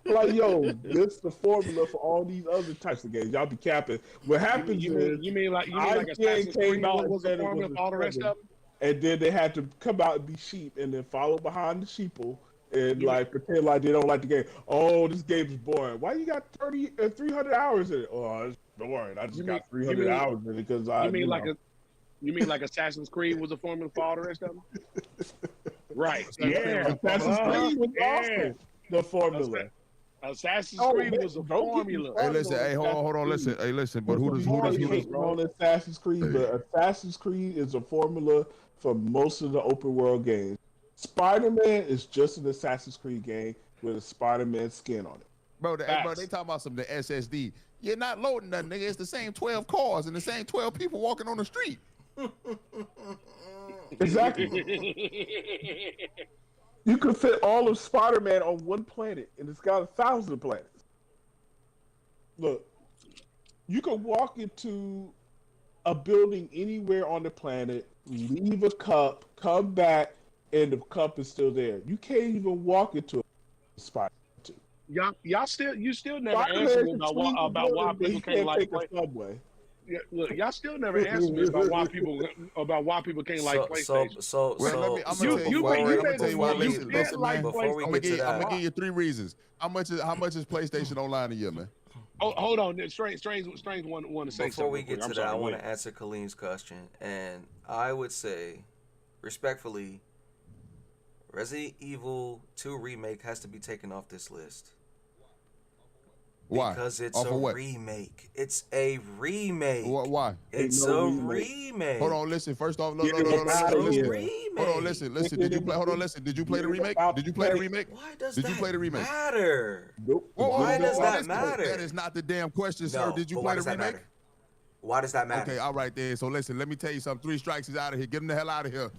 Like, yo, this is the formula for all these other types of games. Y'all be capping. What happens you mean like Assassin's Creed was the formula for all the rest of them? And then they had to come out and be sheep and then follow behind the sheeple and pretend like they don't like the game. Oh, this game is boring. Why you got 300 hours in it? Oh, it's boring. I just got 300 hours in it because You mean like Assassin's Creed was a formula for all the rest of them? Right. Yeah. Assassin's Creed was also the formula. Assassin's Creed was a formula. Hey, listen. Hey, hold on. Listen. Hey, listen. But who does on Assassin's Creed? But Assassin's Creed is a formula for most of the open world games. Spider-Man is just an Assassin's Creed game with a Spider-Man skin on it. Bro, they talking about some the SSD. You're not loading nothing, nigga. It's the same 12 cars and the same 12 people walking on the street. Exactly. You could fit all of Spider-Man on one planet, and it's got 1,000 planets. Look, you could walk into a building anywhere on the planet, leave a cup, come back, and the cup is still there. You can't even walk into a Spider-Man. You still never answered me about why people can't like Subway. Yeah, look, y'all still never answered me about why people can't like PlayStation. I'm gonna give you 3 reasons. How much is PlayStation online a year, man? Oh, hold on, Strange want to say before we get to that. I want to answer Kaleem's question, and I would say, respectfully, Resident Evil 2 remake has to be taken off this list. Why? Because it's a remake. It's a remake. Why? It's a remake. Hold on, listen. First off, no. Hold on, listen. Did you play? Hold on, listen. Did you play the remake? Did you play the remake? Why does Did you play the remake? Matter? Nope. Why does that matter? That is not the damn question, sir. Did you play the remake? Why does that matter? Okay, all right then. So listen, let me tell you something. 3 strikes is out of here. Get him the hell out of here.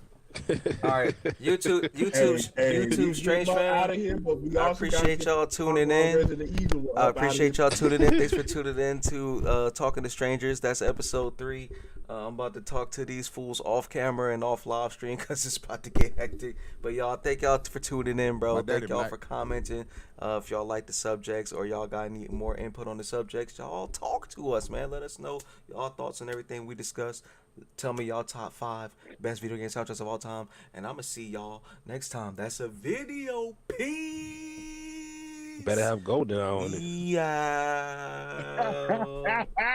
All right, YouTube, Strange fan. I appreciate y'all tuning in. I appreciate y'all tuning in. Thanks for tuning in to Talking to Strangers. That's episode 3. I'm about to talk to these fools off camera and off live stream because it's about to get hectic. But y'all, thank y'all for tuning in, bro. Thank y'all for commenting. If y'all like the subjects or y'all got any more input on the subjects, y'all talk to us, man. Let us know y'all thoughts on everything we discussed. Tell me y'all top 5 best video game soundtracks of all time, and I'm gonna see y'all next time. That's a video. Peace. Better have Golden on it. Yeah.